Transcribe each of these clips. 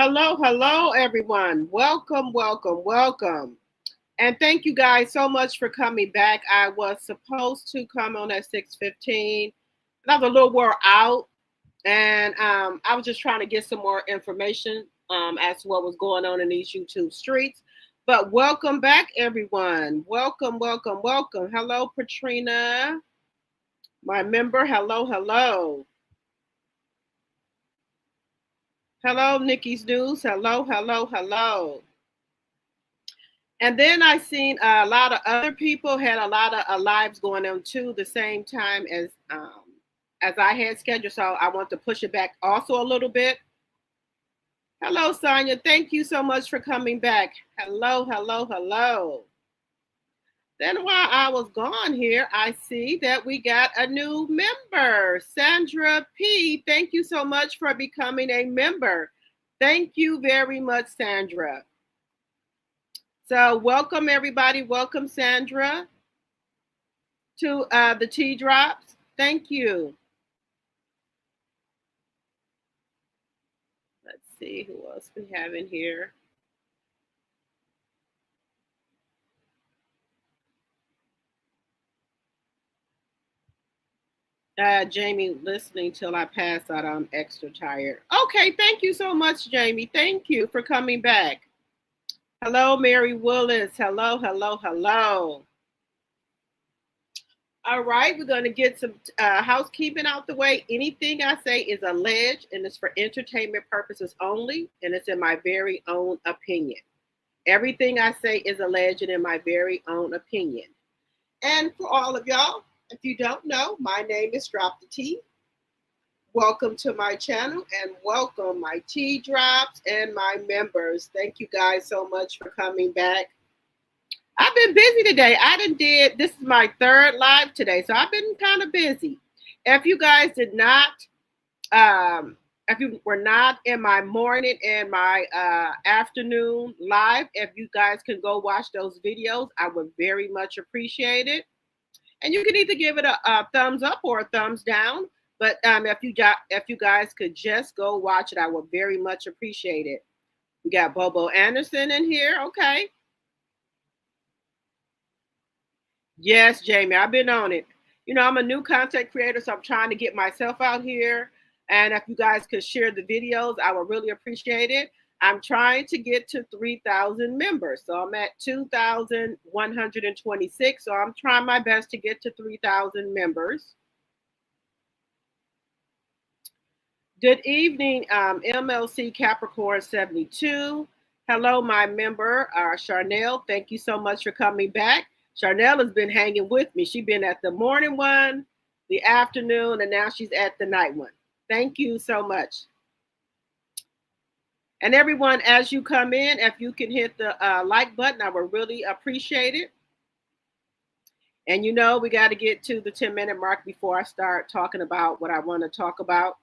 Hello, everyone. Welcome. And thank you guys so much for coming back. I was supposed to come on at 6:15. I was a little wore out, and I was just trying to get some more information as to what was going on in these YouTube streets. But welcome back, everyone. Welcome. Hello, Patrina, my member. Hello. Hello, Nikki's News. Hello. And then I seen a lot of other people had a lot of lives going on too, the same time as I had scheduled. So I want to push it back also a little bit. Hello, Sonia. Thank you so much for coming back. Hello. Then while I was gone here, I see that we got a new member, Sandra P. Thank you so much for becoming a member. Thank you very much, Sandra. So welcome, everybody. Welcome, Sandra, to the Tea Drops. Thank you. Let's see who else we have in here. Jamie, listening till I pass out. I'm extra tired. Okay, thank you so much, Jamie. Thank you for coming back. Hello, Mary Willis. Hello. All right, we're going to get some housekeeping out the way. Anything I say is alleged and it's for entertainment purposes only, and it's in my very own opinion. Everything I say is alleged and in my very own opinion. And for all of y'all, if you don't know, my name is Drop the Tea. Welcome to my channel and welcome my tea drops and my members. Thank you guys so much for coming back. I've been busy today. This is my third live today, so I've been kind of busy. If you guys did not, if you were not in my morning and my afternoon live, if you guys can go watch those videos, I would very much appreciate it. And you can either give it a thumbs up or a thumbs down. But if you guys could just go watch it, I would very much appreciate it. We got Bobo Anderson in here. Okay. Yes, Jamie, I've been on it. You know, I'm a new content creator, so I'm trying to get myself out here. And if you guys could share the videos, I would really appreciate it. I'm trying to get to 3,000 members. So I'm at 2,126. So I'm trying my best to get to 3,000 members. Good evening, MLC Capricorn 72. Hello, my member, Charnel. Thank you so much for coming back. Charnel has been hanging with me. She's been at the morning one, the afternoon, and now she's at the night one. Thank you so much. And everyone, as you come in, if you can hit the like button, I would really appreciate it. And you know, we got to get to the 10-minute mark before I start talking about what I want to talk about.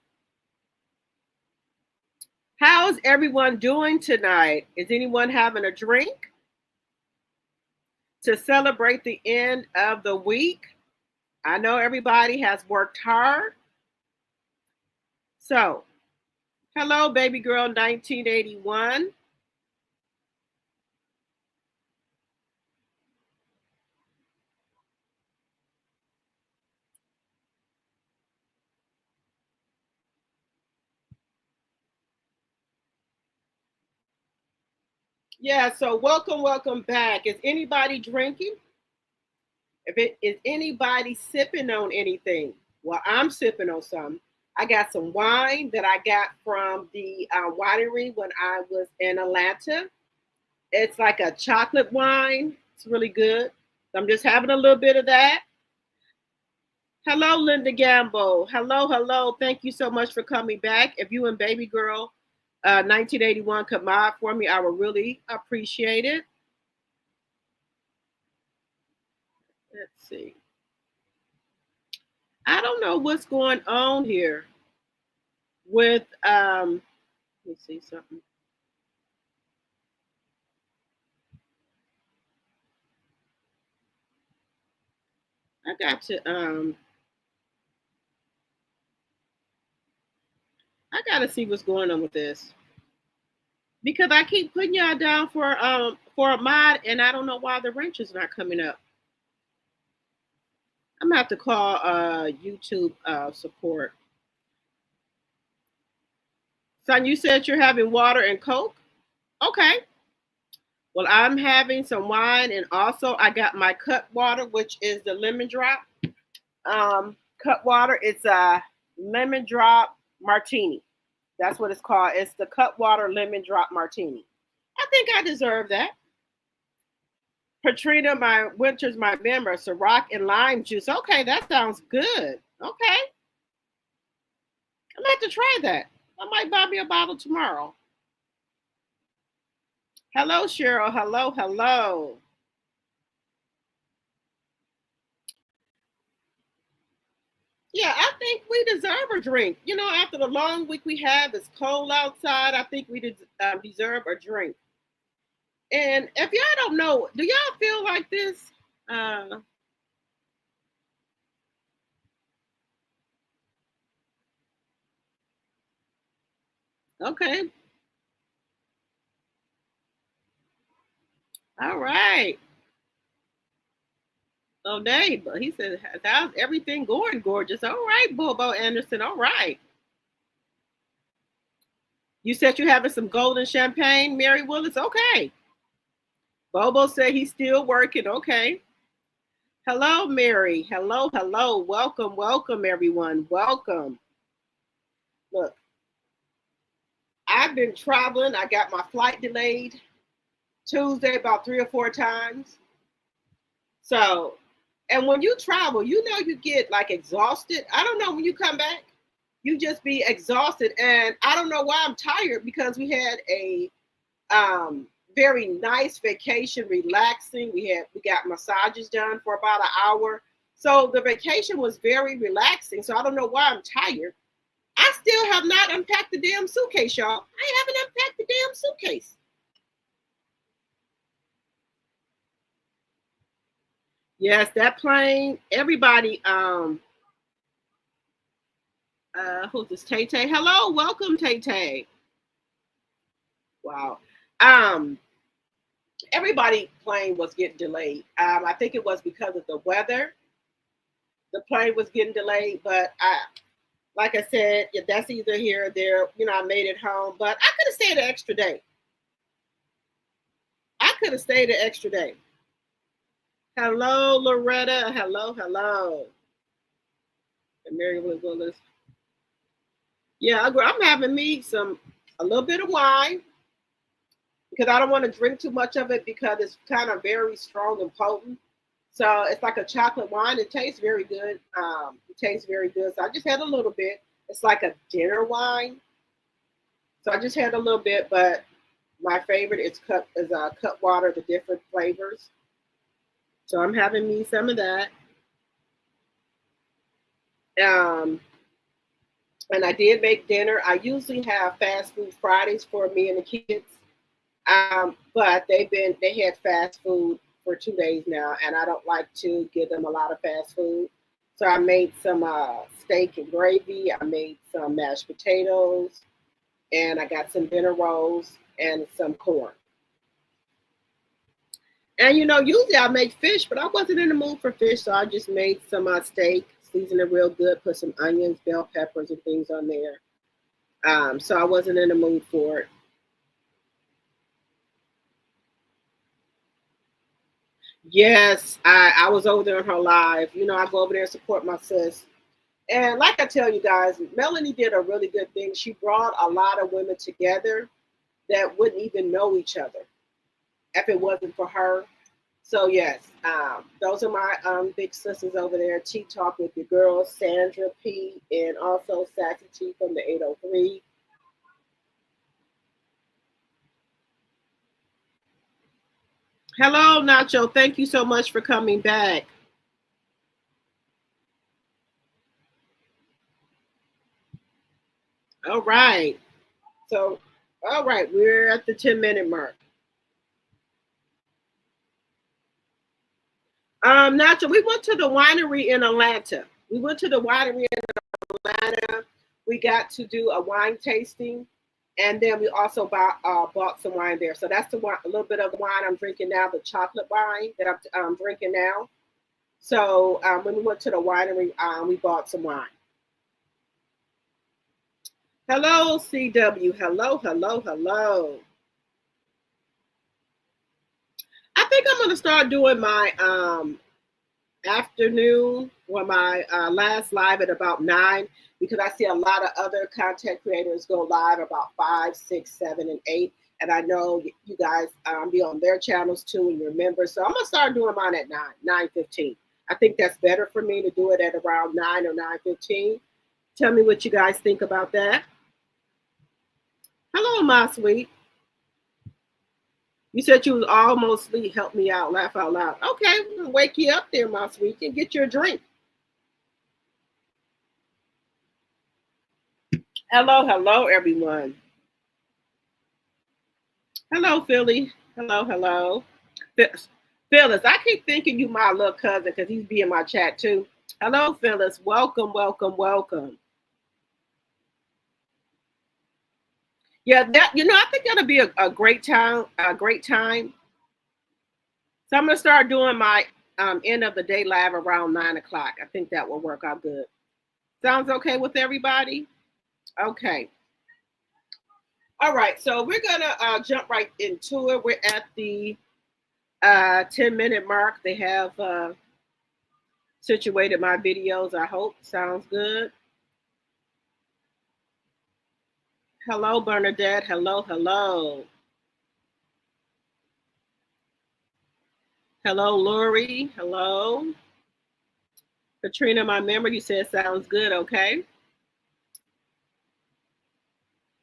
How's everyone doing tonight? Is anyone having a drink to celebrate the end of the week? I know everybody has worked hard. So, hello, baby girl 1981. Yeah, so welcome back. Is anybody drinking? Is anybody sipping on anything? Well, I'm sipping on some. I got some wine that I got from the winery when I was in Atlanta. It's like a chocolate wine. It's really good. So I'm just having a little bit of that. Hello, Linda Gamble. Hello. Thank you so much for coming back. If you and baby girl 1981 could mod for me, I would really appreciate it. Let's see. I don't know what's going on here with let me see something. I got to see what's going on with this. Because I keep putting y'all down for a mod, and I don't know why the wrench is not coming up. I'm gonna have to call YouTube support. Son, you said you're having water and Coke? Okay. Well, I'm having some wine, and also I got my cut water, which is the lemon drop. Cut water. It's a lemon drop martini. That's what it's called. It's the cut water lemon drop martini. I think I deserve that. Patrina, my winter's my member. Ciroc and lime juice. Okay, that sounds good. Okay, I'm gonna have to try that. I might buy me a bottle tomorrow. Hello, Cheryl. Hello, hello. Yeah, I think we deserve a drink. You know, after the long week we have, it's cold outside. I think we deserve a drink. And if y'all don't know, do y'all feel like this? Uh, okay. All right. Oh, Dave, but he said, how's everything going, gorgeous? All right, Bobo Anderson. All right. You said you're having some golden champagne, Mary Willis. Okay. Bobo said he's still working. Okay. Hello, Mary. Hello, hello. Welcome, welcome, everyone. Welcome. Look, I've been traveling. I got my flight delayed Tuesday about 3 or 4 times. So, and when you travel, you know you get like exhausted. I don't know when you come back, you just be exhausted. And I don't know why I'm tired because we had a very nice vacation, relaxing. We got massages done for about an hour. So the vacation was very relaxing. So I don't know why I'm tired. I still have not unpacked the damn suitcase, y'all. I haven't unpacked the damn suitcase. Yes, that plane, everybody, who's this? Tay Tay. Hello, welcome, Tay Tay. Wow. Um, everybody plane was getting delayed. I think it was because of the weather. The plane was getting delayed, but like I said, yeah, that's either here or there. You know, I made it home, but I could have stayed an extra day. I could have stayed an extra day. Hello, Loretta. Hello, hello. And Mary Willis. Yeah, I'm having me a little bit of wine because I don't want to drink too much of it because it's kind of very strong and potent. So it's like a chocolate wine. It tastes very good. It tastes very good. So I just had a little bit. It's like a dinner wine. So I just had a little bit, but my favorite is cut water, the different flavors. So I'm having me some of that. Um, and I did make dinner. I usually have fast food Fridays for me and the kids. But they had fast food for 2 days now, and I don't like to give them a lot of fast food. So I made some steak and gravy. I made some mashed potatoes, and I got some dinner rolls and some corn. And you know, usually I make fish, but I wasn't in the mood for fish, so I just made some steak, seasoned it real good, put some onions, bell peppers, and things on there. So I wasn't in the mood for it. Yes, I was over there on her live. You know, I go over there and support my sis. And like I tell you guys, Melanie did a really good thing. She brought a lot of women together that wouldn't even know each other if it wasn't for her. So yes, those are my big sisters over there. Tea Talk with your girls, Sandra P, and also Sassy T from the 803. Hello, Nacho. Thank you so much for coming back. All right. So, all right, we're at the 10-minute mark. Nacho, we went to the winery in Atlanta. We went to the winery in Atlanta. We got to do a wine tasting, And then we also bought some wine there. So that's the wine, a little bit of the wine I'm drinking now, the chocolate wine that I'm drinking now. So when we went to the winery, we bought some wine. Hello, CW. Hello, hello, hello. I think I'm going to start doing my afternoon or my last live at about 9, because I see a lot of other content creators go live about 5, 6, 7, and 8. And I know you guys be on their channels too, and your members. So I'm going to start doing mine at 9:15. I think that's better for me to do it at around 9 or 9:15. Tell me what you guys think about that. Hello, my sweet. You said you was almost asleep. Help me out. Laugh out loud. Okay, we'll wake you up there, my sweet, and get you a drink. Hello, hello, everyone. Hello, Philly. Hello, hello. Phyllis, I keep thinking you my little cousin because he's be in my chat too. Hello, Phyllis. Welcome, welcome, welcome. Yeah, that I think that'll be a great time. A great time. So I'm gonna start doing my end of the day live around 9 o'clock. I think that will work out good. Sounds okay with everybody? Okay. All right. So we're gonna jump right into it. We're at the 10-minute mark. They have situated my videos. I hope sounds good. Hello, Bernadette. Hello, hello. Hello, Lori. Hello. Katrina, my member, you said sounds good. Okay.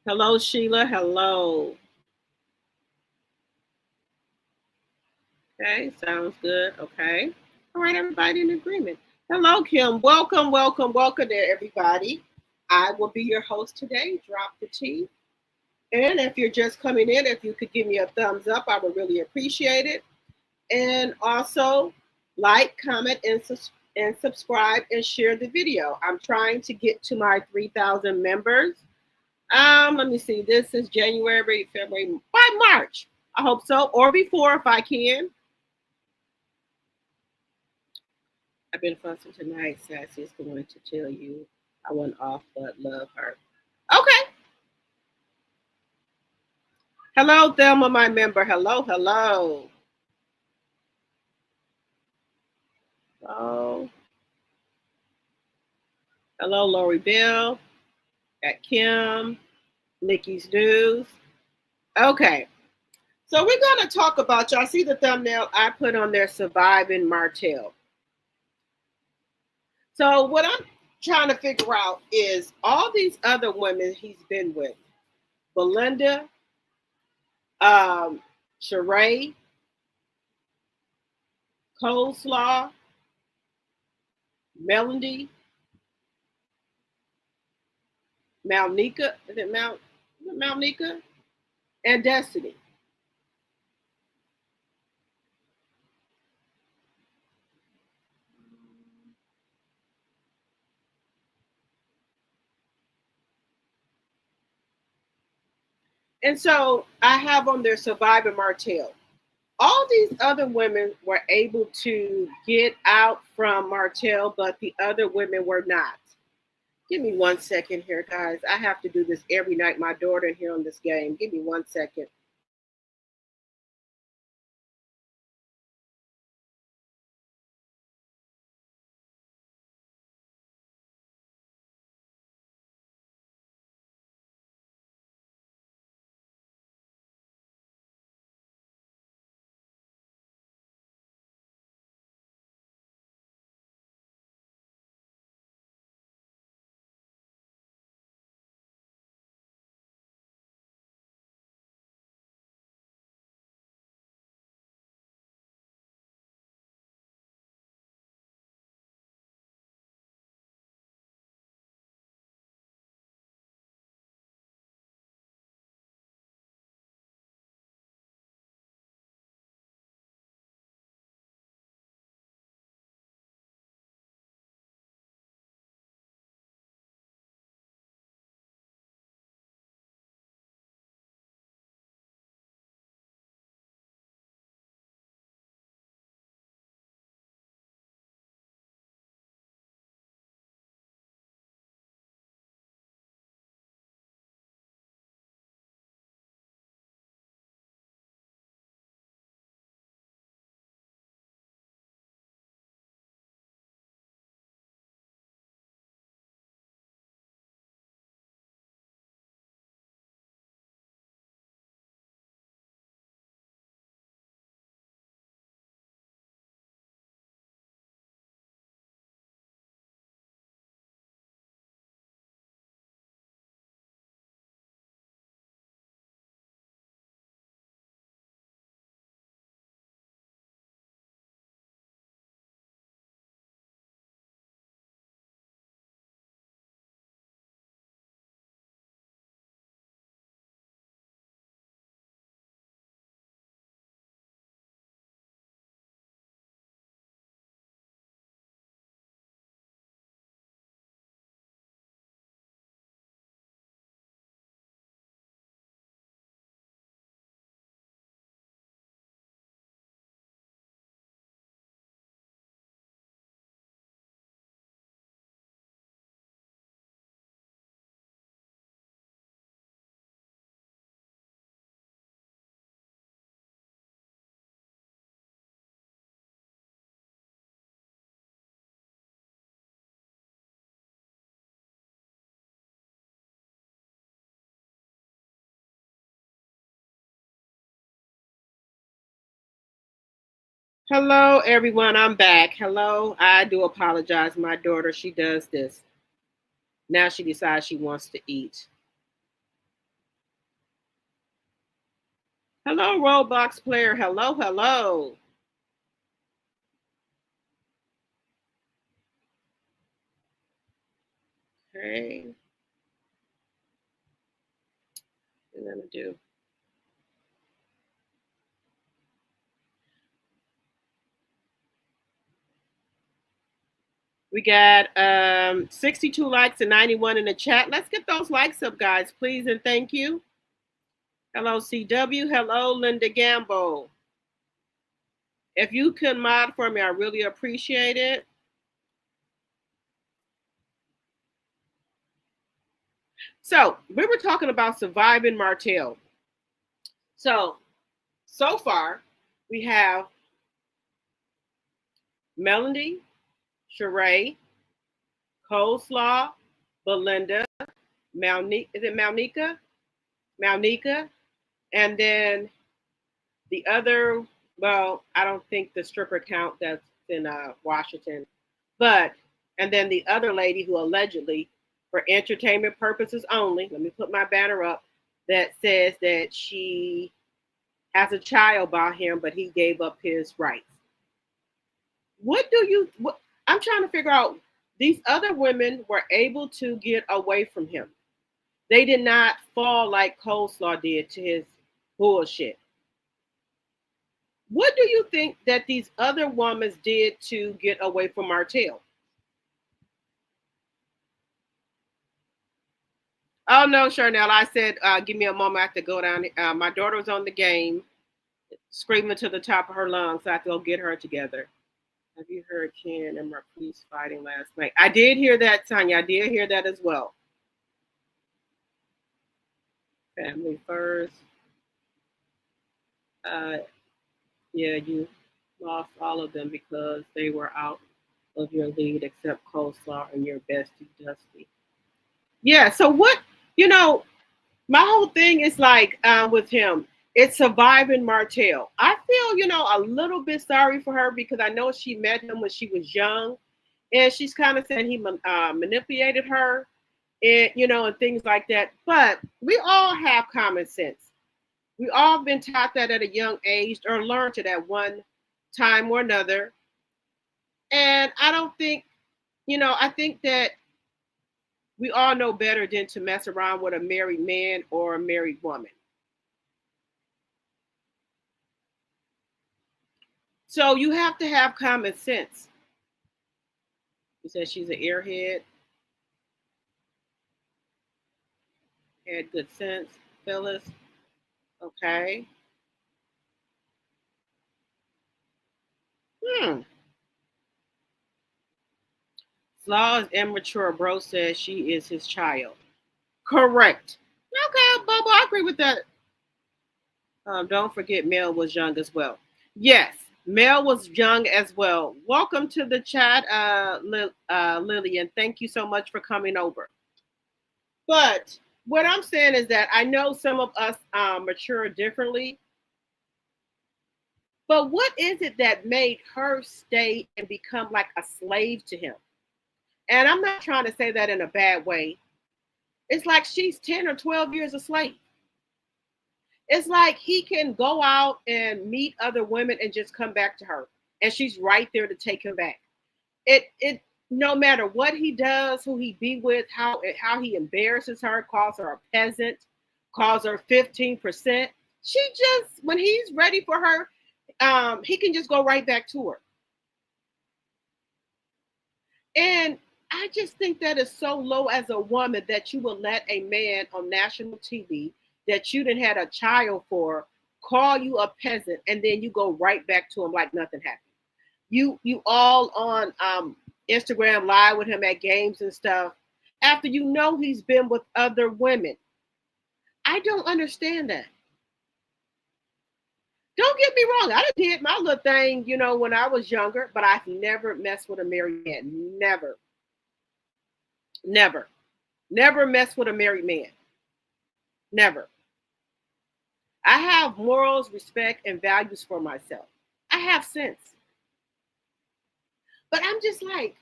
Hello, Sheila. Hello. Okay, sounds good. Okay. All right, everybody in agreement. Hello, Kim. Welcome, welcome, welcome there, everybody. I will be your host today. Drop the T. And if you're just coming in, if you could give me a thumbs up, I would really appreciate it. And also like, comment, and subscribe and share the video. I'm trying to get to my 3,000 members. Let me see. This is January, February, by March. I hope so, or before if I can. I've been fussing tonight. Sassy's going to tell you I went off, but love her. Okay. Hello, Thelma, my member. Hello, hello. Hello. Hello, Lori Bell. Got Kim. Nikki's News. Okay. So we're going to talk about, y'all see the thumbnail I put on there, Surviving Martel. So what I'm trying to figure out is all these other women he's been with. Belinda, SHARI, Coleslaw, Melody, Malnika, is it Malnika? And Destiny. And so I have on there Survivor Martel. All these other women were able to get out from Martel, but the other women were not. Give me 1 second here, guys. I have to do this every night. My daughter here on this game. Give me 1 second. Hello, everyone. I'm back. Hello. I do apologize. My daughter, she does this. Now she decides she wants to eat. Hello, Roblox player. Hello, hello. Okay. What am I gonna do? We got 62 likes and 91 in the chat. Let's get those likes up, guys, please, and thank you. Hello, CW. Hello, Linda Gamble. If you could mod for me, I really appreciate it. So we were talking about surviving Martell. So far, we have Melanie, SHARI, Coleslaw, Belinda, is it Malnika? Malnika, and then the other. Well, I don't think the stripper count that's in Washington, but and then the other lady who allegedly, for entertainment purposes only, let me put my banner up, that says that she has a child by him, but he gave up his rights. What I'm trying to figure out, these other women were able to get away from him. They did not fall like Coleslaw did to his bullshit. What do you think that these other women did to get away from Martel? Oh no, Charnel. I said, give me a moment. I have to go down. My daughter was on the game, screaming to the top of her lungs. So I have to go get her together. Have you heard Ken and Marquise fighting last night? I did hear that, Tanya. I did hear that as well. Family first. Yeah, you lost all of them because they were out of your lead, except Coleslaw and your bestie, Dusty. Yeah, so what, you know, my whole thing is like with him, it's surviving Martell. I feel, a little bit sorry for her because I know she met him when she was young, and she's kind of saying he manipulated her, and things like that. But we all have common sense. We all been taught that at a young age or learned it at one time or another. And I don't think, I think that we all know better than to mess around with a married man or a married woman. So you have to have common sense. You said she's an airhead, had good sense, Phyllis. Okay. Hmm. Slaw is immature. Bro says she is his child. Correct. Okay, Bubba, I agree with that. Don't forget Mel was young as well. Yes, Mel was young as well. Welcome to the chat, Lillian. Thank you so much for coming over. But what I'm saying is that I know some of us mature differently. But what is it that made her stay and become like a slave to him? And I'm not trying to say that in a bad way. It's like she's 10 or 12 years a slave. It's like he can go out and meet other women and just come back to her. And she's right there to take him back. It no matter what he does, who he be with, how he embarrasses her, calls her a peasant, calls her 15%. She just, when he's ready for her, he can just go right back to her. And I just think that is so low as a woman that you will let a man on national TV that you didn't had a child for call you a peasant, and then you go right back to him like nothing happened. You all on Instagram live with him at games and stuff after you know he's been with other women. I don't understand that. Don't get me wrong. I did my little thing, when I was younger, but I've never messed with a married man. Never. Never. Never messed with a married man. Never. I have morals, respect, and values for myself. I have sense. But I'm just like,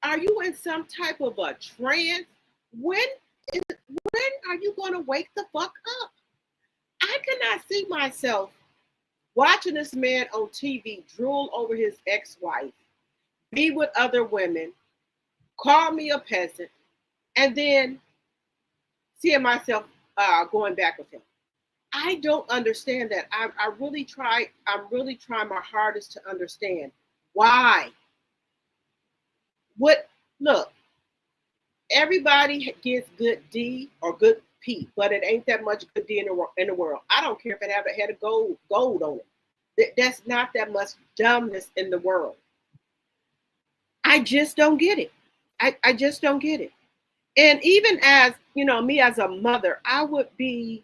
are you in some type of a trance? When when are you going to wake the fuck up? I cannot see myself watching this man on TV drool over his ex-wife, be with other women, call me a peasant, and then seeing myself going back with him. I don't understand that. I really try. I'm really trying my hardest to understand why. What? Look, everybody gets good D or good P, but it ain't that much good D in the world. I don't care if it had a gold on it. That's not that much dumbness in the world. I just don't get it. I just don't get it. And even as, me as a mother, I would be,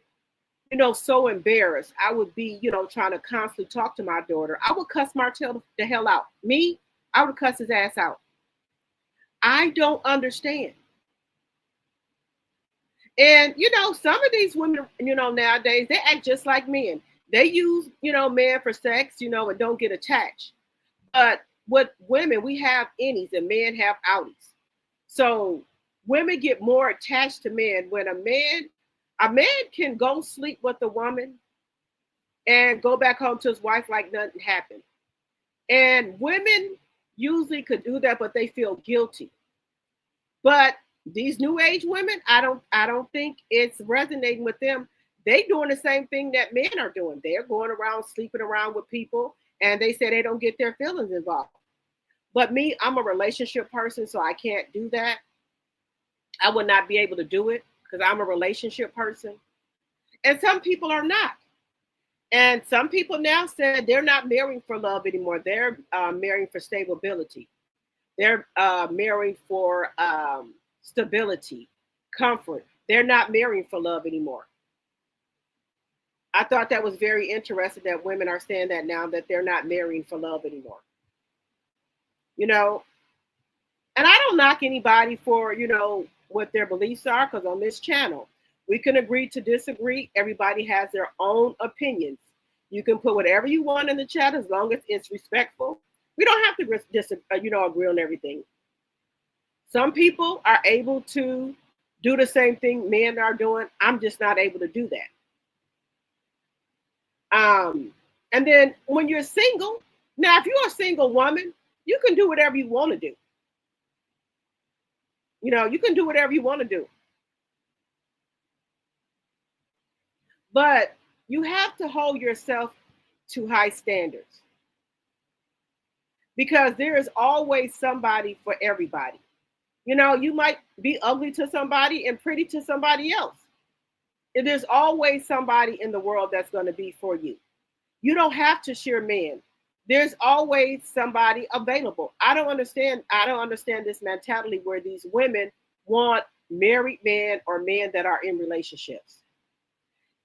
so embarrassed. I would be, trying to constantly talk to my daughter. I would cuss Martel the hell out. Me, I would cuss his ass out. I don't understand. And, some of these women, nowadays, they act just like men. They use, men for sex, and don't get attached. But with women, we have innies and men have outies. So women get more attached to men when a man can go sleep with a woman and go back home to his wife like nothing happened. And women usually could do that, but they feel guilty. But these new age women, I don't think it's resonating with them. They doing the same thing that men are doing. They're going around sleeping around with people, and they say they don't get their feelings involved. But me, I'm a relationship person, so I can't do that. I would not be able to do it because I'm a relationship person. And some people are not. And some people now said they're not marrying for love anymore. They're marrying for stability. They're marrying for stability, comfort. They're not marrying for love anymore. I thought that was very interesting that women are saying that now, that they're not marrying for love anymore. And I don't knock anybody for, what their beliefs are, because on this channel, we can agree to disagree. Everybody has their own opinions. You can put whatever you want in the chat as long as it's respectful. We don't have to agree on everything. Some people are able to do the same thing men are doing. I'm just not able to do that. And then when you're single, now if you're a single woman, you can do whatever you want to do. You can do whatever you want to do. But you have to hold yourself to high standards, because there is always somebody for everybody. You might be ugly to somebody and pretty to somebody else. And there's always somebody in the world that's going to be for you. You don't have to share men. There's always somebody available. I don't understand this mentality where these women want married men or men that are in relationships.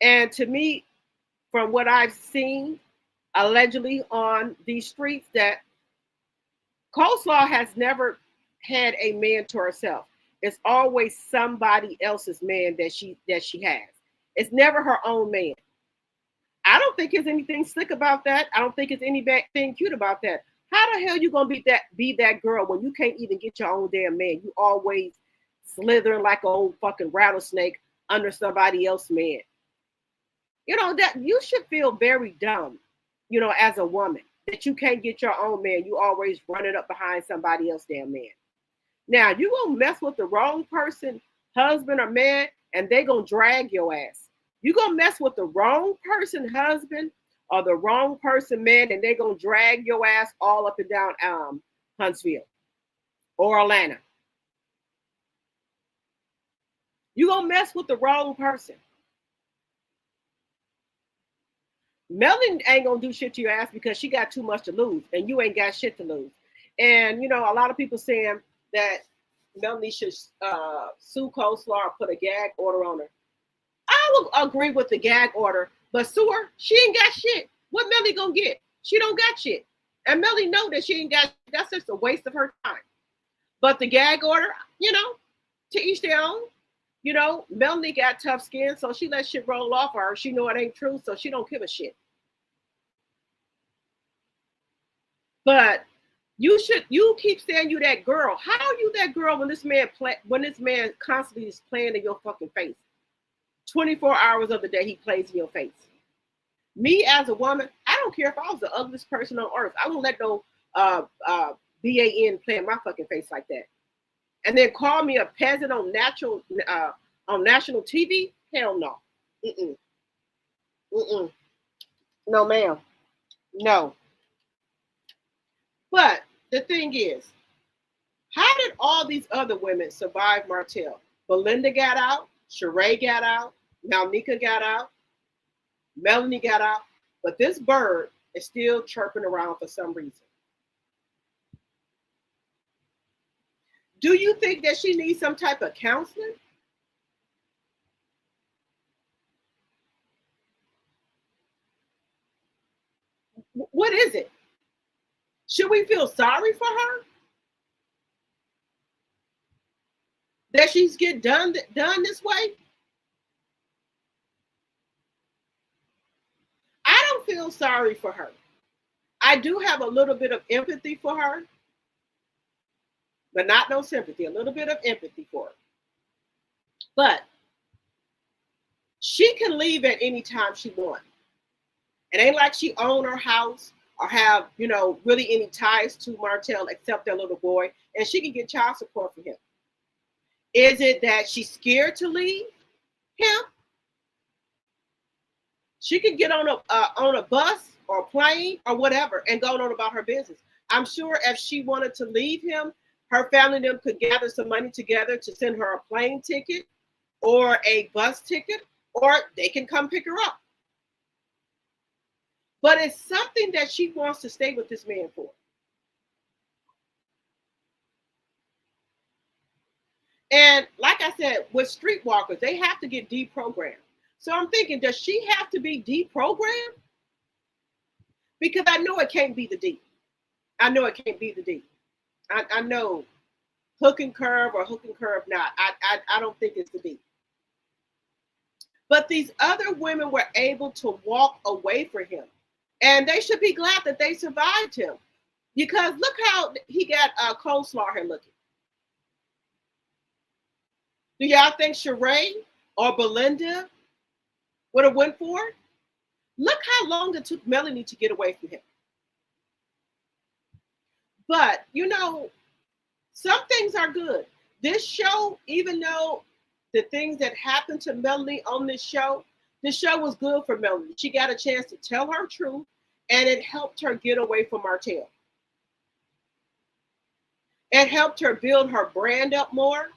And to me, from what I've seen allegedly on these streets, that Coleslaw has never had a man to herself. It's always somebody else's man that she has. It's never her own man. I don't think there's anything slick about that. I don't think it's anything cute about that. How the hell you gonna be that girl when you can't even get your own damn man? You always slithering like an old fucking rattlesnake under somebody else's man. That you should feel very dumb, as a woman, that you can't get your own man. You always running up behind somebody else's damn man. Now you gonna mess with the wrong person, husband or man, and they gonna drag your ass. You gonna mess with the wrong person, husband, or the wrong person, man, and they gonna drag your ass all up and down Huntsville or Atlanta. You gonna mess with the wrong person. Melanie ain't gonna do shit to your ass because she got too much to lose, and you ain't got shit to lose. And a lot of people saying that Melanie should sue Coleslaw or put a gag order on her. I will agree with the gag order, but sue her, she ain't got shit. What Melanie gonna get? She don't got shit. And Melanie know that she ain't got, that's just a waste of her time. But the gag order, to each their own. Melanie got tough skin, so she let shit roll off her. She know it ain't true, so she don't give a shit. But You keep saying you that girl. How are you that girl when this man constantly is playing in your fucking face? 24 hours of the day he plays in your face. Me as a woman, I don't care if I was the ugliest person on earth. I won't let no BAN play in my fucking face like that. And then call me a peasant on national TV? Hell no. Mm-mm. Mm-mm. No, ma'am. No. But the thing is, how did all these other women survive Martel? Belinda got out, SHARI got out, Malnika got out, Melanie got out, but this bird is still chirping around for some reason. Do you think that she needs some type of counseling? What is it? Should we feel sorry for her? That she's get done this way? I don't feel sorry for her. I do have a little bit of empathy for her, but not no sympathy, a little bit of empathy for her. But she can leave at any time she wants. It ain't like she own her house or have, really any ties to Martel except their little boy, and she can get child support from him. Is it that she's scared to leave him? She could get on a bus or a plane or whatever and go on about her business. I'm sure if she wanted to leave him, her family and them could gather some money together to send her a plane ticket or a bus ticket, or they can come pick her up. But it's something that she wants to stay with this man for. And like I said, with streetwalkers, they have to get deprogrammed. So I'm thinking, does she have to be deprogrammed? Because I know it can't be the D. I know it can't be the D. I know hook and curve or hook and curve not. I don't think it's the D. But these other women were able to walk away from him. And they should be glad that they survived him. Because look how he got coleslaw here looking. Do y'all think SHARI or Belinda would have went for it? Look how long it took Melanie to get away from him. But, some things are good. This show, even though the things that happened to Melanie on this show was good for Melanie. She got a chance to tell her truth, and it helped her get away from Martel. It helped her build her brand up more.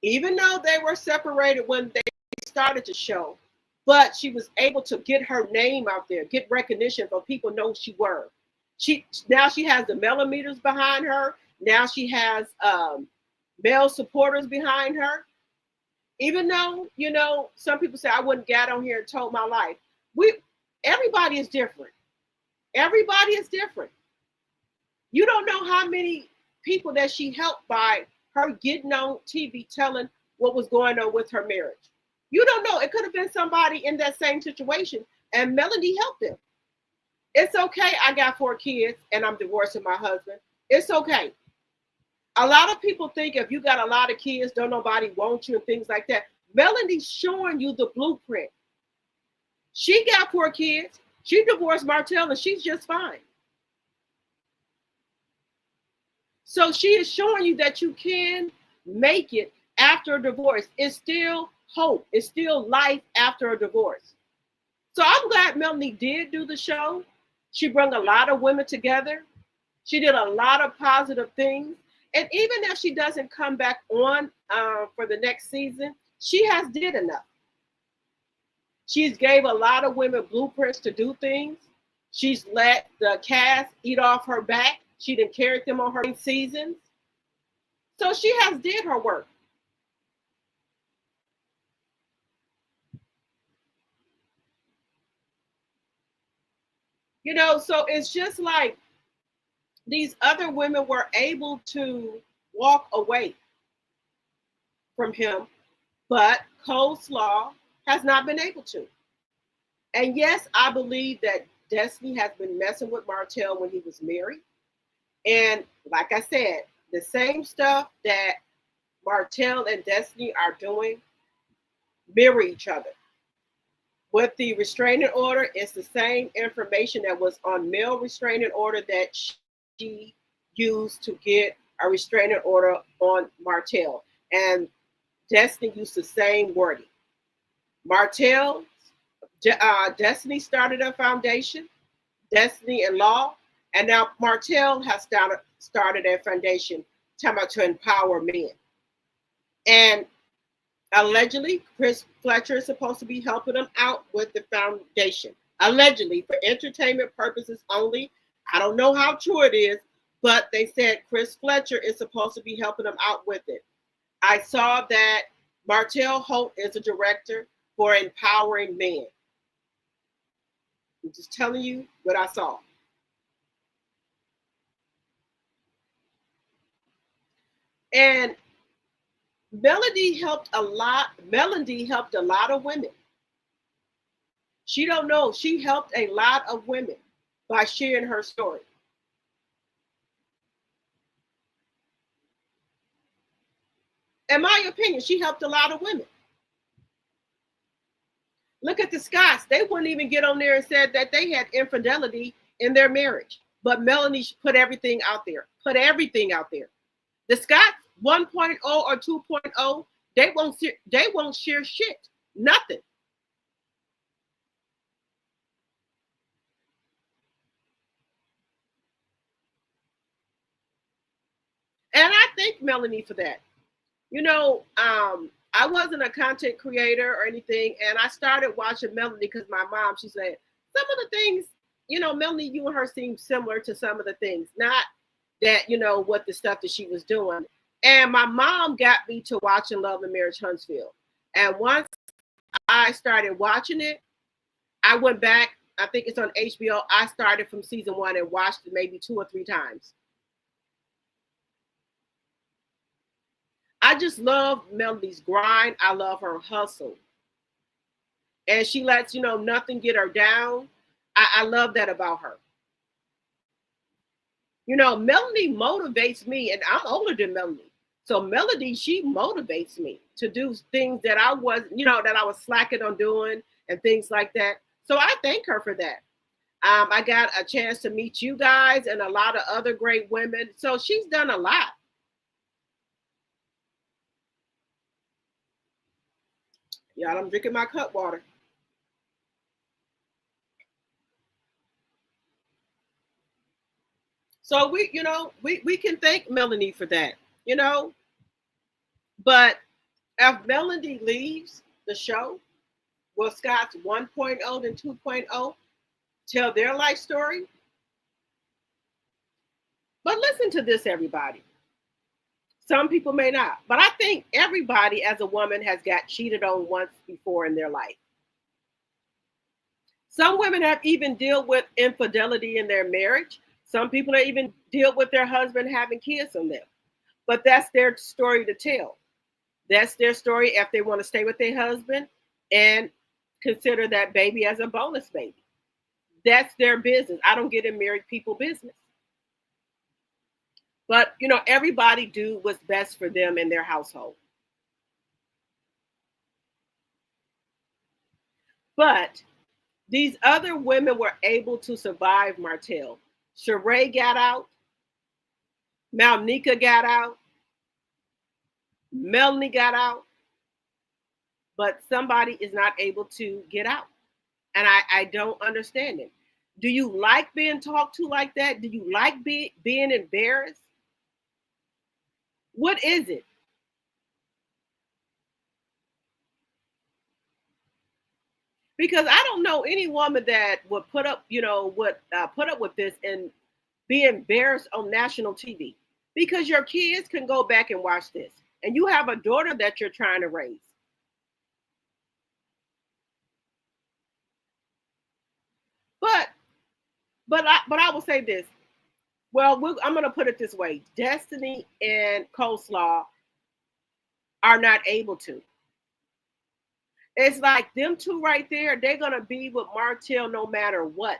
Even though they were separated when they started the show, but she was able to get her name out there, get recognition for people know who she were. Now she has the millimeters behind her. Now she has male supporters behind her. Even though, some people say I wouldn't get on here and told my life. Everybody is different. Everybody is different. You don't know how many people that she helped by her getting on TV telling what was going on with her marriage. You don't know. It could have been somebody in that same situation, and Melanie helped them. It's okay. I got 4 kids, and I'm divorcing my husband. It's okay. A lot of people think if you got a lot of kids, don't nobody want you and things like that. Melanie's showing you the blueprint. She got 4 kids. She divorced Martel, and she's just fine. So she is showing you that you can make it after a divorce. It's still hope. It's still life after a divorce. So I'm glad Melanie did do the show. She brought a lot of women together. She did a lot of positive things. And even if she doesn't come back on for the next season, she has did enough. She's gave a lot of women blueprints to do things. She's let the cast eat off her back. She didn't carry them on her seasons. So she has did her work. So it's just like these other women were able to walk away from him, but Coleslaw has not been able to. And yes, I believe that Destiny has been messing with Martel when he was married. And like I said, the same stuff that Martell and Destiny are doing mirror each other. With the restraining order, it's the same information that was on Mel restraining order that she used to get a restraining order on Martell. And Destiny used the same wording. Martell, Destiny started a foundation, Destiny and Law, and now Martell has started a foundation talking about to empower men. And allegedly, Chris Fletcher is supposed to be helping them out with the foundation. Allegedly, for entertainment purposes only. I don't know how true it is, but they said Chris Fletcher is supposed to be helping them out with it. I saw that Martell Holt is a director for empowering men. I'm just telling you what I saw. And Melody helped a lot. Melody helped a lot of women. She don't know. She helped a lot of women by sharing her story. In my opinion, she helped a lot of women. Look at the Scotts. They wouldn't even get on there and said that they had infidelity in their marriage. But Melanie put everything out there. Put everything out there. The Scotts 1.0 or 2.0, they won't share shit. Nothing. And I thank Melanie for that. You know, I wasn't a content creator or anything, and I started watching Melanie because my mom, she said, some of the things, you know, Melanie, you and her seem similar to some of the things, not that, you know, what the stuff that she was doing. And my mom got me to watching Love and Marriage Huntsville. And once I started watching it, I went back, I think it's on HBO. I started from season 1 and watched it maybe 2 or 3 times. I just love Melody's grind. I love her hustle. And she lets, you know, nothing get her down. I love that about her. You know, Melody motivates me, and I'm older than Melody. So Melody, she motivates me to do things that I was, you know, that I was slacking on doing and things like that. So I thank her for that. I got a chance to meet you guys and a lot of other great women. So she's done a lot. Y'all, I'm drinking my cup water. So we, you know, we can thank Melanie for that, you know. But if Melanie leaves the show, will Scott's 1.0 and 2.0 tell their life story? But listen to this, everybody. Some people may not, but I think everybody as a woman has got cheated on once before in their life. Some women have even dealt with infidelity in their marriage. Some people have even dealt with their husband having kids on them. But that's their story to tell. That's their story if they want to stay with their husband and consider that baby as a bonus baby. That's their business. I don't get in married people business. But you know, everybody do what's best for them in their household. But these other women were able to survive Martell. Sheree got out, Malnika got out, Melanie got out, but somebody is not able to get out. And I don't understand it. Do you like being talked to like that? Do you like being embarrassed? What is it? Because I don't know any woman that would put up, you know, would put up with this and be embarrassed on national TV. Because your kids can go back and watch this, and you have a daughter that you're trying to raise. But I will say this. Well, I'm going to put it this way: Destiny and Coleslaw are not able to. It's like them two right there. They're going to be with Martell no matter what.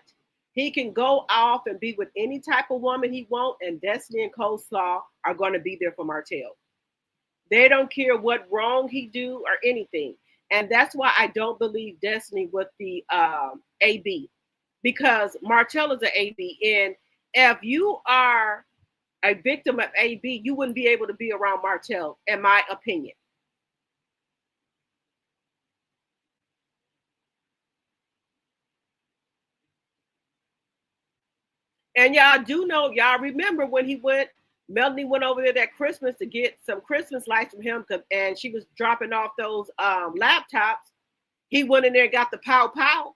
He can go off and be with any type of woman he wants, and Destiny and Coleslaw are going to be there for Martell. They don't care what wrong he do or anything. And that's why I don't believe Destiny with the AB, because Martell is an AB. And if you are a victim of AB, you wouldn't be able to be around Martell, in my opinion. And y'all do know, y'all remember when Melanie went over there that Christmas to get some Christmas lights from him, and she was dropping off those laptops. He went in there and got the pow pow.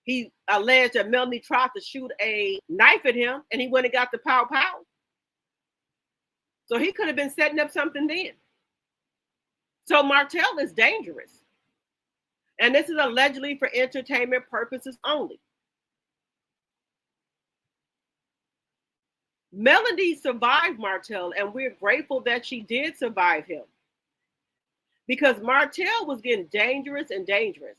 He alleged that Melanie tried to shoot a knife at him, and he went and got the pow pow. So he could have been setting up something then. So Martell is dangerous. And this is allegedly for entertainment purposes only. Melody survived Martell, and we're grateful that she did survive him. Because Martell was getting dangerous and dangerous.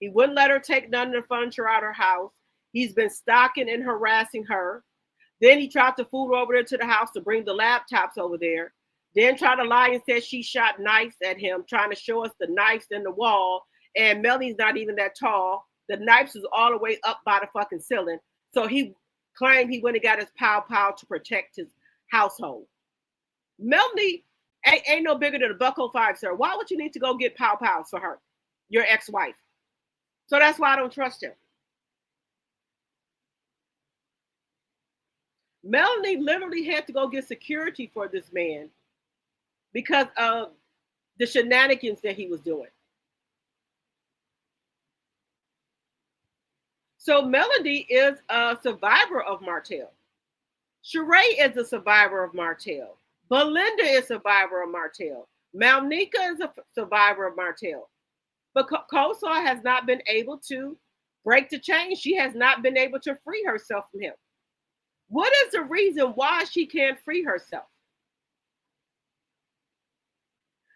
He wouldn't let her take none of the furniture out of her house. He's been stalking and harassing her. Then he tried to fool her over there to the house to bring the laptops over there. Then tried to lie and said she shot knives at him, trying to show us the knives in the wall. And Melody's not even that tall. The knives is all the way up by the fucking ceiling. So he claimed he went and got his pow pow to protect his household. Melody ain't no bigger than a $1.05, sir. Why would you need to go get pow pows for her, your ex-wife? So that's why I don't trust him. Melanie literally had to go get security for this man because of the shenanigans that he was doing. So Melody is a survivor of Martell. SHARI is a survivor of Martell. Belinda is a survivor of Martell. Malnika is a survivor of Martell. But Coleslaw has not been able to break the chain. She has not been able to free herself from him. What is the reason why she can't free herself?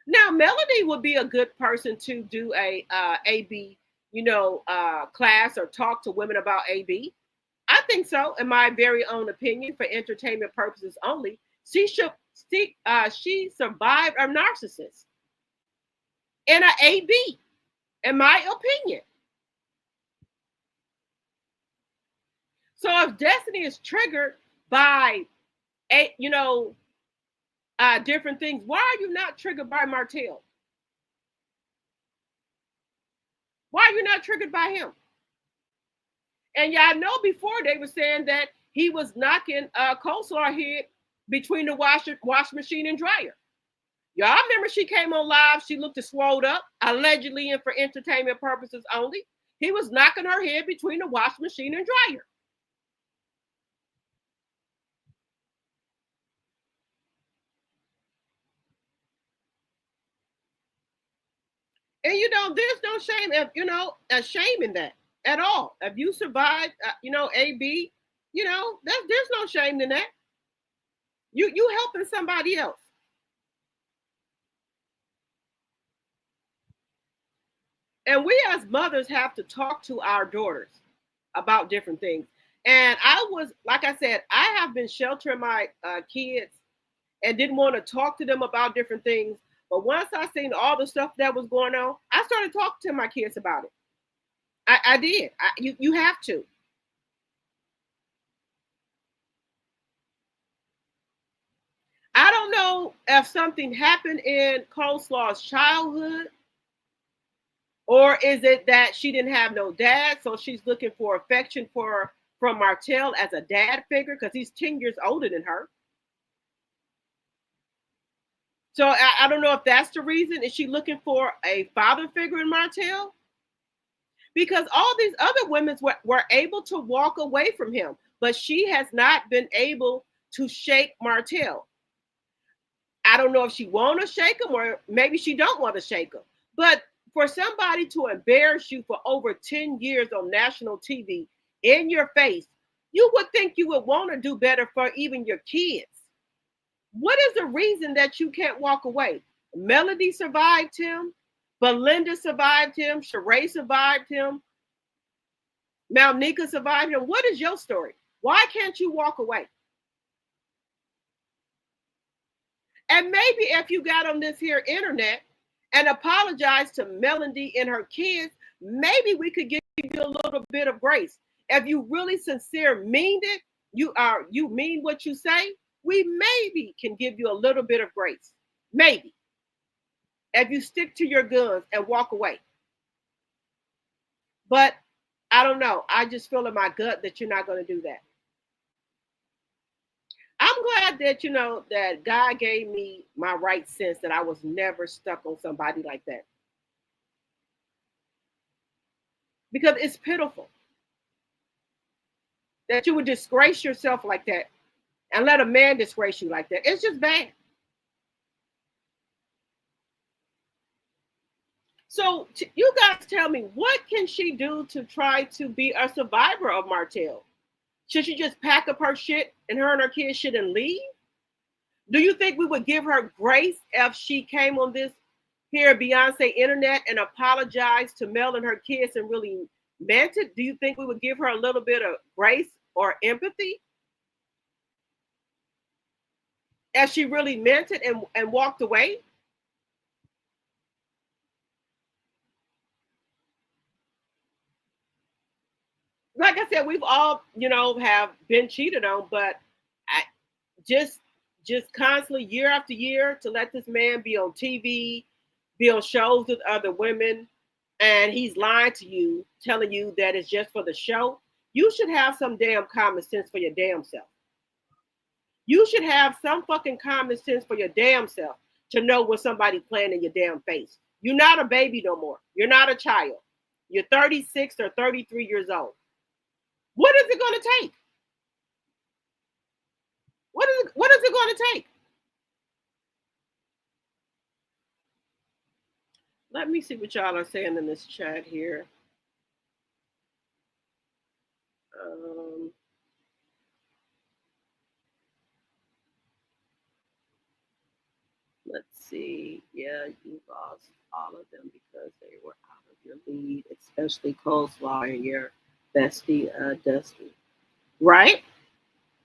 Now, Melody would be a good person to do a AB, class or talk to women about AB. I think so, in my very own opinion, for entertainment purposes only. She survived a narcissist and an AB, in my opinion. So if Destiny is triggered by, different things, why are you not triggered by Martell? Why are you not triggered by him? And y'all know before they were saying that he was knocking Coleslaw head between the wash machine and dryer. Y'all remember she came on live, she looked swole up, allegedly and for entertainment purposes only. He was knocking her head between the wash machine and dryer. And there's no shame, a shame in that at all. If you survive, AB, there's no shame in that. You helping somebody else. And we as mothers have to talk to our daughters about different things. And like I said, I have been sheltering my kids and didn't want to talk to them about different things. But once I seen all the stuff that was going on, I started talking to my kids about it. I did. You have to. I don't know if something happened in Coleslaw's childhood, or is it that she didn't have no dad, so she's looking for affection from Martell as a dad figure, because he's 10 years older than her. So I don't know if that's the reason. Is she looking for a father figure in Martell? Because all these other women were able to walk away from him, but she has not been able to shake Martell. I don't know if she want to shake him, or maybe she don't want to shake him. But for somebody to embarrass you for over 10 years on national TV in your face, you would think you would want to do better for even your kids. What is the reason that you can't walk away? Melody survived him. Belinda survived him. SHARI survived him. Malnika survived him. What is your story? Why can't you walk away? And maybe if you got on this here internet and apologize to Melody and her kids, maybe we could give you a little bit of grace. If you really sincere mean it, you mean what you say, we maybe can give you a little bit of grace. Maybe. If you stick to your guns and walk away. But I don't know. I just feel in my gut that you're not going to do that. I'm glad that that God gave me my right sense that I was never stuck on somebody like that. Because it's pitiful that you would disgrace yourself like that and let a man disgrace you like that. It's just bad. So you guys tell me, what can she do to try to be a survivor of Martell? Should she just pack up her shit and her kids shouldn't leave? Do you think we would give her grace if she came on this here Beyonce internet and apologized to Mel and her kids and really meant it? Do you think we would give her a little bit of grace or empathy? As she really meant it and walked away? Like I said, we've all, have been cheated on, but I just constantly year after year to let this man be on TV, be on shows with other women, and he's lying to you, telling you that it's just for the show. You should have some damn common sense for your damn self. You should have some fucking common sense for your damn self to know when somebody's playing in your damn face. You're not a baby no more. You're not a child. You're 36 or 33 years old. What is it going to take? What is it going to take? Let me see what y'all are saying in this chat here. Let's see. Yeah, you lost all of them because they were out of your lead, especially Coleslaw and your bestie, Dusty. Right?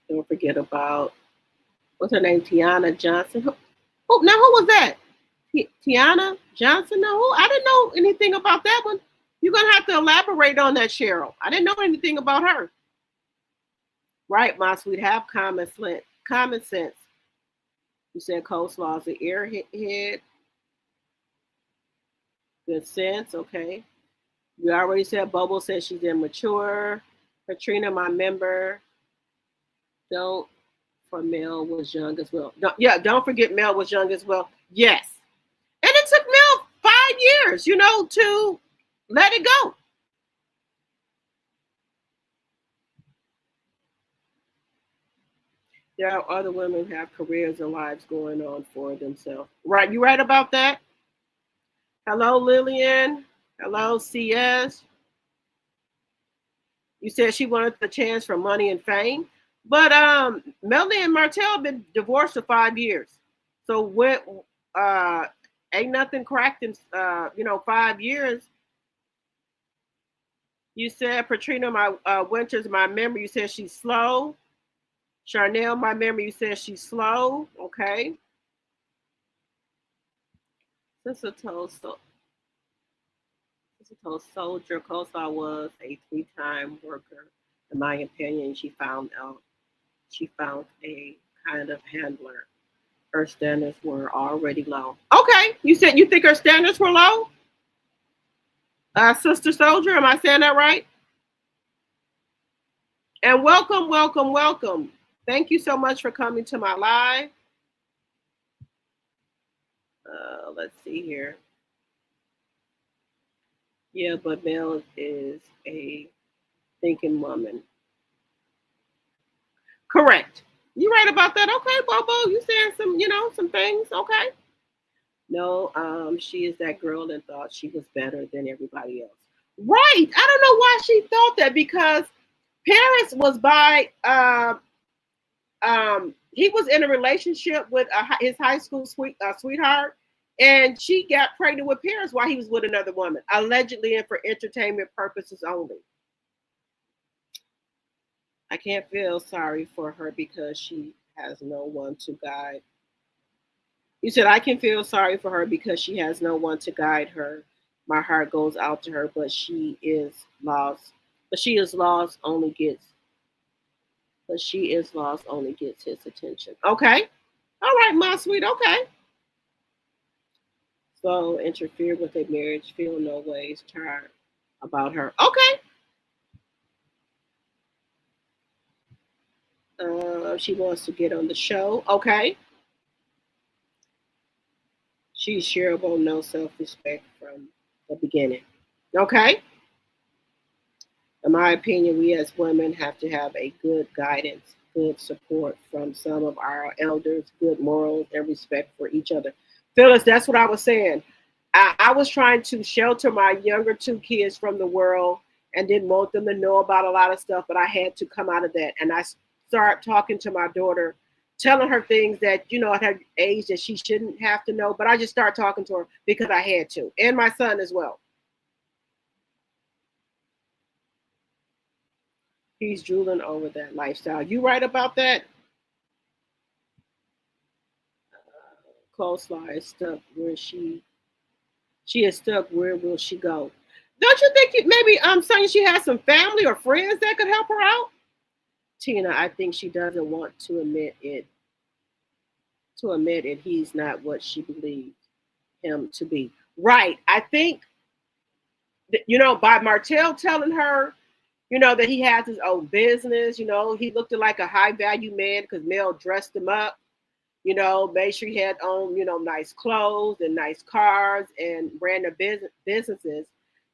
Don't forget about, what's her name? Tiana Johnson. Now who was that? Tiana Johnson? No, I didn't know anything about that one. You're going to have to elaborate on that, Cheryl. I didn't know anything about her. Right, my sweet. Have common sense. You said Coleslaw is an airhead. Good sense, okay. We already said Bobo said she's immature. Katrina, my member. For Mel was young as well. Don't forget Mel was young as well. Yes. And it took Mel 5 years, to let it go. There are other women who have careers and lives going on for themselves. Right, you right about that? Hello, Lillian. Hello, CS. You said she wanted the chance for money and fame. But Melanie and Martel have been divorced for 5 years. So when ain't nothing cracked in 5 years. You said Patrina, my Winters, my memory. You said she's slow. Charnel, my memory. You said she's slow. Okay. Sister told Soldier Coleslaw was a 3-time worker. In my opinion, she found a kind of handler. Her standards were already low. Okay, you said you think her standards were low? Sister Soldier, am I saying that right? And welcome. Thank you so much for coming to my live. Let's see here. Yeah, but Mel is a thinking woman. Correct. You right about that. Okay, Bobo, you saying some things. Okay. No, she is that girl and thought she was better than everybody else. Right. I don't know why she thought that, because Paris was he was in a relationship with his high school sweetheart, and she got pregnant with Paris while he was with another woman, allegedly and for entertainment purposes only. I can't feel sorry for her because she has no one to guide. You said I can feel sorry for her because she has no one to guide her. My heart goes out to her, but she is lost. But she is lost only gets but she is lost only gets his attention. Okay. All right, my sweet. Okay. So interfere with a marriage, feel no ways, tired about her. Okay. She wants to get on the show. Okay. She's shareable, no self respect from the beginning. Okay. In my opinion, we as women have to have a good guidance, good support from some of our elders, good morals, and respect for each other. Phyllis, that's what I was saying. I was trying to shelter my younger two kids from the world and didn't want them to know about a lot of stuff, but I had to come out of that. And I started talking to my daughter, telling her things that, at her age that she shouldn't have to know. But I just started talking to her because I had to, and my son as well. He's drooling over that lifestyle. You right about that? Coleslaw is stuck where she is stuck. Where will she go? Don't you think maybe Sonya, she has some family or friends that could help her out? Tina, I think she doesn't want to admit it. To admit it, he's not what she believed him to be. Right. I think that, by Martell telling her, that he has his own business. He looked like a high value man because Mel dressed him up. Made sure he had on, nice clothes and nice cars and ran the businesses,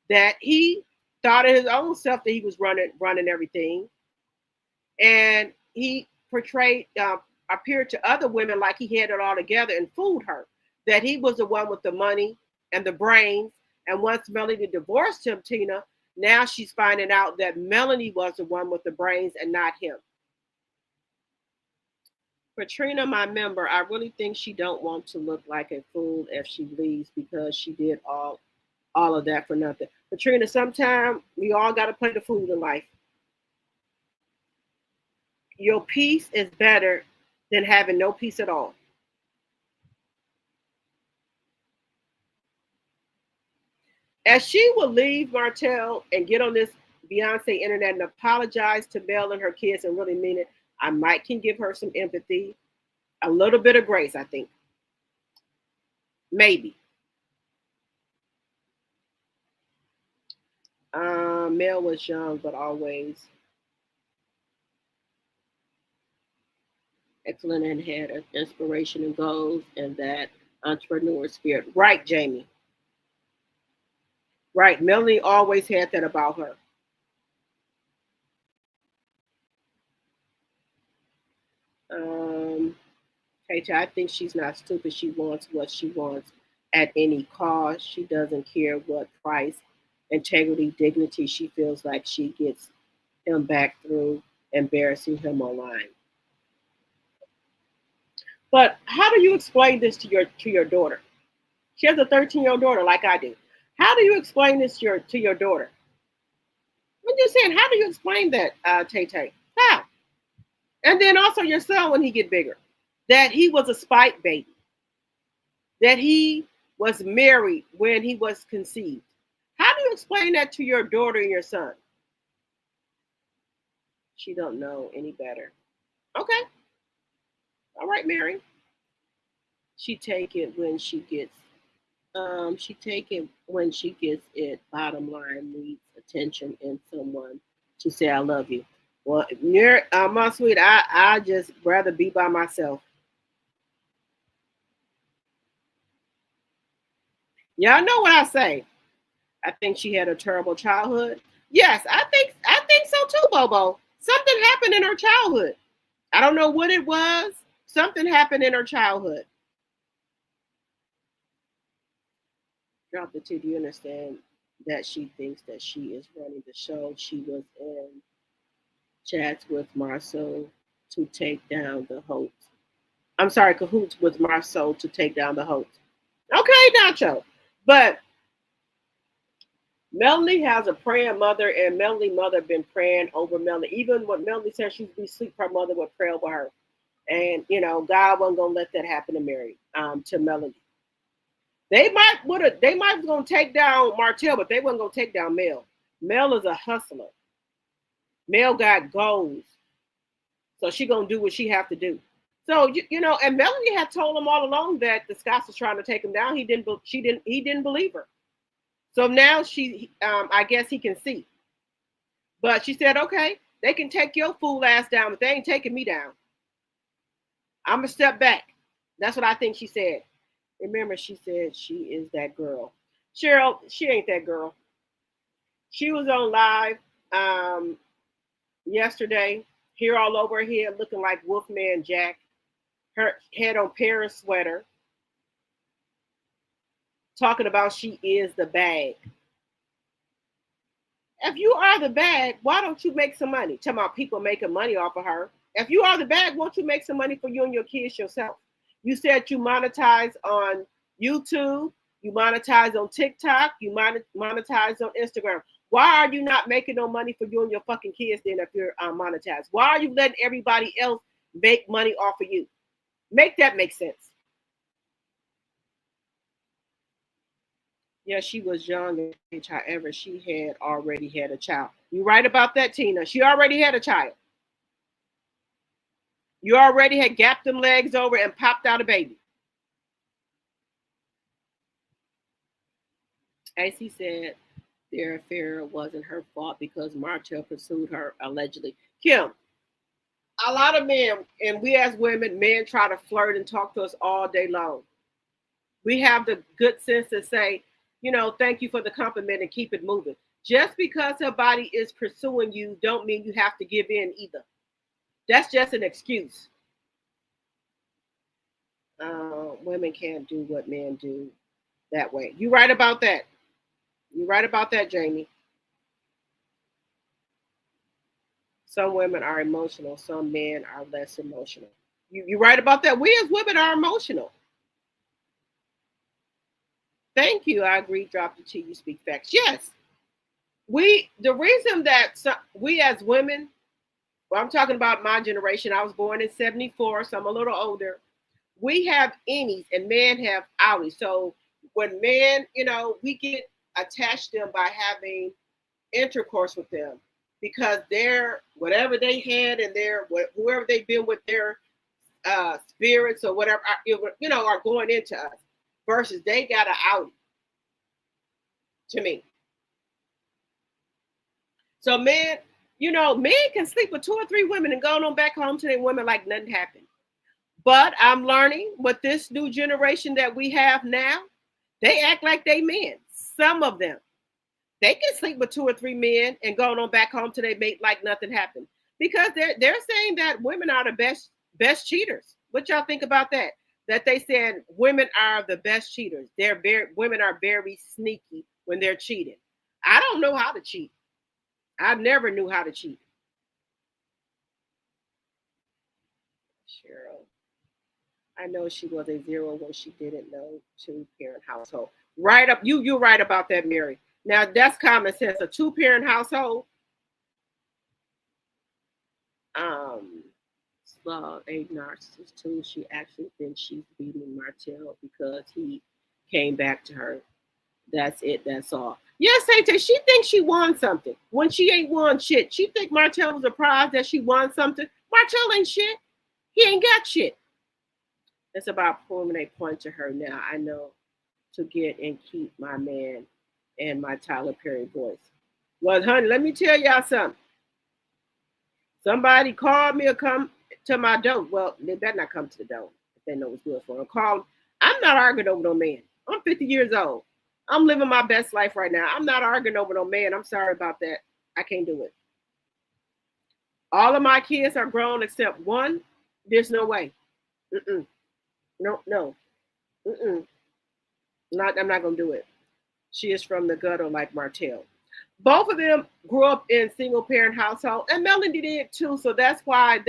that he thought of his own self that he was running everything. And he portrayed, appeared to other women like he had it all together and fooled her, that he was the one with the money and the brains. And once Melanie divorced him, Tina, now she's finding out that Melanie was the one with the brains and not him. Katrina, my member, I really think she don't want to look like a fool if she leaves because she did all of that for nothing. Katrina, sometimes we all got to play the fool in life. Your peace is better than having no peace at all. As she will leave Martel and get on this Beyonce internet and apologize to Mel and her kids and really mean it, I might can give her some empathy, a little bit of grace, I think. Maybe. Mel was young, but always excellent and had inspiration and goals and that entrepreneur spirit. Right, Jamie. Right. Melanie always had that about her. Katie, I think she's not stupid. She wants what she wants at any cost. She doesn't care what price, integrity, dignity. She feels like she gets him back through embarrassing him online. But how do you explain this to your daughter? She has a 13-year-old daughter like I do. How do you explain this to your daughter? I'm just saying, how do you explain that, Tay Tay? How? And then also your son when he get bigger, that he was a spite baby, that he was married when he was conceived. How do you explain that to your daughter and your son? She don't know any better. Okay. All right, Mary. She take it when she gets she take it when she gets it. Bottom line, needs attention and someone to say I love you. Well, near my sweet, I just rather be by myself. Y'all know what I say. I think she had a terrible childhood. Yes, I think so too, Bobo. Something happened in her childhood. I don't know what it was. Something happened in her childhood. Drop the two. Do you understand that she thinks that she is running the show? She was in chats with Marceau to take down the Holt. I'm sorry, cahoots with Marceau to take down the Holt. Okay, Nacho. But Melanie has a praying mother, and Melanie's mother been praying over Melanie. Even when Melanie said she would be asleep, her mother would pray over her. And God wasn't gonna let that happen to Mary, to Melanie. They might was gonna take down Martell, but they wasn't gonna take down Mel. Mel is a hustler. Mel got goals, so she gonna do what she have to do. So and Melanie had told him all along that the Scots was trying to take him down. He didn't believe her. So now I guess he can see. But she said, okay, they can take your fool ass down, but they ain't taking me down. I'm gonna step back. That's what I think she said. Remember, she said she is that girl. Cheryl, she ain't that girl. She was on live yesterday, hair all over her head, looking like Wolfman Jack. Her head on Paris sweater, talking about she is the bag. If you are the bag, why don't you make some money? Talking about people making money off of her. If you are the bag, won't you make some money for you and your kids yourself? You said you monetize on YouTube, you monetize on TikTok, you monetize on Instagram. Why are you not making no money for you and your fucking kids then if you're monetized? Why are you letting everybody else make money off of you? Make that make sense. Yeah, she was young in age. However, she had already had a child. You right about that, Tina. She already had a child. You already had gapped them legs over and popped out a baby. AC said their affair wasn't her fault because Martel pursued her allegedly. Kim, a lot of men, and we as women, men try to flirt and talk to us all day long. We have the good sense to say, thank you for the compliment and keep it moving. Just because her body is pursuing you don't mean you have to give in either. That's just an excuse. Women can't do what men do that way. You right about that. You right about that, Jamie. Some women are emotional. Some men are less emotional. You right about that. We as women are emotional. Thank you. I agree. Drop the T. You speak facts. Yes. The reason that we as women, well, I'm talking about my generation. I was born in 74, so I'm a little older. We have innies and men have outies. So when men, we get attached to them by having intercourse with them because they're whatever they had and whoever they've been with their spirits or whatever, are going into us versus they got an outie to me. So men can sleep with 2 or 3 women and go on back home to their women like nothing happened. But I'm learning with this new generation that we have now, they act like they men. Some of them. They can sleep with 2 or 3 men and go on back home to their mate like nothing happened. Because they're saying that women are the best cheaters. What y'all think about that? That they said women are the best cheaters. Women are very sneaky when they're cheating. I don't know how to cheat. I never knew how to cheat. Cheryl. I know she was a 0 when she didn't know 2-parent household. Right up, you're right about that, Mary. Now that's common sense. A 2-parent household. Slav, a narcissist too. She actually thinks she's beating Martel because he came back to her. That's it. That's all. Yes, Tay, she thinks she won something when she ain't won shit. She think Martel was a prize that she won something. Martel ain't shit. He ain't got shit. It's about proving a point to her now. I know to get and keep my man and my Tyler Perry voice. Well, honey, let me tell y'all something. Somebody called me or come to my door. Well, they better not come to the door if they know what's good for them. Call them. I'm not arguing over no man. I'm 50 years old. I'm living my best life right now. I'm not arguing over no man. I'm sorry about that. I can't do it. All of my kids are grown except one. There's no way. No. I'm not going to do it. She is from the gutter like Martel. Both of them grew up in single parent household, and Melanie did too. So that's why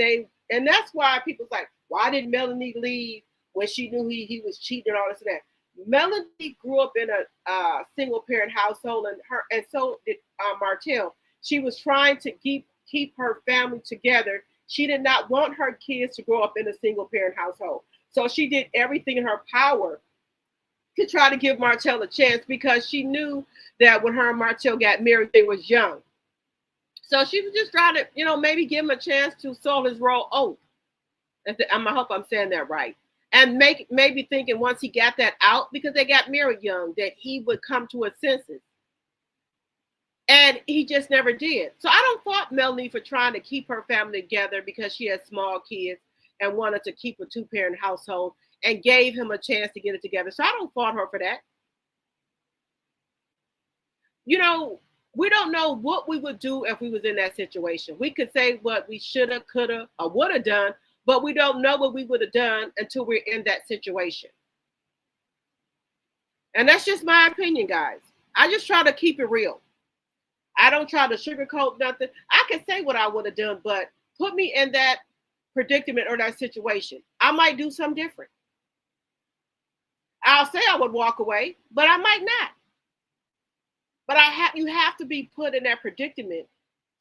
people's like, why did Melanie leave when she knew he was cheating and all this and that? Melody grew up in a single parent household, and so did Martell. She was trying to keep her family together. She did not want her kids to grow up in a single parent household. So she did everything in her power to try to give Martell a chance because she knew that when her and Martell got married, they was young. So she was just trying to, maybe give him a chance to sow his role oath. I hope I'm saying that right. And maybe thinking once he got that out, because they got married young, that he would come to his senses. And he just never did. So I don't fault Melanie for trying to keep her family together because she had small kids and wanted to keep a two-parent household and gave him a chance to get it together. So I don't fault her for that. We don't know what we would do if we was in that situation. We could say what we shoulda, coulda, or would have done, but we don't know what we would have done until we're in that situation. And that's just my opinion, guys. I just try to keep it real. I don't try to sugarcoat nothing. I can say what I would have done, but put me in that predicament or that situation. I might do something different. I'll say I would walk away, but I might not. But you have to be put in that predicament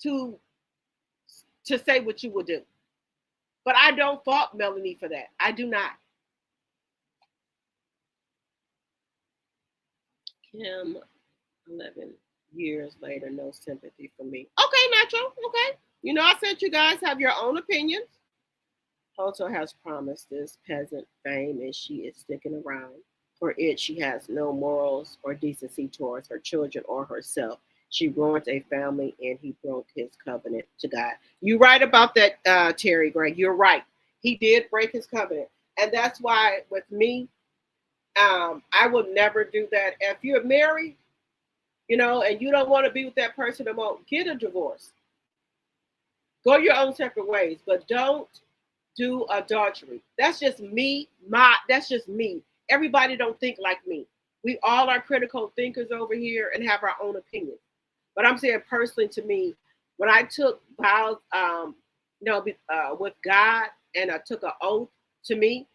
to say what you would do. But I don't fault Melanie for that. I do not. Kim, 11 years later, no sympathy for me. Okay, Nacho. Okay. I said you guys have your own opinions. Holt has promised this peasant fame and she is sticking around. For it, she has no morals or decency towards her children or herself. She ruined a family and he broke his covenant to God. You're right about that, Terry Gregg. You're right. He did break his covenant. And that's why with me, I would never do that. If you're married, and you don't want to be with that person no more, get a divorce. Go your own separate ways, but don't do adultery. That's just me. That's just me. Everybody don't think like me. We all are critical thinkers over here and have our own opinions. But I'm saying personally to me, when I took vows, with God and I took an oath, to me,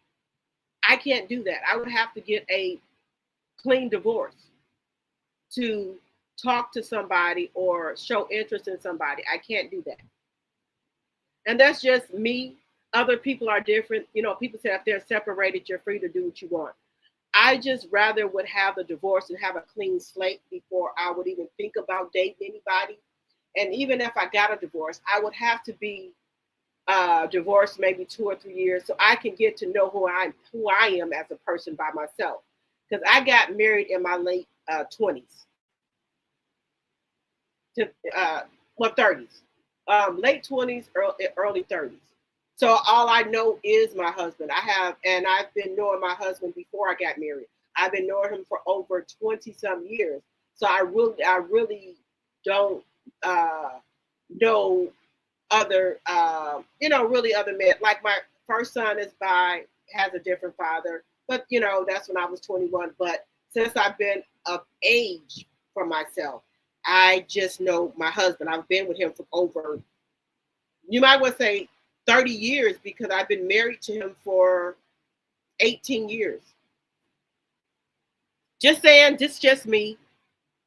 I can't do that. I would have to get a clean divorce to talk to somebody or show interest in somebody. I can't do that. And that's just me. Other people are different. People say if they're separated, you're free to do what you want. I just rather would have a divorce and have a clean slate before I would even think about dating anybody. And even if I got a divorce, I would have to be divorced maybe 2 or 3 years so I can get to know who I am as a person by myself. Because I got married in my late 20s to 30s, late 20s, early 30s. So all I know is my husband. I've been knowing my husband before I got married. I've been knowing him for over 20 some years. So I really don't know other, really other men. Like my first son is has a different father, but that's when I was 21. But since I've been of age for myself, I just know my husband. I've been with him for over, you might want to say 30 years because I've been married to him for 18 years. Just saying, just me,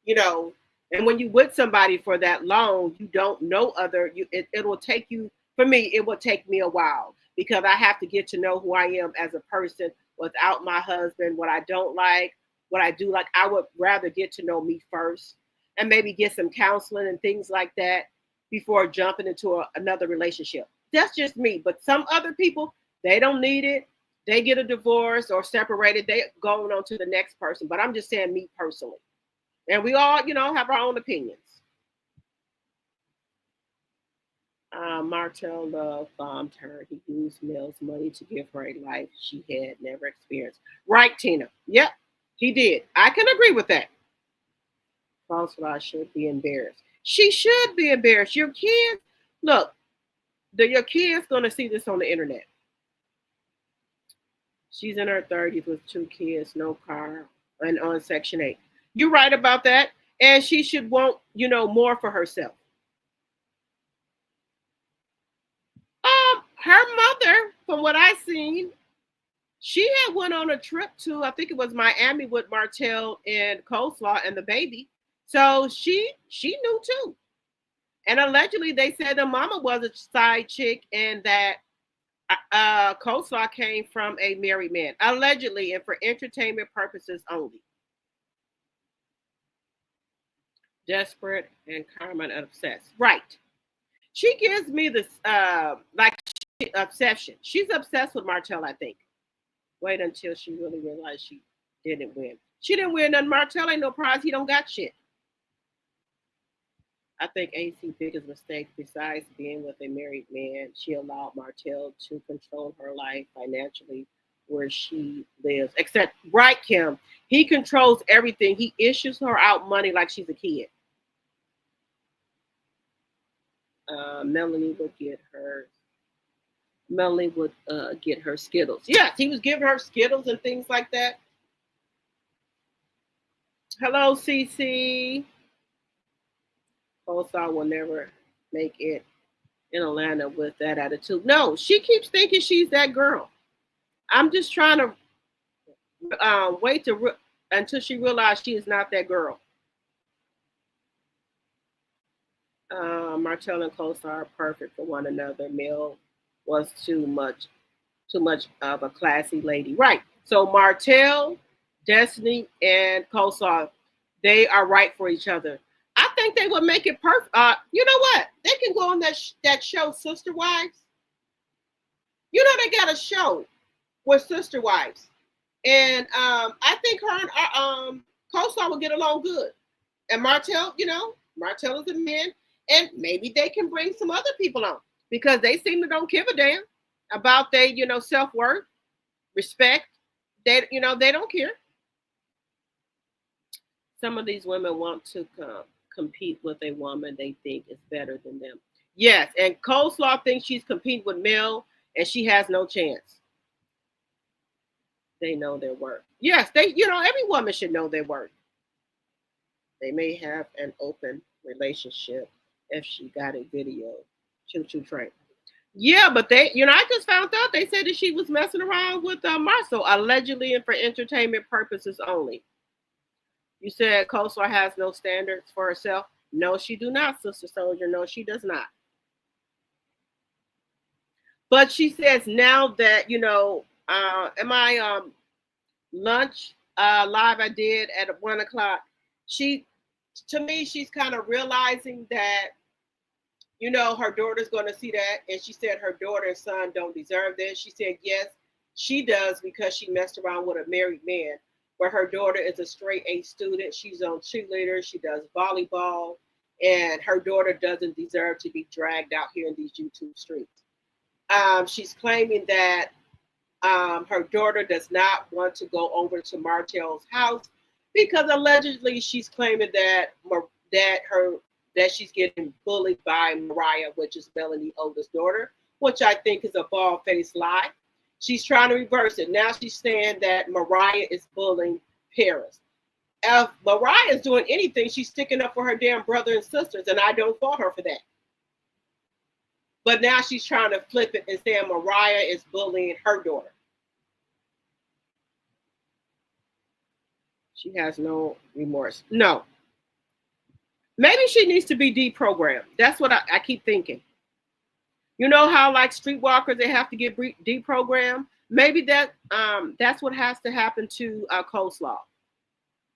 and when you with somebody for that long, you don't know it will take you, for me, it will take me a while because I have to get to know who I am as a person without my husband, what I don't like, what I do like. I would rather get to know me first and maybe get some counseling and things like that before jumping into another relationship. That's just me. But some other people, they don't need it. They get a divorce or separated. They going on to the next person. But I'm just saying me personally. And we all, have our own opinions. Martel Love bombed her. He used Mel's money to give her a life she had never experienced. Right, Tina? Yep, he did. I can agree with that. Francois should be embarrassed. She should be embarrassed. Your kids, look, your kids going to see this on the internet. She's in her 30s with 2 kids, no car, and on Section 8. You're right about that. And she should want, more for herself. Her mother, from what I've seen, She had went on a trip to, I think it was Miami with Martell and Coleslaw and the baby. So she knew too. And allegedly they said the mama was a side chick and that Coleslaw came from a married man. Allegedly and for entertainment purposes only. Desperate and Carmen obsessed. Right. She gives me this like obsession. She's obsessed with Martell, I think. Wait until she really realized she didn't win. She didn't win nothing. Martell ain't no prize. He don't got shit. I think AC's biggest mistake, besides being with a married man, she allowed Martell to control her life financially where she lives. Except, right, Kim, he controls everything. He issues her out money like she's a kid. Melanie would get her. Melanie would get her Skittles. Yes, he was giving her Skittles and things like that. Hello, CC. Coleslaw will never make it in Atlanta with that attitude. No, she keeps thinking she's that girl. I'm just trying to wait until she realizes she is not that girl. Martell and Coleslaw are perfect for one another. Mel was too much of a classy lady. Right. So Martell, Destiny, and Coleslaw, they are right for each other. I think they would make it perfect. You know what? They can go on that show, Sister Wives. You know they got a show with Sister Wives, and I think her and Coleslaw will get along good. And Martell, Martell is a man, and maybe they can bring some other people on because they seem to don't give a damn about their self-worth, respect. They they don't care. Some of these women want to compete with a woman they think is better than them. Yes, and Coleslaw thinks she's competing with Mel, and she has no chance. They know their worth. Yes, every woman should know their worth. They may have an open relationship if she got a video. Choo choo train. Yeah, but they, I just found out they said that she was messing around with Marcel, allegedly and for entertainment purposes only. You said Coleslaw has no standards for herself. No, she do not, Sister Soldier. No, she does not. But she says now that, in my lunch live I did at 1 o'clock, to me, she's kind of realizing that, her daughter's going to see that. And she said her daughter and son don't deserve this. She said, yes, she does because she messed around with a married man. But her daughter is a straight A student. She's on cheerleader. She does volleyball. And her daughter doesn't deserve to be dragged out here in these YouTube streets. She's claiming that her daughter does not want to go over to Martell's house because allegedly she's claiming that she's getting bullied by Mariah, which is Melanie's oldest daughter, which I think is a bald-faced lie. She's trying to reverse it. Now she's saying that Mariah is bullying Paris. If Mariah is doing anything, she's sticking up for her damn brother and sisters, and I don't fault her for that. But now she's trying to flip it and saying Mariah is bullying her daughter. She has no remorse. No. Maybe she needs to be deprogrammed. That's what I keep thinking. You know how like streetwalkers, they have to get deprogrammed? Maybe that's what has to happen to Coleslaw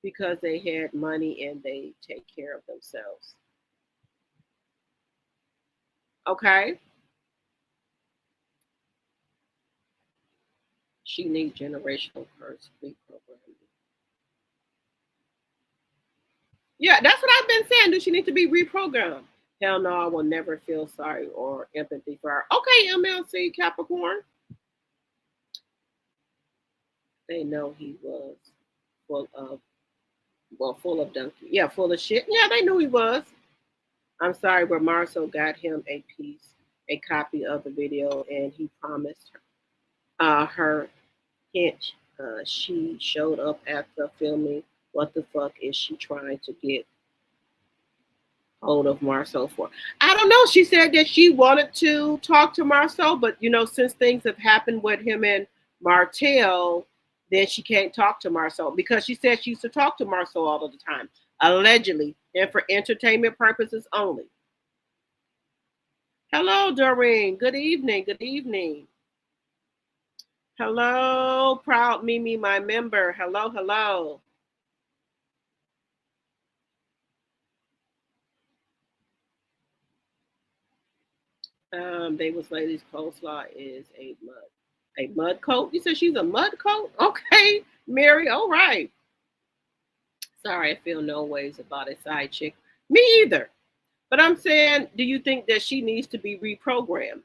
because they had money and they take care of themselves. Okay? She needs generational curse reprogramming. Yeah, that's what I've been saying. Do she need to be reprogrammed? Hell no, I will never feel sorry or empathy for her. Okay, MLC Capricorn. They know he was full of donkey. Yeah, full of shit. Yeah, they knew he was. I'm sorry, but Marcel got him a copy of the video, and he promised her hint. She showed up after filming. What the fuck is she trying to get hold of Marcel for? I don't know. She said that she wanted to talk to Marcel, but since things have happened with him and Martell, then she can't talk to Marcel because she said she used to talk to Marcel all of the time, allegedly, and for entertainment purposes only. Hello, Doreen. Good evening. Good evening. Hello, proud Mimi, my member. Hello, hello. They was ladies coleslaw is a mud coat. You said she's a mud coat? Okay, Mary, all right. Sorry, I feel no ways about a side chick. Me either. But I'm saying, do you think that she needs to be reprogrammed?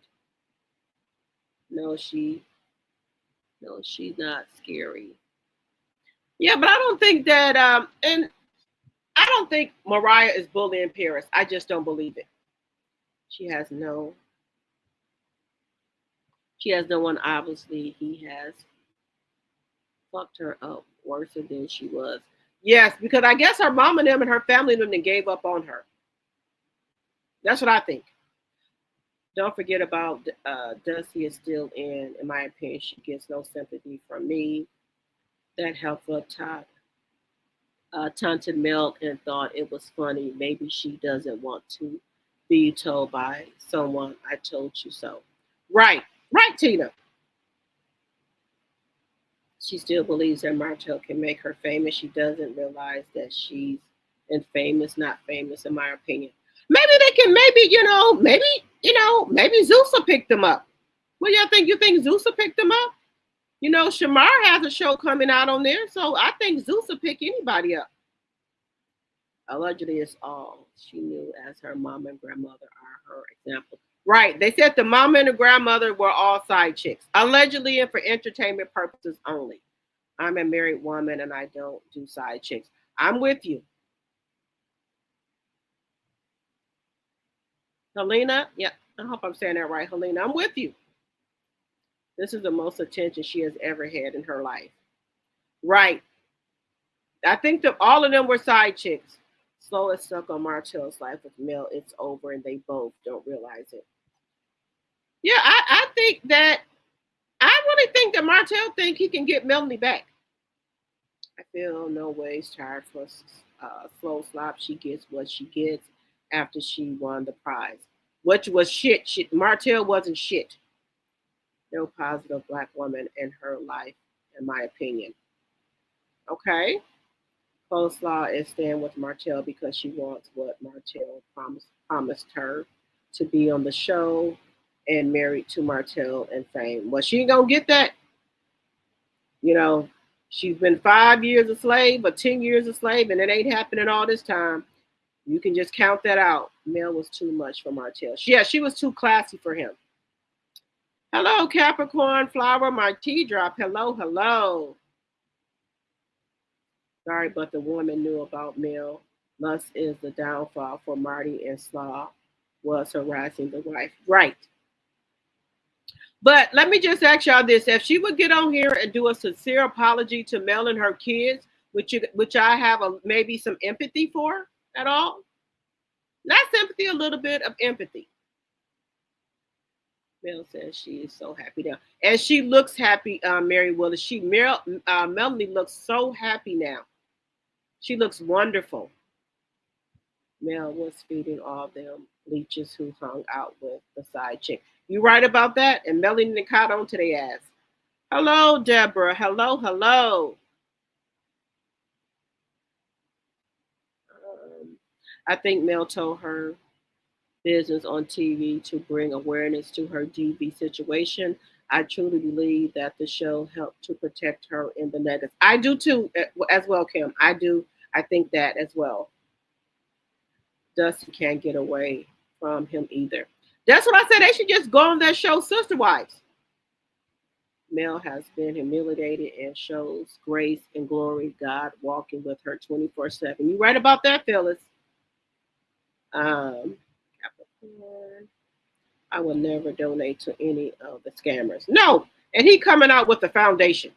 No, she's not scary. Yeah, but I don't think that and I don't think Mariah is bullying Paris. I just don't believe it. She has no one. Obviously, he has fucked her up worse than she was. Yes, because I guess her mom and them and her family and them gave up on her. That's what I think. Don't forget about Dusty is still in my opinion. She gets no sympathy from me. That helped up top. Taunted Mel and thought it was funny. Maybe she doesn't want to be told by someone, I told you so. Right, Tina. She still believes that Martel can make her famous. She doesn't realize that she's infamous, not famous, in my opinion. Maybe they can, maybe Zeus will pick them up. What do y'all think? You think Zeus will pick them up? You know, Shamar has a show coming out on there, so I think Zeus will pick anybody up. Allegedly, it's all she knew as her mom and grandmother are her example. Right. They said the mom and the grandmother were all side chicks, allegedly and for entertainment purposes only. I'm a married woman and I don't do side chicks. I'm with you. Helena, yeah, I hope I'm saying that right, Helena. I'm with you. This is the most attention she has ever had in her life. Right. I think that all of them were side chicks. Slow is stuck on Martell's life with Mel. It's over and they both don't realize it. Yeah, I think that I really think that Martell think he can get Melanie back. I feel no ways tired for slow slop. She gets what she gets after she won the prize. Which was shit. Martell wasn't shit. No positive black woman in her life, in my opinion. Okay. Coleslaw is staying with Martell because she wants what Martell promised her to be on the show and married to Martell and fame. Well, she ain't gonna get that. You know, she's been 5 years a slave or 10 years a slave, and it ain't happening all this time. You can just count that out. Mel was too much for Martell. She was too classy for him. Hello, Capricorn Flower, my tea drop. Hello. Sorry, but the woman knew about Mel. Lust is the downfall for Marty, and Slaw was harassing the wife. Right. But let me just ask y'all this. If she would get on here and do a sincere apology to Mel and her kids, which I have maybe some empathy for at all. Not sympathy, a little bit of empathy. Mel says she is so happy now. And she looks happy, Mary Willis. Melanie looks so happy now. She looks wonderful. Mel was feeding all them leeches who hung out with the side chick. You right about that? And Melanie caught on to their ass. Hello, Deborah. Hello. I think Mel told her business on TV to bring awareness to her DV situation. I truly believe that the show helped to protect her in the negative. I do too, as well, Kim. I do. I think that as well. Dusty can't get away from him either. That's what I said. They should just go on that show, Sister Wives. Mel has been humiliated and shows grace and glory, God walking with her 24/7. You right about that, Phyllis. Capricorn. I will never donate to any of the scammers. No, and he coming out with the foundation.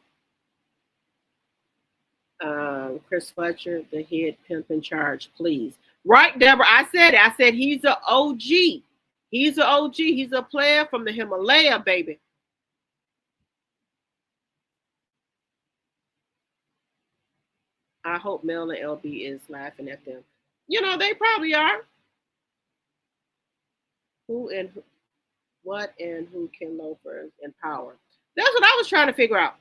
Chris Fletcher, the head pimp in charge, please. Right, Deborah. I said he's an OG. He's an OG. He's a player from the Himalaya, baby. I hope Mel and LB is laughing at them. They probably are. Who and what and who can loafers empower? That's what I was trying to figure out.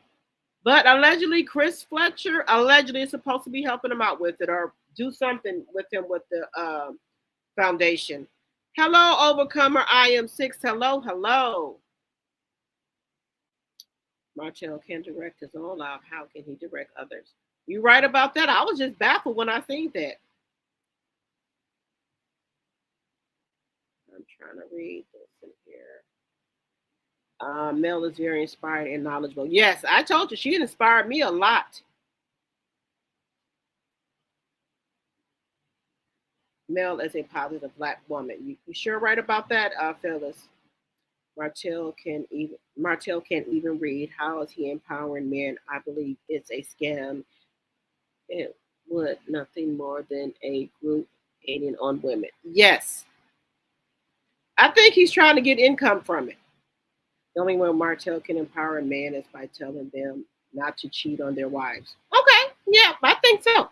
But allegedly, Chris Fletcher allegedly is supposed to be helping him out with it or do something with him with the foundation. Hello, Overcomer. I am six. Hello, hello. Martel can direct his own life. How can he direct others? You right about that. I was just baffled when I seen that. I'm trying to read this in here. Mel is very inspired and knowledgeable. Yes, I told you she inspired me a lot. Mel is a positive black woman. You sure right about that, Phyllis? Martell can't even read. How is he empowering men? I believe it's a scam. It would nothing more than a group hating on women. Yes. I think he's trying to get income from it. The only way Martell can empower a man is by telling them not to cheat on their wives. Okay, yeah, I think so.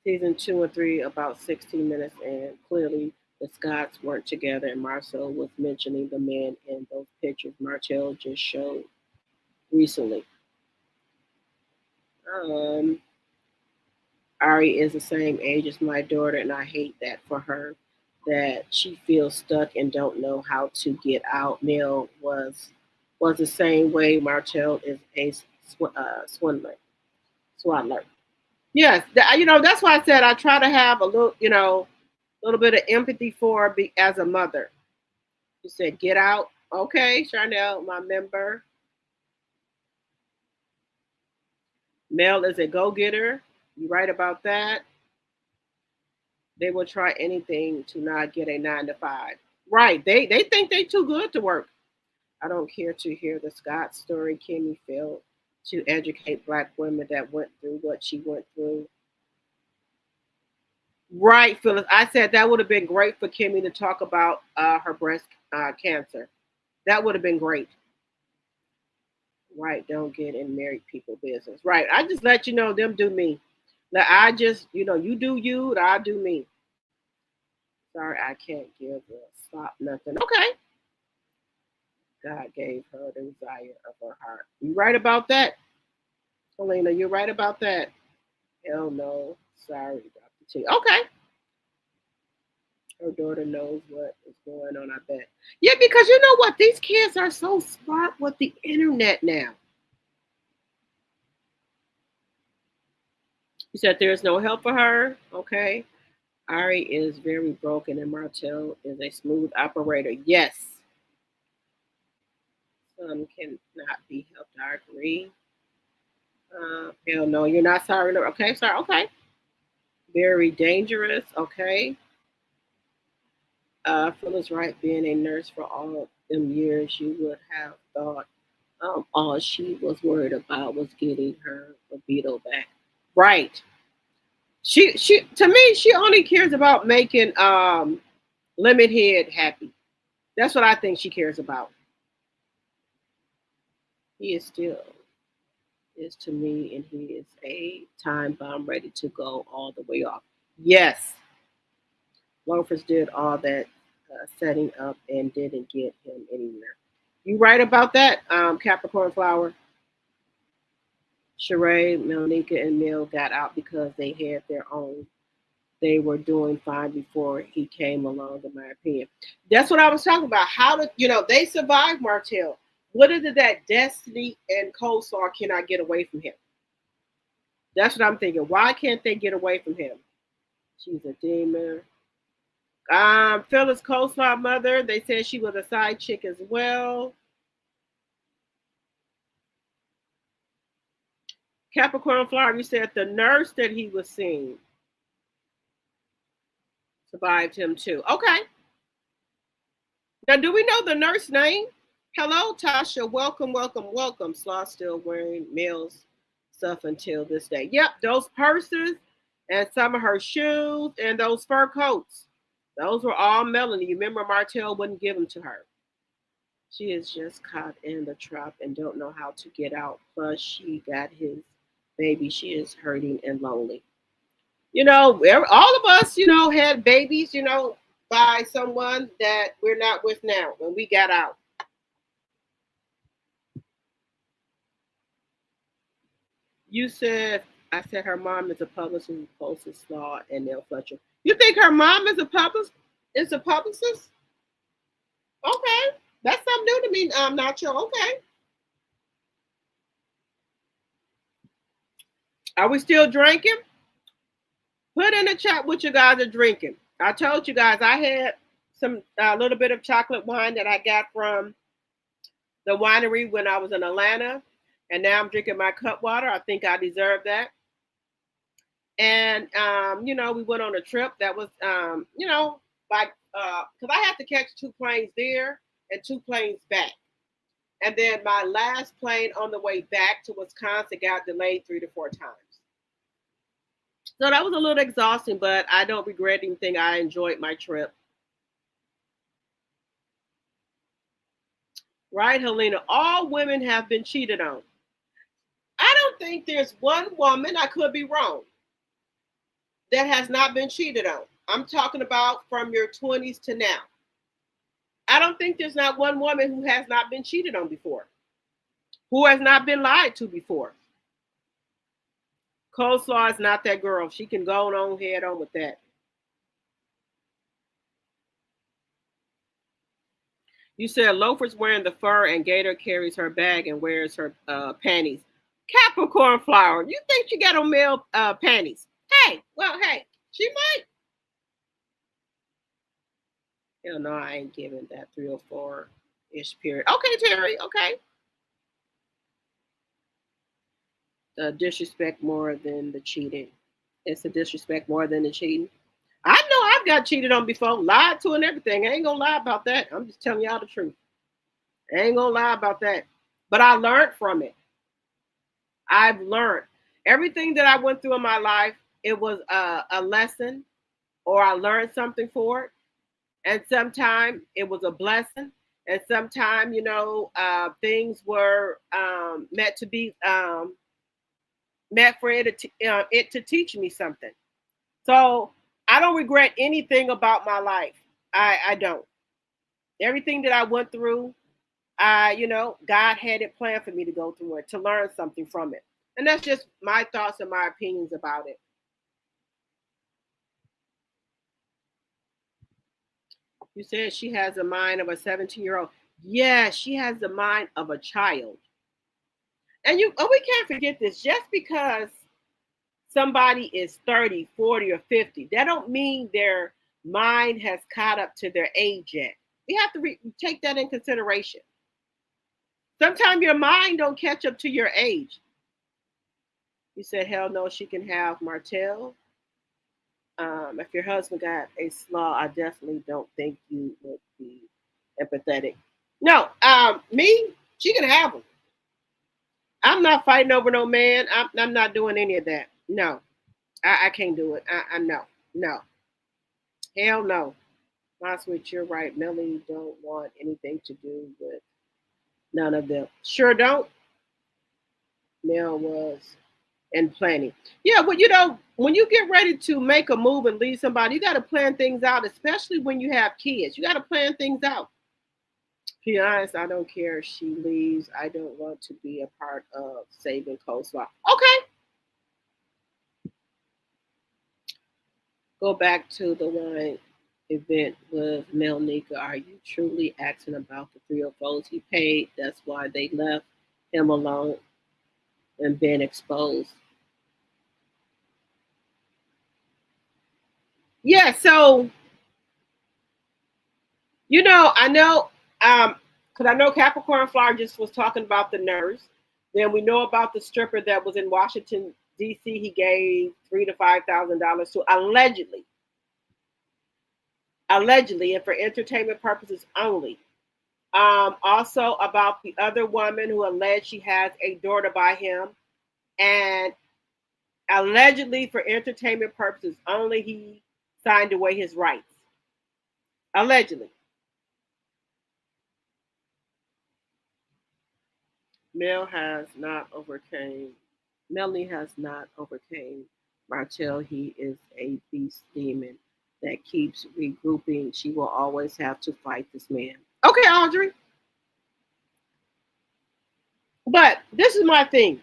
Season 2 and 3, about 16 minutes, and clearly the Scots weren't together, and Marcel was mentioning the man in those pictures Martell just showed recently. Um, Ari is the same age as my daughter, and I hate that for her, that she feels stuck and don't know how to get out. Neil was the same way. Martell is a swindler, swaddler. Yes, that's why I said I try to have a little bit of empathy for her as a mother. She said, "Get out." Okay, Charnel, my member. Mel is a go-getter. You right about that. They will try anything to not get a 9 to 5. Right. They think they too good to work. I don't care to hear the Scott story. Kimmy failed to educate black women that went through what she went through. Right, Phyllis. I said that would have been great for Kimmy to talk about her breast cancer. That would have been great. Right, don't get in married people business. Right. I just let you know them do me. Like I just, you do you, I do me. Sorry, I can't give a stop nothing. Okay. God gave her the desire of her heart. You right about that, Helena? You're right about that. Hell no. Sorry, Dr. T. Okay. Her daughter knows what is going on, I bet. Yeah, because you know what? These kids are so smart with the internet now. You said there's no help for her. Okay. Ari is very broken and Martel is a smooth operator. Yes. Some cannot be helped. I agree. Hell no, you're not sorry. Okay, sorry. Okay. Very dangerous. Okay. Phyllis Wright, being a nurse for all them years, you would have thought all she was worried about was getting her libido back. Right. She to me, she only cares about making Lemon Head happy. That's what I think she cares about. He is still is to me, and he is a time bomb ready to go all the way off. Yes, loafers did all that setting up and didn't get him anywhere. You right about that, Capricorn Flower. Sheree, Melnika, and Mill got out because they had their own. They were doing fine before he came along, in my opinion. That's what I was talking about. How did they survived Martell? What is it that Destiny and Coleslaw cannot get away from him? That's what I'm thinking. Why can't they get away from him? She's a demon. Phyllis Coleslaw mother, they said she was a side chick as well. Capricorn Flower, you said the nurse that he was seeing survived him too. Okay. Now, do we know the nurse name? Hello, Tasha. Welcome, welcome, welcome. Slaw still wearing Mills stuff until this day. Yep, those purses and some of her shoes and those fur coats. Those were all Melanie. You remember Martell wouldn't give them to her. She is just caught in the trap and don't know how to get out. Plus, she got his Baby, she is hurting and lonely. All of us, had babies, by someone that we're not with now when we got out. You said, I said her mom is a publicist who posts Slaw and Neil Fletcher. You think her mom is a publicist? Is a publicist? Okay, that's something new to me. I'm not sure. Okay, are we still drinking? Put in the chat what you guys are drinking. I told you guys I had some a little bit of chocolate wine that I got from the winery when I was in Atlanta, and now I'm drinking my cut water. I think I deserve that. And we went on a trip that was, like because I had to catch two planes there and two planes back, and then my last plane on the way back to Wisconsin got delayed 3 to 4 times. So that was a little exhausting, but I don't regret anything. I enjoyed my trip. Right, Helena? All women have been cheated on. I don't think there's one woman, I could be wrong, that has not been cheated on. I'm talking about from your 20s to now. I don't think there's not one woman who has not been cheated on before, who has not been lied to before. Coleslaw is not that girl. She can go on head on with that. You said loafers wearing the fur and Gator carries her bag and wears her panties. Capricorn flower. You think she got on male panties? Hey, she might. Hell no, I ain't giving that 3 or 4-ish period. Okay, Terry. Okay. Disrespect more than the cheating. It's the disrespect more than the cheating. I know I've got cheated on before, lied to and everything. I ain't gonna lie about that. I'm just telling y'all the truth. I ain't gonna lie about that. But I learned from it. I've learned everything that I went through in my life. It was a lesson, or I learned something for it. And sometimes it was a blessing. And sometimes, things were meant to be meant for it to teach me something. So I don't regret anything about my life. I don't. Everything that I went through, God had it planned for me to go through it, to learn something from it. And that's just my thoughts and my opinions about it. You said she has the mind of a 17-year-old. Yeah, she has the mind of a child. And we can't forget this. Just because somebody is 30, 40, or 50, that don't mean their mind has caught up to their age yet. We have to take that in consideration. Sometimes your mind don't catch up to your age. You said, hell no, she can have Martell. If your husband got a slaw, I definitely don't think you would be empathetic. No, me, she can have him. I'm not fighting over no man. I'm not doing any of that. No, I can't do it. I no. Hell no. My sweet, you're right. Melanie don't want anything to do with none of them. Sure don't. Mel was and planning. Yeah, well, when you get ready to make a move and leave somebody, you got to plan things out, especially when you have kids. You got to plan things out. To be honest, I don't care if she leaves. I don't want to be a part of saving coleslaw. Okay. Go back to the wine event with Mel Nika. Are you truly asking about the 304s he paid? That's why they left him alone and been exposed. Yeah, so I know, because I know Capricorn Flower just was talking about the nurse. Then we know about the stripper that was in Washington D.C. He gave $3,000 to allegedly, and for entertainment purposes only. Also about the other woman who alleged she has a daughter by him, and allegedly for entertainment purposes only, he signed away his rights. Allegedly. Mel has not overcame Melanie has not overcame Martell. He is a beast demon that keeps regrouping. She will always have to fight this man. Okay, Audrey. But this is my thing.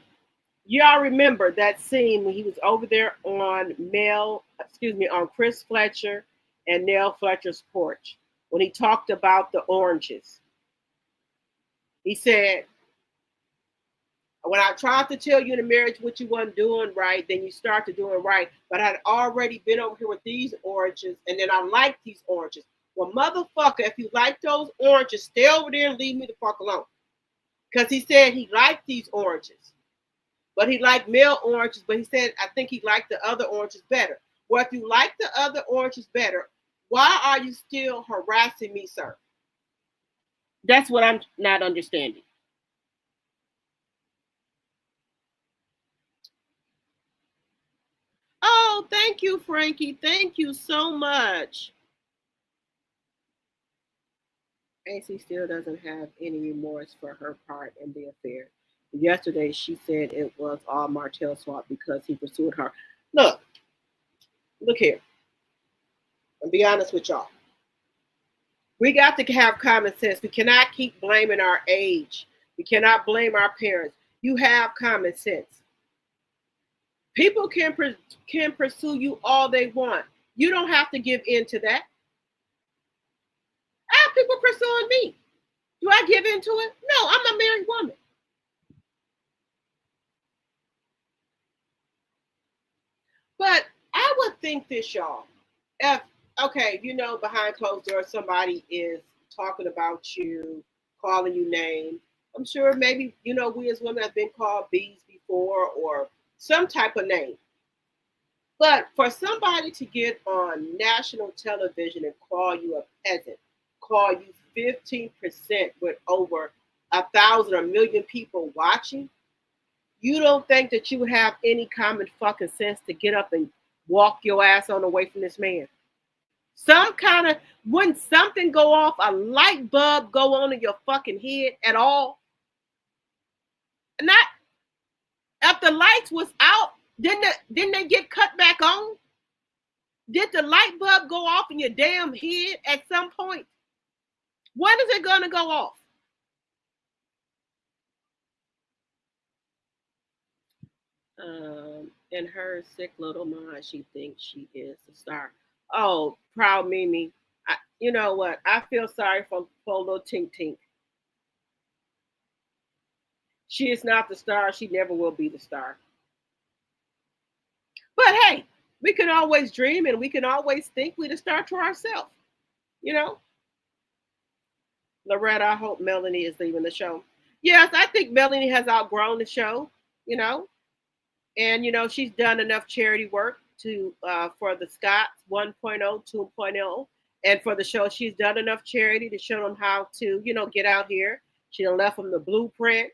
Y'all remember that scene when he was over there on on Chris Fletcher and Nell Fletcher's porch when he talked about the oranges. He said, when I tried to tell you in the marriage what you wasn't doing right, then you start to doing right. But I'd already been over here with these oranges, and then I like these oranges. Well, motherfucker, if you like those oranges, stay over there and leave me the fuck alone. Because he said he liked these oranges. But he liked male oranges, but he said, I think he liked the other oranges better. Well, if you like the other oranges better, why are you still harassing me, sir? That's what I'm not understanding. Oh, thank you, Frankie. Thank you so much. AC still doesn't have any remorse for her part in the affair. Yesterday, she said it was all Martell's fault because he pursued her. Look, look here. I'll be honest with y'all. We got to have common sense. We cannot keep blaming our age. We cannot blame our parents. You have common sense. People can pursue you all they want. You don't have to give in to that. I have people pursuing me. Do I give in to it? No, I'm a married woman. But I would think this, y'all. If okay, behind closed doors, somebody is talking about you, calling you names. I'm sure maybe we as women have been called bees before or some type of name. But for somebody to get on national television and call you a peasant, call you 15% with over 1,000 or million people watching, you don't think that you would have any common fucking sense to get up and walk your ass on away from this man? Some kind of, when something go off, a light bulb go on in your fucking head at all? Not if the lights was out, didn't they get cut back on? Did the light bulb go off in your damn head at some point? When is it gonna go off? In her sick little mind, she thinks she is a star. Oh, proud Mimi. You know what? I feel sorry for little Tink Tink. She is not the star. She never will be the star. But hey, we can always dream and we can always think we the star to ourselves. You know? Loretta, I hope Melanie is leaving the show. Yes, I think Melanie has outgrown the show, you know, and she's done enough charity work to for the Scots 1.0, 2.0, and for the show she's done enough charity to show them how to get out here. She done left them the blueprint.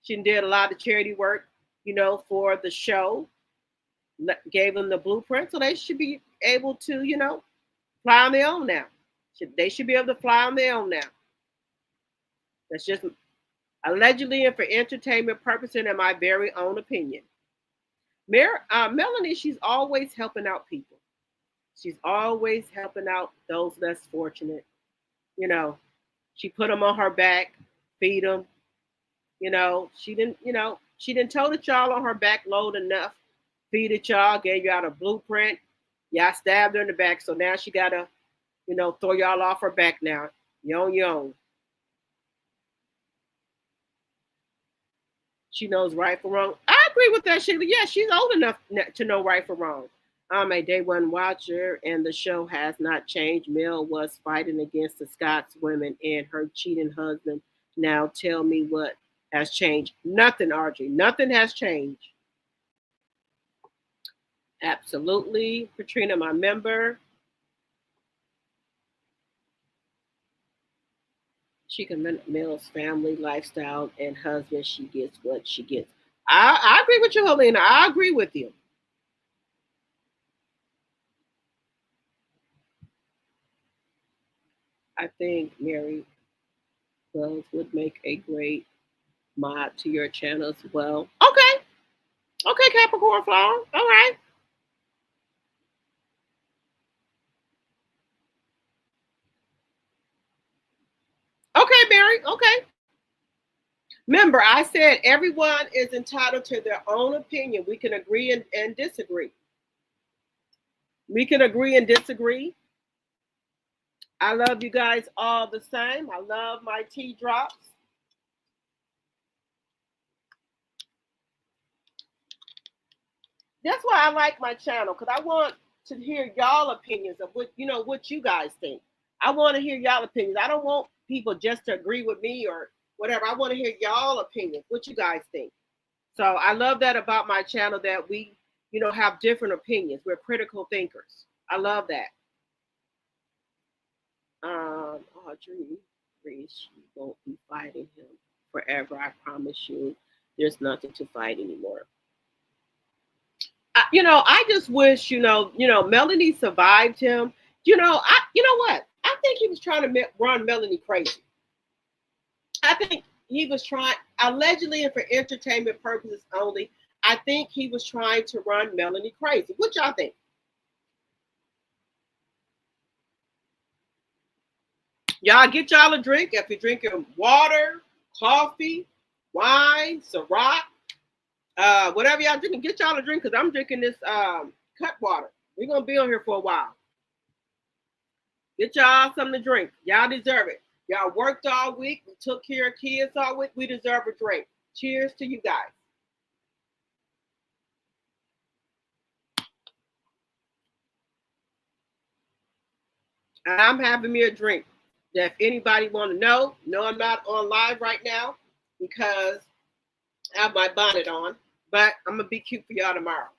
She did a lot of charity work, for the show. Gave them the blueprint, so they should be able to fly on their own now. They should be able to fly on their own now. That's just allegedly and for entertainment purposes and in my very own opinion. Melanie, she's always helping out people. She's always helping out those less fortunate. You know, she put them on her back, feed them. She didn't told it y'all on her back load enough. Feed it y'all, gave y'all a blueprint. Y'all stabbed her in the back, so now she gotta, throw y'all off her back now. You on your own. She knows right from wrong. I agree with that, Sheila. Yeah, she's old enough to know right from wrong. I'm a day one watcher, and the show has not changed. Mel was fighting against the Scots women and her cheating husband. Now tell me what has changed. Nothing, Archie. Nothing has changed. Absolutely. Katrina, my member. She can Mel's family, lifestyle, and husband. She gets what she gets. I agree with you, Helena. I agree with you. I think Mary Wells would make a great mod to your channel as well. Okay. Okay, Capricorn flower. All right. Okay, Mary. Okay. Remember, I said everyone is entitled to their own opinion. We can agree and disagree. We can agree and disagree. I love you guys all the same. I love my tea drops. That's why I like my channel, because I want to hear y'all opinions of what you guys think. I want to hear y'all opinions. I don't want people just to agree with me or whatever. I want to hear y'all opinions, what you guys think. So I love that about my channel, that we, have different opinions. We're critical thinkers. I love that. Audrey, she won't be fighting him forever. I promise you, there's nothing to fight anymore. I just wish, Melanie survived him. You know what? I think he was trying to run Melanie crazy. I think he was trying, allegedly and for entertainment purposes only. I think he was trying to run Melanie crazy. What y'all think? Y'all get y'all a drink. If you're drinking water, coffee, wine, Ciroc, whatever y'all drinking, get y'all a drink, because I'm drinking this cut water. We're going to be on here for a while. Get y'all something to drink. Y'all deserve it. Y'all worked all week. We took care of kids all week. We deserve a drink. Cheers to you guys. And I'm having me a drink. That if anybody want to know, no, I'm not on live right now because I have my bonnet on, but I'm going to be cute for y'all tomorrow.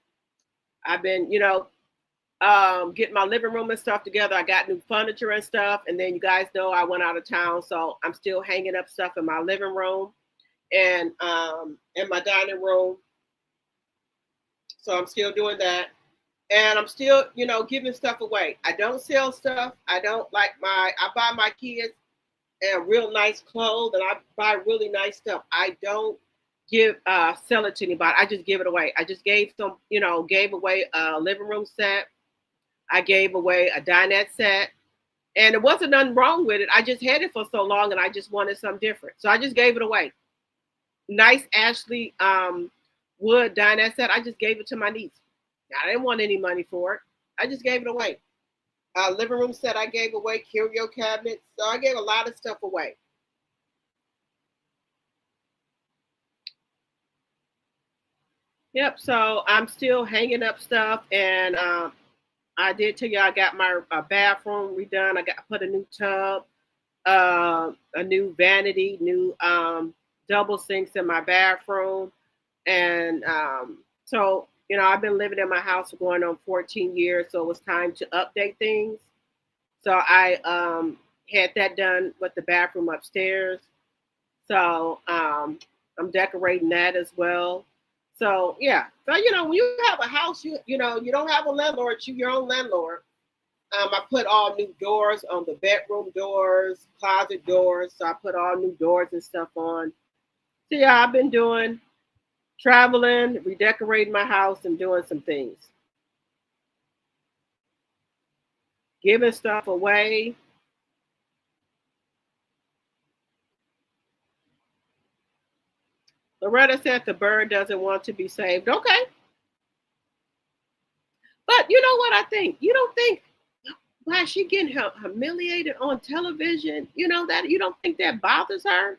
I've been, getting my living room and stuff together. I got new furniture and stuff. And then you guys know I went out of town. So I'm still hanging up stuff in my living room and in my dining room. So I'm still doing that. And I'm still, giving stuff away. I don't sell stuff. I buy my kids and real nice clothes, and I buy really nice stuff. I don't sell it to anybody. I just give it away. I just gave away a living room set. I gave away a dinette set, and it wasn't nothing wrong with it. I just had it for so long, and I just wanted something different. So I just gave it away. Nice Ashley wood dinette set. I just gave it to my niece. I didn't want any money for it. I just gave it away. Living room set I gave away, curio cabinets. So I gave a lot of stuff away. Yep, so I'm still hanging up stuff, and I did tell you I got my bathroom redone. I put a new tub, a new vanity, new double sinks in my bathroom, and so I've been living in my house for going on 14 years, so it was time to update things. So I had that done with the bathroom upstairs. So I'm decorating that as well. So yeah, so when you have a house, you don't have a landlord, you're your own landlord. I put all new doors on the bedroom doors, closet doors. So I put all new doors and stuff on. So yeah, I've been doing traveling, redecorating my house, and doing some things. Giving stuff away. Loretta said the bird doesn't want to be saved. Okay. But you know what I think? You don't think, why is she getting humiliated on television? That you don't think that bothers her?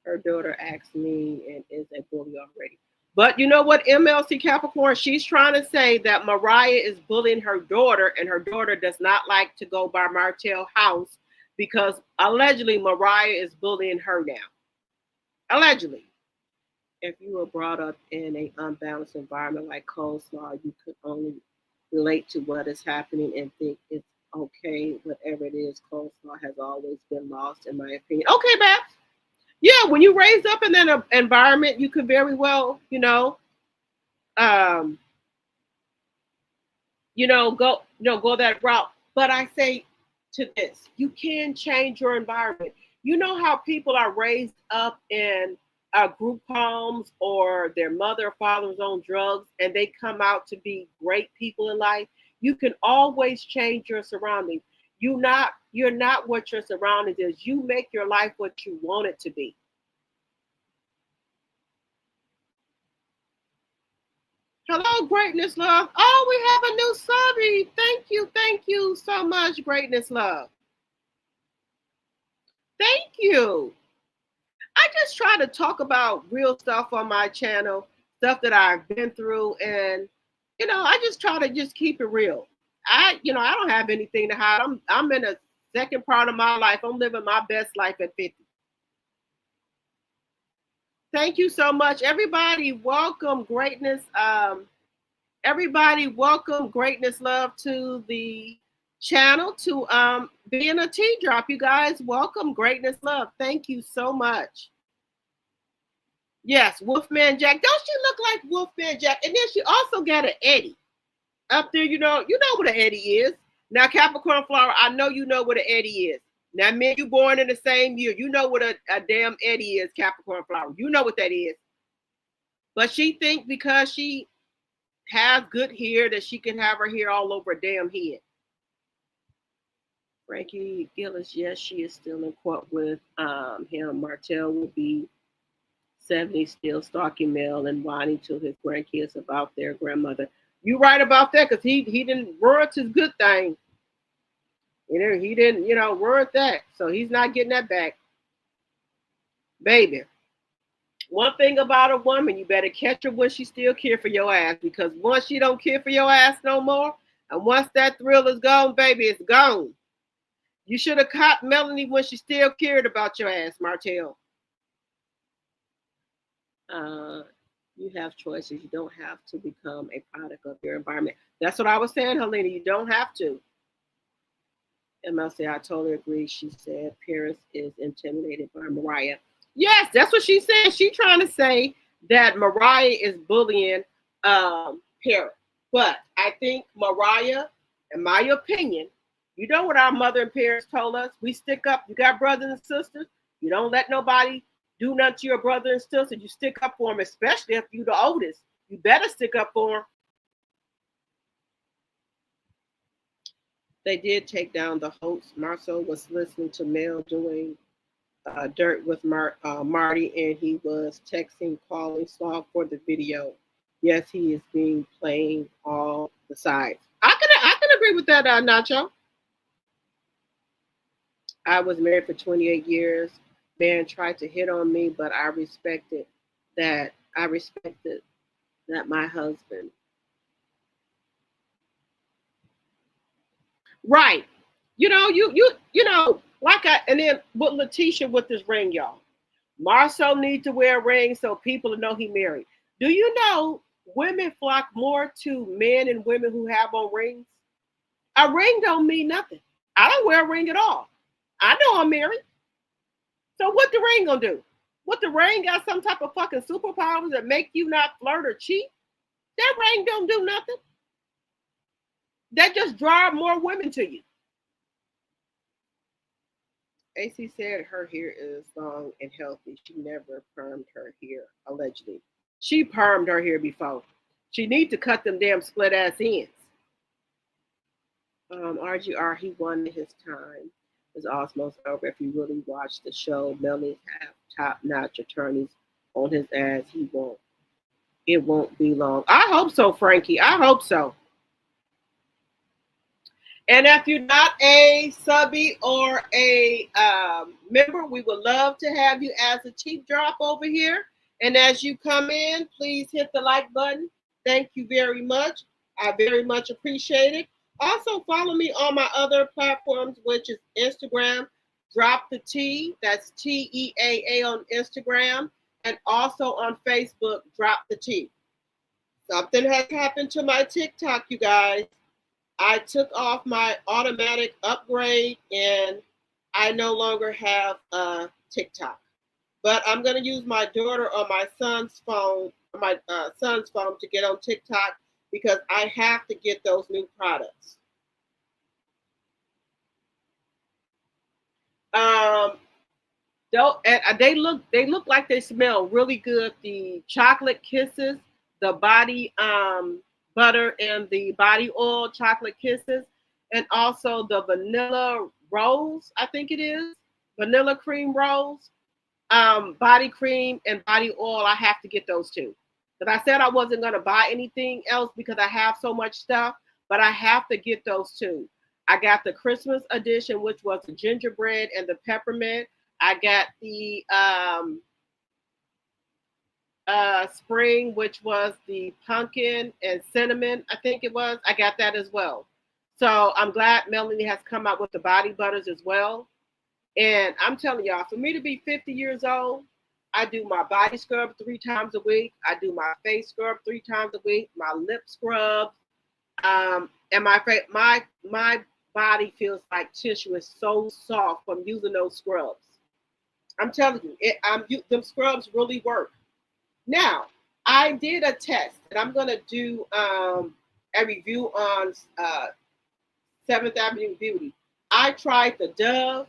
Her daughter asked me and is a bully already. But you know what, MLC Capricorn, she's trying to say that Mariah is bullying her daughter, and her daughter does not like to go by Martel house because allegedly Mariah is bullying her now. Allegedly. If you were brought up in an unbalanced environment like coleslaw, you could only relate to what is happening and think it's okay. Whatever it is, coleslaw has always been lost, in my opinion. Okay, Babs. Yeah, when you raise up in that environment, you could very well, go that route. But I say to this, you can change your environment. You know how people are raised up in group homes or their mother or father was on drugs and they come out to be great people in life, you can always change your surroundings. You're not what your surroundings is. You make your life what you want it to be. Hello, Greatness Love. Oh, we have a new subby. Thank you so much, Greatness Love. Thank you. I just try to talk about real stuff on my channel, stuff that I've been through, and I just try to just keep it real. I don't have anything to hide. I'm in a second part of my life. I'm living my best life at 50. Thank you so much, everybody. Welcome Greatness. Everybody, welcome Greatness Love to the channel, to being a tea drop. You guys, welcome Greatness Love. Thank you so much. Yes, Wolfman Jack. Don't she look like Wolfman Jack? And then she also got an Eddie up there. You know what an Eddie is. Now, Capricorn Flower, I know you know what an Eddie is. Now, men, you born in the same year. You know what a damn Eddie is, Capricorn Flower. You know what that is. But she think because she has good hair that she can have her hair all over a damn head. Frankie Gillis, yes, she is still in court with him. Martel will be 70, still stalking male and whining to his grandkids about their grandmother. You right about that, because he didn't ruin his good thing. He didn't, ruin that. So he's not getting that back. Baby. One thing about a woman, you better catch her when she still care for your ass, because once she don't care for your ass no more, and once that thrill is gone, baby, it's gone. You should have caught Melanie when she still cared about your ass, Martell. You have choices. You don't have to become a product of your environment. That's what I was saying, Helena. You don't have to. MLC, I totally agree. She said Paris is intimidated by Mariah. Yes, that's what she said. She's trying to say that Mariah is bullying Paris. But I think Mariah, in my opinion, you know what our mother and Paris told us? We stick up. You got brothers and sisters. You don't let nobody do nothing to your brother and sister. You stick up for them, especially if you're the oldest. You better stick up for them. They did take down the host. Marcel was listening to Mel doing dirt with Marty, and he was texting, calling Saul for the video. Yes, he is being playing all the sides. I can agree with that, Nacho. I was married for 28 years. Man tried to hit on me, but I respected that. I respected that my husband. Right. You know, and then with Letitia with this ring, y'all. Marcel needs to wear a ring so people know he married. Do you know women flock more to men and women who have on rings? A ring don't mean nothing. I don't wear a ring at all. I know I'm married. So what the ring gonna do? What, the ring got some type of fucking superpowers that make you not flirt or cheat? That ring don't do nothing. That just draw more women to you. AC said her hair is long and healthy. She never permed her hair, allegedly. She permed her hair before. She need to cut them damn split ass ends. RGR, he wanted his time. It's almost over. If you really watch the show, Melly have top-notch attorneys on his ass. It won't be long. I hope so, Frankie. I hope so. And if you're not a subby or a member, we would love to have you as a cheap drop over here. And as you come in, please hit the like button. Thank you very much. I very much appreciate it. Also, follow me on my other platforms, which is Instagram, Drop the T. That's TEAA on Instagram. And also on Facebook, Drop the T. Something has happened to my TikTok, you guys. I took off my automatic upgrade and I no longer have a TikTok. But I'm going to use my daughter or my son's phone, to get on TikTok because I have to get those new products. They look like they smell really good. The chocolate kisses, the body butter and the body oil chocolate kisses, and also the vanilla rolls. I think it is vanilla cream rolls, body cream and body oil. I have to get those two. Because I said I wasn't gonna buy anything else because I have so much stuff, but I have to get those two. I got the Christmas edition, which was the gingerbread and the peppermint. I got the spring, which was the pumpkin and cinnamon, I think it was. I got that as well. So I'm glad Melanie has come out with the body butters as well. And I'm telling y'all, for me to be 50 years old, I do my body scrub 3 times a week. I do my face scrub 3 times a week. My lip scrub, and my body feels like tissue is so soft from using those scrubs. I'm telling you, them scrubs really work. Now, I did a test, and I'm gonna do a review on Seventh Avenue Beauty. I tried the Dove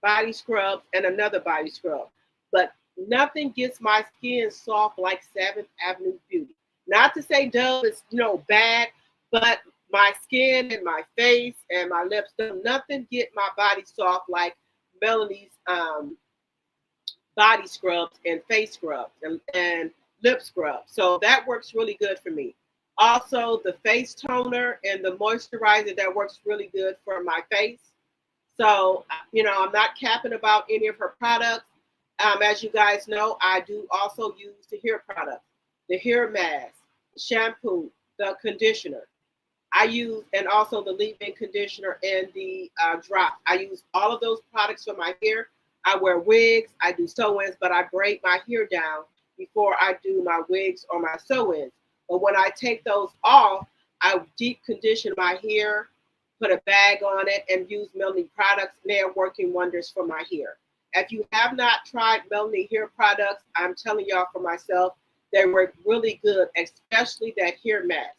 body scrub and another body scrub, but nothing gets my skin soft like Seventh Avenue Beauty. Not to say Dove is bad, but my skin and my face and my lips, nothing get my body soft like Melanie's body scrubs and face scrubs and lip scrubs. So that works really good for me. Also, the face toner and the moisturizer, that works really good for my face. So, I'm not capping about any of her products. As you guys know, I do also use the hair products, the hair mask, the shampoo, the conditioner. I use, and also the leave-in conditioner and the drop. I use all of those products for my hair. I wear wigs, I do sew-ins, but I braid my hair down before I do my wigs or my sew-ins. But when I take those off, I deep condition my hair, put a bag on it, and use Melanie products. They're working wonders for my hair. If you have not tried Melanie hair products, I'm telling y'all for myself, they work really good, especially that hair mask.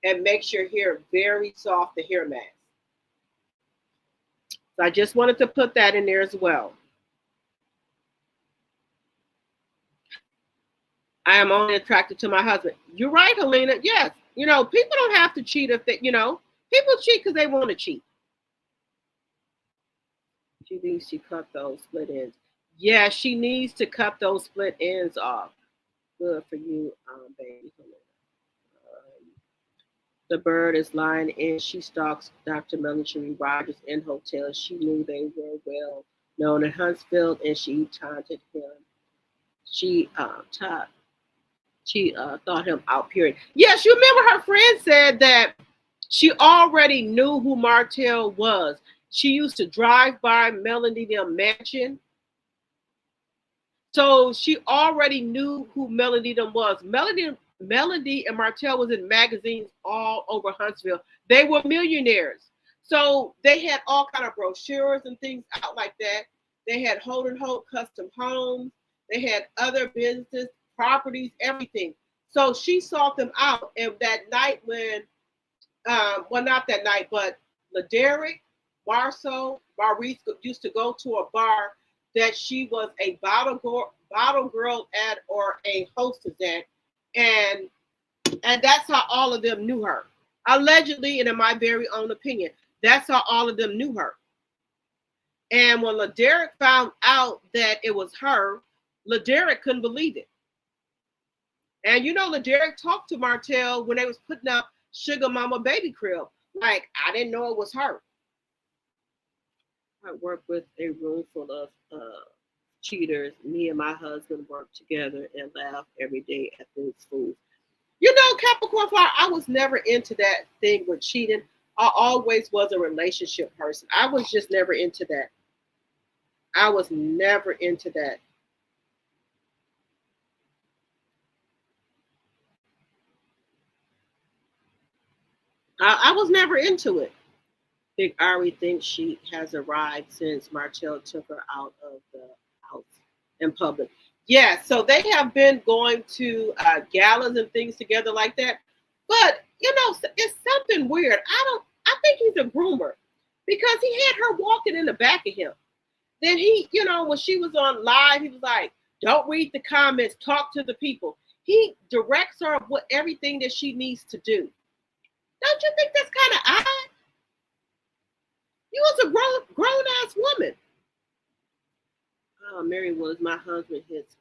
And makes your hair very soft, the hair mask. So I just wanted to put that in there as well. I am only attracted to my husband. You're right, Helena. Yes. People don't have to cheat if they, people cheat because they want to cheat. She needs to cut those split ends. Yeah, she needs to cut those split ends off. Good for you, baby. The bird is lying in. She stalks Dr. Melanie Rogers in hotels. She knew they were well known in Huntsville, and she taunted him. She thought him out, period. Yes, you remember her friend said that she already knew who Martell was. She used to drive by Melanie their mansion. So she already knew who Melanie them was. Melody and Martel was in magazines all over Huntsville. They were millionaires. So they had all kind of brochures and things out like that. They had Holt custom homes. They had other businesses, properties, everything. So she sought them out. And that night when, well, not that night, but LaDerrick, Marceau, Maurice used to go to a bar that she was a bottle girl at or a hostess at. And that's how all of them knew her. Allegedly, and in my very own opinion, that's how all of them knew her. And when LaDerrick found out that it was her, LaDerrick couldn't believe it. And LaDerrick talked to Martel when they was putting up Sugar Mama Baby Crib. Like, I didn't know it was her. I work with a room full of cheaters. Me and my husband work together and laugh every day at those fools. Capricorn Fire, I was never into that thing with cheating. I always was a relationship person. I was just never into that. I was never into that. I was never into it. Big Ari thinks she has arrived since Martel took her out of the house in public. Yeah, so they have been going to galas and things together like that. But it's something weird. I think he's a groomer because he had her walking in the back of him. Then he, when she was on live, he was like, don't read the comments, talk to the people. He directs her with everything that she needs to do. Don't you think that's kind of odd? You was a grown ass woman. Oh, Mary Willis, my husband hits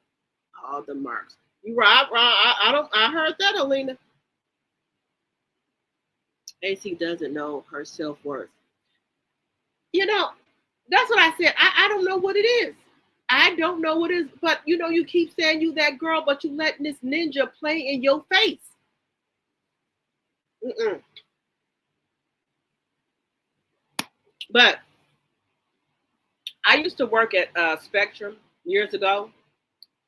all the marks. You right? I heard that, Alina. AC doesn't know her self-worth. That's what I said. I don't know what it is. I don't know what it is. But you keep saying you that girl, but you letting this ninja play in your face. Mm-mm. But I used to work at Spectrum years ago,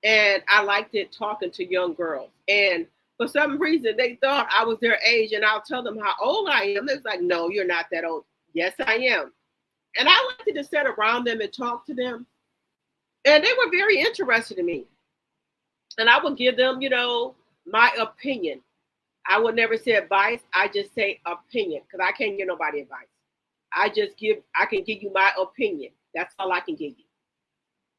and I liked it talking to young girls. And for some reason, they thought I was their age, and I'll tell them how old I am. They're like, no, you're not that old. Yes, I am. And I liked to just sit around them and talk to them. And they were very interested in me. And I would give them, my opinion. I would never say advice. I just say opinion because I can't give nobody advice. I can give you my opinion. That's all I can give you.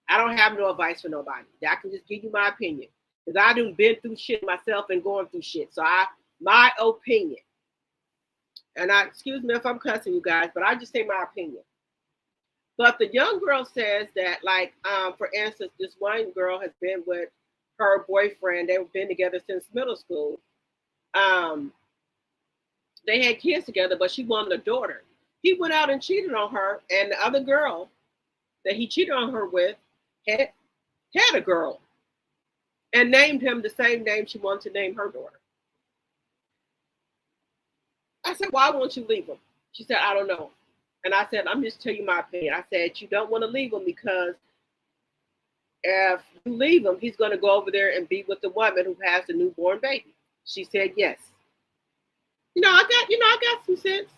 I don't have no advice for nobody. I can just give you my opinion because I done been through shit myself and going through shit. So my opinion. And excuse me if I'm cussing you guys, but I just say my opinion. But the young girl says that, like, for instance, this one girl has been with her boyfriend. They've been together since middle school. They had kids together, but she wanted a daughter. He went out and cheated on her, and the other girl that he cheated on her with had a girl and named him the same name she wanted to name her daughter. I said, why won't you leave him? She said, I don't know. And I said, I'm just telling you my opinion. I said, you don't want to leave him because if you leave him, he's going to go over there and be with the woman who has the newborn baby. She said, yes. I got some sense.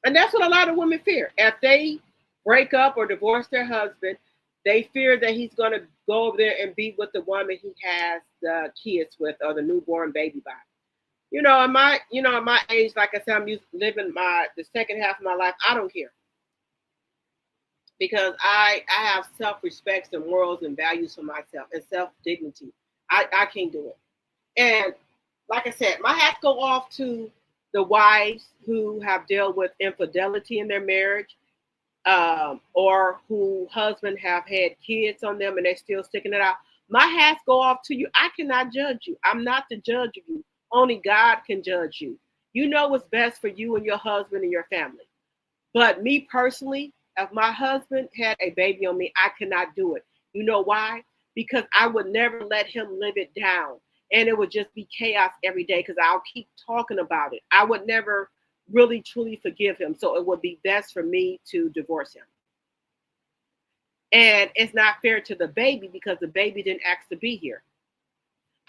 And that's what a lot of women fear. If they break up or divorce their husband, they fear that he's going to go over there and be with the woman he has the kids with or the newborn baby by. At my age, like I said, I'm living the second half of my life. I don't care because I have self-respect and morals and values for myself and self-dignity. I can't do it. And like I said, my hats go off to the wives who have dealt with infidelity in their marriage, or who husband have had kids on them and they're still sticking it out. My hats go off to you. I cannot judge you. I'm not the judge of you. Only God can judge you. You know what's best for you and your husband and your family. But me personally, if my husband had a baby on me, I cannot do it. You know why? Because I would never let him live it down. And it would just be chaos every day because I'll keep talking about it. I would never really, truly forgive him. So it would be best for me to divorce him. And it's not fair to the baby because the baby didn't ask to be here.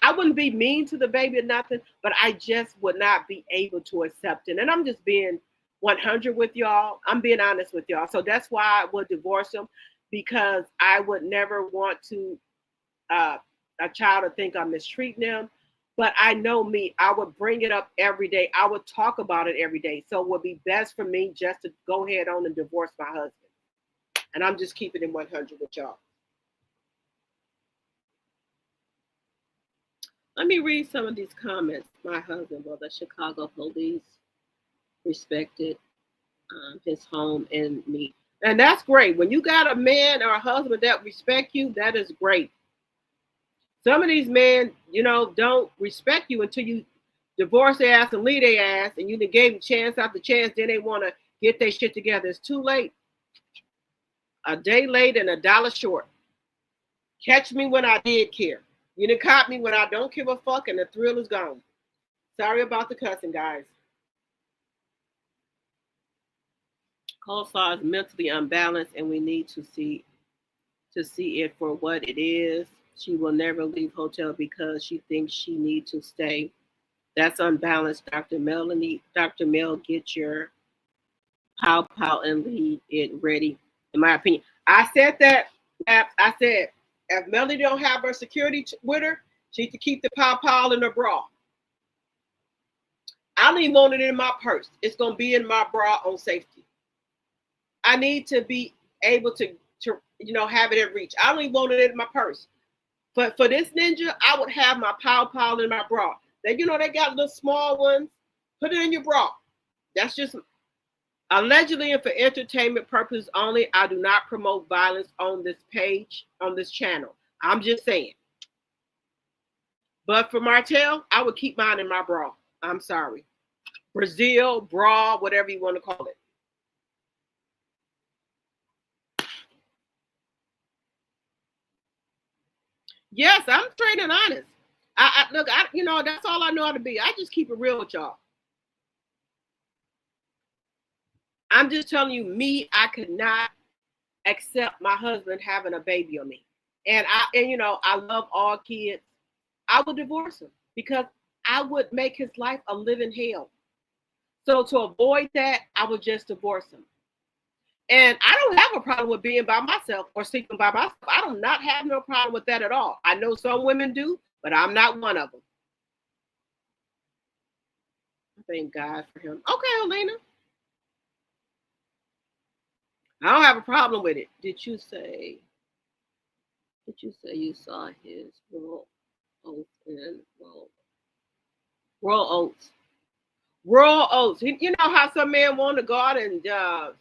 I wouldn't be mean to the baby or nothing, but I just would not be able to accept it. And I'm just being 100 with y'all. I'm being honest with y'all. So that's why I would divorce him, because I would never want to a child to think I'm mistreating them. But I know me, I would bring it up every day. I would talk about it every day. So it would be best for me just to go ahead on and divorce my husband. And I'm just keeping it 100 with y'all. Let me read some of these comments. My husband, well, the Chicago police respected his home and me. And that's great. When you got a man or a husband that respect you, that is great. Some of these men, don't respect you until you divorce their ass and leave their ass, and you gave them chance after chance. Then they want to get their shit together. It's too late. A day late and a dollar short. Catch me when I did care. You done caught me when I don't give a fuck and the thrill is gone. Sorry about the cussing, guys. Coleslaw is mentally unbalanced, and we need to see it for what it is. She will never leave hotel because she thinks she needs to stay. That's unbalanced, Dr. Melanie. Dr. Mel, get your pow and leave it ready. In my opinion, I said that. I said if Melanie don't have her security with her, she needs to keep the pow in her bra. I don't even want it in my purse. It's gonna be in my bra on safety. I need to be able to have it in reach. I don't even want it in my purse. But for this ninja, I would have my pow in my bra. They got little small ones. Put it in your bra. That's just allegedly and for entertainment purposes only. I do not promote violence on this page, on this channel. I'm just saying. But for Martell, I would keep mine in my bra. I'm sorry. Brazil, bra, whatever you want to call it. Yes, I'm straight and honest. Look, that's all I know how to be. I just keep it real with y'all. I'm just telling you, I could not accept my husband having a baby on me. And I love all kids. I would divorce him because I would make his life a living hell. So to avoid that, I would just divorce him. And I don't have a problem with being by myself or sleeping by myself. I do not have no problem with that at all. I know some women do, but I'm not one of them. Thank God for him. Okay, Elena. I don't have a problem with it. Did you say you saw his royal oats and royal oats? Royal oats. You know how some men want to go out and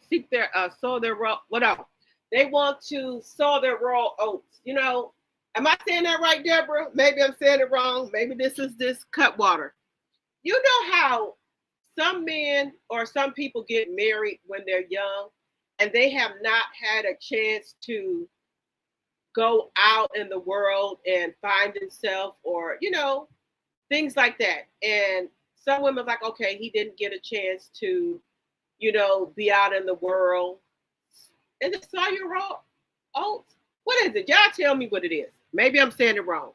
seek their sow their whatever. They want to sow their royal oats. Am I saying that right, Deborah? Maybe I'm saying it wrong. Maybe this is this cut water. You know how some men or some people get married when they're young and they have not had a chance to go out in the world and find themselves or, things like that. And some women are like, okay, he didn't get a chance to, be out in the world. Is it saw your raw oats? What is it? Y'all tell me what it is. Maybe I'm saying it wrong.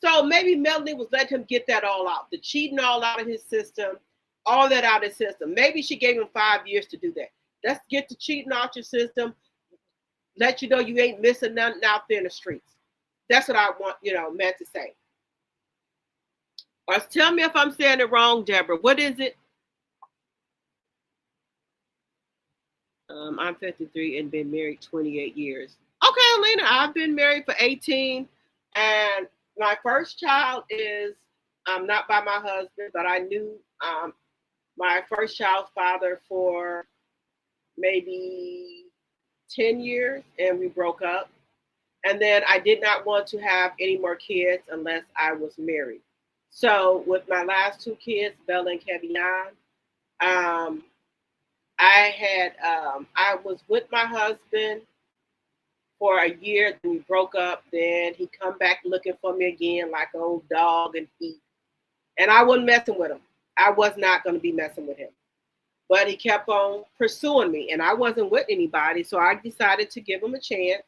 So maybe Melanie was letting him get that all out, the cheating all out of his system, all that out of his system. Maybe she gave him 5 years to do that. Let's get the cheating out your system. Let you know you ain't missing nothing out there in the streets. That's what I want, meant to say. Or tell me if I'm saying it wrong, Deborah. What is it? I'm 53 and been married 28 years. Okay, Alina, I've been married for 18. And my first child is not by my husband, but I knew my first child's father for maybe 10 years and we broke up. And then I did not want to have any more kids unless I was married. So with my last 2 kids, Bella and Kevion, I was with my husband for a year. Then we broke up. Then he come back looking for me again like an old dog and eat. And I wasn't messing with him. I was not going to be messing with him. But he kept on pursuing me. And I wasn't with anybody. So I decided to give him a chance.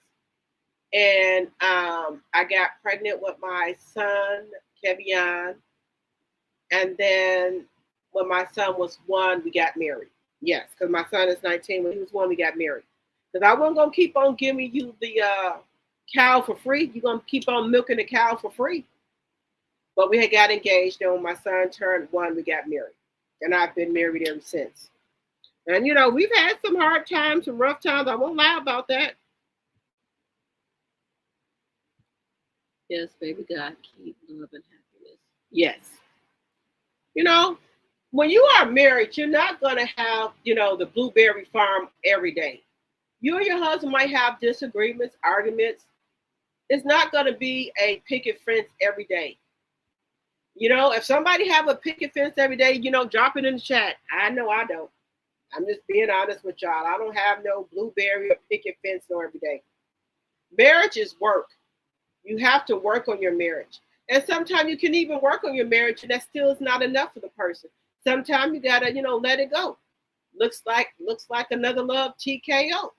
And I got pregnant with my son, Kevion. And then when my son was 1, we got married. Yes, because my son is 19. When he was 1, we got married. Because I wasn't going to keep on giving you the cow for free. You're going to keep on milking the cow for free. But we had got engaged. And when my son turned 1, we got married. And I've been married ever since. And, we've had some hard times, some rough times. I won't lie about that. Yes, baby God, keep love and happiness. Yes. When you are married, you're not going to have, the blueberry farm every day. You and your husband might have disagreements, arguments. It's not going to be a picket fence every day. If somebody have a picket fence every day, drop it in the chat. I know I don't. I'm just being honest with y'all. I don't have no blueberry or picket fence no every day. Marriage is work. You have to work on your marriage. And sometimes you can even work on your marriage and that still is not enough for the person. Sometimes you gotta, let it go. Looks like another love TKO.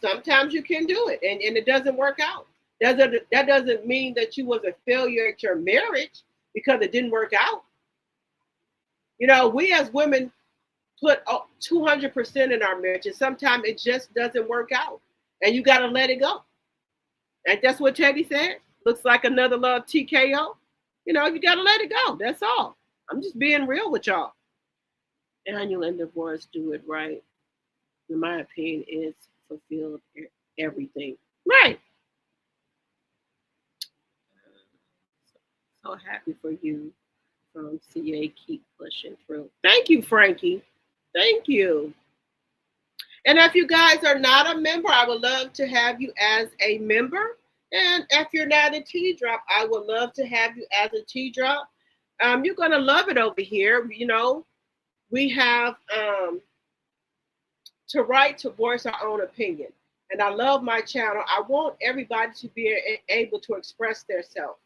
Sometimes you can do it and it doesn't work out. That doesn't mean that you was a failure at your marriage because it didn't work out. We as women put 200% in our marriage and sometimes it just doesn't work out and you gotta let it go. And that's what Teddy said. Looks like another love TKO. You gotta let it go. That's all. I'm just being real with y'all. Annual and divorce do it right. In my opinion, is fulfilled everything. Right. So happy for you from CA. Keep pushing through. Thank you, Frankie. Thank you. And if you guys are not a member, I would love to have you as a member. And if you're not a T-Drop, I would love to have you as a T-Drop. You're going to love it over here. You know, we have to write, to voice our own opinion. And I love my channel. I want everybody to be able to express themselves.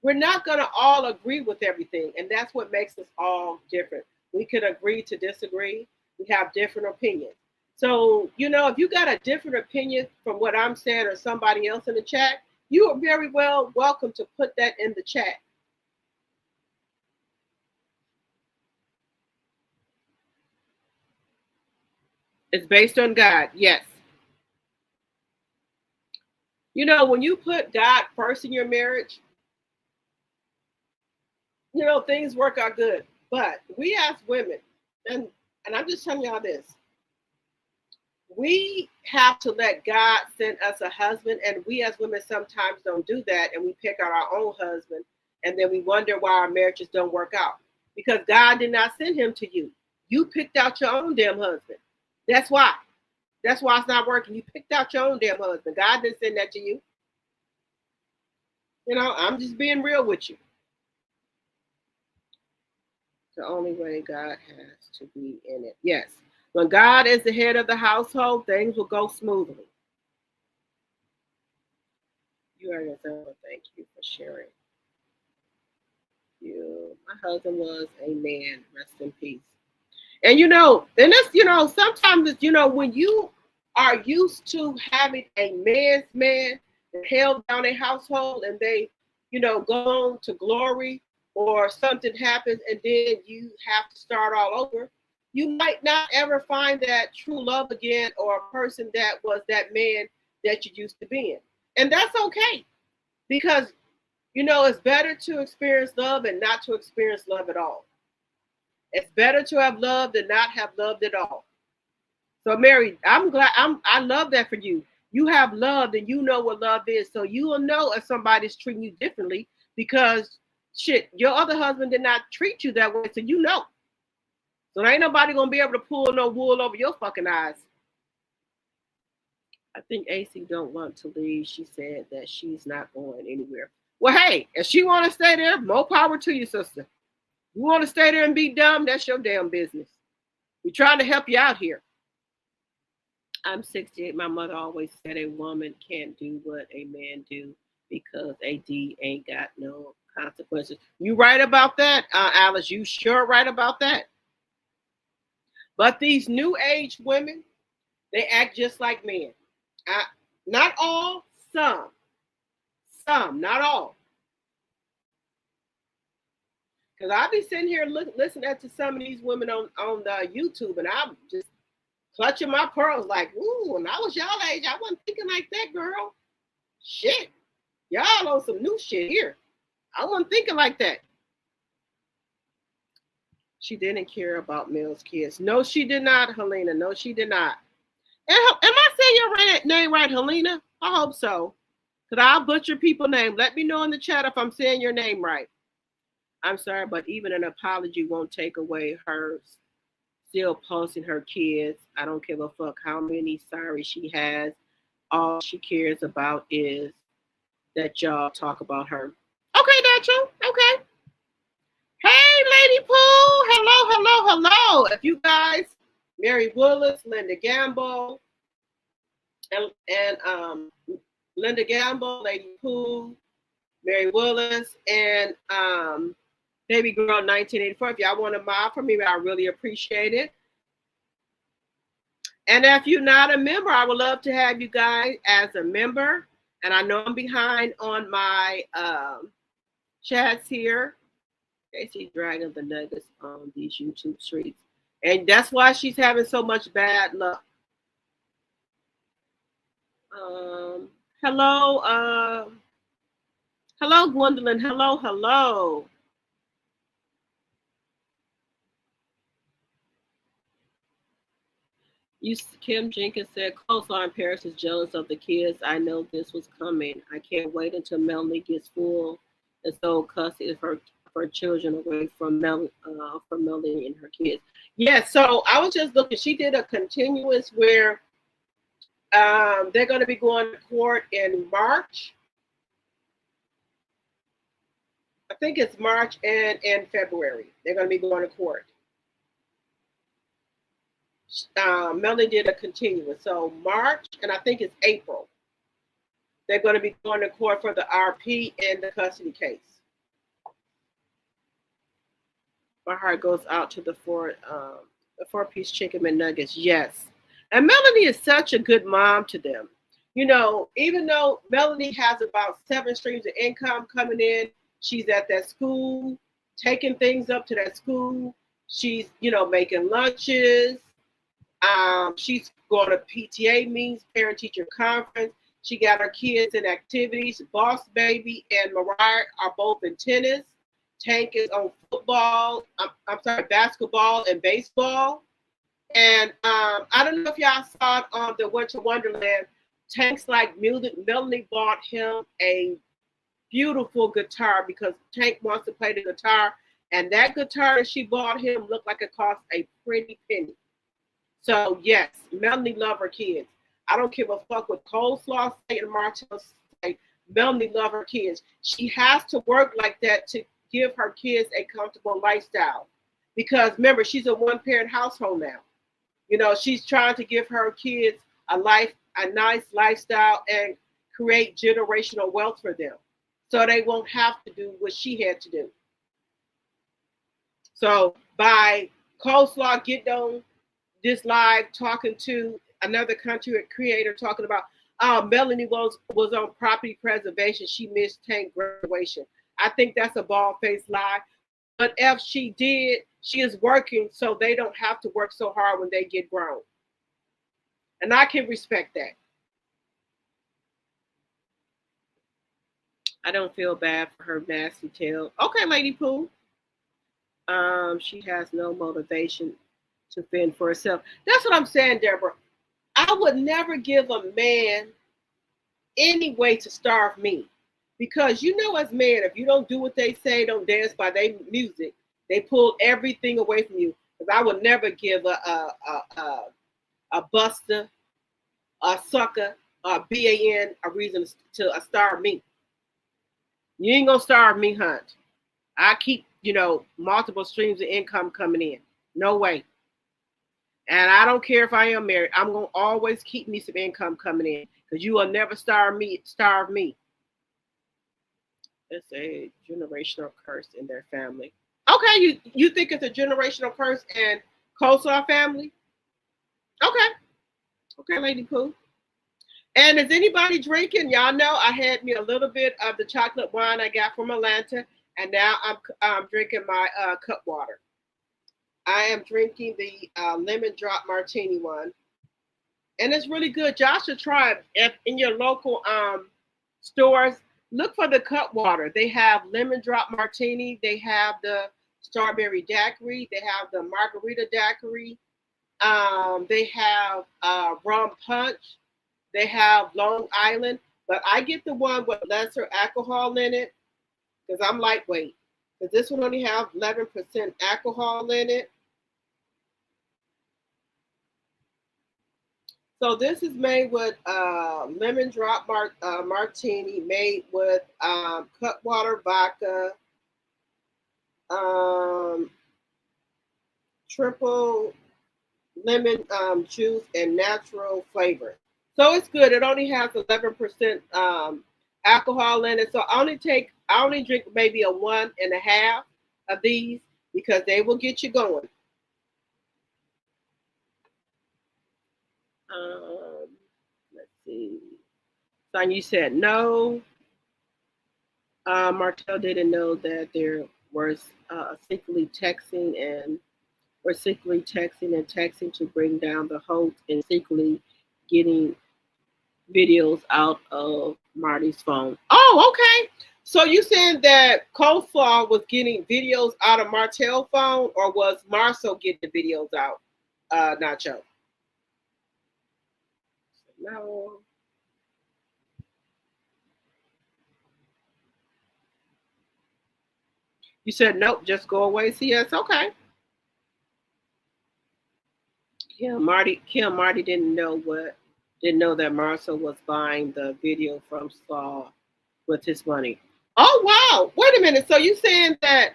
We're not going to all agree with everything. And that's what makes us all different. We could agree to disagree. We have different opinions. So, you know, if you got a different opinion from what I'm saying or somebody else in the chat, you are very well welcome to put that in the chat. It's based on God, yes. You know, when you put God first in your marriage, you know, things work out good. But we as women, and I'm just telling y'all this, we have to let God send us a husband, and we as women sometimes don't do that, and we pick out our own husband, and then we wonder why our marriages don't work out. Because God did not send him to you. You picked out your own damn husband. That's why. That's why it's not working. You picked out your own damn husband. God didn't send that to you. You know, I'm just being real with you. The only way God has to be in it. Yes. When God is the head of the household, things will go smoothly. You are example. Thank you for sharing. You. My husband was a man. Rest in peace. And you know, and it's, you know, sometimes it's, you know, when you are used to having a man's man that held down a household and they, you know, go on to glory, or something happens and then you have to start all over, you might not ever find that true love again, or a person that was that man that you used to be in. And that's okay, because, you know, it's better to experience love and not to experience love at all. It's better to have loved than not have loved at all. So Mary, I'm glad, I love that for you. You have loved and you know what love is. So you will know if somebody's treating you differently, because shit, your other husband did not treat you that way. So you know. So there ain't nobody gonna be able to pull no wool over your fucking eyes. I think AC don't want to leave. She said that she's not going anywhere. Well, hey, if she want to stay there, more power to you, sister. You want to stay there and be dumb, that's your damn business. We're trying to help you out here. I'm 68. My mother always said a woman can't do what a man do because a D ain't got no consequences. You right about that, Alice. You sure right about that. But these new age women, they act just like men. Not all, some. Some, not all. Because I be sitting here listening to some of these women on the YouTube, and I'm just clutching my pearls like, ooh, when I was y'all age, I wasn't thinking like that, girl. Shit. Y'all on some new shit here. I wasn't thinking like that. She didn't care about Mel's kids. No, she did not, Helena. No, she did not. Am I saying your name right, Helena? I hope so. Because I'll butcher people's name. Let me know in the chat if I'm saying your name right. I'm sorry, but even an apology won't take away her still posting her kids. I don't give a fuck how many sorry she has. All she cares about is that y'all talk about her. Okay, Nacho. Okay. Hey, Lady Pooh. Hello, hello, hello. If you guys, Mary Willis, Linda Gamble, and Linda Gamble, Lady Pooh, Mary Willis, and Baby Girl 1984. If y'all want to mob for me, I really appreciate it. And if you're not a member, I would love to have you guys as a member. And I know I'm behind on my chats here. She's dragging the nuggets on these YouTube streets. And that's why she's having so much bad luck. Hello, hello, Gwendolyn. Hello, hello. Kim Jenkins said, Coastline Paris is jealous of the kids. I know this was coming. I can't wait until Melanie gets full and so custody of her children away from Melanie and her kids. Yeah, so I was just looking. She did a continuous where they're going to be going to court in March. I think it's March and in February. They're going to be going to court. Melanie did a continuous. So March and I think it's April. They're going to be going to court for the RP and the custody case. My heart goes out to the four-piece chicken McNuggets. Yes. And Melanie is such a good mom to them. You know, even though Melanie has about 7 streams of income coming in, she's at that school, taking things up to that school. She's, you know, making lunches. She's going to PTA meetings, parent-teacher conference. She got her kids in activities. Boss Baby and Mariah are both in tennis. Tank is on football. Basketball and baseball. And I don't know if y'all saw it on the Winter Wonderland. Tank's like music. Melanie bought him a beautiful guitar because Tank wants to play the guitar. And that guitar that she bought him looked like it cost a pretty penny. So yes, Melanie loves her kids. I don't give a fuck what Coleslaw say and Martell say. Melanie loves her kids. She has to work like that to give her kids a comfortable lifestyle. Because remember, she's a one-parent household now. You know, she's trying to give her kids a nice lifestyle and create generational wealth for them. So they won't have to do what she had to do. So by Coleslaw getting on this live talking to another country creator talking about Melanie was on property preservation. She missed Tank graduation. I think that's a bald-faced lie. But if she did, she is working so they don't have to work so hard when they get grown. And I can respect that. I don't feel bad for her nasty tail. Okay, Lady Pooh. She has no motivation to fend for herself. That's what I'm saying, Deborah. I would never give a man any way to starve me. Because you know as men, if you don't do what they say, don't dance by their music, they pull everything away from you. Because I would never give a buster, a sucker, a BAN a reason to starve me. You ain't gonna starve me, hunt. I keep, you know, multiple streams of income coming in. No way. And I don't care if I am married. I'm gonna always keep me some income coming in because you will never starve me. It's a generational curse in their family. Okay, you think it's a generational curse in Coleslaw family? Okay, Lady Pooh. And is anybody drinking? Y'all know I had me a little bit of the chocolate wine I got from Atlanta, and now I'm drinking my cut water. I am drinking the lemon drop martini one, and it's really good. Y'all should try it. If in your local stores, look for the cut water. They have lemon drop martini. They have the strawberry daiquiri. They have the margarita daiquiri. They have rum punch. They have Long Island. But I get the one with lesser alcohol in it because I'm lightweight. Because this one only has 11% alcohol in it. So this is made with lemon drop martini, made with cut water vodka, triple lemon juice, and natural flavor. So it's good. It only has 11% alcohol in it. So I only drink maybe a 1.5 of these because they will get you going. Let's see. Son, you said no. Martel didn't know that there was secretly texting and texting to bring down the Holt and secretly getting videos out of Marty's phone. Oh, okay. So you saying that Coleslaw was getting videos out of Martel's phone, or was Marcel getting the videos out, Nacho? No. You said nope, just go away. CS. Okay. Marty didn't know that Marcel was buying the video from Saul with his money. Oh wow! Wait a minute. So you saying that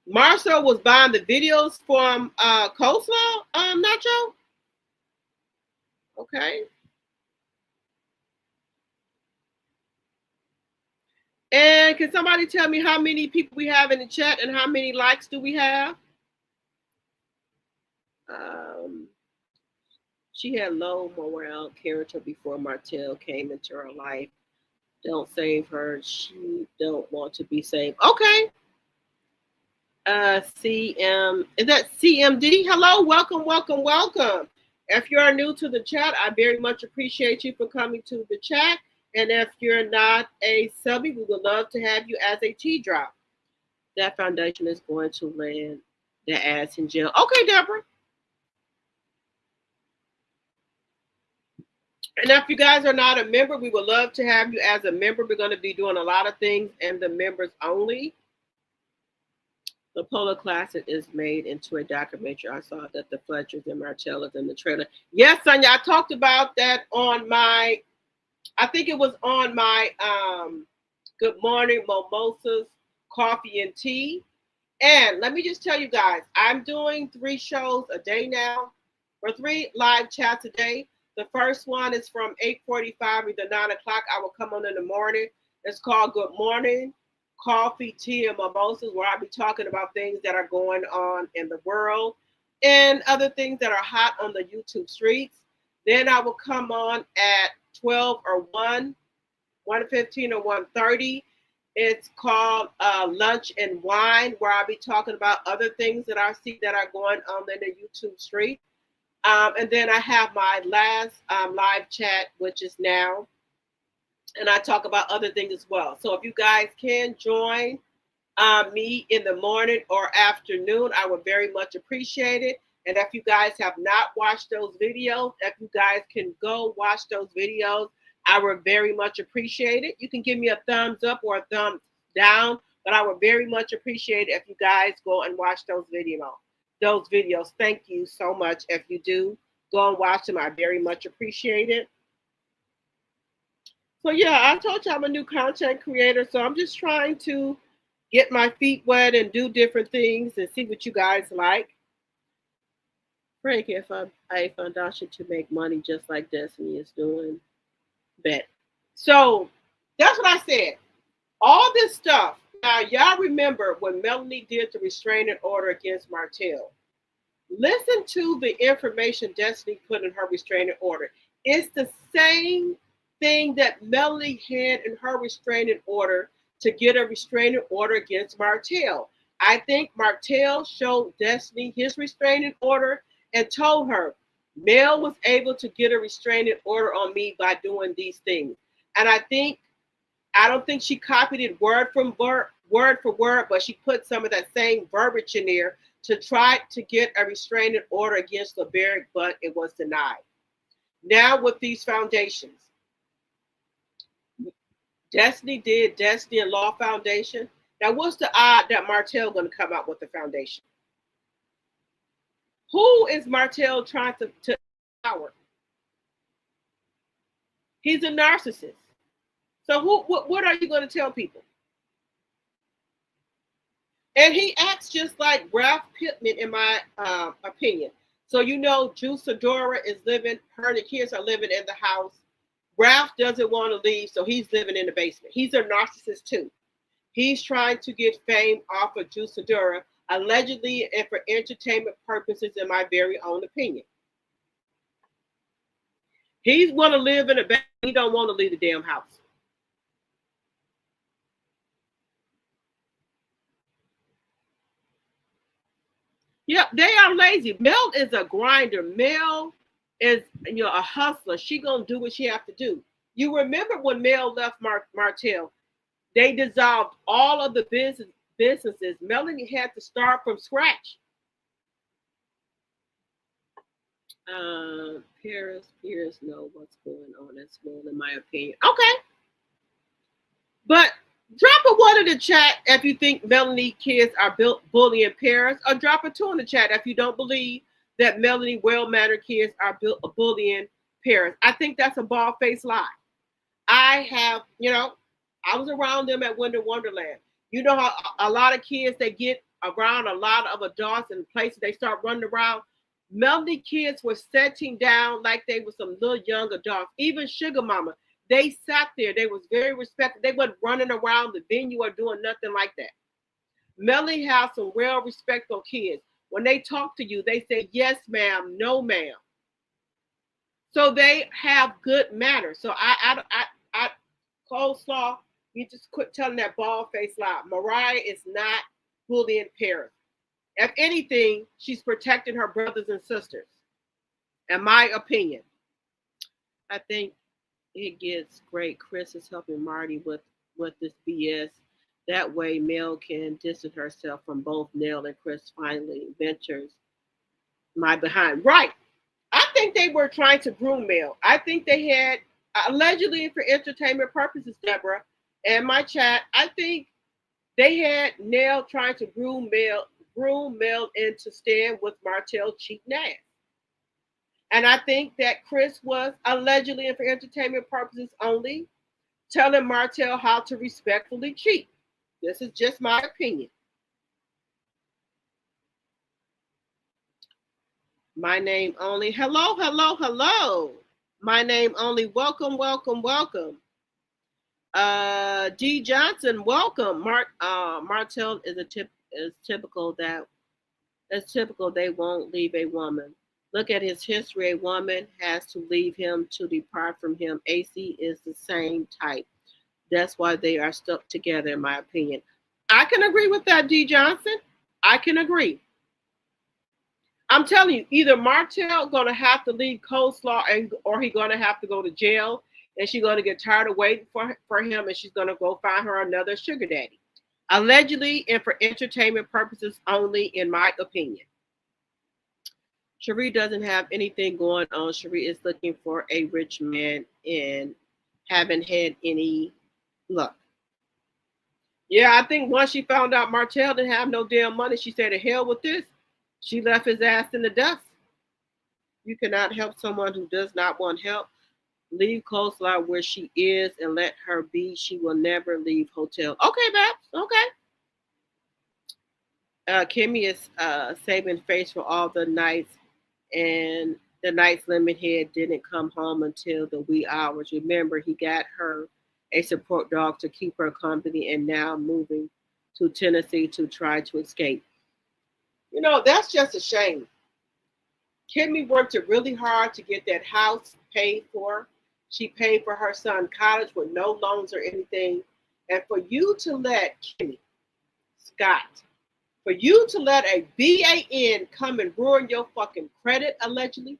Marcel was buying the videos from Coleslaw, Nacho? Okay. And can somebody tell me how many people we have in the chat and how many likes do we have? Um, she had low morale character before Martel came into her life. Don't save her. She don't want to be saved. Okay. CM, is that CMD? Hello, welcome, welcome, welcome. If you are new to the chat, I very much appreciate you for coming to the chat. And if you're not a subby, we would love to have you as a tea drop. That foundation is going to land the ass in jail. Okay, Deborah. And if you guys are not a member, we would love to have you as a member. We're going to be doing a lot of things and the members only. The Polo Classic is made into a documentary. I saw that the Fletchers and Martell is in the trailer. Yes, Sonia, I talked about that on my, I think it was on my Good Morning Mimosas, Coffee and Tea. And let me just tell you guys, I'm doing 3 shows a day now, or 3 live chats a day. The first one is from 8:45 to 9 o'clock. I will come on in the morning. It's called Good Morning Coffee, Tea, and Mimosas, where I'll be talking about things that are going on in the world and other things that are hot on the YouTube streets. Then I will come on at 12 or 1, 1:15 or 1:30. It's called Lunch and Wine, where I'll be talking about other things that I see that are going on in the YouTube street. And then I have my last live chat, which is now. And I talk about other things as well. So if you guys can join me in the morning or afternoon, I would very much appreciate it. And if you guys have not watched those videos, if you guys can go watch those videos, I would very much appreciate it. You can give me a thumbs up or a thumbs down, but I would very much appreciate it if you guys go and watch those videos. Thank you so much. If you do, go and watch them. I very much appreciate it. So yeah, I told you I'm a new content creator, so I'm just trying to get my feet wet and do different things and see what you guys like. Frank, if I'm a foundation to make money just like Destiny is doing, bet. So that's what I said. All this stuff. Now, y'all remember when Melanie did the restraining order against Martel. Listen to the information Destiny put in her restraining order. It's the same thing that Melanie had in her restraining order to get a restraining order against Martel. I think Martel showed Destiny his restraining order and told her, Mel was able to get a restraining order on me by doing these things. And I don't think she copied it word for word, but she put some of that same verbiage in there to try to get a restraining order against LeBeric, but it was denied. Now with these foundations, Destiny did Destiny and Law Foundation. Now, what's the odd that Martel going to come out with the foundation? Who is Martel trying to empower? He's a narcissist. So what are you going to tell people? And he acts just like Ralph Pittman, in my opinion. So Jusadora is living, her and the kids are living in the house. Ralph doesn't want to leave, so he's living in the basement. He's a narcissist too. He's trying to get fame off of Jusadora, allegedly and for entertainment purposes, in my very own opinion. He's want to live in a basement. He don't want to leave the damn house. Yep, they are lazy. Mel is a grinder. Mel is a hustler. She gonna do what she have to do. You remember when Mel left Martel, they dissolved all of the businesses. Melanie had to start from scratch. Peers know what's going on as well, in my opinion. Okay. But drop a one in the chat if you think Melanie kids are bullying parents, or drop a two in the chat if you don't believe that Melanie well-mannered kids are bullying parents. I think that's a bald-faced lie. I have, I was around them at Winter Wonderland. You know how a lot of kids, they get around a lot of adults and places, they start running around. Melanie kids were sitting down like they were some little young adults. Even Sugar Mama, they sat there. They was very respectful. They wasn't running around the venue or doing nothing like that. Melanie has some real respectful kids. When they talk to you, they say, yes, ma'am, no, ma'am. So they have good manners. So I coleslaw, you just quit telling that bald-faced lie. Mariah is not bullying parents. If anything, she's protecting her brothers and sisters. In my opinion, I think it gets great. Chris is helping Marty with this BS. That way, Mel can distance herself from both Nell and Chris. Finally ventures my behind. Right. I think they were trying to groom Mel. I think they had, allegedly for entertainment purposes, Deborah, and my chat, I think they had Nell trying to groom Mel into stand with Martell cheating ass. And I think that Chris was allegedly and for entertainment purposes only telling Martell how to respectfully cheat. This is just my opinion. My name only. Hello, hello, hello. My name only. Welcome, welcome, welcome. D. Johnson, welcome. Martell is typical. That's typical. They won't leave a woman. Look at his history. A woman has to leave him to depart from him. AC is the same type. That's why they are stuck together, in my opinion. I can agree with that, D. Johnson. I can agree. I'm telling you, either Martell gonna have to leave Coleslaw, or he gonna have to go to jail, and she's gonna get tired of waiting for him, and she's gonna go find her another sugar daddy. Allegedly and for entertainment purposes only, in my opinion. SHARI doesn't have anything going on. SHARI is looking for a rich man and haven't had any luck. Yeah, I think once she found out Martell didn't have no damn money, she said, to hell with this. She left his ass in the dust. You cannot help someone who does not want help. Leave Coleslaw where she is and let her be. She will never leave Hotel. Okay, Babs. Okay. Kimmy is saving face for all the nights, and the night's limit head didn't come home until the wee hours. Remember, he got her a support dog to keep her company, and now moving to Tennessee to try to escape. You know, that's just a shame. Kimmy worked really hard to get that house paid for. She paid for her son's college with no loans or anything. And for you to let Kimmy Scott, for you to let a BAN come and ruin your fucking credit, allegedly,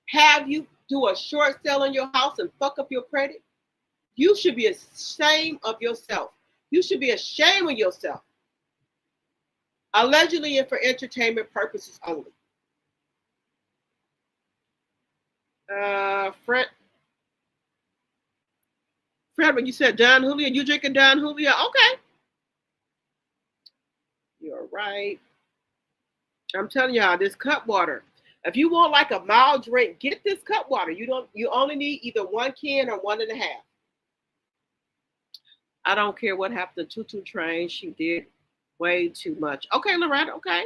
have you do a short sale on your house and fuck up your credit, you should be ashamed of yourself. You should be ashamed of yourself. Allegedly and for entertainment purposes only. Fred, when you said Don Julio, you drinking Don Julio? Okay. You're right. I'm telling y'all, this cut water. If you want like a mild drink, get this cut water. You only need either one can or 1.5. I don't care what happened to Tutu Train. She did way too much. Okay, Loretta, okay.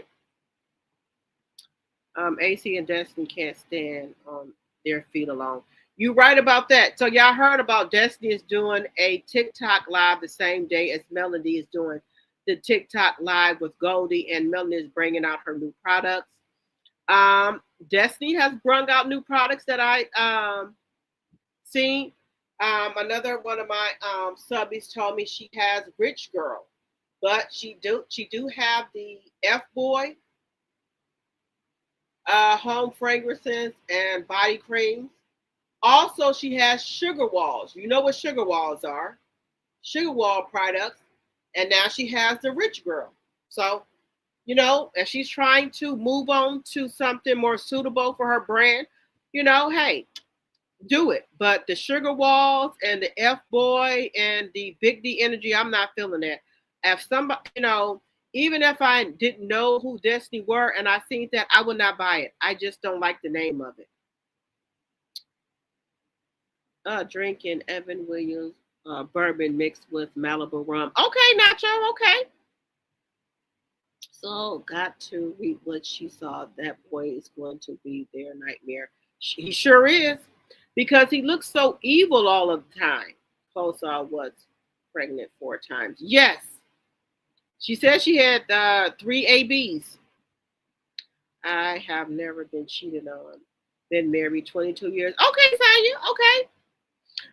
AC and Destiny can't stand on their feet alone. You're right about that. So y'all heard about Destiny is doing a TikTok live the same day as Melody is doing the TikTok live with Goldie, and Melody is bringing out her new products. Destiny has brought out new products that I seen. Another one of my subbies told me she has Rich Girl, but she do have the F-Boy home fragrances and body creams. Also, she has Sugar Walls. You know what Sugar Walls are? Sugar Wall products. And now she has the Rich Girl. So, If she's trying to move on to something more suitable for her brand, hey, do it. But the sugar walls and the F boy and the big D energy, I'm not feeling that. If somebody, even if I didn't know who Destiny were and I seen that, I would not buy it. I just don't like the name of it. Drinking Evan Williams bourbon mixed with Malibu rum. Okay, Nacho. Okay. So got to read what she saw. That boy is going to be their nightmare. He sure is, because he looks so evil all of the time. Closa was pregnant 4 times. Yes, she said she had 3 ABs. I have never been cheated on. Been married 22 years. Okay, Sonya. Okay,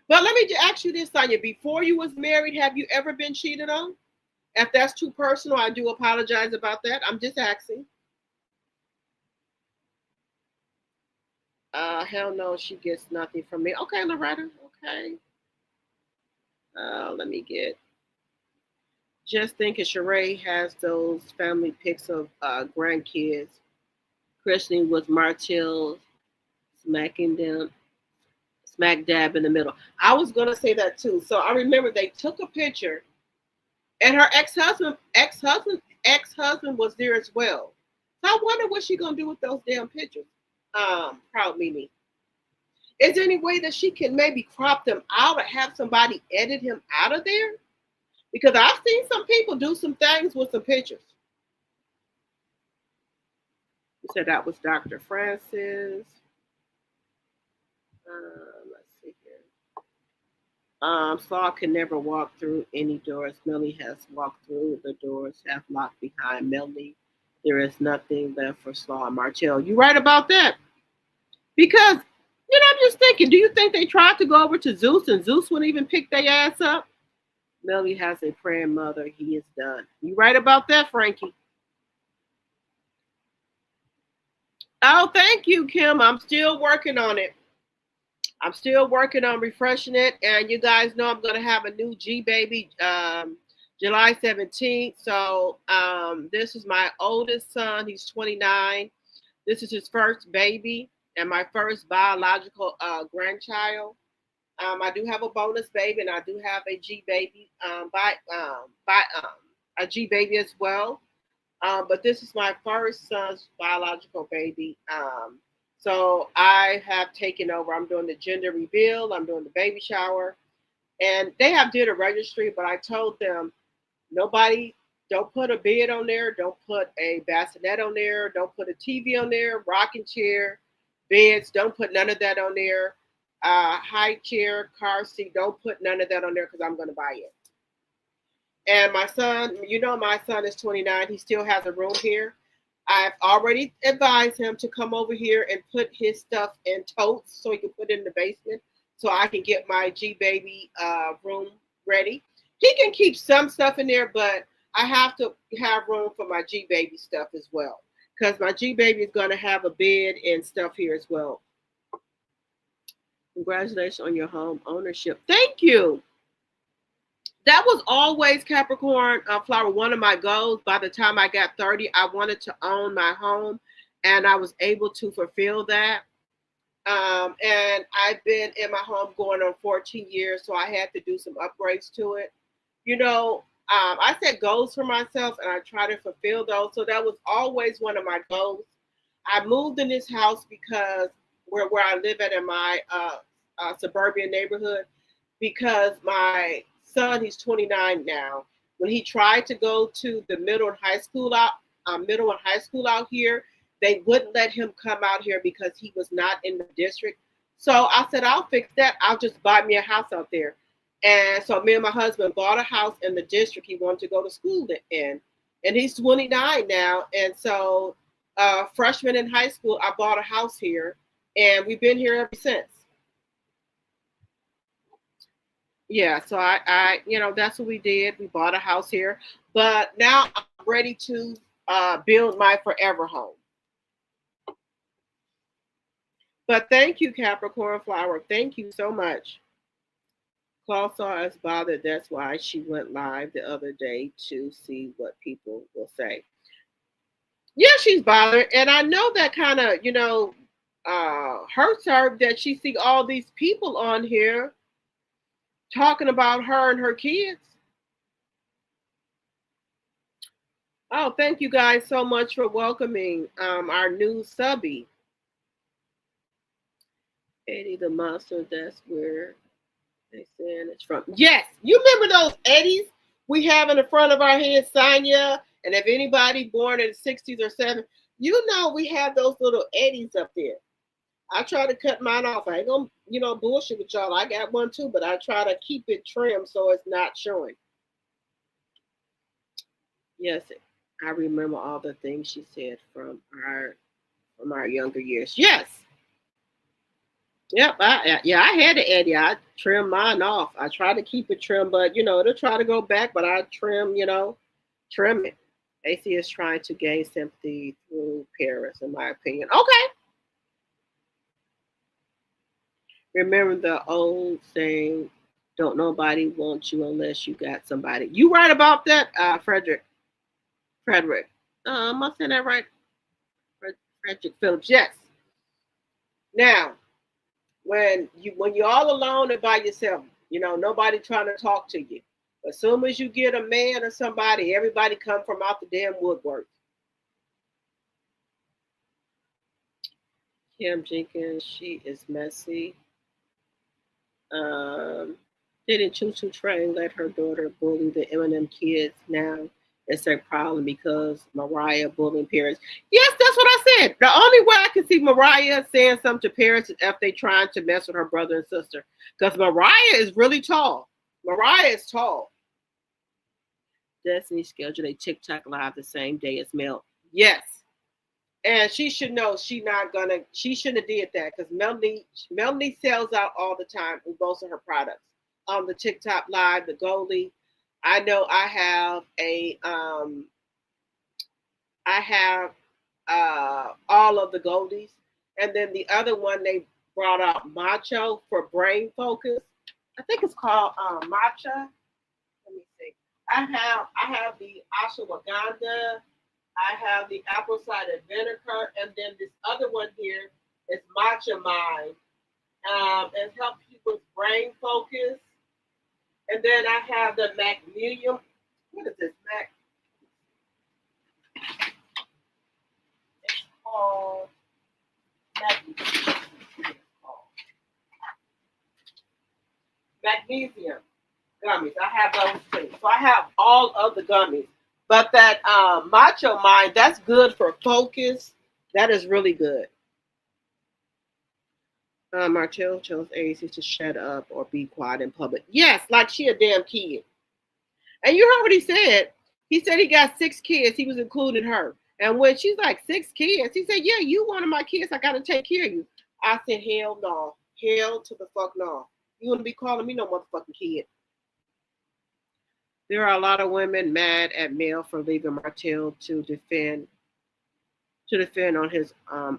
but let me ask you this, Sonya. Before you was married, have you ever been cheated on? If that's too personal, I do apologize about that. I'm just asking. Hell no, she gets nothing from me. Okay, Loretta. Okay. Let me get. Just thinking SHARI has those family pics of grandkids. Christening with Martell smacking them, smack dab in the middle. I was gonna say that too. So I remember they took a picture, and her ex-husband was there as well. So I wonder what she gonna do with those damn pictures. Proud Mimi. Is there any way that she can maybe crop them out or have somebody edit him out of there? Because I've seen some people do some things with some pictures. You said that was Dr. Francis. Let's see here. Saul can never walk through any doors. Melly has walked through the doors, have locked behind Melly. There is nothing left for Saul and Martell. You right about that. Because, I'm just thinking, do you think they tried to go over to Zeus and Zeus wouldn't even pick their ass up? Melly has a praying mother. He is done. You right about that, Frankie. Oh, thank you, Kim. I'm still working on it. I'm still working on refreshing it. And you guys know I'm going to have a new G baby July 17th. So this is my oldest son. He's 29. This is his first baby and my first biological grandchild. I do have a bonus baby, and I do have a G baby a G baby as well. But this is my first son's biological baby. So I have taken over. I'm doing the gender reveal. I'm doing the baby shower, and they have did a registry. But I told them, nobody, don't put a bed on there. Don't put a bassinet on there. Don't put a TV on there. Rocking chair, beds. Don't put none of that on there. High chair, car seat. Don't put none of that on there because I'm going to buy it. And my son, my son is 29. He still has a room here. I've already advised him to come over here and put his stuff in totes so he can put it in the basement so I can get my G baby room ready. He can keep some stuff in there, but I have to have room for my G baby stuff as well because my G baby is going to have a bed and stuff here as well. Congratulations on your home ownership. Thank you. That was always Capricorn flower, one of my goals. By the time I got 30, I wanted to own my home, and I was able to fulfill that. And I've been in my home going on 14 years, so I had to do some upgrades to it. I set goals for myself, and I try to fulfill those. So that was always one of my goals. I moved in this house because where I live at in my suburban neighborhood, because my son, he's 29 now. When he tried to go to the middle and high school out here, they wouldn't let him come out here because he was not in the district. So I said, I'll fix that. I'll just buy me a house out there. And so me and my husband bought a house in the district he wanted to go to school in. And he's 29 now. And so freshman in high school, I bought a house here. And we've been here ever since. Yeah, so I that's what we did. We bought a house here, but now I'm ready to build my forever home. But thank you, Capricorn Flower. Thank you so much. Claw saw us bothered. That's why she went live the other day to see what people will say. Yeah, she's bothered, and I know that kind of, hurts her that she see all these people on here talking about her and her kids. Oh, thank you guys so much for welcoming our new subby. Eddie the Monster, that's where they saying it's from. Yes, you remember those Eddies we have in the front of our head, Sonya? And if anybody born in the 60s or 70s, we have those little Eddies up there. I try to cut mine off. I ain't gonna, bullshit with y'all. I got one too, but I try to keep it trimmed so it's not showing. Yes, I remember all the things she said from our younger years. Yes. Yep. I had the Eddie. I trimmed mine off. I try to keep it trimmed, but it'll try to go back, but I trim it. AC is trying to gain sympathy through Paris, in my opinion. Okay. Remember the old saying, don't nobody want you unless you got somebody. You right about that, Frederick. Am I saying that right? Frederick Phillips. Yes. Now, when you're all alone and by yourself, nobody trying to talk to you. As soon as you get a man or somebody, everybody come from out the damn woodwork. Kim Jenkins, she is messy. Didn't Choo Choo Train let her daughter bully the Eminem kids? Now it's a problem because Mariah bullying parents. Yes, that's what I said. The only way I can see Mariah saying something to parents is if they trying to mess with her brother and sister. Because Mariah is really tall. Mariah is tall. Destiny scheduled a TikTok live the same day as Mel. Yes. And she should know she shouldn't have did that because Melanie sells out all the time with most of her products. On the TikTok live, the goalie. I know I have all of the goldies. And then the other one they brought out Macho for brain focus. I think it's called Matcha. Let me see. I have the ashwagandha. I have the apple cider vinegar, and then this other one here is matcha mind. It helps you with brain focus. And then I have the magnesium. What is this? It's called magnesium gummies. I have those too. So I have all of the gummies. But that macho mind, that's good for focus. That is really good. Martel chose AC to shut up or be quiet in public. Yes, like she a damn kid. And you heard what he said. He said he got 6 kids. He was including her. And when she's like 6 kids, he said, yeah, you one of my kids. I got to take care of you. I said, hell no. Hell to the fuck no. You wouldn't be calling me no motherfucking kid. There are a lot of women mad at Mel for leaving Martel to defend on his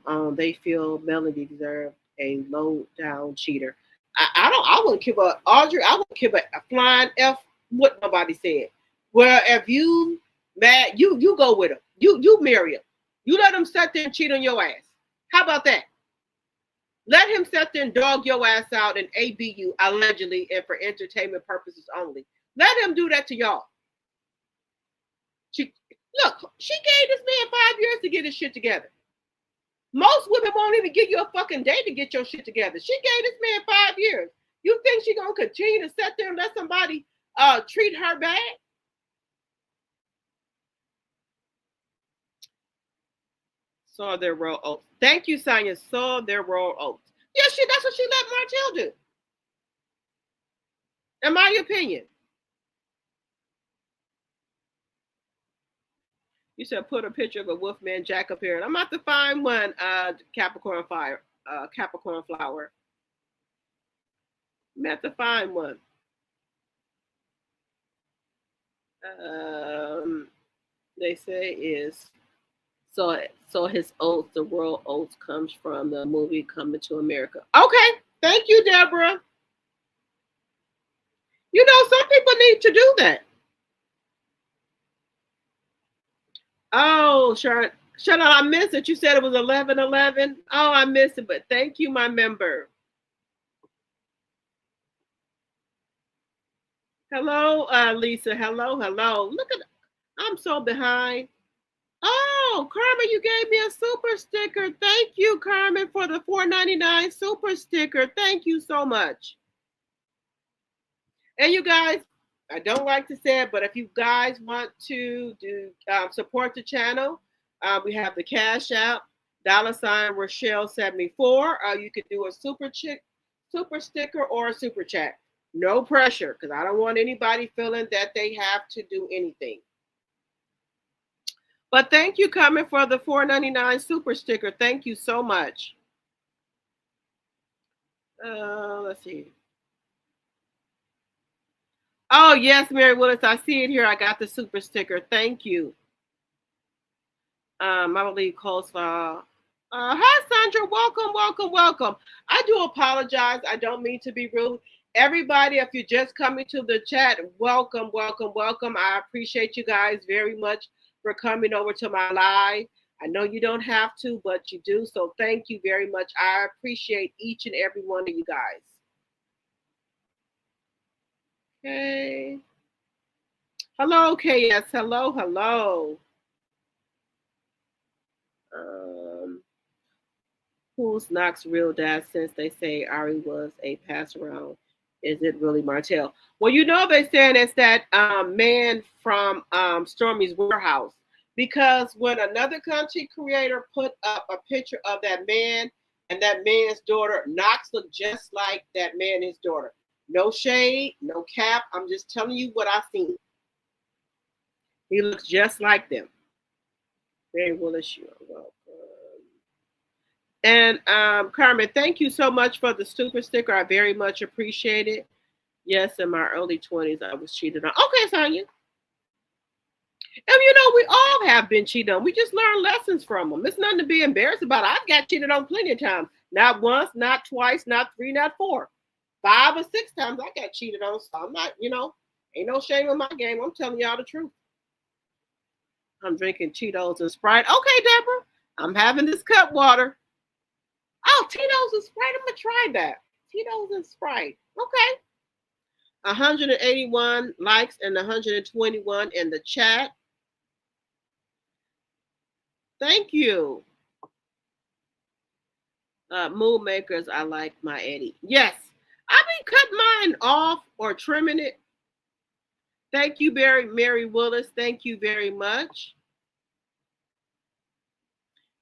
own. They feel Melody deserved a low down cheater. I wouldn't give a Audrey. I wouldn't give a flying F what nobody said. Well, if you mad, you go with him. You marry him. You let him sit there and cheat on your ass. How about that? Let him sit there and dog your ass out and ABU allegedly and for entertainment purposes only. Let him do that to y'all. She gave this man 5 years to get his shit together. Most women won't even give you a fucking day to get your shit together. She gave this man 5 years. You think she gonna continue to sit there and let somebody treat her bad? Saw their roll oats. Thank you, Sonya. Saw their roll oats. Yeah, that's what she let Martell do. In my opinion. You said put a picture of a Wolfman Jack up here. I'm about to find one, Capricorn flower. I'm about to find one. They say is so his oath, the royal oath comes from the movie Coming to America. Okay, thank you, Deborah. Some people need to do that. Oh, Shut up, I missed it. You said it was 11:11. Oh, I missed it, but thank you, my member. Hello, Lisa. Hello, hello. Look at, I'm so behind. Oh, Carmen, you gave me a super sticker. Thank you, Carmen, for the $4.99 super sticker. Thank you so much. And you guys, I don't like to say it, but if you guys want to do support the channel, we have the Cash App, $Rochelle74. You could do a super sticker or a super chat. No pressure, because I don't want anybody feeling that they have to do anything. But thank you, Carmen, for the $4.99 super sticker. Thank you so much. Let's see. Oh, yes, Mary Willis, I see it here. I got the super sticker. Thank you. I believe coleslaw. Hi, Sandra. Welcome, welcome, welcome. I do apologize. I don't mean to be rude. Everybody, if you're just coming to the chat, welcome, welcome, welcome. I appreciate you guys very much for coming over to my live. I know you don't have to, but you do. So thank you very much. I appreciate each and every one of you guys. Okay. Hello, KS. Hello, hello. Who's Knox real dad, since they say Ari was a pass around? Is it really Martell? Well, you know they're saying it's that man from Stormy's Warehouse. Because when another content creator put up a picture of that man and that man's daughter, Knox looked just like that man and his daughter. No shade, no cap. I'm just telling you what I've seen. He looks just like them. Very Willis, you're welcome. And Carmen, thank you so much for the super sticker. I very much appreciate it. Yes, in my early 20s, I was cheated on. Okay, Sonia. And you know, we all have been cheated on. We just learn lessons from them. It's nothing to be embarrassed about. I've got cheated on plenty of times. Not once, not twice, not three, not four. 5 or 6 times I got cheated on. So I'm not, you know, ain't no shame in my game. I'm telling y'all the truth. I'm drinking Cheetos and Sprite. Okay, Deborah, I'm having this cut water. Oh, Tito's and Sprite. I'm gonna try that. Tito's and Sprite. Okay. 181 likes and 121 in the chat. Thank you. Mood makers, I like my Eddie. Yes, I've been cutting mine off or trimming it. Thank you, Mary Willis. Thank you very much.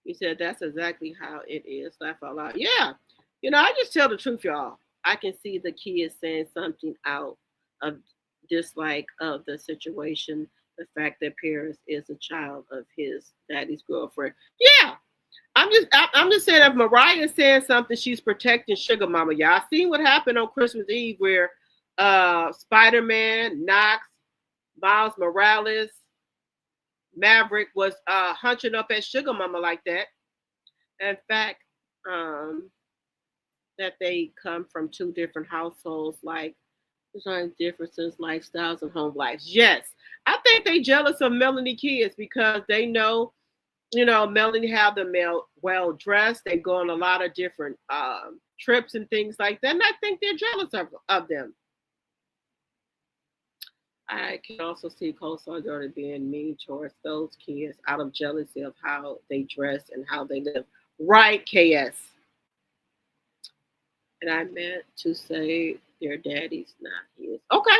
You said that's exactly how it is. Laugh out loud. Yeah. You know, I just tell the truth, y'all. I can see the kids saying something out of dislike of the situation. The fact that Paris is a child of his daddy's girlfriend. Yeah. I'm just saying, if Mariah's saying something, she's protecting Sugar Mama. Y'all seen what happened on Christmas Eve where Spider-Man, Knox, Miles Morales, Maverick was hunching up at Sugar Mama like that. In fact, that they come from 2 different households, like there's differences, lifestyles, and home lives. Yes, I think they jealous of Melanie kids because they know, you know, Melanie have them well dressed. They go on a lot of different trips and things like that, and I think they're jealous of them. I can also see Coleslaw daughter being mean towards those kids out of jealousy of how they dress and how they live. Right, KS. And I meant to say their daddy's not his. Okay.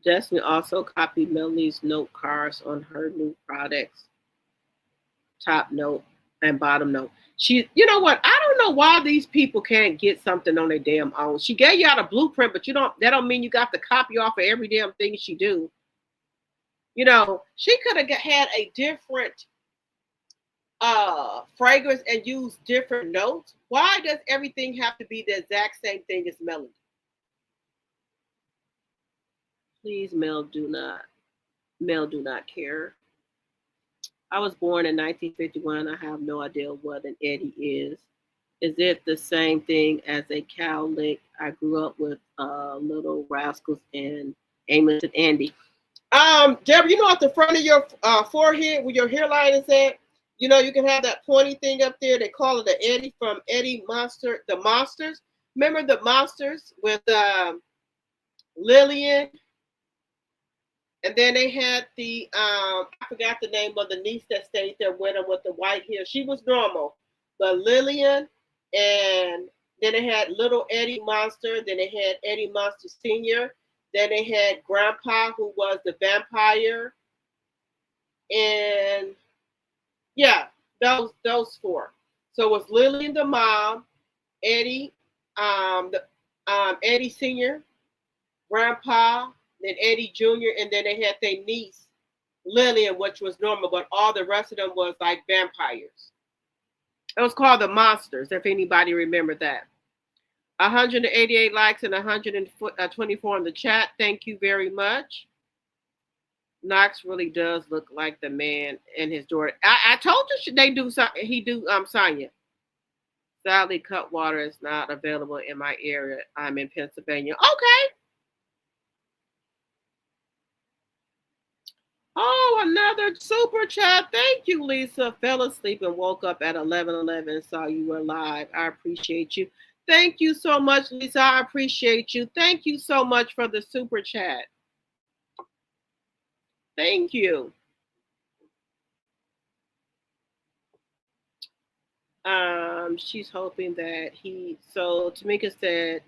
Destiny also copied Melanie's note cards on her new products. Top note and bottom note. She, you know what? I don't know why these people can't get something on their damn own. She gave you out a blueprint, but that don't mean you got to copy off of every damn thing she do. You know, she could have had a different fragrance and use different notes. Why does everything have to be the exact same thing as Melody? Please, Mel do not care. I was born in 1951. I have no idea what an Eddie is. Is it the same thing as a cow lick? I grew up with Little Rascals and Amos and Andy. Deborah, you know at the front of your forehead where your hairline is at, you know you can have that pointy thing up there. They call it an Eddie from Eddie Monster, the Monsters. Remember the Monsters with Lillian, and then they had the I forgot the name of the niece that stayed there with them with the white hair. She was normal, but Lillian, and then they had little Eddie Monster. Then they had Eddie Monster Senior. Then they had Grandpa, who was the vampire, and yeah, those four. So it was Lillian the mom, Eddie, Eddie Senior, Grandpa, then Eddie Jr., and then they had their niece Lillian, which was normal, but all the rest of them was like vampires. It was called the Monsters, if anybody remembered that. 188 likes and 124 in the chat. Thank you very much. Knox really does look like the man and his daughter. I told you they do. He do. Sonya. Sadly, cut water is not available in my area. I'm in Pennsylvania. Okay. Oh, another super chat. Thank you, Lisa. Fell asleep and woke up at 11:11 and saw you were live. I appreciate you. Thank you so much, Lisa. I appreciate you. Thank you so much for the super chat. Thank you. She's hoping that so Tamika said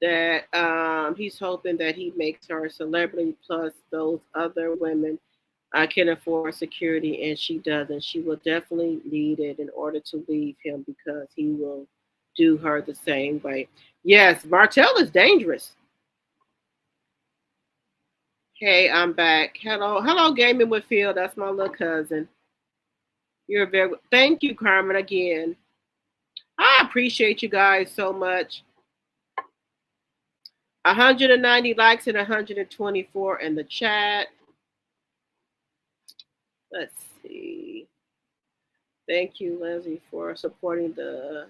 that he's hoping that he makes her a celebrity plus those other women can afford security and she doesn't. She will definitely need it in order to leave him because he will do her the same way. Yes, Martel is dangerous. Hey, I'm back. Hello, Gaming with Phil. That's my little cousin. You're very thank you, Carmen, again. I appreciate you guys so much. 190 likes and 124 in the chat. Let's see. Thank you, Lindsay, for supporting the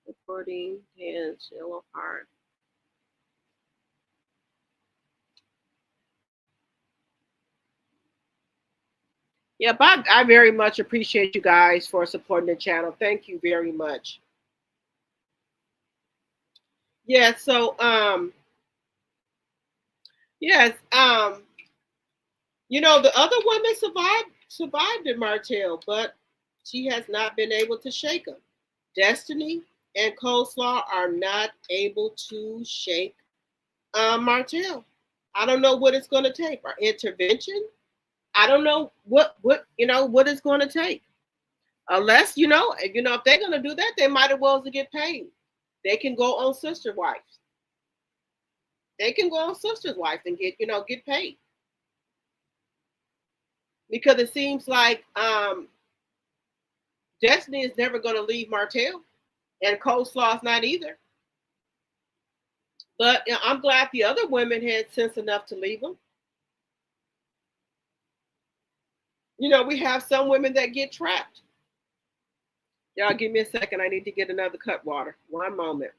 recording and yellow heart. Yep, I very much appreciate you guys for supporting the channel. Thank you very much. Yeah, so yes, you know, the other women survived in Martel, but she has not been able to shake them. Destiny and Coleslaw are not able to shake Martel. I don't know what it's going to take. Or intervention. I don't know what what it's going to take. Unless if they're going to do that, they might as well get paid. They can go on Sister Wives. They can go on Sister's Wife and get paid because it seems like Destiny is never going to leave Martel, and Coleslaw's not either. But I'm glad the other women had sense enough to leave them. We have some women that get trapped. Y'all give me a second. I need to get another cut water. One moment.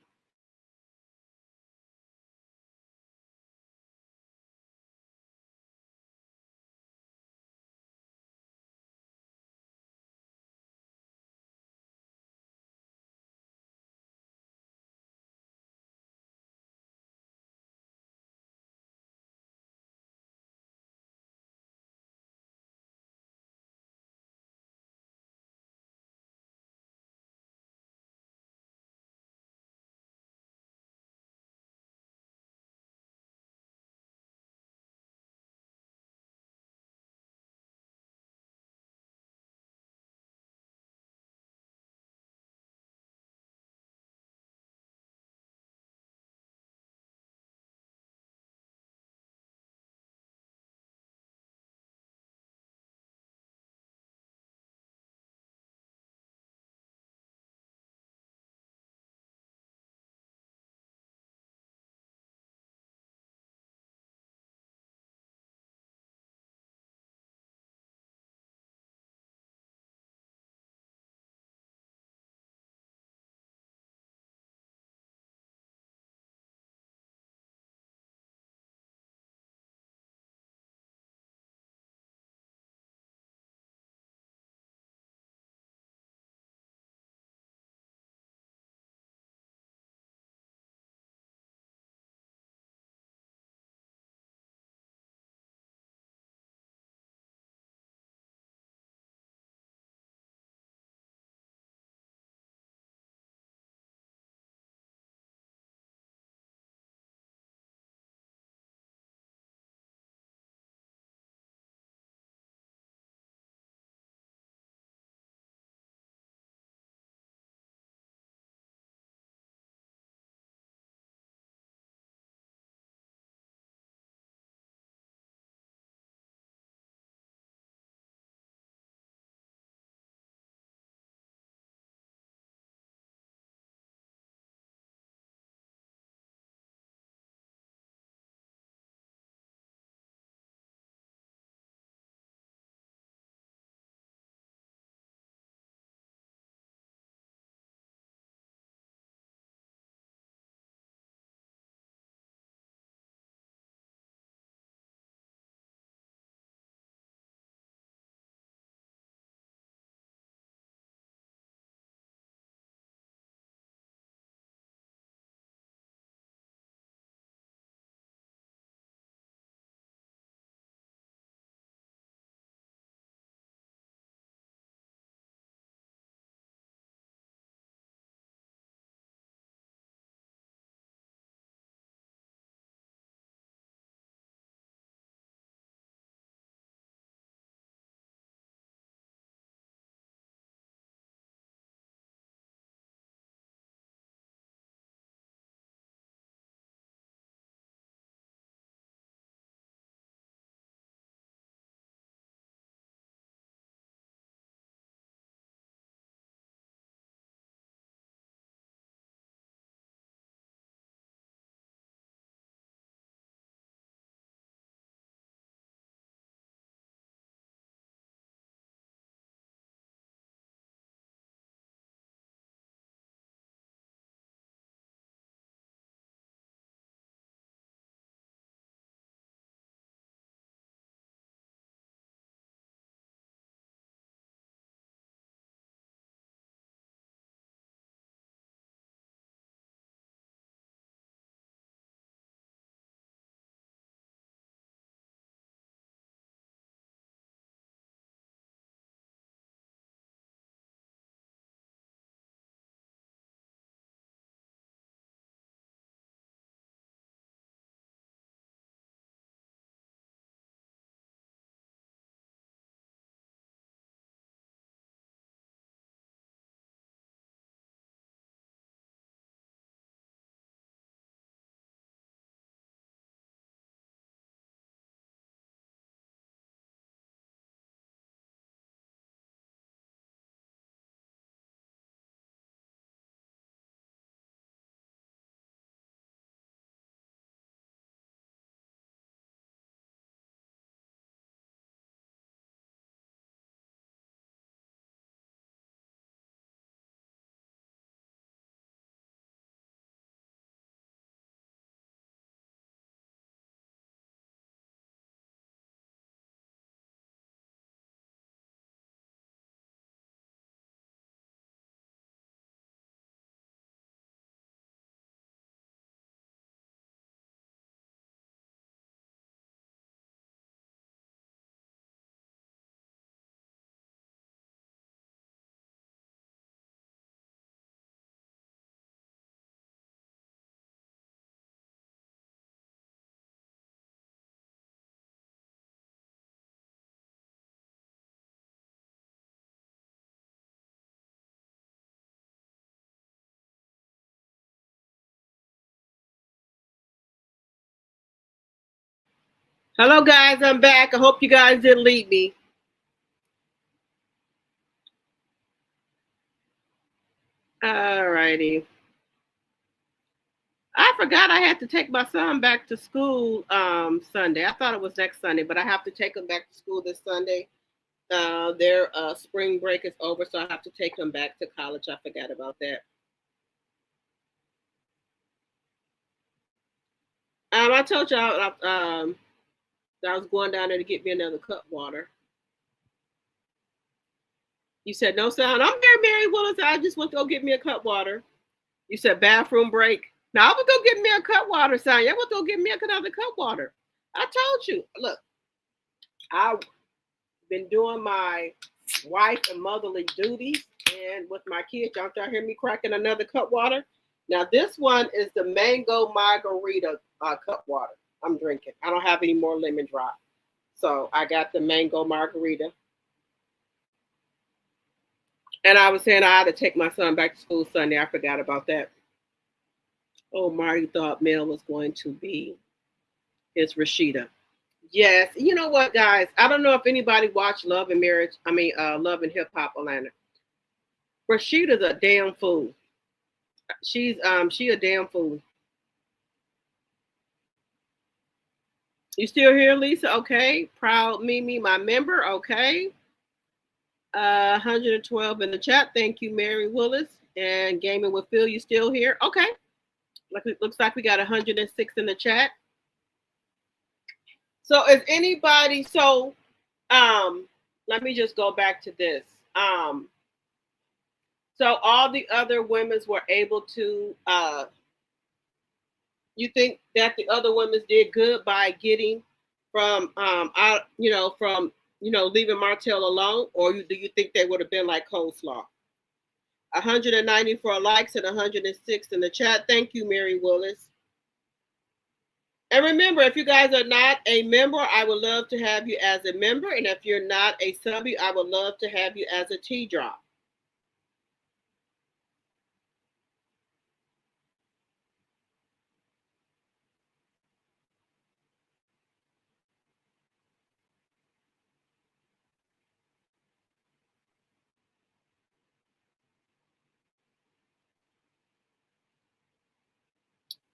Hello, guys. I'm back. I hope you guys didn't leave me. All righty. I forgot I had to take my son back to school Sunday. I thought it was next Sunday, but I have to take him back to school this Sunday. Their spring break is over, so I have to take him back to college. I forgot about that. I told y'all that I was going down there to get me another cup water. You said no sound. I'm Mary Willis. I just went to go get me a cup water. You said bathroom break. Now I would go get me a cup water, son. I would go get me another cup water. I told you. Look, I've been doing my wife and motherly duties, and with my kids, y'all hear me cracking another cup water. Now this one is the mango margarita cup water I'm drinking. I don't have any more lemon drop, so I got the mango margarita. And I was saying I had to take my son back to school Sunday. I forgot about that. Oh, Marty thought Mel was going to be his Rashida. Yes. You know what, guys? I don't know if anybody watched Love and Marriage. Love and Hip Hop Atlanta. Rashida's a damn fool. She a damn fool. You still here, Lisa? Okay. Proud Mimi, my member. Okay. 112 in the chat. Thank you, Mary Willis. And Gaming with Phil, you still here? Okay. Looks like we got 106 in the chat. So is anybody, let me just go back to this. So all the other women were able to, you think that the other women did good by getting from, leaving Martel alone, or do you think they would have been like coleslaw? 194 likes and 106 in the chat. Thank you, Mary Willis. And remember, if you guys are not a member, I would love to have you as a member. And if you're not a subby, I would love to have you as a T-drop.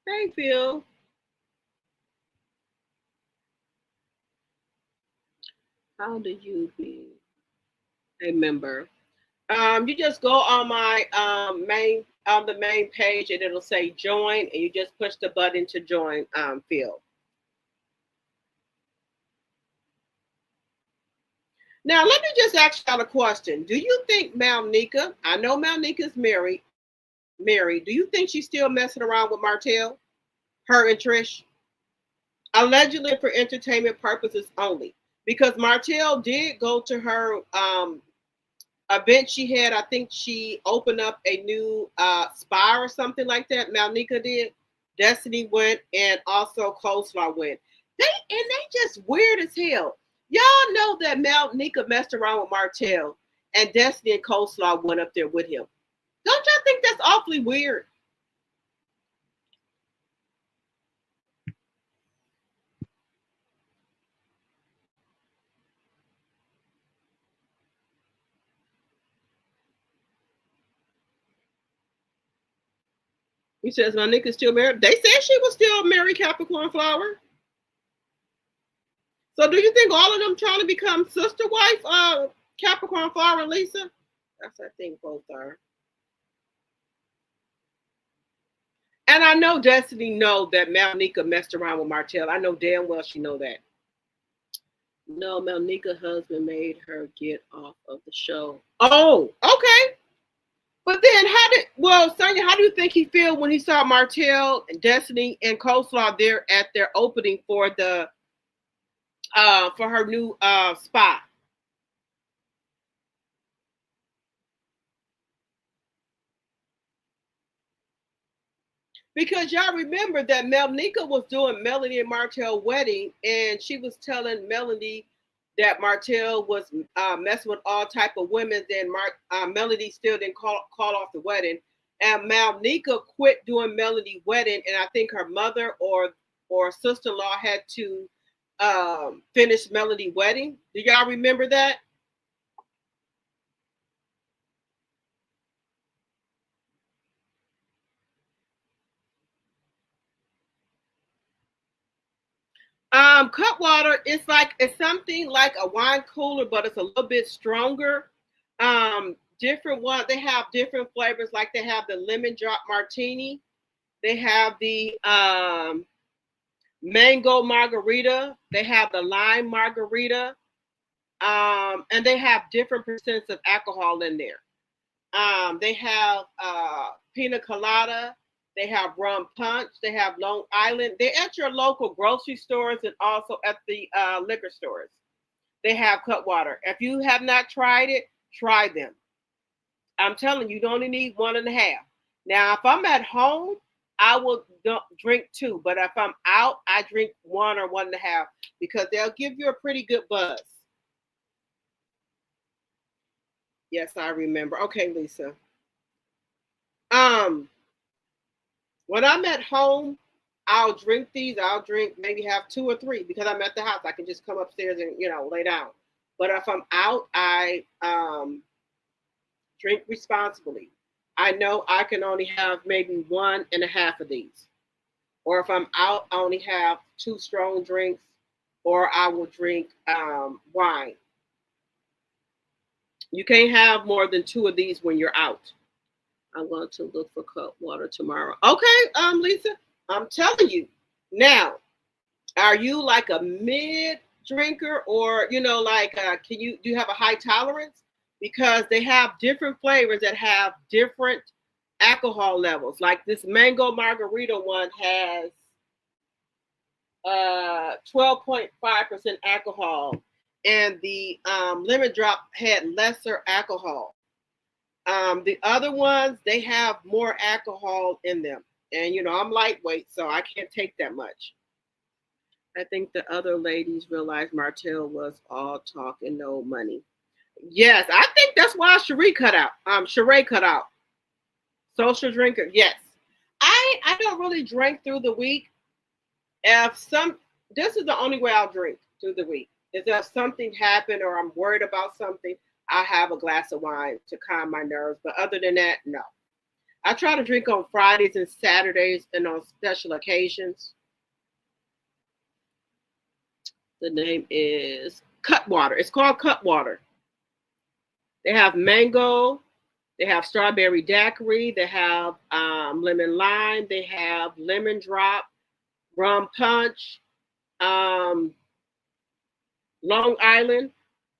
Hey, Phil. How do you be a member? You just go on my the main page, and it'll say join, and you just push the button to join, Phil. Now, let me just ask y'all a question. Do you think Malnika, I know Malnika's married, do you think she's still messing around with Martel? Her and Trish? Allegedly for entertainment purposes only. Because Martel did go to her event she had. I think she opened up a new spa or something like that. Malnika did. Destiny went, and also Coleslaw went. They just weird as hell. Y'all know that Malnika messed around with Martel, and Destiny and Coleslaw went up there with him. Don't y'all think that's awfully weird? He says Malnika's still married. They said she was still married Capricorn Flower. So do you think all of them trying to become sister wife, Capricorn Flower and Lisa? That's I think both are. And I know Destiny know that Malnika messed around with Martel. I know damn well she know that. No, Malnika's husband made her get off of the show. Oh, okay. But then Sonia, how do you think he feel when he saw Martel and Destiny and Coleslaw there at their opening for the for her new spot? Because y'all remember that Malnika was doing Melanie and Martel wedding, and she was telling Melanie that Martel was messing with all type of women. Then Melanie still didn't call off the wedding, and Malnika quit doing Melanie wedding, and I think her mother or sister-in-law had to Finished Melody Wedding. Do y'all remember that? Cutwater, it's something like a wine cooler, but it's a little bit stronger. Different one, they have different flavors, like they have the lemon drop martini, they have the mango margarita, they have the lime margarita, and they have different percents of alcohol in there. They have pina colada. They have rum punch. They have Long Island. They're at your local grocery stores and also at the liquor stores. They have Cutwater. If you have not tried it, try them. I'm telling you, you only need 1.5. Now, if I'm at home, I will drink 2. But if I'm out, I drink 1 or 1.5 because they'll give you a pretty good buzz. Yes, I remember. Okay, Lisa. When I'm at home, I'll drink these. I'll drink maybe have 2 or 3 because I'm at the house. I can just come upstairs and lay down. But if I'm out, I drink responsibly. I know I can only have maybe 1.5 of these. Or if I'm out, I only have 2 strong drinks, or I will drink wine. You can't have more than 2 of these when you're out. I'm going to look for Cutwater tomorrow. Okay, Lisa, I'm telling you. Now, are you like a mid drinker, or do you have a high tolerance? Because they have different flavors that have different alcohol levels. Like this mango margarita one has 12.5% alcohol, and the lemon drop had lesser alcohol. The other ones, they have more alcohol in them. And, I'm lightweight, so I can't take that much. I think the other ladies realized Martel was all talk and no money. Yes, I think that's why SHARI cut out. SHARI cut out. Social drinker, yes. I don't really drink through the week. This is the only way I'll drink through the week. Is if something happened or I'm worried about something, I have a glass of wine to calm my nerves. But other than that, no. I try to drink on Fridays and Saturdays and on special occasions. The name is Cutwater. It's called Cutwater. They have mango. They have strawberry daiquiri. They have lemon lime. They have lemon drop, rum punch, Long Island.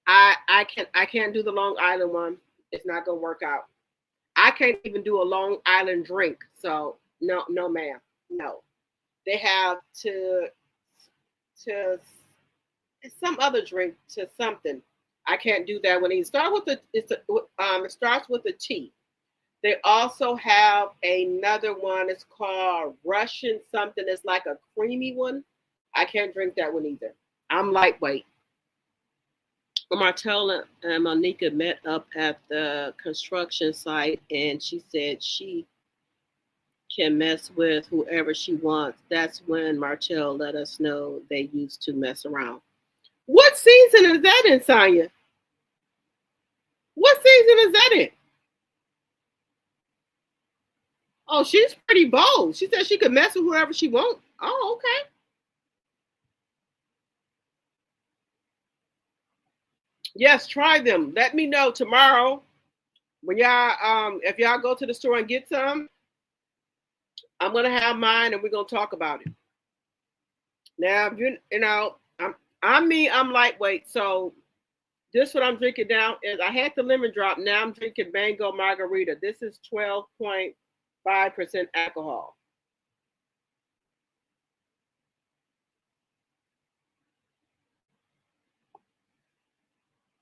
I can't do the Long Island one. It's not gonna work out. I can't even do a Long Island drink. So no, ma'am, no. They have to some other drink to something. I can't do that one. It starts with a T. They also have another one. It's called Russian something. It's like a creamy one. I can't drink that one either. I'm lightweight. Martell and Monica met up at the construction site, and she said she can mess with whoever she wants. That's when Martell let us know they used to mess around. What season is that in, Sonya? What season is that in? Oh, she's pretty bold. She said she could mess with whoever she wants. Oh, okay. Yes, try them. Let me know tomorrow when y'all if y'all go to the store and get some. I'm gonna have mine and we're gonna talk about it. Now, I'm lightweight, so this what I'm drinking now is I had the lemon drop. Now I'm drinking mango margarita. This is 12.5% alcohol.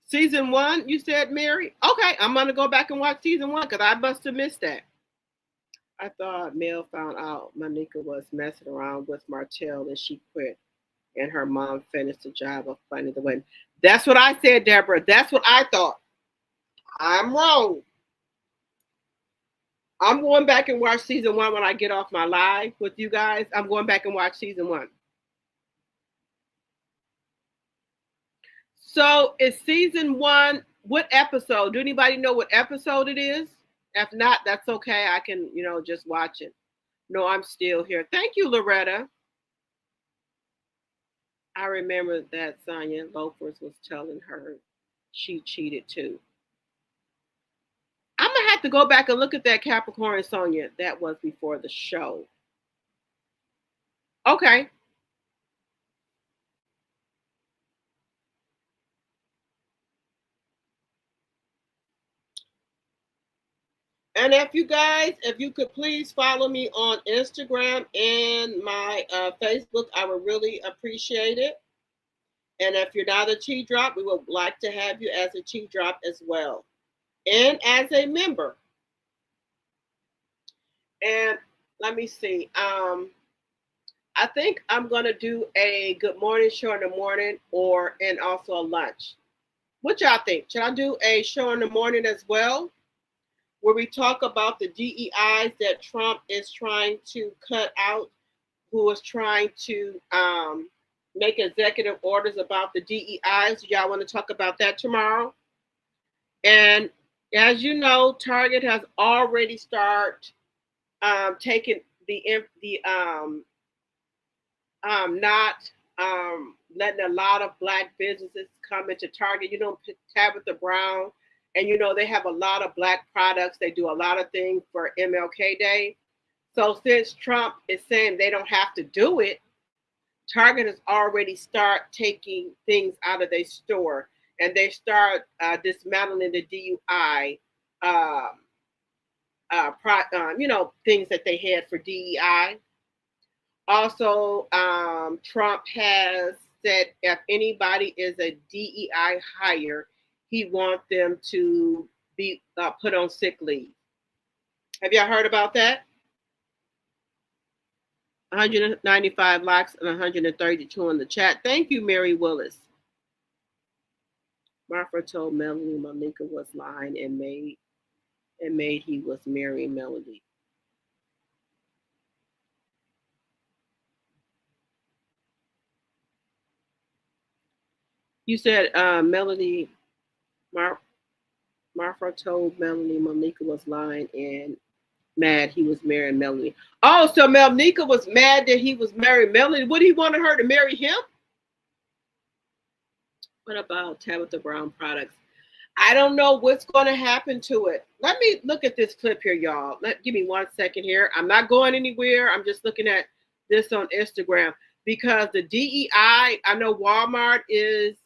Season 1, you said, Mary? Okay, I'm gonna go back and watch season 1 because I must have missed that. I thought Mel found out Monica was messing around with Martell and she quit, and her mom finished the job of finding the wedding. That's what I said, Deborah. That's what I thought. I'm wrong. I'm going back and watch season 1 when I get off my live with you guys. I'm going back and watch season 1. So it's season one. What episode? Do anybody know what episode it is? If not, that's okay. I can, just watch it. No, I'm still here. Thank you, Loretta. I remember that Sonya Loafers was telling her she cheated too. I'm gonna have to go back and look at that Capricorn Sonya. That was before the show. Okay. And if you could please follow me on Instagram and my Facebook, I would really appreciate it. And if you're not a Tea Drop, we would like to have you as a Tea Drop as well, and as a member. And let me see. I think I'm gonna do a good morning show in the morning, and also a lunch. What y'all think? Should I do a show in the morning as well, where we talk about the DEIs that Trump is trying to cut out, who is trying to make executive orders about the DEIs? Y'all want to talk about that tomorrow? And as you know, Target has already started taking not letting a lot of black businesses come into Target. Tabitha Brown, and they have a lot of black products. They do a lot of things for MLK Day. So since Trump is saying they don't have to do it, Target has already start taking things out of their store, and they start dismantling the DUI, things that they had for DEI. Also, Trump has said if anybody is a DEI hire, he wants them to be put on sick leave. Have y'all heard about that? 195 likes and 132 in the chat. Thank you, Mary Willis. Martha told Melanie Malika was lying and made he was marrying Melody. You said Melody, Martha told Melanie Malika was lying and mad he was marrying Melody. Oh, so Melnika was mad that he was marrying Melody. Would he wanted her to marry him? What about Tabitha Brown products? I don't know what's going to happen to it. Let me look at this clip here, y'all. Give me 1 second here. I'm not going anywhere. I'm just looking at this on Instagram because the DEI, I know Walmart is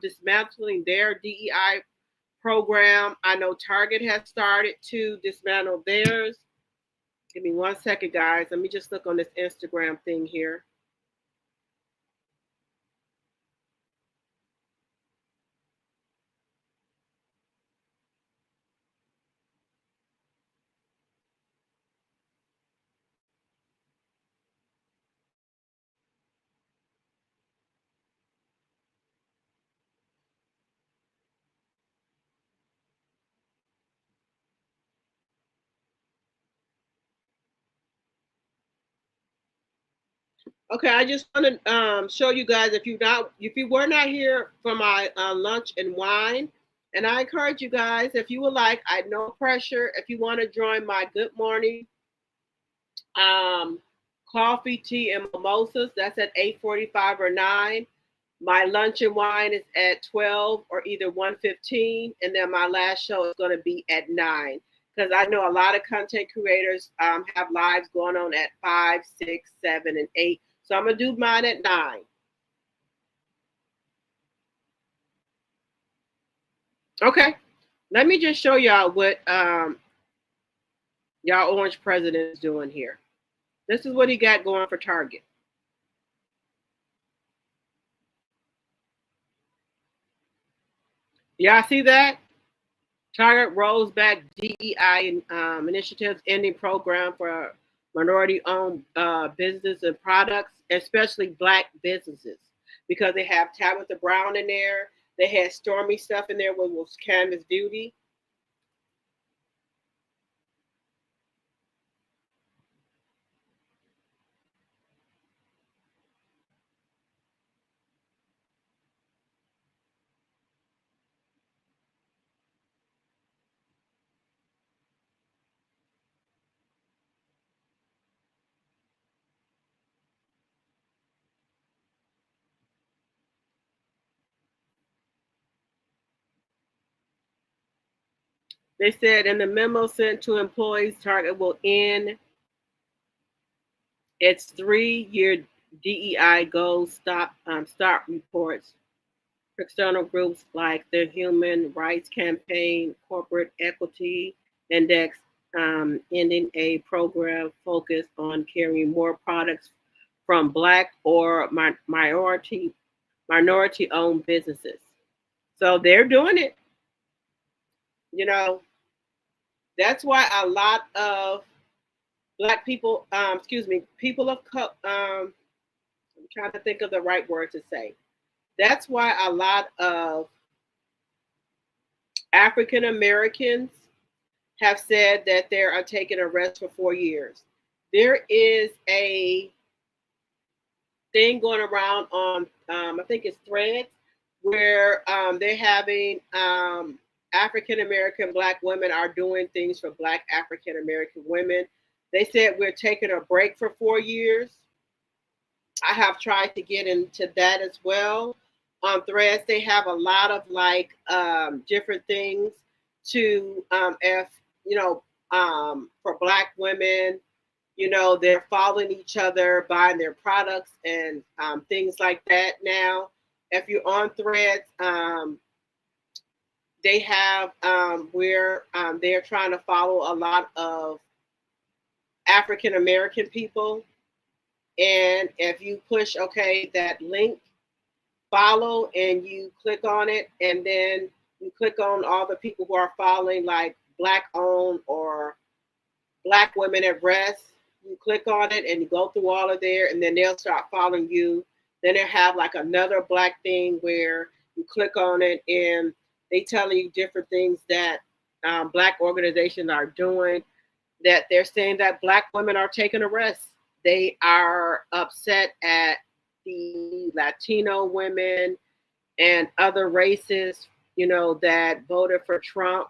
dismantling their DEI program. I know Target has started to dismantle theirs. Give me 1 second, guys. Let me just look on this Instagram thing here. Okay, I just want to show you guys if you were not here for my lunch and wine, and I encourage you guys if you would like. I no pressure. If you want to join my good morning coffee, tea, and mimosas, that's at 8:45 or 9. My lunch and wine is at 12 or either 1:15, and then my last show is going to be at 9 because I know a lot of content creators have lives going on at 5, 6, 7, and 8. So I'm gonna do mine at 9. Okay. Let me just show y'all what y'all orange president is doing here. This is what he got going for Target. Y'all see that? Target rolls back DEI initiatives ending program for minority-owned businesses and products, especially black businesses, because they have Tabitha Brown in there. They had Stormy stuff in there with was Canvas Beauty. They said in the memo sent to employees, Target will end its 3-year DEI goals stop reports for external groups like the Human Rights Campaign, Corporate Equity Index, ending a program focused on carrying more products from Black or minority-owned businesses. So they're doing it. You know, that's why a lot of Black people, people of color, I'm trying to think of the right word to say. That's why a lot of African Americans have said that they are taking a rest for 4 years. There is a thing going around on, I think it's Threads, where they're having African American Black women are doing things for Black African American women. They said we're taking a break for 4 years. I have tried to get into that as well. On Threads, they have a lot of like different things to, if for Black women, they're following each other, buying their products and things like that. Now, if you're on Threads, they have where they're trying to follow a lot of African American people. And if you push, that link, follow, and you click on it, and then you click on all the people who are following, like Black owned or Black women at rest, you click on it and you go through all of there, and then they'll start following you. Then they have like another Black thing where you click on it and they tell you different things that Black organizations are doing, that they're saying that Black women are taking a rest. They are upset at the Latino women and other races, that voted for Trump.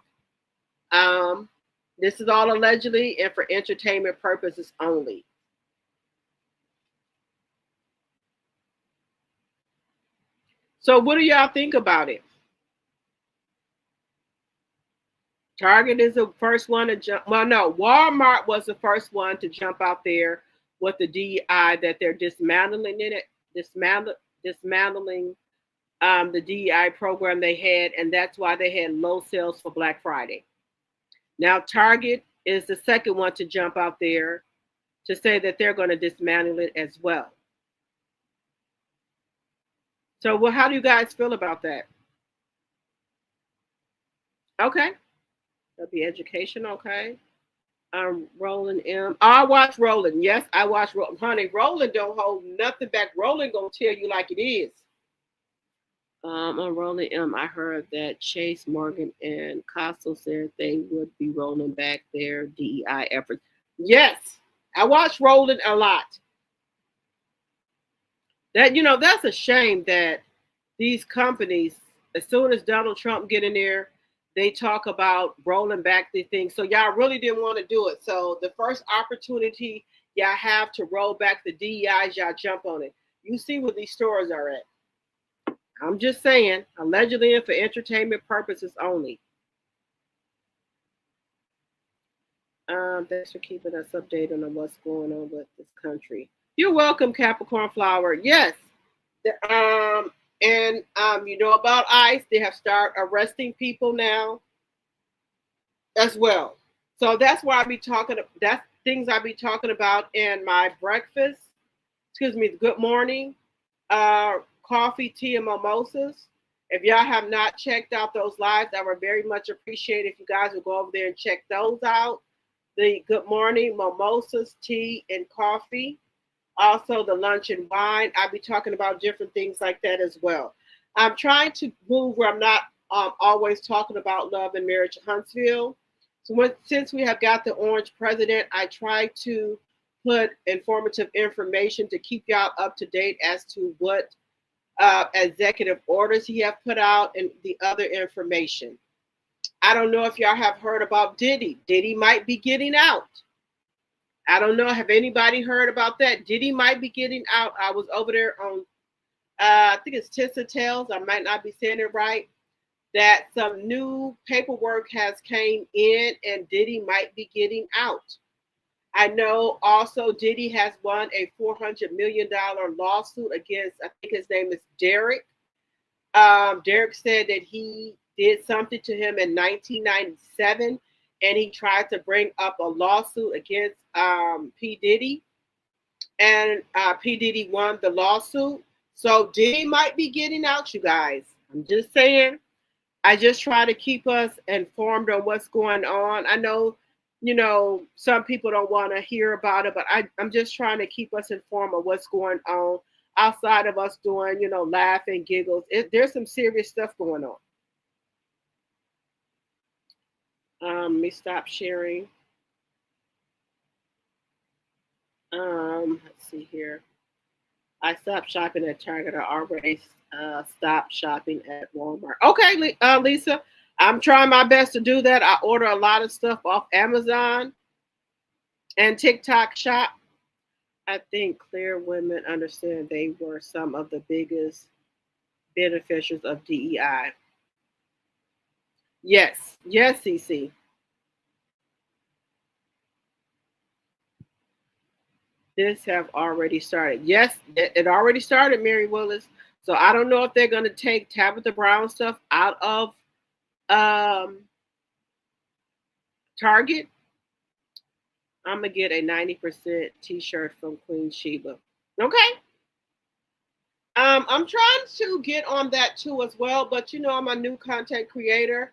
This is all allegedly and for entertainment purposes only. So what do y'all think about it? Target is the first one to jump. Well, no, Walmart was the first one to jump out there with the DEI that they're dismantling the DEI program they had, and that's why they had low sales for Black Friday. Now, Target is the second one to jump out there to say that they're going to dismantle it as well. So, well, how do you guys feel about that? Okay. That'll be education, okay. Roland M. I watch Roland. Yes, I watch Roland. Honey, Roland don't hold nothing back. Roland gonna tell you like it is. On Roland M, I heard that Chase, Morgan, and Costco said they would be rolling back their DEI efforts. Yes, I watch Roland a lot. That's a shame that these companies, as soon as Donald Trump get in there, they talk about rolling back the thing. So y'all really didn't want to do it. So the first opportunity y'all have to roll back the DEIs, y'all jump on it. You see where these stores are at. I'm just saying, allegedly and for entertainment purposes only. Thanks for keeping us updated on what's going on with this country. You're welcome, Capricorn Flower. Yes. And you know about ICE, they have started arresting people now as well. So that's why that's things I be talking about in my breakfast. Good morning. Coffee, tea, and mimosas. If y'all have not checked out those lives, I would very much appreciate if you guys would go over there and check those out. The good morning mimosas, tea, and coffee. Also the lunch and wine. I'll be talking about different things like that as well. I'm trying to move where I'm not always talking about love and marriage in Huntsville. So since we have got the orange president, I try to put informative information to keep y'all up to date as to what executive orders he have put out and the other information. I don't know if y'all have heard about Diddy. Diddy might be getting out. I don't know. Have anybody heard about that? Diddy might be getting out. I was over there on, I think it's Tissa Tales. I might not be saying it right. that some new paperwork has came in and Diddy might be getting out. I know also Diddy has won a $400 million lawsuit against, I think his name is Derek. Derek said that he did something to him in 1997 and he tried to bring up a lawsuit against P. Diddy. And P. Diddy won the lawsuit. So Diddy might be getting out, you guys. I'm just saying. I just try to keep us informed on what's going on. I know, some people don't want to hear about it, but I'm just trying to keep us informed of what's going on outside of us doing, laugh and giggles. There's some serious stuff going on. Let me stop sharing. Let's see here. I stopped shopping at Target. I already stopped shopping at Walmart. Okay, Lisa, I'm trying my best to do that. I order a lot of stuff off Amazon and TikTok Shop. I think clear women understand they were some of the biggest beneficiaries of DEI. Yes, CC. This have already started. Yes, it already started, Mary Willis. So I don't know if they're going to take Tabitha Brown stuff out of Target. I'm going to get a 90% t-shirt from Queen Sheba. Okay. I'm trying to get on that too as well, but I'm a new content creator.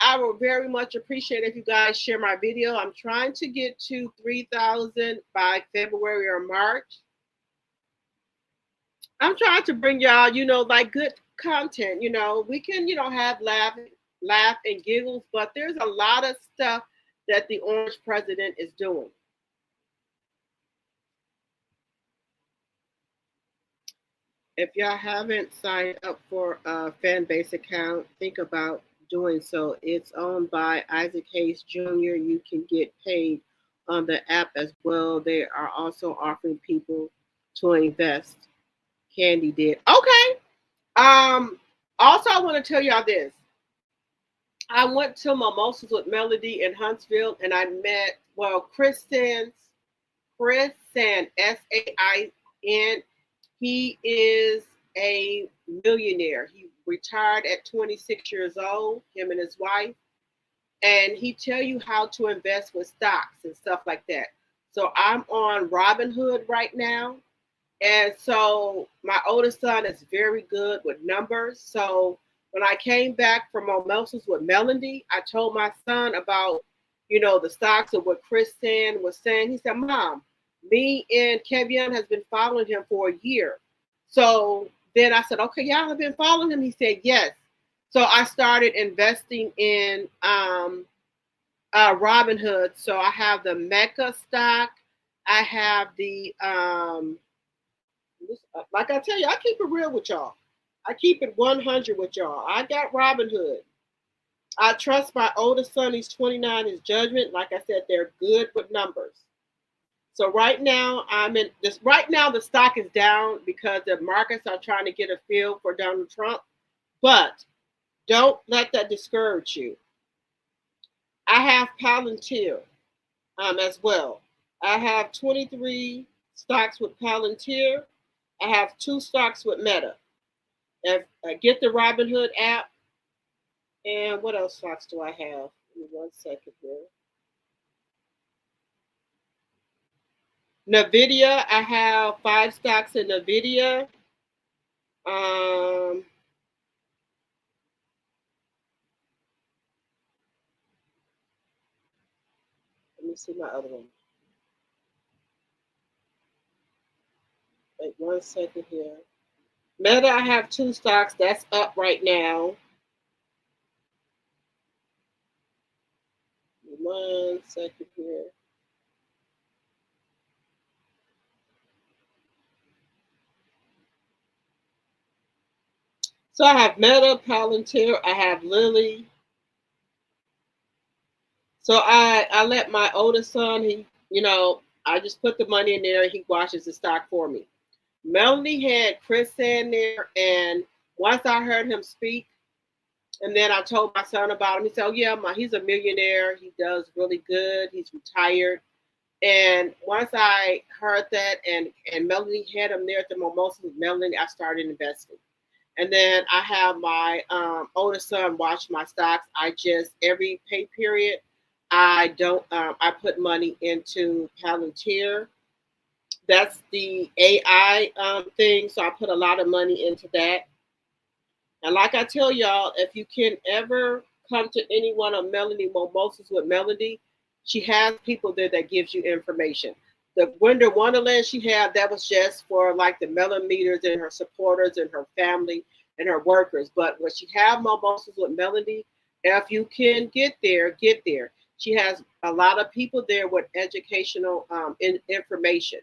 I would very much appreciate if you guys share my video. I'm trying to get to 3,000 by February or March. I'm trying to bring y'all, like good content. We can, have laugh and giggles, but there's a lot of stuff that the orange president is doing. If y'all haven't signed up for a fan base account, think about doing so. It's owned by Isaac Hayes Jr. You can get paid on the app as well. They are also offering people to invest. Candy did. Okay. Also, I want to tell y'all this. I went to Mimosas with Melody in Huntsville, and I met, Chris Sands, S-A-I-N. He is a millionaire. He retired at 26 years old, him and his wife. And he tell you how to invest with stocks and stuff like that. So I'm on Robinhood right now. And so my oldest son is very good with numbers. So when I came back from Mimosas with Melody, I told my son about, the stocks of what Chris Sand was saying. He said, Mom, me and Kevion has been following him for a year. So then I said, okay, y'all have been following him? He said, yes. So I started investing in Robinhood. So I have the Mecca stock. I have the, like I tell you, I keep it real with y'all. I keep it 100 with y'all. I got Robinhood. I trust my oldest son. He's 29. His judgment, like I said, they're good with numbers. So right now, I'm in this. Right now, the stock is down because the markets are trying to get a feel for Donald Trump. But don't let that discourage you. I have Palantir as well. I have 23 stocks with Palantir. I have 2 stocks with Meta. If I get the Robinhood app, and what else stocks do I have? Give me 1 second here. NVIDIA, I have 5 stocks in NVIDIA. Let me see my other one. Wait 1 second here. Meta, I have 2 stocks. That's up right now. 1 second here. So I have Meta, Palantir, I have Lily. So I let my oldest son, I just put the money in there. He watches the stock for me. Melanie had Chris in there, and once I heard him speak, And then I told my son about him. He said, "Oh yeah, he's a millionaire. He does really good. He's retired." And once I heard that, and Melanie had him there at the mimosas with Melanie, I started investing. And then I have my oldest son watch my stocks. I just every pay period, I don't. I put money into Palantir. That's the AI thing. So I put a lot of money into that. And like I tell y'all, if you can ever come to any one of Melanie Mimosas with Melody, she has people there that gives you information. The Winter Wonderland she had, that was just for like the millimeters and her supporters and her family and her workers. But when she have Mimosas with Melody, if you can get there, get there. She has a lot of people there with educational information.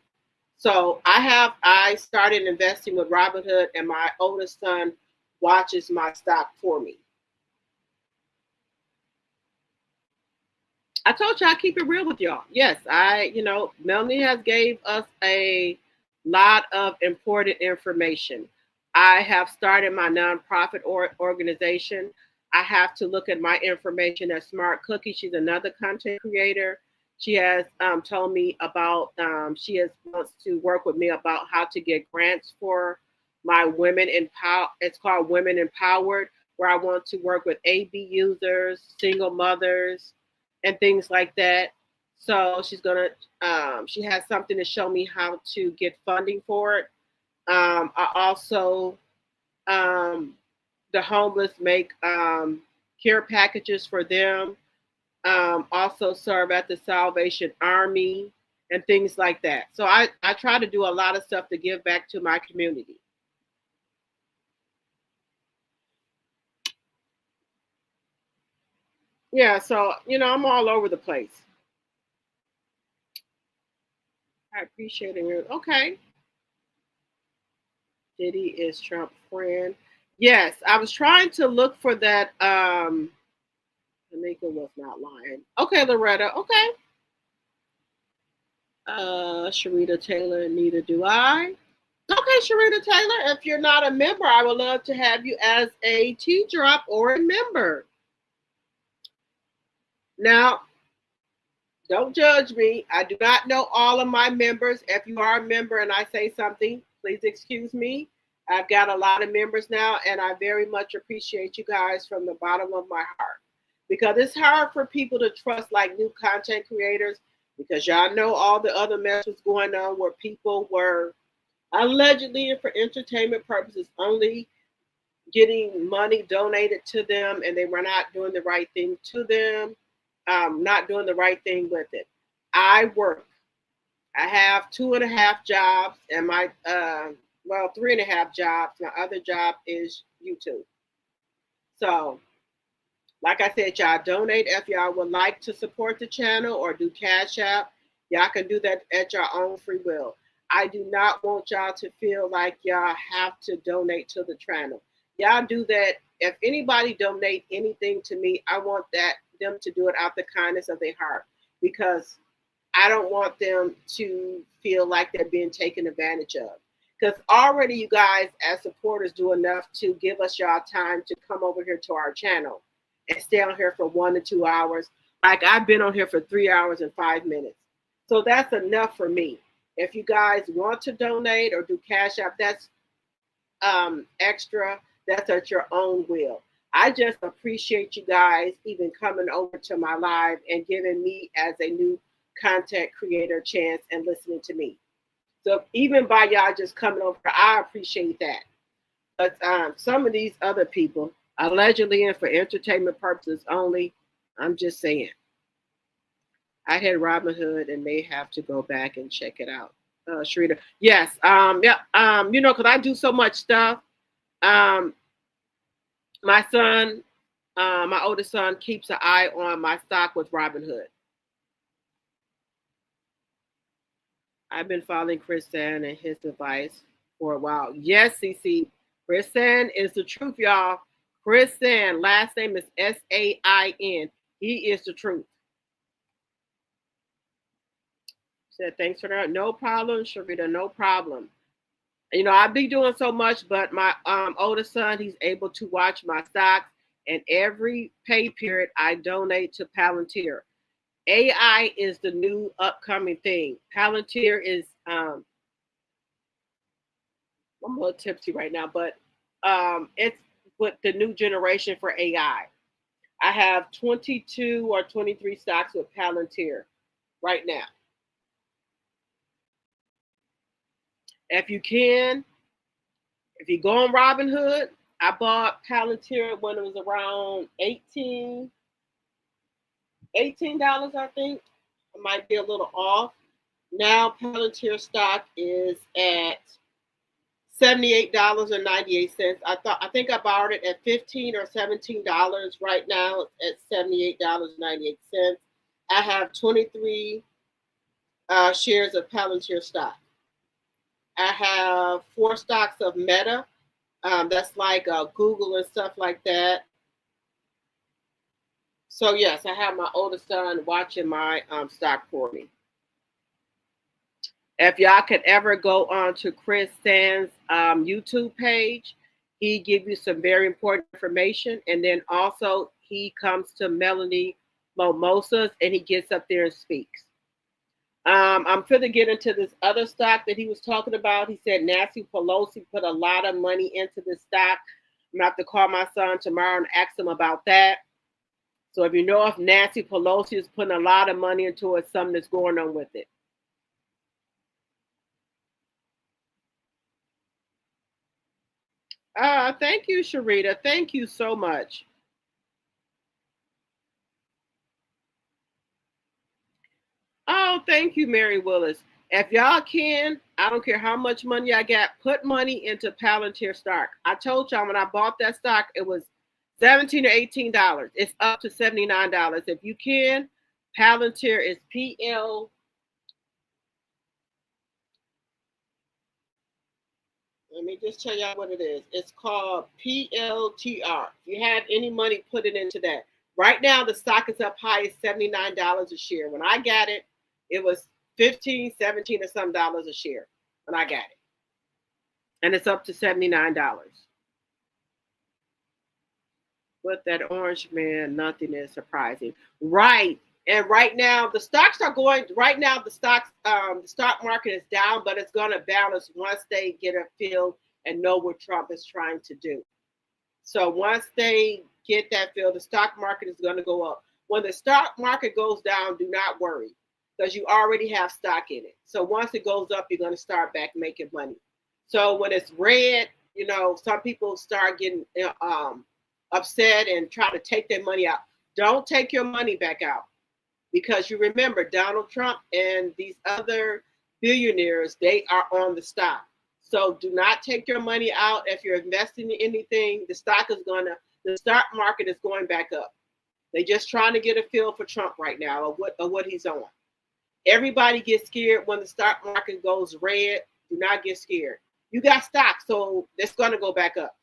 So I started investing with Robinhood, and my oldest son watches my stock for me. I told you I keep it real with y'all. Yes, Melanie has gave us a lot of important information. I have started my nonprofit organization. I have to look at my information at Smart Cookie. She's another content creator. She has told me about, wants to work with me about how to get grants for my Women Empower. It's called Women Empowered, where I want to work with AB users, single mothers, and things like that. So she has something to show me how to get funding for it. I also, the homeless make care packages for them. Also serve at the Salvation Army and things like that. So I try to do a lot of stuff to give back to my community. Yeah, so I'm all over the place. I appreciate it. Okay. Diddy is Trump friend. Yes, I was trying to look for that. Tamika was not lying. Okay, Loretta. Okay. Sharita Taylor, neither do I. Okay, Sharita Taylor, if you're not a member, I would love to have you as a T drop or a member. Now, don't judge me. I do not know all of my members. If you are a member and I say something, please excuse me. I've got a lot of members now, and I very much appreciate you guys from the bottom of my heart. Because it's hard for people to trust like new content creators, because y'all know all the other mess was going on where people were allegedly and for entertainment purposes only getting money donated to them, and they were not doing the right thing to them, not doing the right thing with it. I work. I have 2.5 jobs, and my 3.5 jobs. My other job is YouTube. So, like I said, y'all donate if y'all would like to support the channel or do Cash App. Y'all can do that at your own free will. I do not want y'all to feel like y'all have to donate to the channel. Y'all do that. If anybody donate anything to me, I want them to do it out the kindness of their heart, because I don't want them to feel like they're being taken advantage of. Because already you guys as supporters do enough to give us y'all time to come over here to our channel and stay on here for 1 to 2 hours. Like I've been on here for 3 hours and 5 minutes. So that's enough for me. If you guys want to donate or do Cash App, that's extra. That's at your own will. I just appreciate you guys even coming over to my live and giving me as a new content creator a chance and listening to me. So even by y'all just coming over, I appreciate that. But some of these other people, allegedly and for entertainment purposes only, I'm just saying. I had Robinhood and may have to go back and check it out. Sharita. Yes. Because I do so much stuff. My son, my oldest son, keeps an eye on my stock with Robinhood. I've been following Chris San and his advice for a while. Yes, CC. Chris San is the truth, y'all. Chris San, last name is Sain. He is the truth. Said, thanks for that. No problem, Sharita, no problem. I'll be doing so much, but my oldest son, he's able to watch my stocks, and every pay period I donate to Palantir. AI is the new upcoming thing. Palantir is I'm a little tipsy right now, but it's with the new generation for AI. I have 22 or 23 stocks with Palantir right now. If you can, if you go on Robinhood, I bought Palantir when it was around $18, I think. I might be a little off. Now Palantir stock is at $78.98. I think I bought it at $15 or $17. Right now it's at $78.98. I have 23 shares of Palantir stock. I have 4 stocks of Meta. That's like Google and stuff like that. So yes, I have my oldest son watching my stock for me. If y'all could ever go on to Chris Sand's YouTube page, he gives you some very important information. And then also he comes to Melanie Mimosas and he gets up there and speaks. I'm going to get into this other stock that he was talking about. He said Nancy Pelosi put a lot of money into this stock. I'm going to have to call my son tomorrow and ask him about that. So if you know if Nancy Pelosi is putting a lot of money into it, something that's going on with it. Thank you, Sharita. Thank you so much. Oh, thank you, Mary Willis. If y'all can, I don't care how much money I got, put money into Palantir stock. I told y'all when I bought that stock, it was $17 or $18. It's up to $79. If you can, Palantir is PL. Let me just tell y'all what it is. It's called PLTR. If you have any money, put it into that. Right now, the stock is up high as $79 a share. When I got it, it was 15, 17 or some dollars a share when I got it. And it's up to $79. With that orange man, nothing is surprising. Right. And right now, the stocks are going. Right now, the stock market is down, but it's going to balance once they get a feel and know what Trump is trying to do. So once they get that feel, the stock market is going to go up. When the stock market goes down, do not worry because you already have stock in it. So once it goes up, you're going to start back making money. So when it's red, some people start getting upset and try to take their money out. Don't take your money back out. Because you remember Donald Trump and these other billionaires, they are on the stock. So do not take your money out. If you're investing in anything, the stock market is going back up. They're just trying to get a feel for Trump right now of what he's on. Everybody gets scared when the stock market goes red. Do not get scared. You got stock, so it's going to go back up.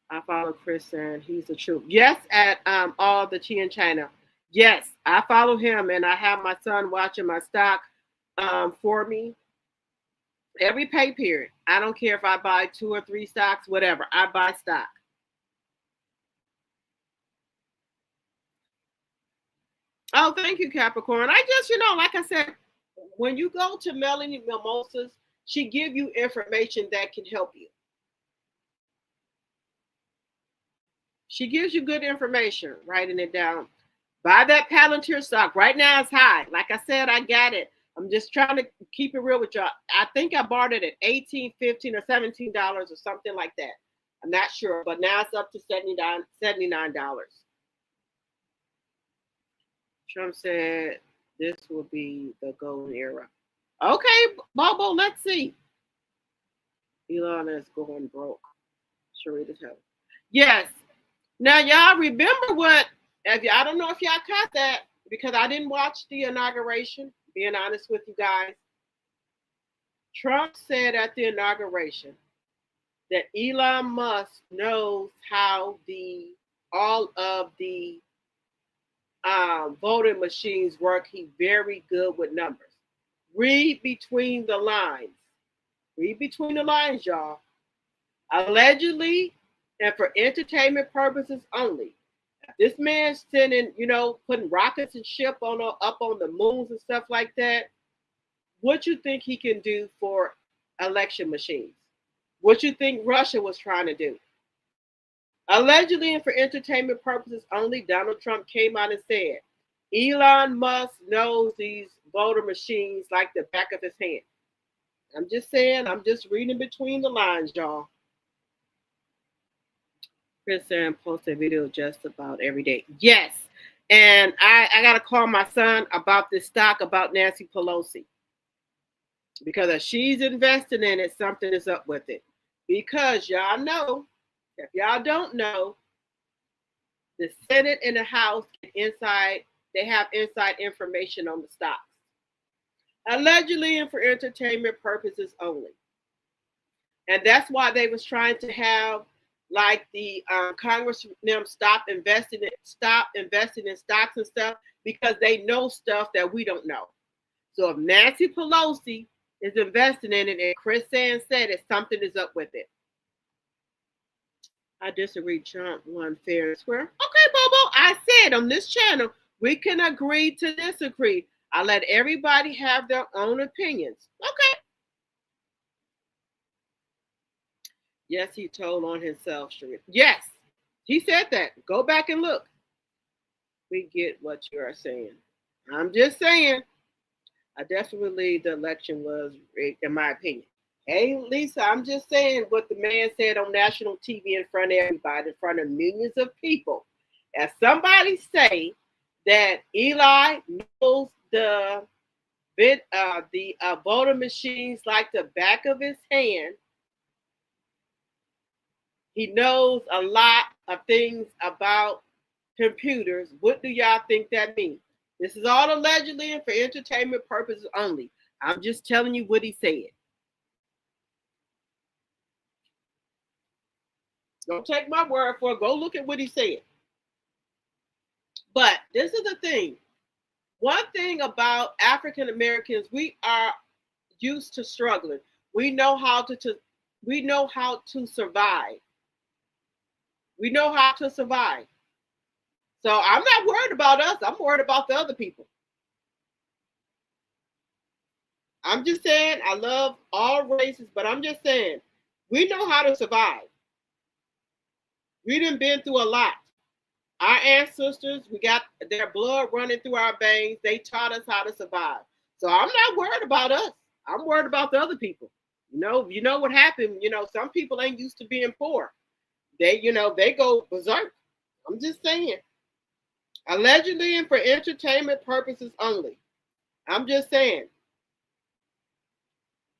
I follow Chris and he's the truth. Yes, at all the Tea in China. Yes, I follow him and I have my son watching my stock for me. Every pay period. I don't care if I buy 2 or 3 stocks, whatever. I buy stock. Oh, thank you, Capricorn. I just, like I said, when you go to Melanie Mimosas, she give you information that can help you. She gives you good information, writing it down. Buy that Palantir stock. Right now it's high. Like I said, I got it. I'm just trying to keep it real with y'all. I think I bought it at $18, $15, or $17 or something like that. I'm not sure, but now it's up to $79. Trump said this will be the golden era. Okay, Bobo, let's see. Elon is going broke. Sharita tell. Yes. Now, y'all remember I don't know if y'all caught that because I didn't watch the inauguration, being honest with you guys. Trump said at the inauguration that Elon Musk knows how all of the voting machines work. He's very good with numbers. Read between the lines. Read between the lines, y'all. Allegedly and for entertainment purposes only. This man's sending, putting rockets and ship up on the moons and stuff like that. What you think he can do for election machines? What you think Russia was trying to do? Allegedly and for entertainment purposes only, Donald Trump came out and said, Elon Musk knows these voter machines like the back of his hand. I'm just saying, I'm just reading between the lines, y'all. Chris Sam posts a video just about every day. Yes. And I got to call my son about this stock about Nancy Pelosi. Because if she's investing in it, something is up with it. Because y'all know, if y'all don't know, the Senate and the House they have inside information on the stocks. Allegedly and for entertainment purposes only. And that's why they was trying to have like the Congress stop investing in stocks and stuff, because they know stuff that we don't know. So if Nancy Pelosi is investing in it and Chris Sands said it, something is up with it. I disagree. Trump won fair and square. Okay, Bobo. I said on this channel, we can agree to disagree. I let everybody have their own opinions. Okay. Yes, he told on himself, Sharif. Yes, he said that. Go back and look. We get what you are saying. I'm just saying. I definitely believe the election was rigged, in my opinion. Hey, Lisa, I'm just saying what the man said on national TV in front of everybody, in front of millions of people. As somebody say that Eli knows the voter machines like the back of his hand. He knows a lot of things about computers. What do y'all think that means? This is all allegedly and for entertainment purposes only. I'm just telling you what he said. Don't take my word for it. Go look at what he said. But this is the thing. One thing about African Americans, we are used to struggling. We know how to survive. We know how to survive. So I'm not worried about us. I'm worried about the other people. I'm just saying, I love all races, but I'm just saying, we know how to survive. We done been through a lot. Our ancestors, we got their blood running through our veins. They taught us how to survive. So I'm not worried about us. I'm worried about the other people. You know what happened. Some people ain't used to being poor. They go berserk. I'm just saying. Allegedly and for entertainment purposes only. I'm just saying.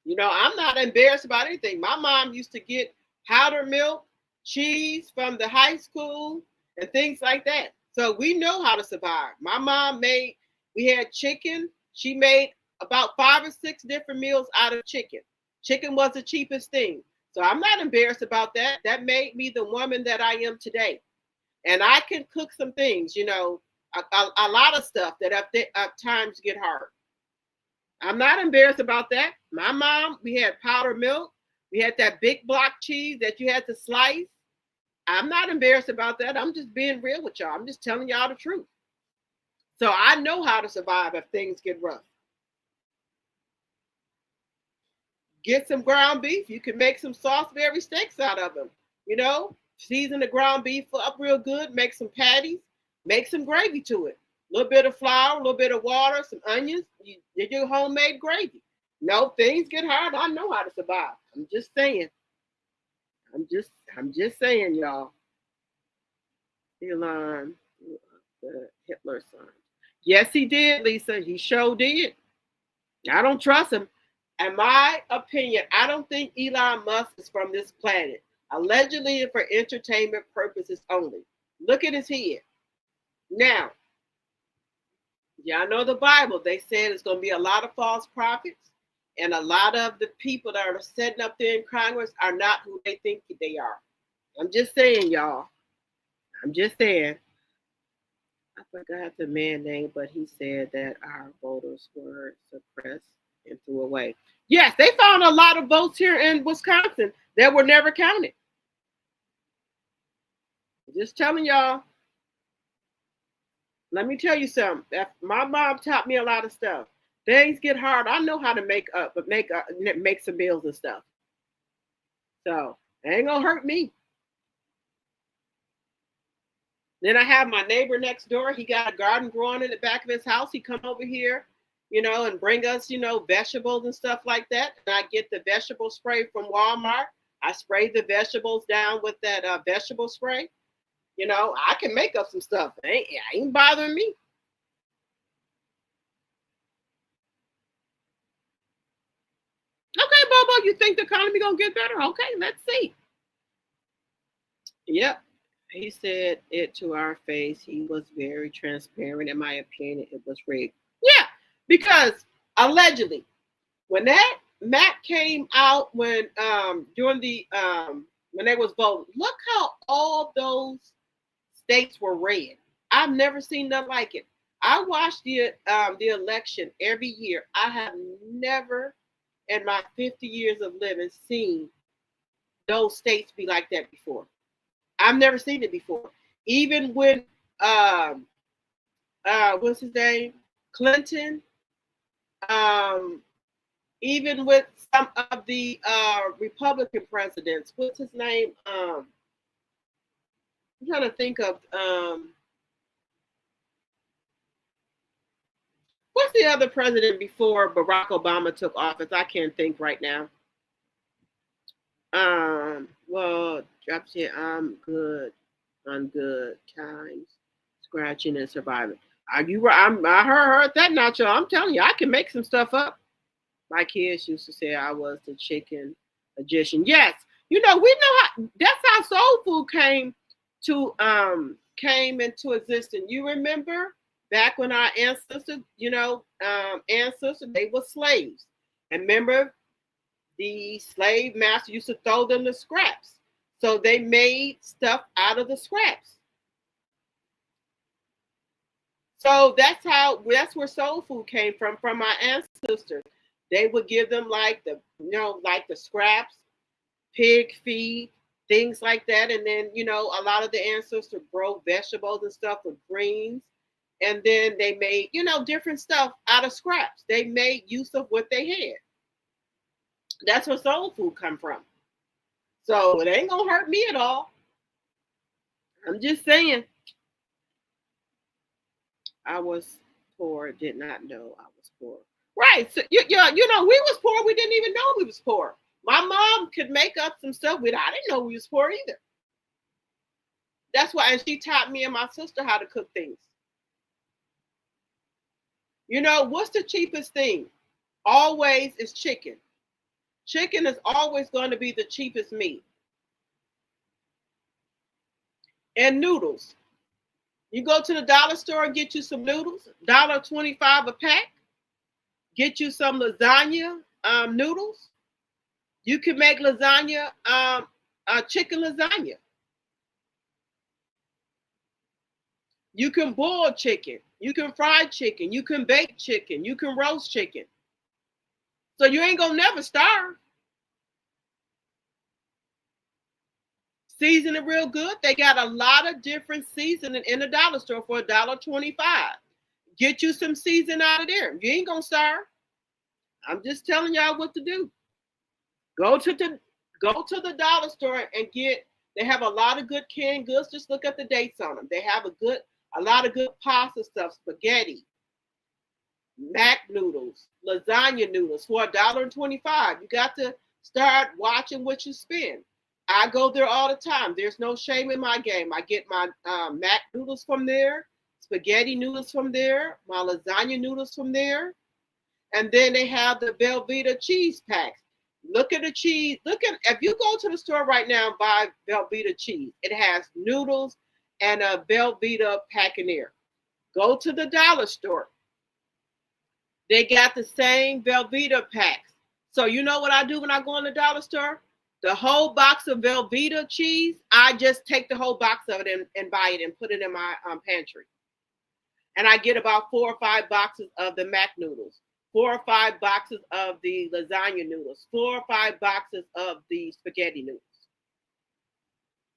I'm not embarrassed about anything. My mom used to get powdered milk, cheese from the high school, and things like that. So we know how to survive. My mom we had chicken. She made about 5 or 6 different meals out of chicken. Chicken was the cheapest thing. So I'm not embarrassed about that. That made me the woman that I am today. And I can cook some things, a lot of stuff that at times get hard. I'm not embarrassed about that. My mom, we had powdered milk. We had that big block cheese that you had to slice. I'm not embarrassed about that. I'm just being real with y'all. I'm just telling y'all the truth. So I know how to survive if things get rough. Get some ground beef. You can make some Salisbury steaks out of them. Season the ground beef up real good. Make some patties. Make some gravy to it. A little bit of flour, a little bit of water, some onions. You did your homemade gravy. Things get hard. I know how to survive. I'm just saying. I'm just saying, y'all. Elon, the Hitler son. Yes, he did, Lisa. He sure did. I don't trust him. In my opinion, I don't think Elon Musk is from this planet. Allegedly and for entertainment purposes only. Look at his head. Now, y'all know the Bible. They said it's going to be a lot of false prophets. And a lot of the people that are sitting up there in Congress are not who they think they are. I'm just saying, y'all. I'm just saying. I forgot the man's name, but he said that our voters were suppressed and threw away. Yes, they found a lot of votes here in Wisconsin that were never counted. Just telling y'all. Let me tell you something. My mom taught me a lot of stuff. Things get hard. I know how to make some meals and stuff. So it ain't gonna hurt me. Then I have my neighbor next door. He got a garden growing in the back of his house. He come over here, and bring us, vegetables and stuff like that. And I get the vegetable spray from Walmart. I spray the vegetables down with that vegetable spray. I can make up some stuff. It ain't bothering me. Okay, Bobo, you think the economy gonna get better? Okay, let's see. Yep. He said it to our face. He was very transparent. In my opinion, it was rigged. Yeah, because allegedly, when that map came out during the when they was voting, look how all those states were red. I've never seen nothing like it. I watched the election every year. I have never in my 50 years of living seen those states be like that before. I've never seen it before. Even when what's his name? Clinton, even with some of the Republican presidents, what's his name? I'm trying to think of what's the other president before Barack Obama took office? I can't think right now. Well, drops here. I'm good on good times, scratching and surviving. I heard that, Nacho. I'm telling you, I can make some stuff up. My kids used to say I was the chicken magician. Yes, we know that's how soul food came into existence. You remember back when our ancestors, they were slaves, and remember the slave master used to throw them the scraps, so they made stuff out of the scraps. So that's where soul food came from our ancestors. They would give them like the scraps, pig feed, things like that. And then, a lot of the ancestors grow vegetables and stuff with greens. And then they made, different stuff out of scraps. They made use of what they had. That's where soul food come from. So it ain't gonna hurt me at all. I'm just saying. I was poor, did not know I was poor. Right. So we was poor. We didn't even know we was poor. My mom could make up some stuff. I didn't know we was poor either. That's why, and she taught me and my sister how to cook things. What's the cheapest thing? Always is chicken. Chicken is always going to be the cheapest meat. And noodles. You go to the dollar store and get you some noodles, $1.25 a pack. Get you some lasagna noodles. You can make lasagna, chicken lasagna. You can boil chicken. You can fry chicken. You can bake chicken. You can roast chicken. So you ain't gonna never starve. Season it real good. They got a lot of different seasoning in the dollar store for $1.25. Get you some season out of there. You ain't gonna starve. I'm just telling y'all what to do. Go to the dollar store and they have a lot of good canned goods. Just look at the dates on them. They have a lot of good pasta stuff, spaghetti, mac noodles, lasagna noodles for $1.25. You got to start watching what you spend. I go there all the time. There's no shame in my game. I get my mac noodles from there, spaghetti noodles from there, my lasagna noodles from there. And then they have the Velveeta cheese packs. Look at the cheese. If you go to the store right now and buy Velveeta cheese, it has noodles and a Velveeta pack in there. Go to the dollar store. They got the same Velveeta packs. So you know what I do when I go in the dollar store? The whole box of Velveeta cheese, I just take the whole box of it and buy it and put it in my pantry. And I get about 4 or 5 boxes of the mac noodles 4 or 5 boxes of the lasagna noodles, 4 or 5 boxes of the spaghetti noodles.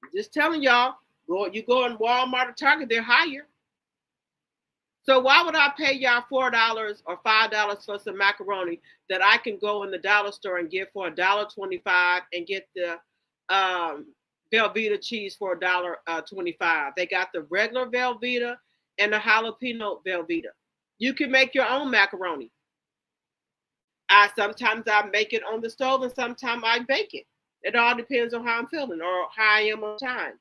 I'm just telling y'all, you go in Walmart or Target, they're higher. So why would I pay y'all $4 or $5 for some macaroni that I can go in the dollar store and get for $1.25 and get the Velveeta cheese for $1.25? They got the regular Velveeta and the jalapeno Velveeta. You can make your own macaroni. Sometimes I make it on the stove and sometimes I bake it. It all depends on how I'm feeling or how I am on time.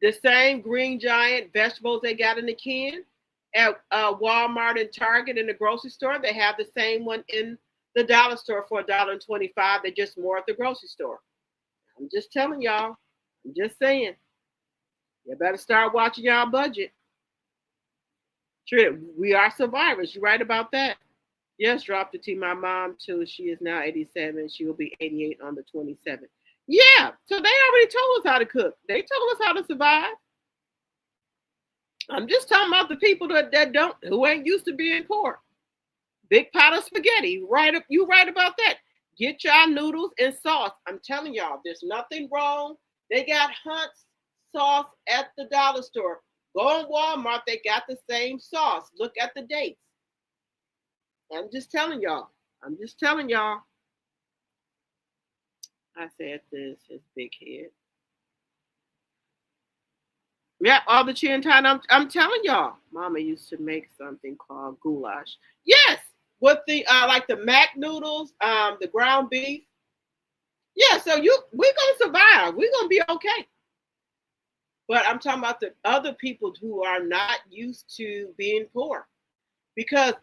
The same Green Giant vegetables they got in the can at Walmart and Target in the grocery store, they have the same one in the dollar store for $1.25. They're just more at the grocery store. I'm just telling y'all. I'm just saying. You better start watching y'all budget. Sure, we are survivors. You're right about that. Yes, drop the tea. My mom, too. She is now 87. She will be 88 on the 27th. Yeah, so they already told us how to cook. They told us how to survive. I'm just talking about the people who ain't used to being poor. Big pot of spaghetti. You right about that. Get y'all noodles and sauce. I'm telling y'all, there's nothing wrong. They got Hunt's sauce at the dollar store. Go in Walmart, they got the same sauce. Look at the dates. I'm just telling y'all. I said this, his big head. Yeah, all the chin time. I'm telling y'all. Mama used to make something called goulash. Yes, with the like the mac noodles, the ground beef. Yeah, so we're gonna survive. We're gonna be okay. But I'm talking about the other people who are not used to being poor, because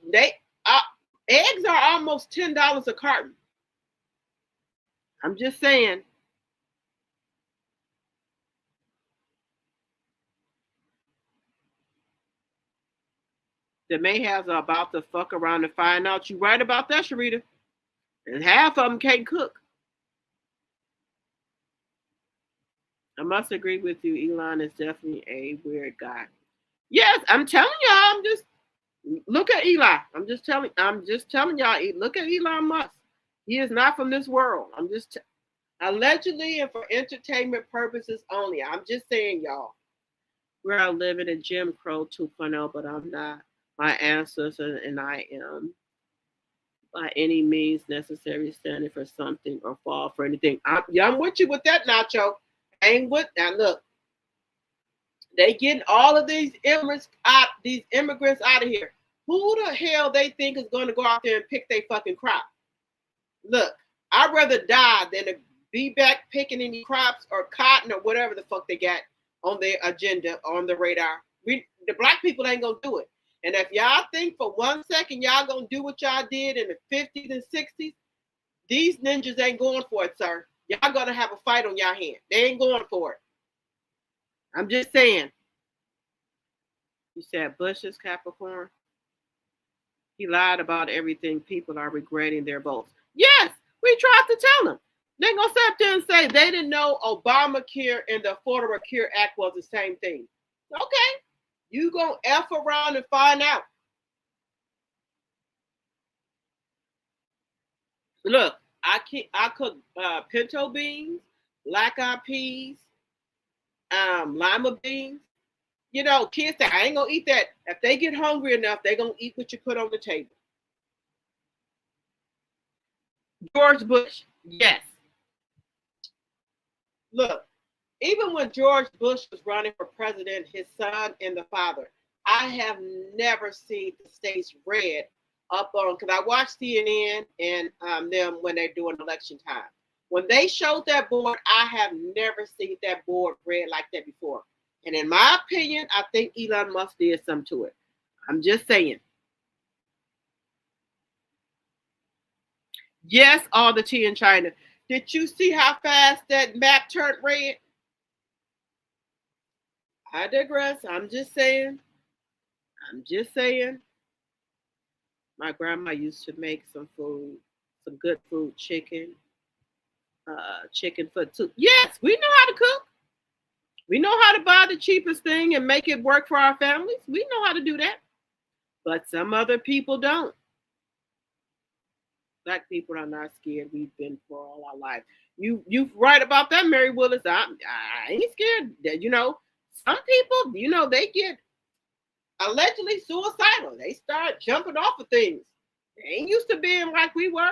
eggs are almost $10 a carton. I'm just saying. The mayhaves are about to fuck around and find out. You right about that, Sharita. And half of them can't cook. I must agree with you. Elon is definitely a weird guy. Yes, I'm telling y'all. Look at Eli. I'm just telling y'all. Look at Elon Musk. He is not from this world. Allegedly and for entertainment purposes only. I'm just saying, y'all. We're out living in Jim Crow 2.0, but I'm not. My ancestor and I am by any means necessary standing for something or fall for anything. I'm with you with that, Nacho. Ain't with now. Look, they getting all of these immigrants out of here. Who the hell they think is going to go out there and pick their fucking crop? Look, I'd rather die than to be back picking any crops or cotton or whatever the fuck they got on their agenda, on the radar. The black people ain't gonna do it. And if y'all think for 1 second y'all gonna do what y'all did in the 50s and 60s, these ninjas ain't going for it, sir. Y'all gonna have a fight on y'all hand. They ain't going for it. I'm just saying. You said Bush is Capricorn. He lied about everything. People are regretting their votes. Yes, we tried to tell them. They're gonna sit there and say they didn't know Obamacare and the Affordable Care Act was the same thing. Okay. You gonna F around and find out. Look, I cook pinto beans, black eyed peas, lima beans. You know, kids say I ain't gonna eat that. If they get hungry enough, they're gonna eat what you put on the table. George Bush, yes. Look, even when George Bush was running for president, his son and the father, I have never seen the states red up on, because I watch CNN and them when they're doing election time. When they showed that board, I have never seen that board red like that before. And in my opinion, I think Elon Musk did something to it. I'm just saying. Yes, all the tea in China. Did you see how fast that map turned red? I digress. I'm just saying. My grandma used to make some food, some good food, chicken foot too. Yes, we know how to cook. We know how to buy the cheapest thing and make it work for our families. We know how to do that. But some other people don't. Black people are not scared. We've been for all our life. You right about that, Mary Willis. I ain't scared. Some people, they get allegedly suicidal. They start jumping off of things. They ain't used to being like we were.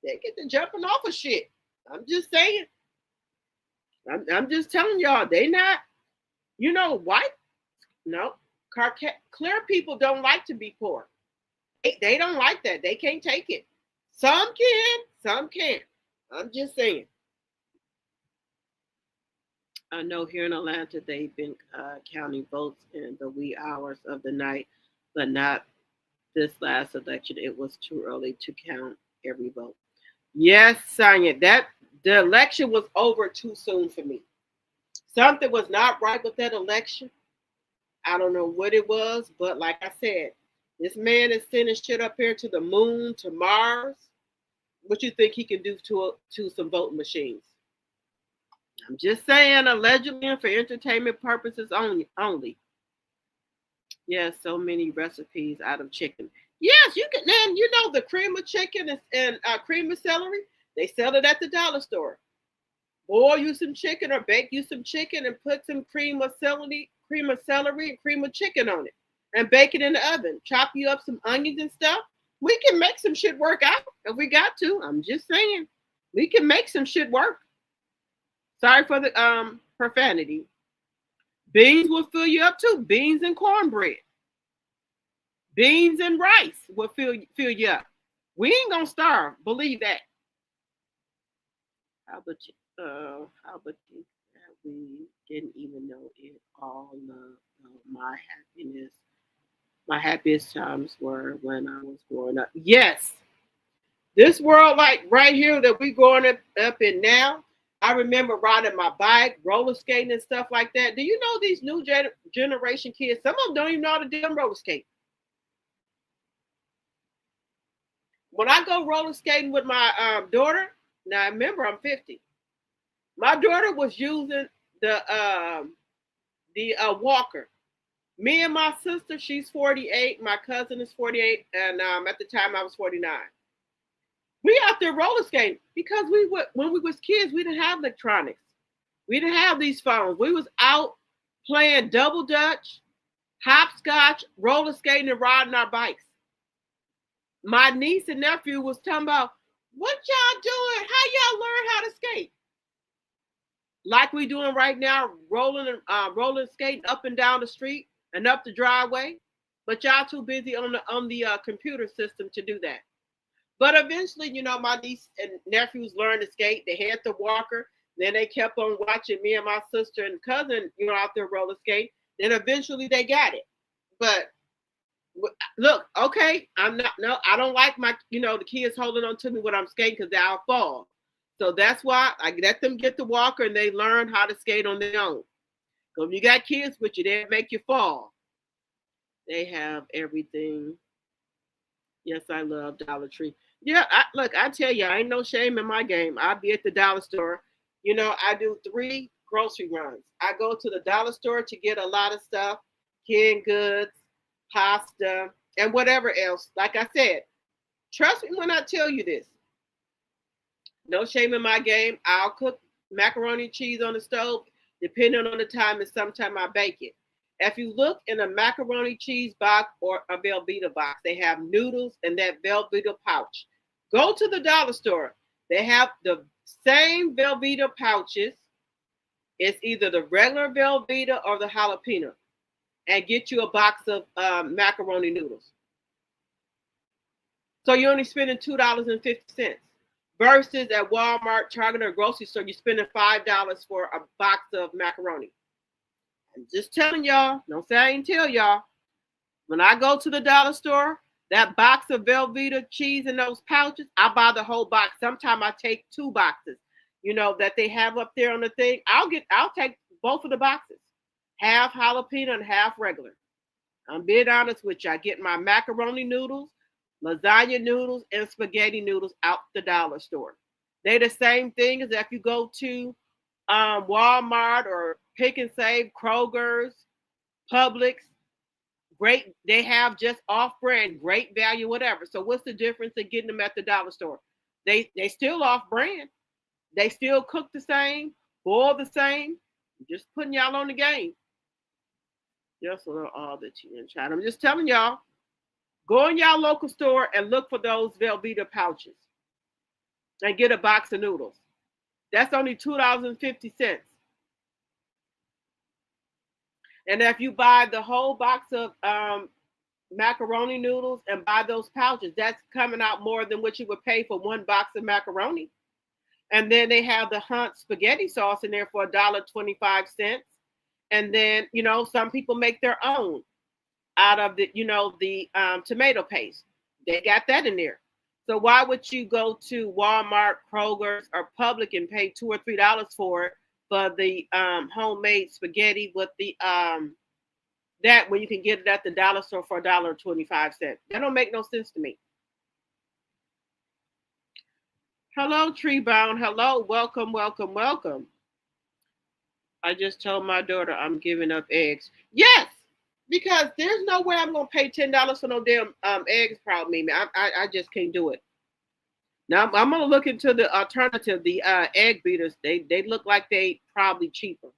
They get to jumping off of shit. I'm just saying. I'm just telling y'all, they not, white. No, clear people don't like to be poor. They don't like that. They can't take it. Some can, some can't. I'm just saying. I know here in Atlanta they've been counting votes in the wee hours of the night, but not this last election. It was too early to count every vote. Yes, Sonia, that the election was over too soon for me. Something was not right with that election. I don't know what it was, but like I said, this man is sending shit up here to the moon, to Mars. What you think he can do to some voting machines? I'm just saying, allegedly and for entertainment purposes only. Yes, so many recipes out of chicken. Yes, you can. And the cream of chicken and cream of celery, they sell it at the dollar store. Boil you some chicken or bake you some chicken and put some cream of celery, and cream of chicken on it, and bake it in the oven. Chop you up some onions and stuff. We can make some shit work out if we got to. I'm just saying, we can make some shit work. Sorry for the profanity. Beans will fill you up too. Beans and cornbread. Beans and rice will fill you up. We ain't gonna starve. Believe that. How about you that we didn't even know it all? My happiness. My happiest times were when I was growing up. Yes, this world, like right here that we growing up in now. I remember riding my bike, roller skating and stuff like that. Do you know these new generation kids? Some of them don't even know how to damn roller skate. When I go roller skating with my daughter, now remember I'm 50. My daughter was using the walker. Me and my sister, she's 48. My cousin is 48, and at the time I was 49. We out there roller skating because when we was kids, we didn't have electronics. We didn't have these phones. We was out playing double dutch, hopscotch, roller skating, and riding our bikes. My niece and nephew was talking about, what y'all doing? How y'all learn how to skate? Like we doing right now, rolling skating up and down the street and up the driveway. But y'all too busy on the computer system to do that. But eventually, my niece and nephews learned to skate. They had the walker. Then they kept on watching me and my sister and cousin, out there roller skate. Then eventually they got it. But look, okay, I don't like the kids holding on to me when I'm skating because I'll fall. So that's why I let them get the walker and they learn how to skate on their own. So if you got kids with you, they make you fall. They have everything. Yes, I love Dollar Tree. Yeah, I tell you, I ain't no shame in my game. I'll be at the dollar store. I do 3 grocery runs. I go to the dollar store to get a lot of stuff, canned goods, pasta, and whatever else. Like I said, trust me when I tell you this. No shame in my game. I'll cook macaroni and cheese on the stove, depending on the time, and sometimes I bake it. If you look in a macaroni cheese box or a Velveeta box, they have noodles in that Velveeta pouch. Go to the dollar store. They have the same Velveeta pouches. It's either the regular Velveeta or the jalapeno. And get you a box of macaroni noodles. So you're only spending $2.50. Versus at Walmart, Target, or grocery store, you're spending $5 for a box of macaroni. I'm just telling y'all, don't say I ain't tell y'all. When I go to the dollar store, that box of Velveeta cheese in those pouches, I buy the whole box. Sometimes I take 2 boxes, that they have up there on the thing. I'll take both of the boxes, half jalapeno and half regular. I'm being honest with you. I get my macaroni noodles, lasagna noodles, and spaghetti noodles out the dollar store. They're the same thing as if you go to Walmart or Pick and Save, Kroger's, Publix. Great, they have just off-brand, great value, whatever. So what's the difference in getting them at the dollar store? They still off-brand. They still cook the same, boil the same. Just putting y'all on the game. Just a little all the tea and chat. I'm just telling y'all, go in y'all local store and look for those Velveeta pouches and get a box of noodles. That's only $2.50. And if you buy the whole box of macaroni noodles and buy those pouches, that's coming out more than what you would pay for one box of macaroni. And then they have the Hunt spaghetti sauce in there for $1.25. And then, some people make their own out of the tomato paste. They got that in there. So why would you go to Walmart, Kroger's, or Publix and pay $2 or $3 for it for the homemade spaghetti with the that when you can get it at the dollar store for $1.25? That don't make no sense to me. Hello, Treebound. Hello, welcome, welcome, welcome. I just told my daughter I'm giving up eggs. Yes, because there's no way I'm gonna pay $10 for no damn eggs. Probably, I just can't do it. Now I'm gonna look into the alternative, the egg beaters. They look like they probably cheaper.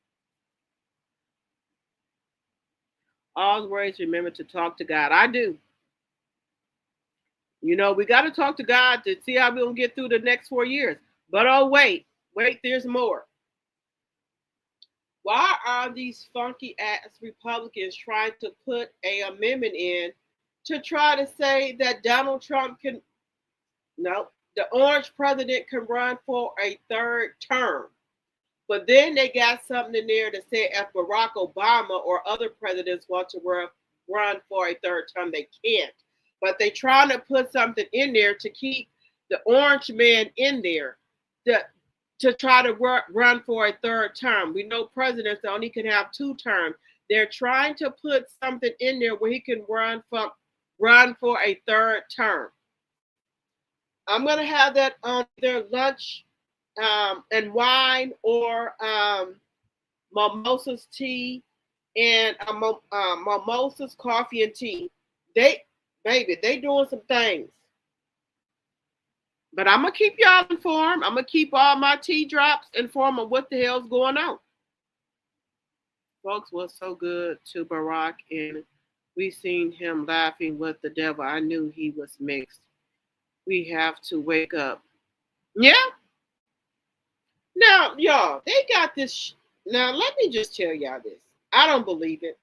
Always remember to talk to God. I do. We got to talk to God to see how we're gonna get through the next 4 years. But oh wait, there's more. Why are these funky ass Republicans trying to put an amendment in to try to say that Donald Trump can, no, the orange president can run for a third term? But then they got something in there to say if Barack Obama or other presidents want to run for a third term, they can't. But they're trying to put something in there to keep the orange man in there to try to run for a third term. We know presidents only can have 2 terms. They're trying to put something in there where he can run for a third term. I'm going to have that on their lunch and wine or mimosas tea and mimosas coffee and tea. They doing some things. But I'm going to keep y'all informed. I'm going to keep all my tea drops informed on what the hell's going on. Folks was so good to Barack, and we seen him laughing with the devil. I knew he was mixed. We have to wake up. Yeah. Now, y'all, they got this. Now, let me just tell y'all this. I don't believe it.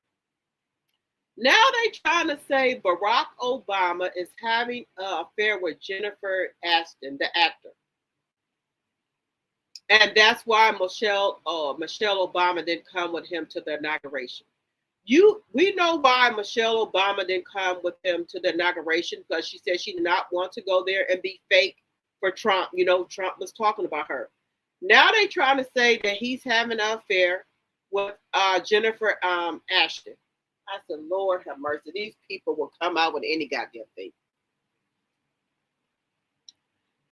Now they trying to say Barack Obama is having an affair with Jennifer Aniston, the actor. And that's why Michelle Obama didn't come with him to the inauguration. We know why Michelle Obama didn't come with him to the inauguration, because she said she did not want to go there and be fake for Trump. Trump was talking about her. Now they trying to say that he's having an affair with Jennifer Aniston. I said, Lord have mercy. These people will come out with any goddamn thing.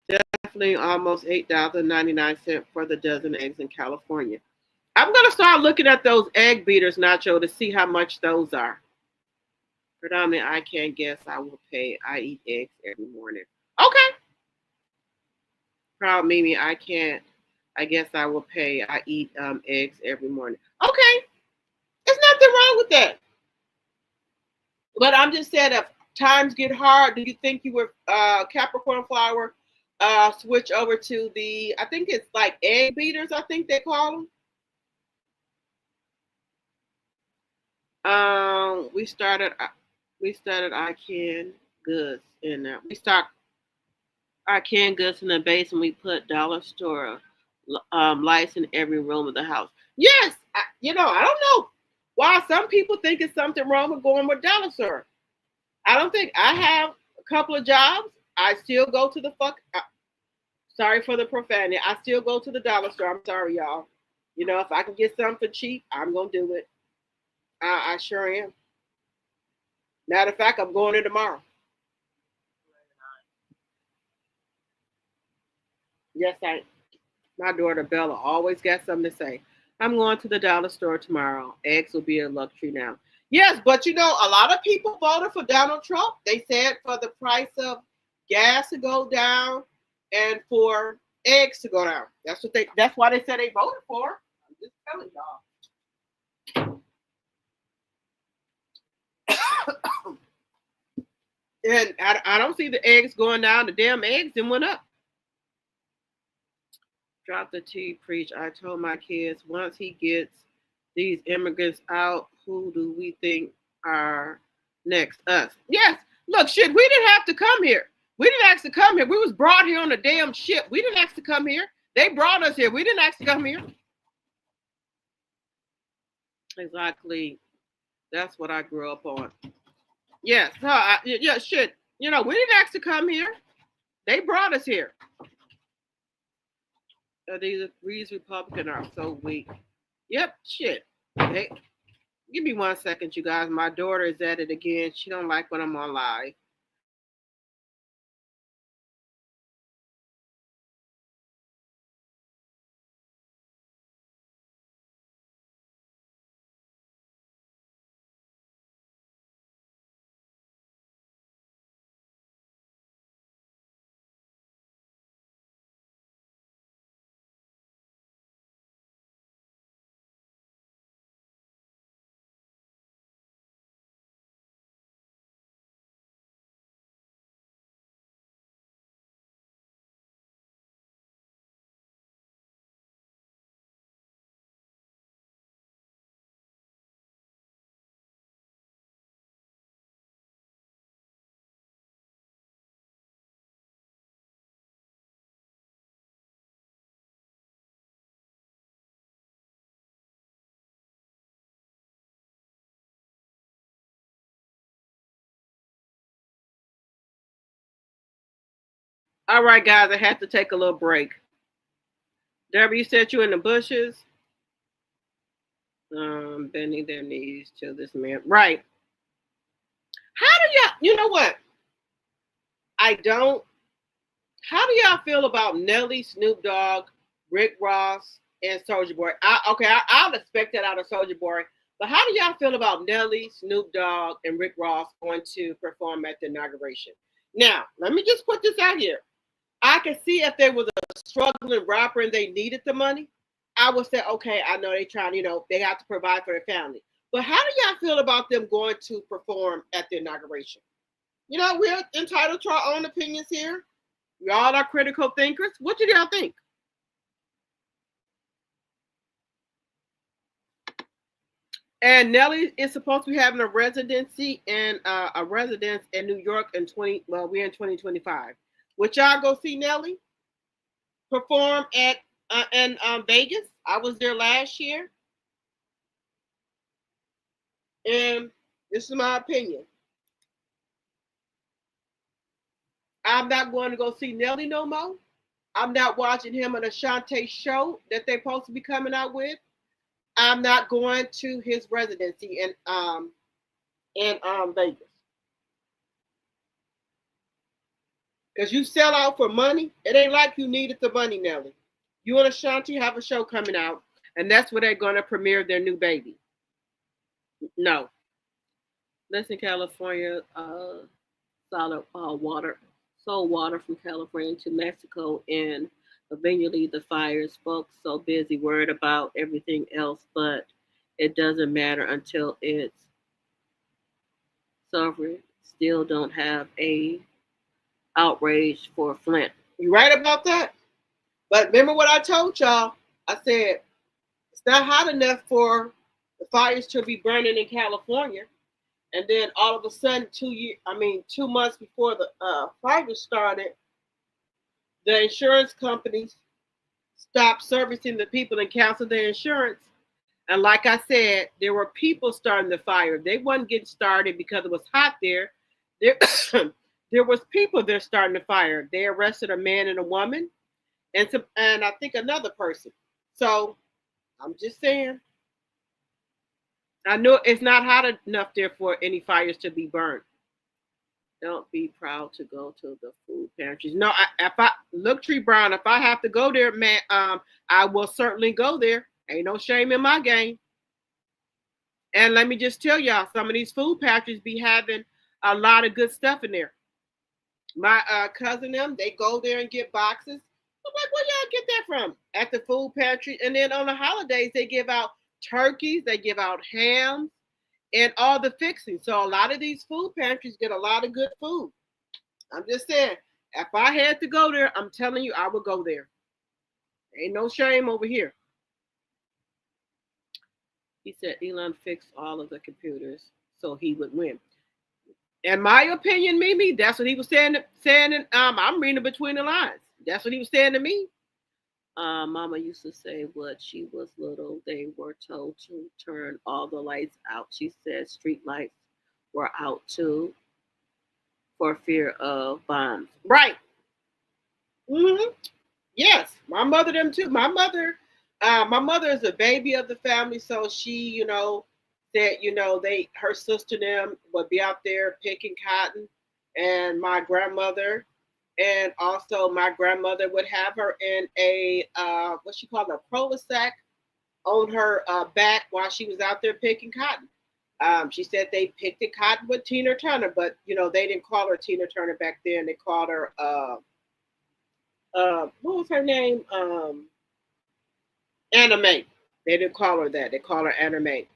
Definitely almost $8.99 for the dozen eggs in California. I'm going to start looking at those egg beaters, Nacho, to see how much those are. Predominantly, I can't guess. I will pay. I eat eggs every morning. Okay. Proud Mimi, I can't. I guess I will pay. I eat eggs every morning. Okay. There's nothing wrong with that. But I'm just saying, if times get hard, do you think you would Capricorn flower switch over to the, I think it's like egg beaters, I think they call them. We started our canned goods in there. We start our canned goods in the base, and we put dollar store lights in every room of the house. Yes, I don't know why some people think it's something wrong with going with dollar store. I don't think. I have a couple of jobs. I still go to the sorry for the profanity. I still go to the dollar store. I'm sorry, y'all. If I can get something cheap, I'm gonna do it. I sure am. Matter of fact, I'm going there tomorrow. Yes, my daughter Bella always got something to say. I'm going to the dollar store tomorrow. Eggs will be a luxury now. Yes, but you know, a lot of people voted for Donald Trump. They said for the price of gas to go down and for eggs to go down. That's why they said they voted for. I'm just telling y'all. And I don't see the eggs going down. The damn eggs then went up. Drop the T, preach. I told my kids once he gets these immigrants out, who do we think are next? Us. Yes. Look, shit, we didn't have to come here. We didn't ask to come here. We was brought here on a damn ship. We didn't ask to come here. They brought us here. We didn't ask to come here. Exactly. That's what I grew up on. Yes. Yeah, shit. You know, we didn't ask to come here. They brought us here. These Republicans are so weak. Yep, shit. Hey, give me 1 second, you guys. My daughter is at it again. She don't like when I'm on live. All right, guys, I had to take a little break. Debbie, you said you in the bushes. Bending their knees to this man. Right. How do y'all, you know what? I don't. How do y'all feel about Nelly, Snoop Dogg, Rick Ross, and Soulja Boy? I'll expect that out of Soulja Boy. But how do y'all feel about Nelly, Snoop Dogg, and Rick Ross going to perform at the inauguration? Now, let me just put this out here. I can see if there was a struggling rapper and they needed the money, I would say, okay, I know they're trying, they have to provide for their family. But how do y'all feel about them going to perform at the inauguration? We're entitled to our own opinions here. We all are critical thinkers. What do y'all think? And Nelly is supposed to be having a residency and a residence in New York we're in 2025. Would y'all go see Nelly perform in Vegas? I was there last year. And this is my opinion. I'm not going to go see Nelly no more. I'm not watching him on a Shantae show that they're supposed to be coming out with. I'm not going to his residency in Vegas. Because you sell out for money. It ain't like you needed the money, Nelly. You and Ashanti have a show coming out, and that's where they're going to premiere their new baby. No. Listen, California, solid water, sold water from California to Mexico, and eventually the fires. Folks so busy worried about everything else, but it doesn't matter until it's sovereign. Still don't have a outrage for Flint. You right about that? But remember what I told y'all? I said it's not hot enough for the fires to be burning in California. And then all of a sudden, 2 months before the fires started, the insurance companies stopped servicing the people and canceled their insurance. And like I said, there were people starting the fire. They wasn't getting started because it was hot there. There was people there starting the fire. They arrested a man and a woman, and I think another person. So I'm just saying. I know it's not hot enough there for any fires to be burned. Don't be proud to go to the food pantries. No, if I look, Tree Brown, if I have to go there, man, I will certainly go there. Ain't no shame in my game. And let me just tell y'all, some of these food pantries be having a lot of good stuff in there. My cousin them, they go there and get boxes. I'm like, where y'all get that from? At the food pantry. And then on the holidays, they give out turkeys, they give out hams, and all the fixings. So a lot of these food pantries get a lot of good food. I'm just saying, if I had to go there, I'm telling you, I would go there. Ain't no shame over here. He said Elon fixed all of the computers so he would win. In my opinion, Mimi, that's what he was saying. I'm reading between the lines. That's what he was saying to me. Mama used to say when she was little, they were told to turn all the lights out. She said street lights were out too for fear of bombs. Right. Mm-hmm. Yes, my mother them too. My mother is a baby of the family, so she, said, her sister them would be out there picking cotton, and my grandmother, and also my grandmother would have her in a what she called a prola sack on her back while she was out there picking cotton. She said they picked the cotton with Tina Turner, but they didn't call her Tina Turner back then. They called her what was her name? Anime. They didn't call her that. They call her Anime.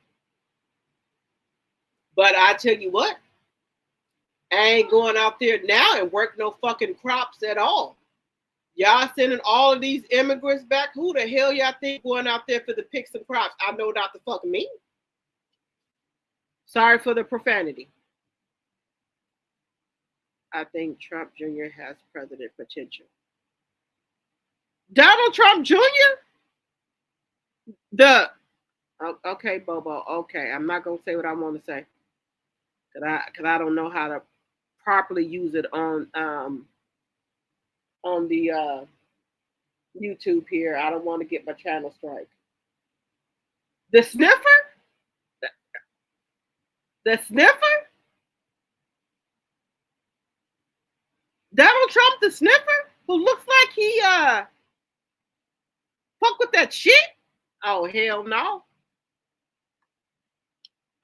But I tell you what, I ain't going out there now and work no fucking crops at all. Y'all sending all of these immigrants back. Who the hell y'all think going out there for the picks and crops? I know not the fucking me. Sorry for the profanity. I think Trump Jr. has president potential. Donald Trump Jr.? Okay, Bobo. Okay, I'm not gonna say what I want to say, cause I don't know how to properly use it on the YouTube here. I don't want to get my channel strike. The sniffer? The sniffer? Donald Trump the sniffer? Who looks like he fuck with that shit? Oh hell no.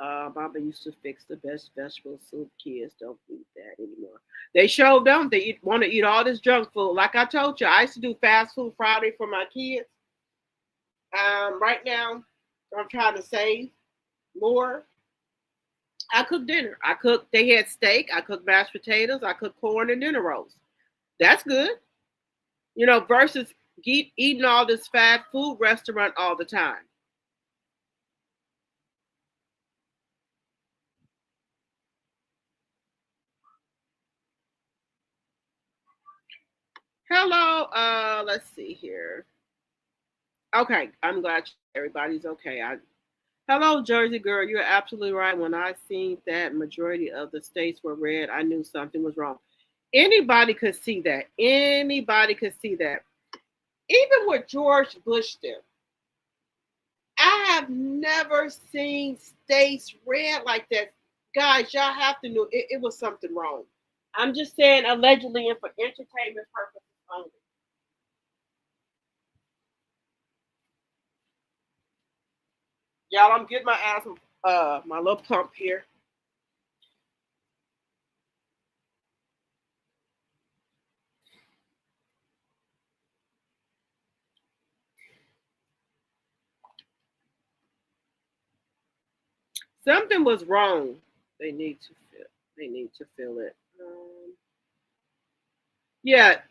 Mama used to fix the best vegetable soup. Kids don't eat that anymore. They sure don't. They want to eat all this junk food. Like I told you, I used to do fast food Friday for my kids. Right now, I'm trying to save more. I cook dinner. They had steak. I cooked mashed potatoes. I cooked corn and dinner rolls. That's good. Versus eating all this fast food restaurant all the time. Hello. Let's see here. Okay, I'm glad everybody's okay. Hello, Jersey girl. You're absolutely right. When I seen that majority of the states were red, I knew something was wrong. Anybody could see that. Anybody could see that. Even with George Bush there, I have never seen states red like that. Guys, y'all have to know it was something wrong. I'm just saying allegedly and for entertainment purposes only. Y'all, I'm getting my ass my little pump here. Something was wrong. They need to feel. They need to feel it. Yeah,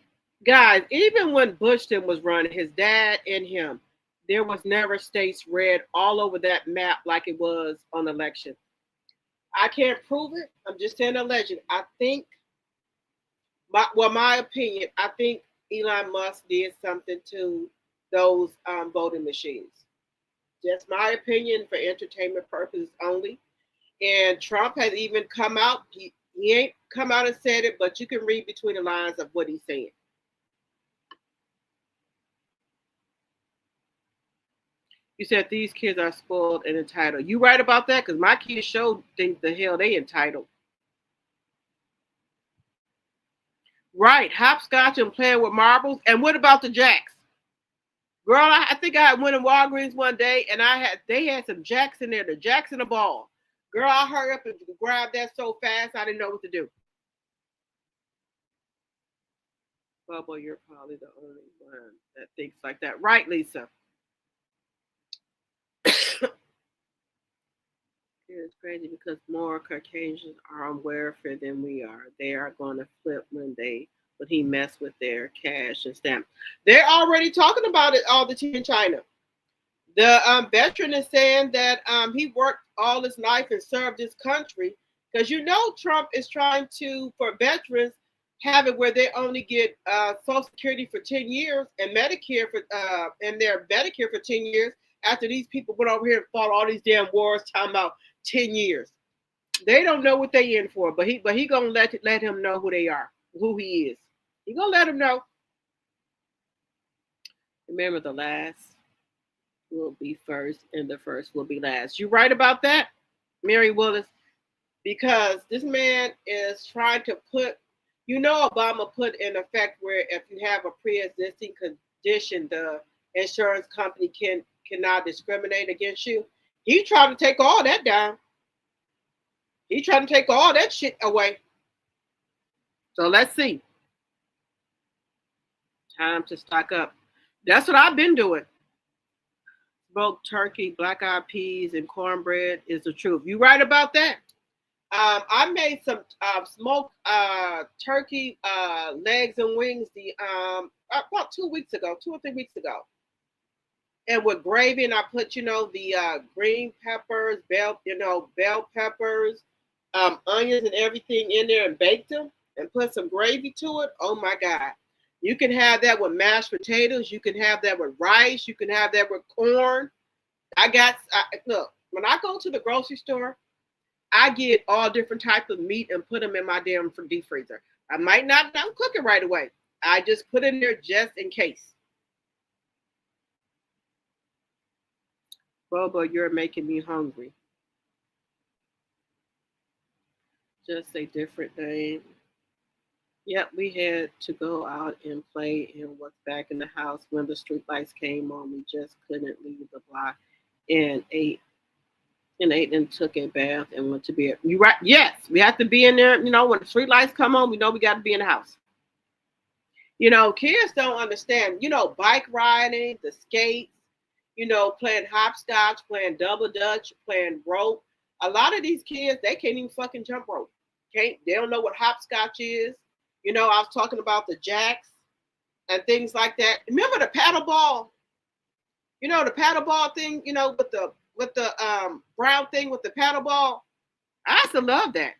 guys. Even when Bushton was running, his dad and him, there was never states red all over that map like it was on election. I can't prove it. I'm just saying a legend. I think, my opinion, I think Elon Musk did something to those voting machines. Just my opinion for entertainment purposes only. And Trump has even come out. He ain't come out and said it, but you can read between the lines of what he's saying. You said these kids are spoiled and entitled. You right about that? Because my kids show think the hell they entitled. Right, hopscotch and playing with marbles. And what about the jacks? Girl, I think I went in Walgreens one day and they had some Jacks in there, the Jacks in a ball. Girl, I hurry up and grab that so fast I didn't know what to do. Bubba, you're probably the only one that thinks like that. Right, Lisa? It's crazy because more Caucasians are on welfare than we are. They are going to flip when he mess with their cash and stamps. They're already talking about it all the time in China. The veteran is saying that he worked all his life and served his country because Trump is trying to, for veterans, have it where they only get Social Security for 10 years and Medicare for and their Medicare for 10 years after these people went over here and fought all these damn wars talking about 10 years. They don't know what they in for, but he gonna let him know who they are, who he is. He gonna let him know. Remember, the last will be first and the first will be last. You right about that, Mary Willis? Because this man is trying to put, Obama put in effect where if you have a pre-existing condition, the insurance company cannot discriminate against you. He trying to take all that down. He trying to take all that shit away. So let's see. Time to stock up. That's what I've been doing. Smoked turkey, black eyed peas, and cornbread is the truth. You right about that? I made some smoked turkey legs and wings about 2 weeks ago, 2 or 3 weeks ago. And with gravy, and I put, the green peppers, bell peppers, onions and everything in there and baked them and put some gravy to it. Oh my God. You can have that with mashed potatoes. You can have that with rice. You can have that with corn. Look, when I go to the grocery store, I get all different types of meat and put them in my damn deep freezer. I might not cook it right away. I just put it in there just in case. Bobo, you're making me hungry. Just a different name. Yep, we had to go out and play and was back in the house when the street lights came on. We just couldn't leave the block and ate and took a bath and went to bed. You right? Yes, we have to be in there. When the street lights come on, we know we got to be in the house. Kids don't understand. Bike riding, the skates. Playing hopscotch, playing double dutch, playing rope. A lot of these kids, they can't even fucking jump rope. They don't know what hopscotch is. I was talking about the jacks and things like that. Remember the paddle ball? The paddle ball thing, with the brown thing with the paddle ball. I used to love that.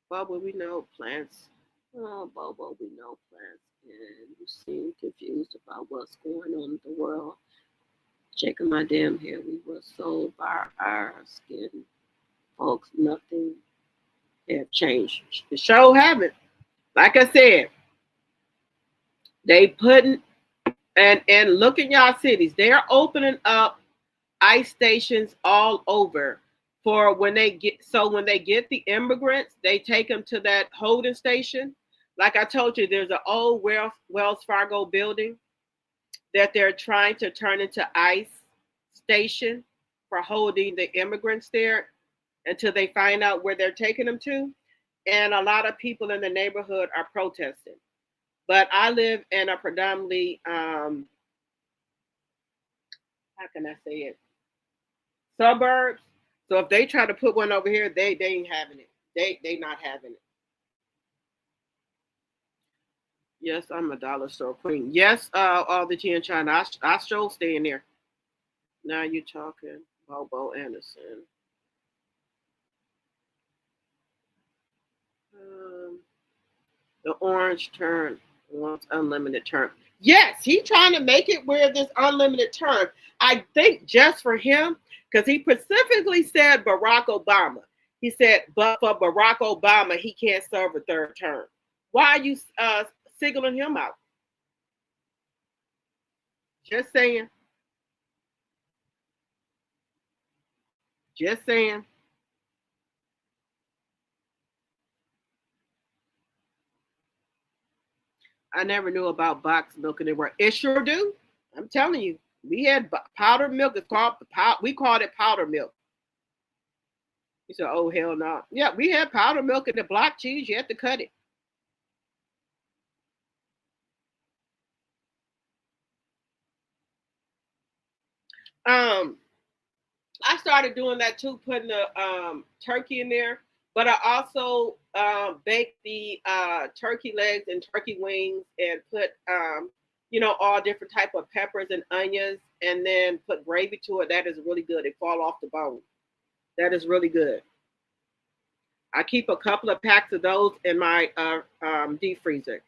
Bubba, we know plants. Oh, Bobo, we know plants. And you seem confused about what's going on in the world. Checking my damn hair. We were sold by our skin. Folks, nothing have changed. The show haven't. Like I said, they putting and look in y'all cities. They're opening up ICE stations all over for when they get the immigrants, they take them to that holding station. Like I told you, there's an old Wells Fargo building that they're trying to turn into ICE station for holding the immigrants there until they find out where they're taking them to. And a lot of people in the neighborhood are protesting. But I live in a predominantly, how can I say it, suburbs. So if they try to put one over here, they ain't having it. They not having it. Yes, I'm a dollar store queen. Yes, all the tea in China. I still stay in there. Now you talking, Bobo Anderson. The orange turn wants unlimited term. Yes, he trying to make it where there's unlimited term. I think just for him, because he specifically said Barack Obama. He said, but for Barack Obama, he can't serve a third term. Why are you singling him out? Just saying. Just saying. I never knew about box milk and it worked. It sure do. I'm telling you. We had powdered milk. It's called we called it powder milk. You said, "Oh hell no!" Yeah, we had powdered milk and the block cheese. You had to cut it. Um, I started doing that too, putting the turkey in there. But I also baked the turkey legs and turkey wings and put all different type of peppers and onions, and then put gravy to it. That is really good. It fall off the bone. That is really good. I keep a couple of packs of those in my deep freezer.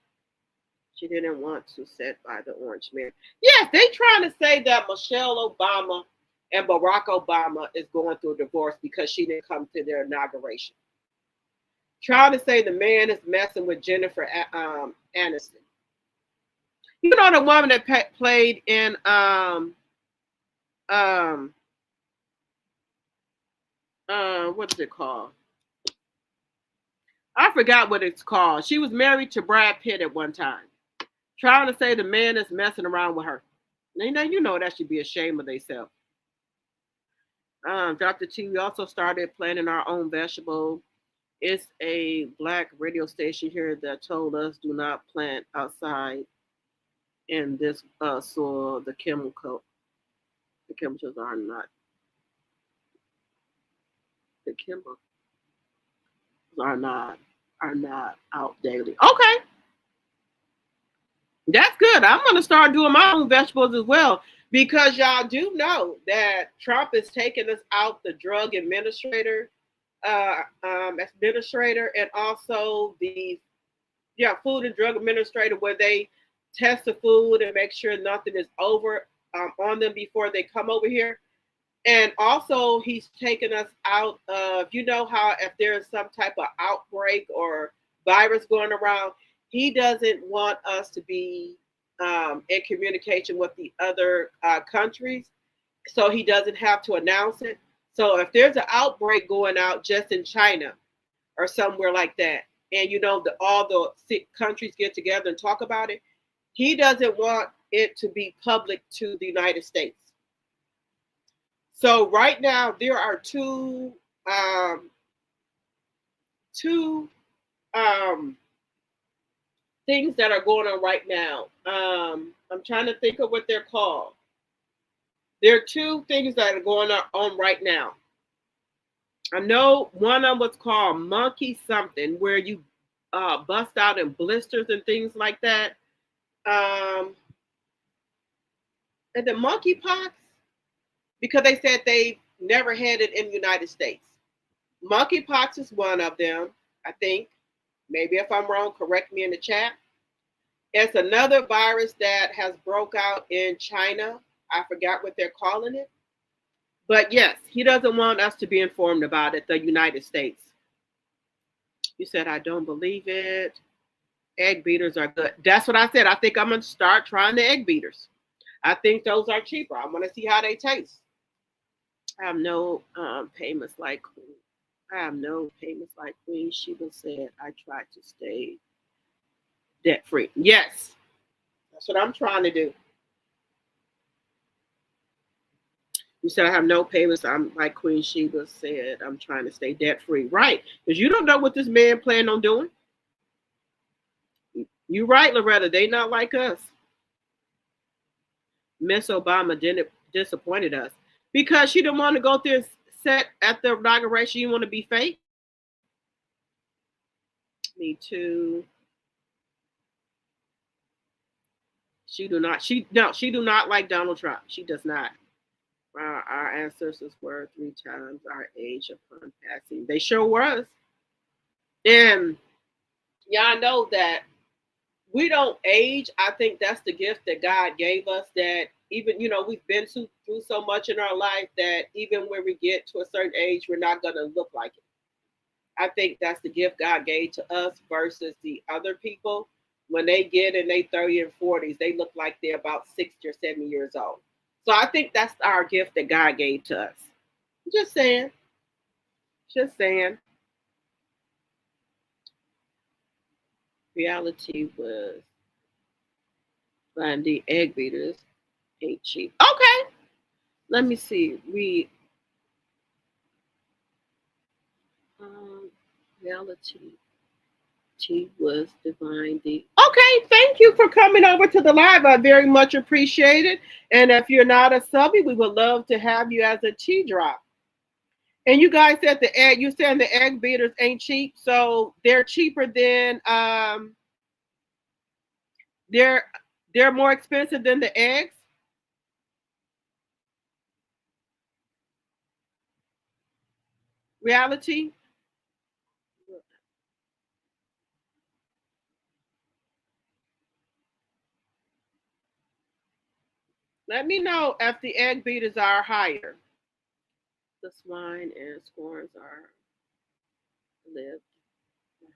She didn't want to sit by the orange man. Yes, they trying to say that Michelle Obama and Barack Obama is going through a divorce because she didn't come to their inauguration. Trying to say the man is messing with Jennifer Aniston. You know the woman that played in um what is it called? I forgot what it's called. She was married to Brad Pitt at one time. Trying to say the man is messing around with her. Now you know that should be a shame of themselves. Dr. T, we also started planting our own vegetable. It's a black radio station here that told us do not plant outside in this soil. The chemicals are not. The chemicals are not out daily. Okay, that's good. I'm gonna start doing my own vegetables as well because y'all do know that Trump is taking us out the drug administrator and also the food and drug administrator where they test the food and make sure nothing is over on them before they come over here. And also he's taken us out of, how if there's some type of outbreak or virus going around, he doesn't want us to be in communication with the other countries. So he doesn't have to announce it. So if there's an outbreak going out just in China or somewhere like that, and all the countries get together and talk about it, he doesn't want it to be public to the United States. So right now there are two things that are going on right now. I'm trying to think of what they're called. There are two things that are going on right now. I know one of them was called monkey something, where you bust out in blisters and things like that. And the monkeypox, because they said they never had it in the United States. Monkeypox is one of them, I think. Maybe if I'm wrong, correct me in the chat. It's another virus that has broke out in China. I forgot what they're calling it. But yes, he doesn't want us to be informed about it, the United States. You said, I don't believe it. Egg beaters are good. That's what I said. I think I'm going to start trying the egg beaters. I think those are cheaper. I want to see how they taste. I have no payments like Queen. I have no payments like Queen Sheba said. I try to stay debt free. Yes, that's what I'm trying to do. You said I have no payments. I'm like Queen Sheba said. I'm trying to stay debt free. Right, because you don't know what this man planned on doing. You're right, Loretta. They not like us. Miss Obama didn't disappointed us because she didn't want to go there set at the inauguration. You want to be fake? Me too. She do not like Donald Trump. She does not. Our ancestors were 3 times our age upon passing. They sure was. And y'all know that we don't age. I think that's the gift that God gave us, that even, we've been through so much in our life that even when we get to a certain age, we're not going to look like it. I think that's the gift God gave to us versus the other people. When they get in their 30s and 40s, they look like they're about 60 or 70 years old. So I think that's our gift that God gave to us. Just saying. Just saying. Reality was Find the egg beaters ain't cheap. Okay, let me see. Um, reality. She was divine. Okay, thank you for coming over to the live. I very much appreciate it. And if you're not a subby, we would love to have you as a tea drop. And you guys said the egg. You saying the egg beaters ain't cheap, so they're cheaper than they're they're more expensive than the eggs. Reality. Let me know if the egg beaters are higher. The swine and scorns are lived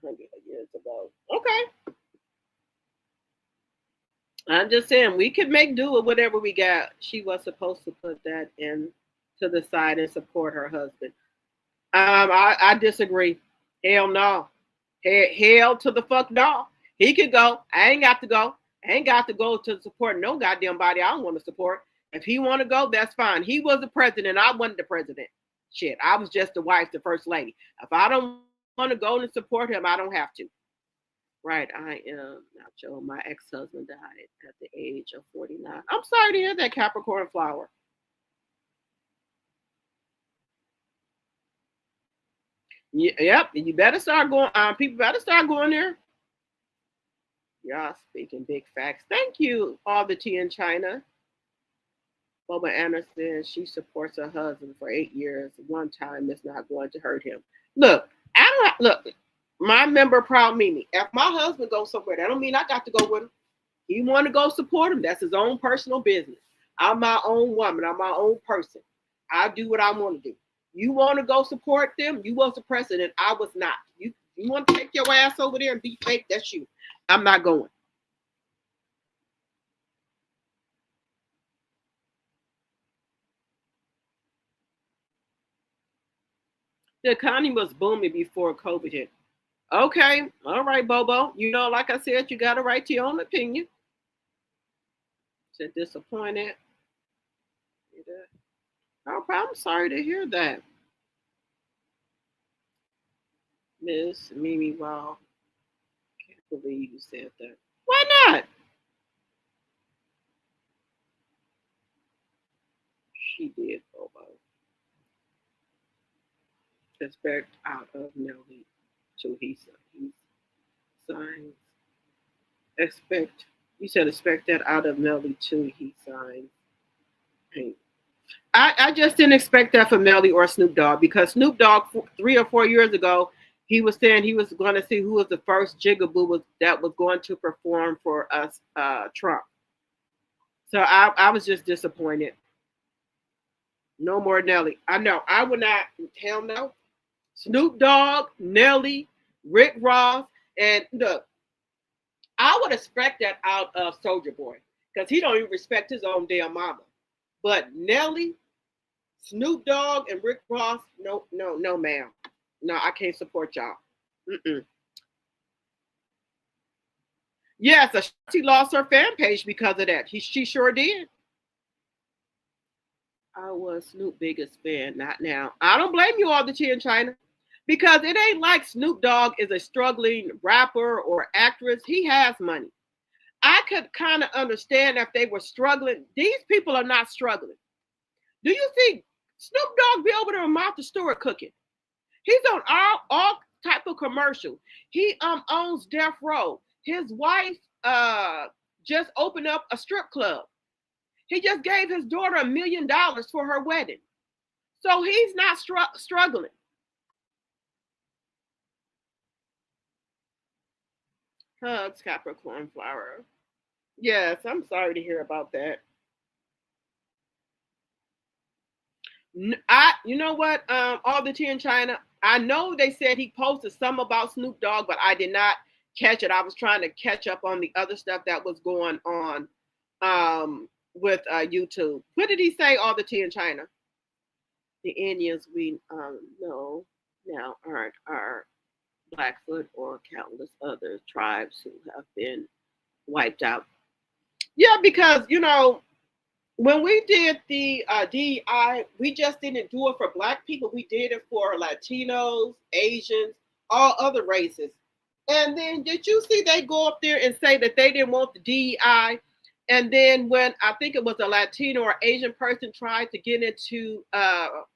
100 years ago. Okay. I'm just saying we could make do with whatever we got. She was supposed to put that in to the side and support her husband. I disagree. Hell no. Hell to the fuck no. He could go. I ain't got to go. I ain't got to go to support no goddamn body I don't want to support. If he want to go, that's fine. He was the president. I wasn't the president. Shit, I was just the wife, the first lady. If I don't want to go and support him, I don't have to. Right, I am not Joe. My ex-husband died at the age of 49. I'm sorry to hear that, Capricorn flower. Yep, you better start going. People better start going there. Y'all speaking big facts. Thank you, all the tea in China. Boba Anderson, she supports her husband for 8 years. One time it's not going to hurt him. Look, I don't look. My member proud Mimi. If my husband goes somewhere, that don't mean I got to go with him. He want to go support him. That's his own personal business. I'm my own woman. I'm my own person. I do what I want to do. You want to go support them? You was the president. I was not. You want to take your ass over there and be fake? That's you. I'm not going. The economy was booming before COVID hit. Okay, all right, Bobo. You know, like I said, you got a right to your own opinion. Said disappointed. Oh, I'm sorry to hear that, Miss Mimi. Wow, can't believe you said that. Why not? She did, Bobo. Expect out of Nelly to he signs. Expect you said expect that out of Nelly too. He signs. Hey. I just didn't expect that from Nelly or Snoop Dogg because Snoop Dogg 3 or 4 years ago he was saying he was going to see who was the first jigaboo that was going to perform for us Trump. So I was just disappointed. No more Nelly. I know I would not. Hell no. Snoop Dogg, Nelly, Rick Ross, and look, I would expect that out of Soldier Boy because he don't even respect his own damn mama. But Nelly, Snoop Dogg, and Rick Ross, no, no, no, ma'am. No, I can't support y'all. Mm-mm. Yes, she lost her fan page because of that. She sure did. I was Snoop biggest fan, not now. I don't blame you all the tea in China. Because it ain't like Snoop Dogg is a struggling rapper or actress. He has money. I could kind of understand if they were struggling. These people are not struggling. Do you see Snoop Dogg be over there in Martha Stewart cooking? He's on all type of commercial. He owns Death Row. His wife just opened up a strip club. He just gave his daughter $1 million for her wedding. So he's not struggling. Hugs, Capricorn flower. Yes, I'm sorry to hear about that. You know what? All the tea in China. I know they said he posted some about Snoop Dogg, but I did not catch it. I was trying to catch up on the other stuff that was going on with YouTube. What did he say? All the tea in China. The Indians we know now are Blackfoot or countless other tribes who have been wiped out. Yeah, because when we did the DEI, we just didn't do it for Black people. We did it for Latinos, Asians, all other races. And then did you see they go up there and say that they didn't want the DEI? And then when I think it was a Latino or Asian person tried to get into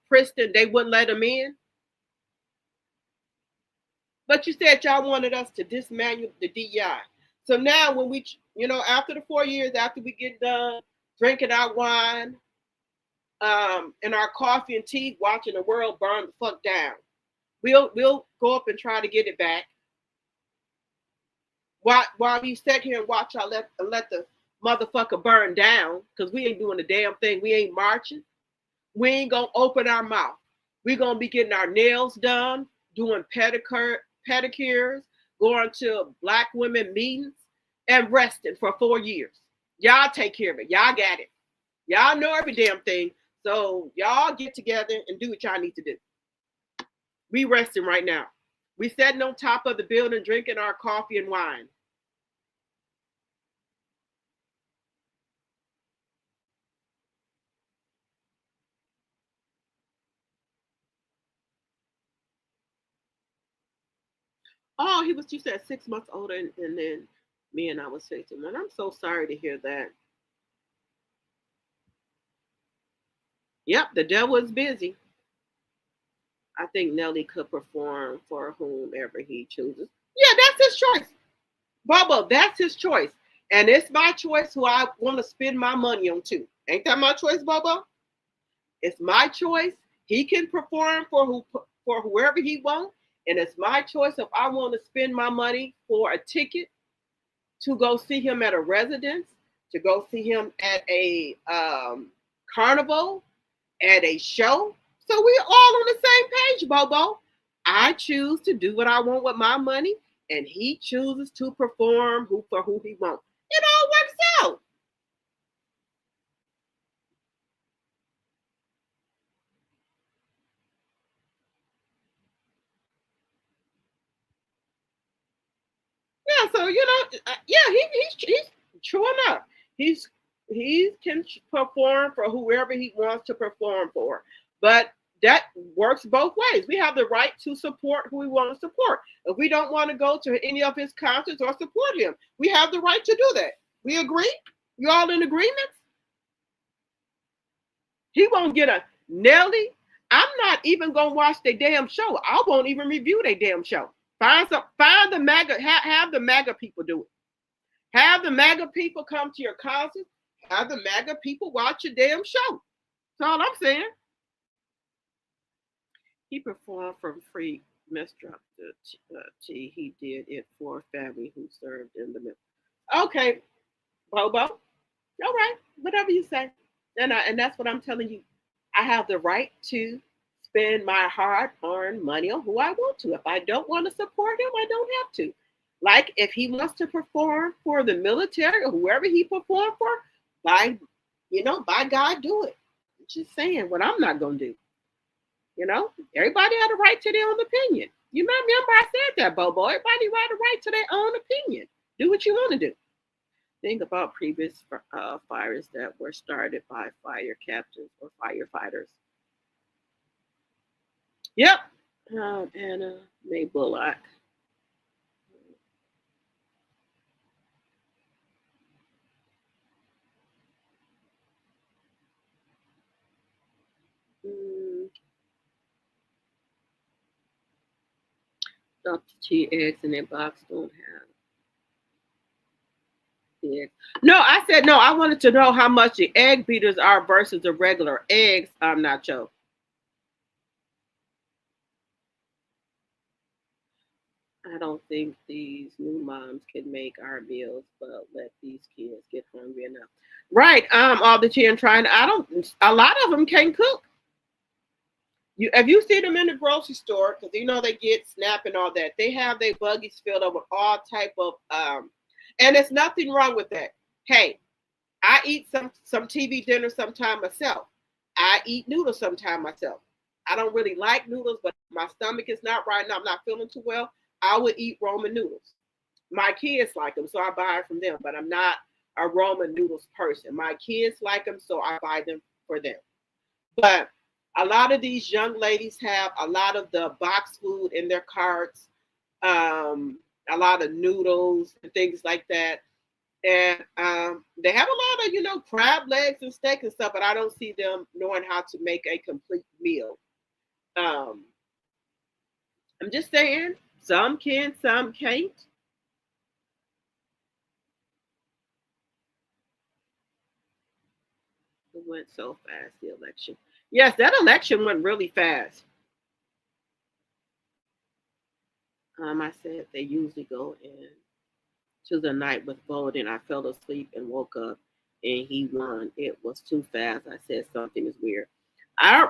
Princeton, they wouldn't let them in. But you said y'all wanted us to dismantle the DEI. So now when we, after the 4 years, after we get done drinking our wine, and our coffee and tea, watching the world burn the fuck down. We'll go up and try to get it back. While we sit here and watch our let the motherfucker burn down, because we ain't doing a damn thing. We ain't marching. We ain't gonna open our mouth. We're gonna be getting our nails done, doing pedicures, going to Black women meetings, and resting for 4 years. Y'all take care of it. Y'all got it. Y'all know every damn thing. So y'all get together and do what y'all need to do. We resting right now. We sitting on top of the building drinking our coffee and wine. Oh, you said 6 months older, and then me and I was 16. And I'm so sorry to hear that. Yep, the devil is busy. I think Nelly could perform for whomever he chooses. Yeah, that's his choice. Bubba, that's his choice. And it's my choice who I want to spend my money on too. Ain't that my choice, Bubba? It's my choice. He can perform for whoever he wants. And it's my choice if I want to spend my money for a ticket to go see him at a residence, to go see him at a carnival, at a show. So we're all on the same page, Bobo. I choose to do what I want with my money, and he chooses to perform for who he wants. It all works out. Yeah, so yeah, he's true enough. He can perform for whoever he wants to perform for, but that works both ways. We have the right to support who we want to support. If we don't want to go to any of his concerts or support him, we have the right to do that. We agree? You all in agreement? He won't get a Nelly. I'm not even gonna watch their damn show. I won't even review their damn show. Find the MAGA, have the MAGA people do it. Have the MAGA people come to your concert. Have the MAGA people watch your damn show. That's all I'm saying. He performed from free Mr. T. He did it for a family who served in the middle. Okay, Bobo. All right, whatever you say. And that's what I'm telling you. I have the right to spend my hard-earned money on who I want to. If I don't want to support him, I don't have to. Like if he wants to perform for the military or whoever he performed for, by God, do it. I'm just saying what I'm not gonna do. Everybody had a right to their own opinion. You remember I said that, Bobo. Everybody had a right to their own opinion. Do what you want to do. Think about previous fires that were started by fire captains or firefighters. Yep. Anna May Bullock. Dr. T eggs in their box don't have eggs. No, I said no. I wanted to know how much the egg beaters are versus the regular eggs. I'm not sure. I don't think these new moms can make our meals, but let these kids get hungry enough. Right. All the children trying. I don't. A lot of them can't cook. If you see them in the grocery store, because they get SNAP and all that, they have their buggies filled up with all type of and there's nothing wrong with that. Hey, I eat some TV dinner sometime myself. I eat noodles sometime myself. I don't really like noodles, but my stomach is not right now. I'm not feeling too well. I would eat Roman noodles. My kids like them, so I buy it from them. But I'm not a ramen noodles person. My kids like them, so I buy them for them. But a lot of these young ladies have a lot of the box food in their carts, a lot of noodles and things like that. And they have a lot of, crab legs and steak and stuff, but I don't see them knowing how to make a complete meal. Um, I'm just saying, some can, some can't. It went so fast, the election. Yes, that election went really fast. I said they usually go in to the night with voting. I fell asleep and woke up and he won. It was too fast. I said something is weird.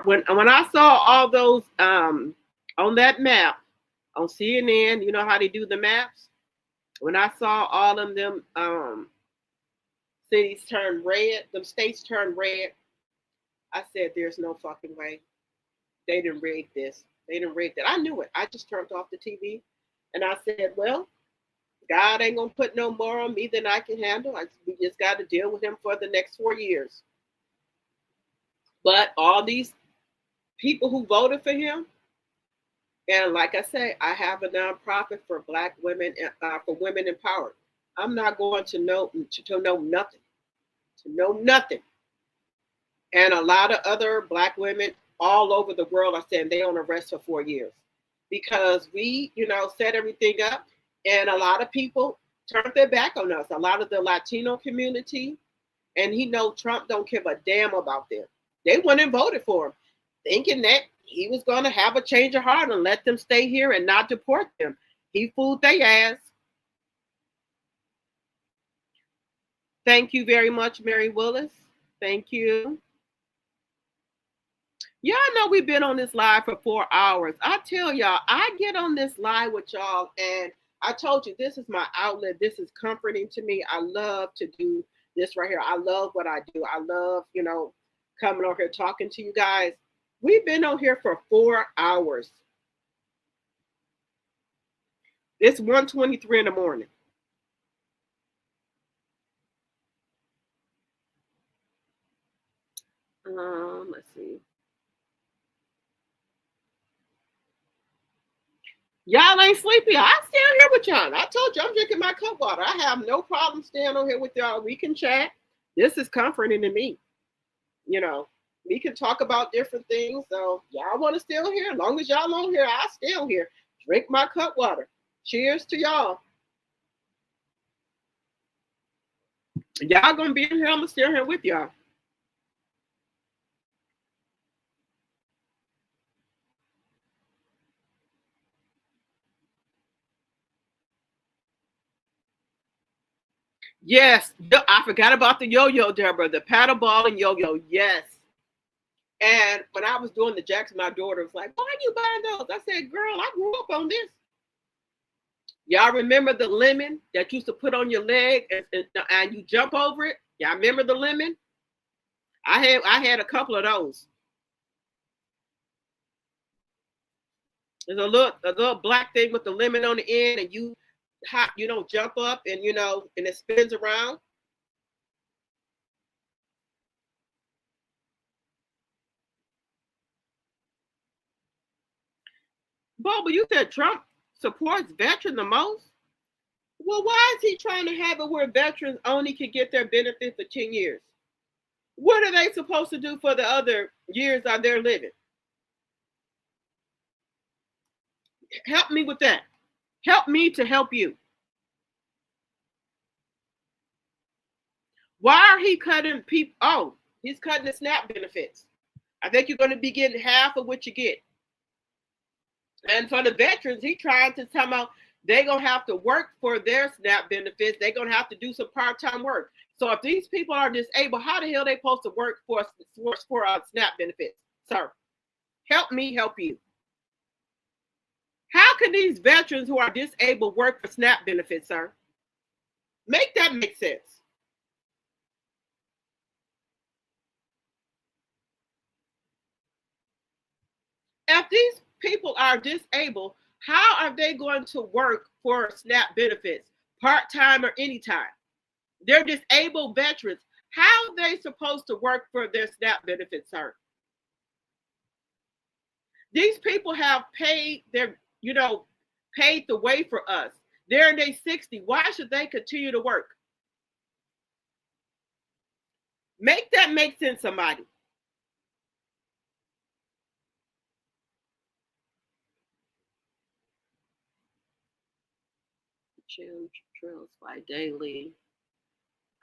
When I saw all those on that map on CNN, you know how they do the maps? When I saw all of them cities turn red, them states turn red, I said there's no fucking way. They didn't rig this. They didn't rig that. I knew it. I just turned off the TV and I said, well, God ain't gonna put no more on me than I can handle. We just got to deal with him for the next 4 years. But all these people who voted for him, and like I say, I have a nonprofit for Black women, for women empowered. I'm not going to know nothing, to know nothing. And a lot of other Black women all over the world are saying they on arrest for 4 years because we, set everything up. And a lot of people turned their back on us. A lot of the Latino community, and Trump don't give a damn about them. They went and voted for him, thinking that he was going to have a change of heart and let them stay here and not deport them. He fooled their ass. Thank you very much, Mary Willis. Thank you. Y'all know we've been on this live for 4 hours. I tell y'all, I get on this live with y'all, and I told you this is my outlet. This is comforting to me. I love to do this right here. I love what I do. I love, coming over here talking to you guys. We've been on here for 4 hours. It's 1:23 in the morning. Let's see. Y'all ain't sleepy. I stay on here with y'all. I told you I'm drinking my cup water. I have no problem staying on here with y'all. We can chat. This is comforting to me. We can talk about different things. So y'all want to stay on here? As long as y'all on here, I'll stay on here. Drink my cup water. Cheers to y'all. Y'all gonna be in here. I'm gonna stay on here with y'all. Yes, I forgot about the yo-yo, Deborah. The paddle ball and yo-yo. Yes. And when I was doing the jacks, my daughter was like, "Why are you buying those?" I said, "Girl, I grew up on this." Y'all remember the lemon that used to put on your leg and you jump over it? Y'all remember the lemon? I had a couple of those. There's a little black thing with the lemon on the end, and you jump up and and it spins around. Boba, you said Trump supports veterans the most? Well, why is he trying to have it where veterans only can get their benefit for 10 years? What are they supposed to do for the other years of their living? Help me with that. Help me to help you. Why are he cutting people? Oh, he's cutting the SNAP benefits. I think you're going to be getting half of what you get. And for the veterans, he tried to tell them they're going to have to work for their SNAP benefits. They're going to have to do some part-time work. So if these people are disabled, how the hell are they supposed to work for SNAP benefits? Sir, help me help you. How can these veterans who are disabled work for SNAP benefits, sir? Make that make sense. If these people are disabled, how are they going to work for SNAP benefits, part-time or anytime? They're disabled veterans. How are they supposed to work for their SNAP benefits, sir? These people have paid their, paid the way for us. They're in their 60. Why should they continue to work? Make that make sense, somebody. Trails fly daily.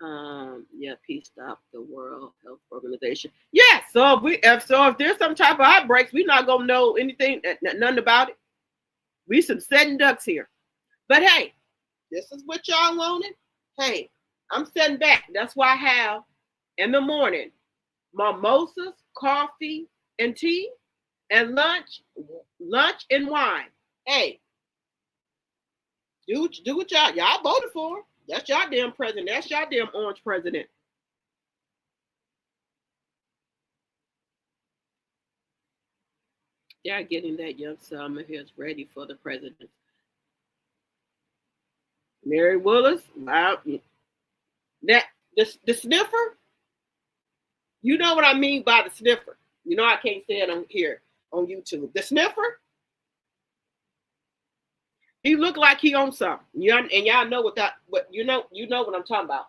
Yeah, Peace Stop the World Health Organization. Yeah, so if there's some type of outbreaks, we're not gonna know anything, nothing about it. We some setting ducks here. But hey, this is what y'all wanted. Hey, I'm sitting back. That's why I have in the morning mimosas, coffee, and tea, and lunch and wine. Hey, do what y'all voted for. That's y'all damn president. That's y'all damn orange president. They're getting that young Selma here is ready for the president. Mary Willis, wow. That the sniffer, you know what I mean by the sniffer. You know I can't say it on here on YouTube. The sniffer, he looked like he on something. And y'all know what you know what I'm talking about.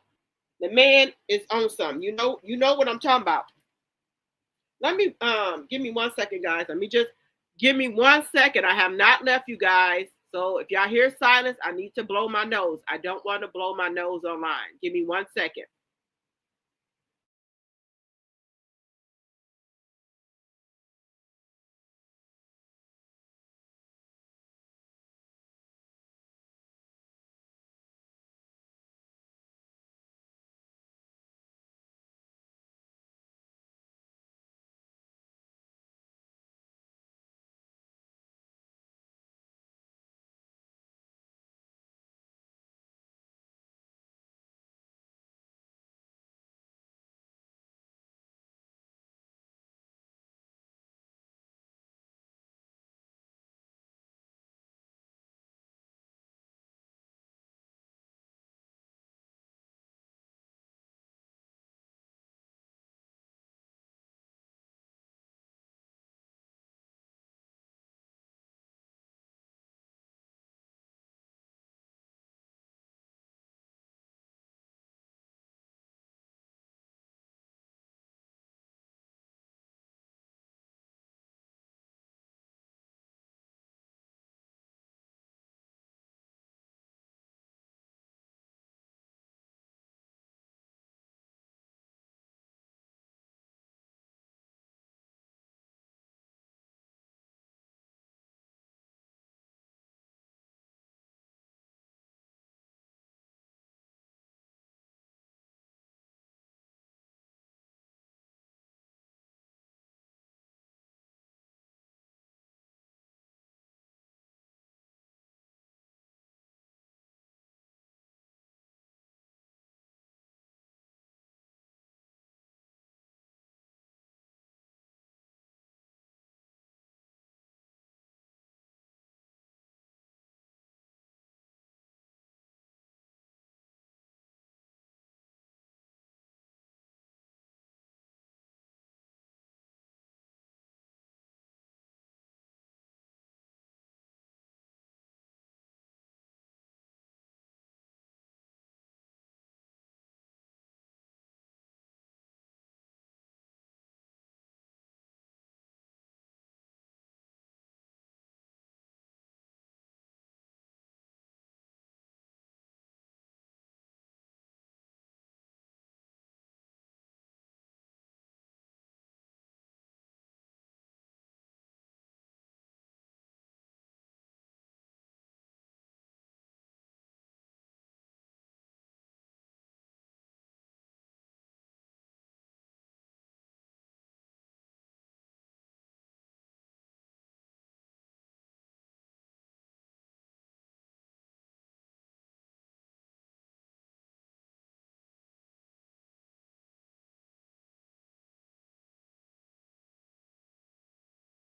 The man is on something. You know what I'm talking about. Let me give me 1 second, guys. Let me just give me 1 second. I have not left you guys. So if y'all hear silence, I need to blow my nose. I don't want to blow my nose online. Give me 1 second.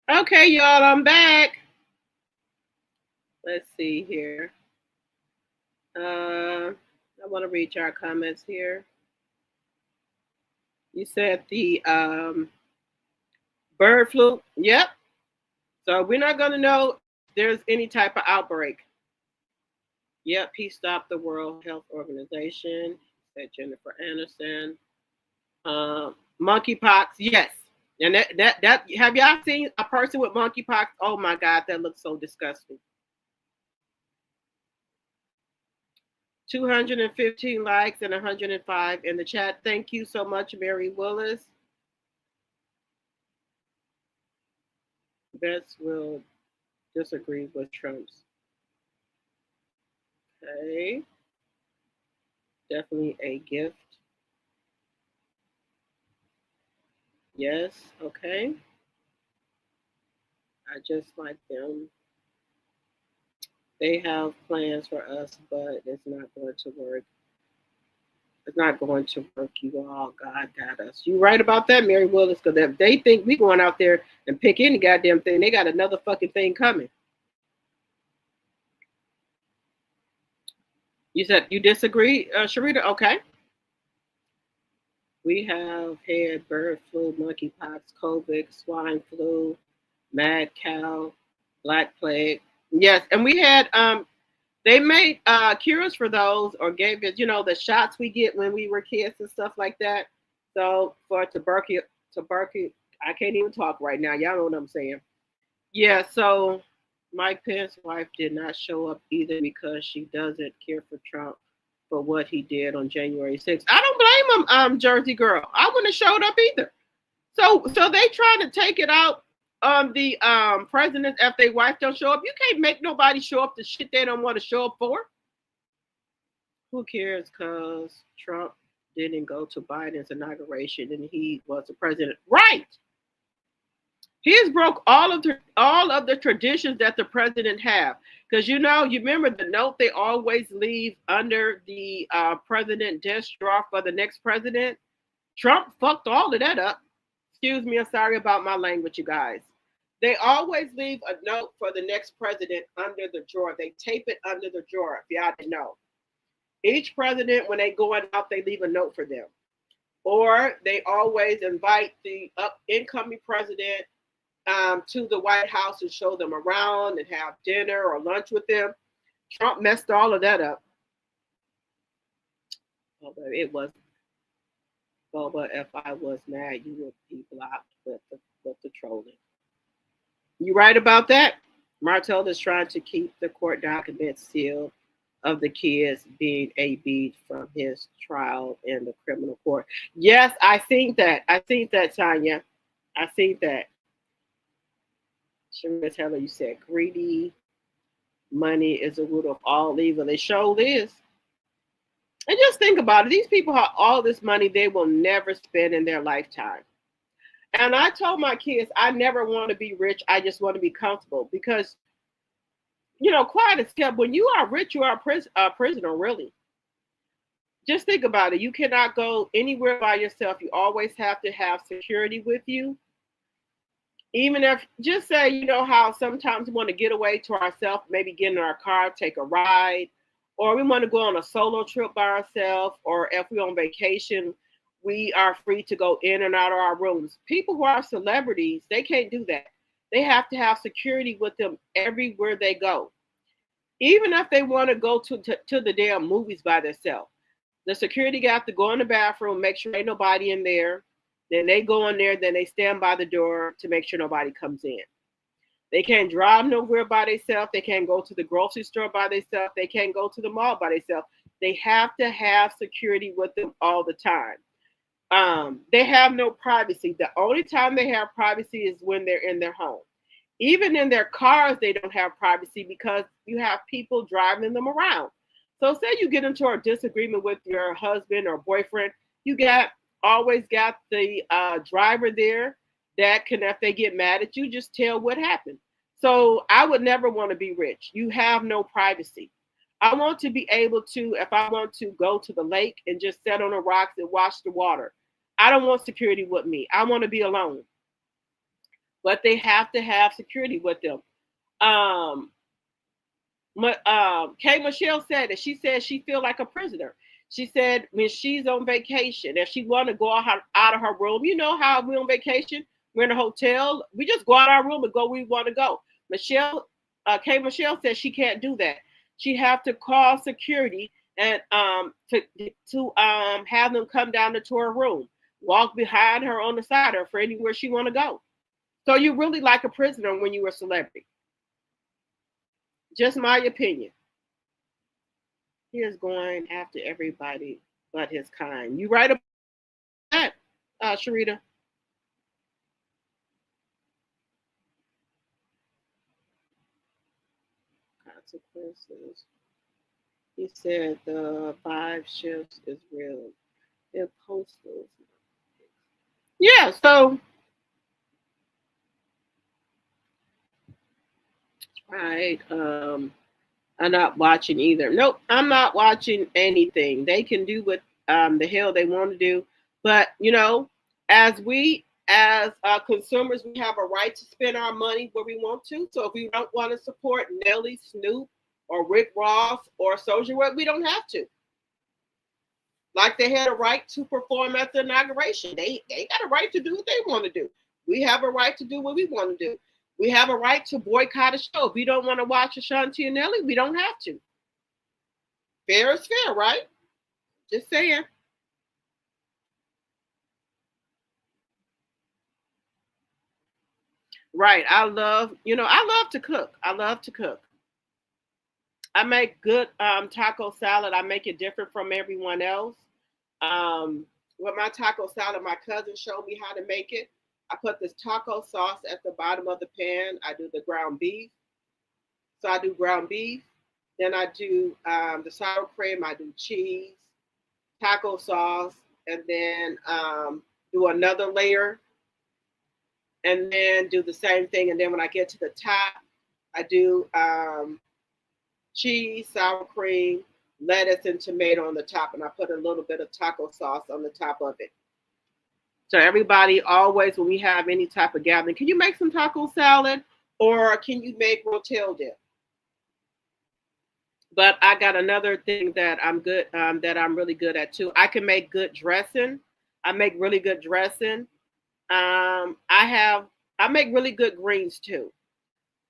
Okay, y'all, I'm back. Let's see here. I want to read your comments here. You said the bird flu. Yep. So we're not going to know if there's any type of outbreak. Yep. Peace Stop the World Health Organization. Said Jennifer Anderson. Monkeypox. Yes. And that have y'all seen a person with monkeypox? Oh my God, that looks so disgusting. 215 likes and 105 in the chat. Thank you so much, Mary Willis. Bets will disagree with Trump's. Okay. Definitely a gift. Yes. Okay. I just like them. They have plans for us, but it's not going to work. It's not going to work, you all. God got us. You right about that, Mary Willis, because if they think we going out there and pick any goddamn thing, they got another fucking thing coming. You said you disagree, Sharita? Okay. We have had bird flu, monkeypox, COVID, swine flu, mad cow, black plague. Yes, and we had they made cures for those, or gave us, the shots we get when we were kids and stuff like that. So for tuberculosis, I can't even talk right now. Y'all know what I'm saying. Yeah, so Mike Pence's wife did not show up either because she doesn't care for Trump for what he did on January 6th. I don't blame him, Jersey girl. I wouldn't have showed up either. So they trying to take it out on the president if their wife don't show up. You can't make nobody show up to shit they don't want to show up for. Who cares? Because Trump didn't go to Biden's inauguration and he was the president. Right. He has broke all of the traditions that the president have. Because you remember the note they always leave under the president desk drawer for the next president. Trump fucked all of that up. Excuse me, I'm sorry about my language, you guys. They always leave a note for the next president under the drawer. They tape it under the drawer, if y'all didn't know. Each president, when they go out, they leave a note for them. Or they always invite the incoming president to the White House and show them around and have dinner or lunch with them. Trump messed all of that up. Although it was, Boba, if I was mad, you would be blocked with the trolling. You right about that? Martel is trying to keep the court documents sealed of the kids being AB'd from his trial in the criminal court. Yes, I think that. I think that, Tanya. I think that. Sharita Taylor, you said greedy money is the root of all evil. It sure is. And just think about it. These people have all this money they will never spend in their lifetime. And I told my kids, I never want to be rich. I just want to be comfortable because, quiet as kept. When you are rich, you are a prisoner, really. Just think about it. You cannot go anywhere by yourself. You always have to have security with you. Even if, just say, how sometimes we want to get away to ourselves, maybe get in our car, take a ride, or we want to go on a solo trip by ourselves, or if we're on vacation, we are free to go in and out of our rooms. People who are celebrities, they can't do that. They have to have security with them everywhere they go. Even if they want to go to the damn movies by themselves, the security guy have to go in the bathroom, make sure ain't nobody in there. Then they go in there, then they stand by the door to make sure nobody comes in. They can't drive nowhere by themselves. They can't go to the grocery store by themselves. They can't go to the mall by themselves. They have to have security with them all the time. They have no privacy. The only time they have privacy is when they're in their home. Even in their cars, they don't have privacy because you have people driving them around. So say you get into a disagreement with your husband or boyfriend, you always got the driver there that can, if they get mad at you, just tell what happened. So I would never want to be rich. You have no privacy. I want to be able to, if I want to go to the lake and just sit on the rocks and watch the water, I don't want security with me. I want to be alone. But they have to have security with them. Kay Michelle said that she said she feel like a prisoner. She said when she's on vacation, if she want to go out of her room, you know how we're on vacation, we're in a hotel, we just go out of our room and go where we want to go. Michelle said she can't do that. She have to call security and to have them come down to her room, walk behind her on the side of her for anywhere she want to go. So you really like a prisoner when you're a celebrity. Just my opinion. He is going after everybody but his kind. You right about that, Sharita? Consequences. He said the 5 shifts is real. They're postals. Yeah, so right. I'm not watching either. Nope, I'm not watching anything. They can do what the hell they want to do. But, as consumers, we have a right to spend our money where we want to. So if we don't want to support Nelly, Snoop, or Rick Ross, or Soulja Boy, we don't have to. Like they had a right to perform at the inauguration. They got a right to do what they want to do. We have a right to do what we want to do. We have a right to boycott a show. If we don't want to watch Ashanti and Nelly, we don't have to. Fair is fair, right? Just saying. Right. I love to cook. I love to cook. I make good taco salad. I make it different from everyone else. With my taco salad, my cousin showed me how to make it. I put this taco sauce at the bottom of the pan. I do the ground beef. So I do ground beef. Then I do the sour cream. I do cheese, taco sauce, and then do another layer, and then do the same thing. And then when I get to the top, I do cheese, sour cream, lettuce, and tomato on the top, and I put a little bit of taco sauce on the top of it. So everybody always, when we have any type of gathering, can you make some taco salad or can you make Martell dip? But I got another thing that I'm good, that I'm really good at too. I can make good dressing. I make really good dressing. I make really good greens too.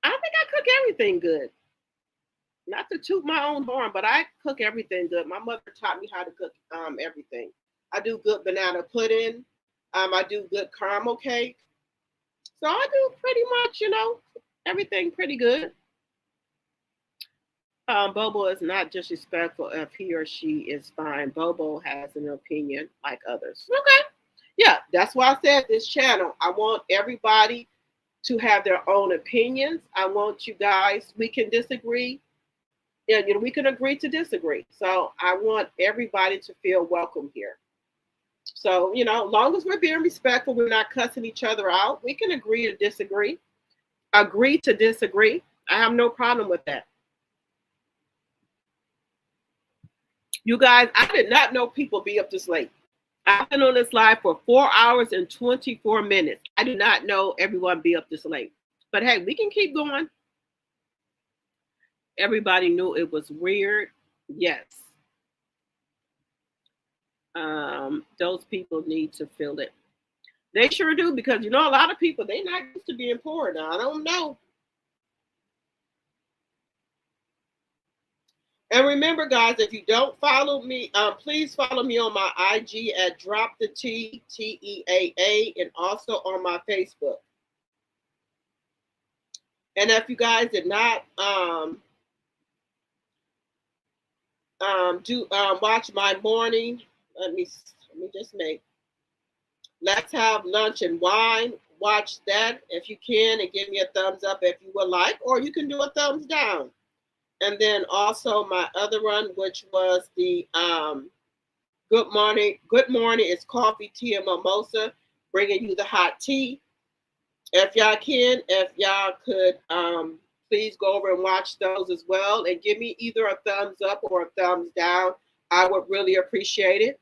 I think I cook everything good. Not to toot my own horn, but I cook everything good. My mother taught me how to cook everything. I do good banana pudding. I do good caramel cake. So I do pretty much, everything pretty good. Bobo is not disrespectful if he or she is fine. Bobo has an opinion like others. Okay. Yeah, that's why I said this channel. I want everybody to have their own opinions. I want you guys, we can disagree. Yeah, we can agree to disagree. So I want everybody to feel welcome here. So, as long as we're being respectful, we're not cussing each other out, we can agree to disagree. Agree to disagree. I have no problem with that. You guys, I did not know people be up this late. I've been on this live for 4 hours and 24 minutes. I did not know everyone be up this late. But hey, we can keep going. Everybody knew it was weird. Yes. Those people need to feel it. They sure do, because a lot of people, they're not used to being poor. Now, I don't know. And remember, guys, if you don't follow me, please follow me on my IG at Drop the T, TEAA, and also on my Facebook. And if you guys did not watch my morning, let me just make. Let's Have Lunch and Wine. Watch that if you can, and give me a thumbs up if you would like, or you can do a thumbs down. And then also my other one, which was the Good Morning. Good Morning is coffee, tea, and mimosa, bringing you the hot tea. If y'all can, if y'all could, please go over and watch those as well, and give me either a thumbs up or a thumbs down. I would really appreciate it.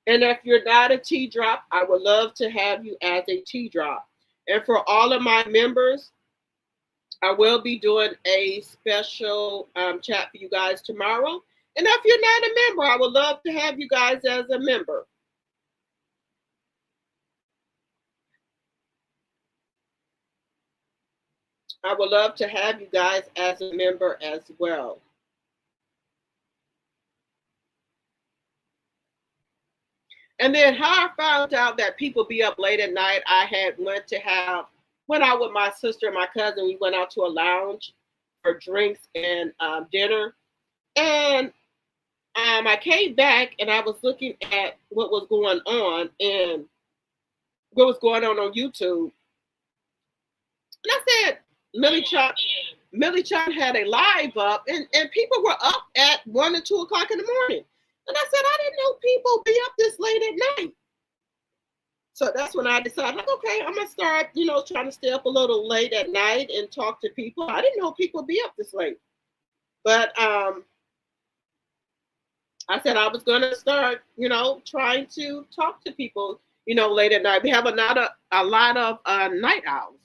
And if you're not a tea drop, I would love to have you as a tea drop. And for all of my members, I will be doing a special chat for you guys tomorrow. And if you're not a member, I would love to have you guys as a member. I would love to have you guys as a member as well. And then how I found out that people be up late at night, I had went out with my sister and my cousin. We went out to a lounge for drinks and dinner. And I came back and I was looking at what was going on and what was going on YouTube. And I said, Millie Chan had a live up, and people were up at 1 and 2 o'clock in the morning. And I said, I didn't know people be up this late at night. So that's when I decided, like, okay, I'm gonna start, trying to stay up a little late at night and talk to people. I didn't know people be up this late, but I said I was gonna start, trying to talk to people, late at night. We have a lot of night owls.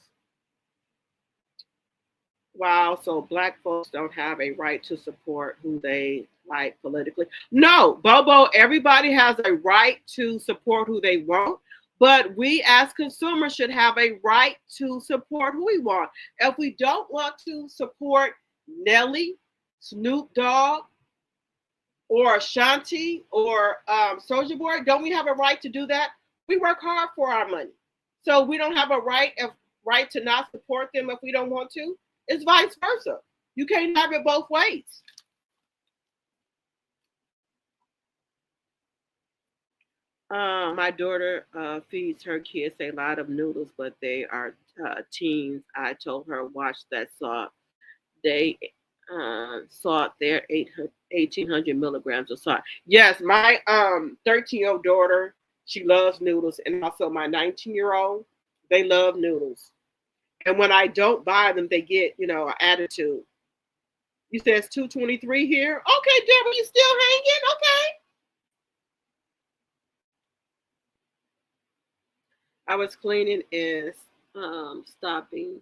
Wow, so Black folks don't have a right to support who they like politically. No, Bobo, everybody has a right to support who they want, but we as consumers should have a right to support who we want. If we don't want to support Nelly, Snoop Dogg, or Ashanti, or Soulja Boy, don't we have a right to do that? We work hard for our money. So we don't have a right to not support them if we don't want to. It's vice versa. You can't have it both ways. My daughter feeds her kids a lot of noodles, but they are teens. I told her, watch that salt. They salt their 1,800 milligrams of salt. Yes, my 13-year-old daughter, she loves noodles. And also my 19-year-old, they love noodles. And when I don't buy them, they get, an attitude. You said it's 2:23 here? Okay, Deborah, you still hanging? Okay. I was cleaning and stopping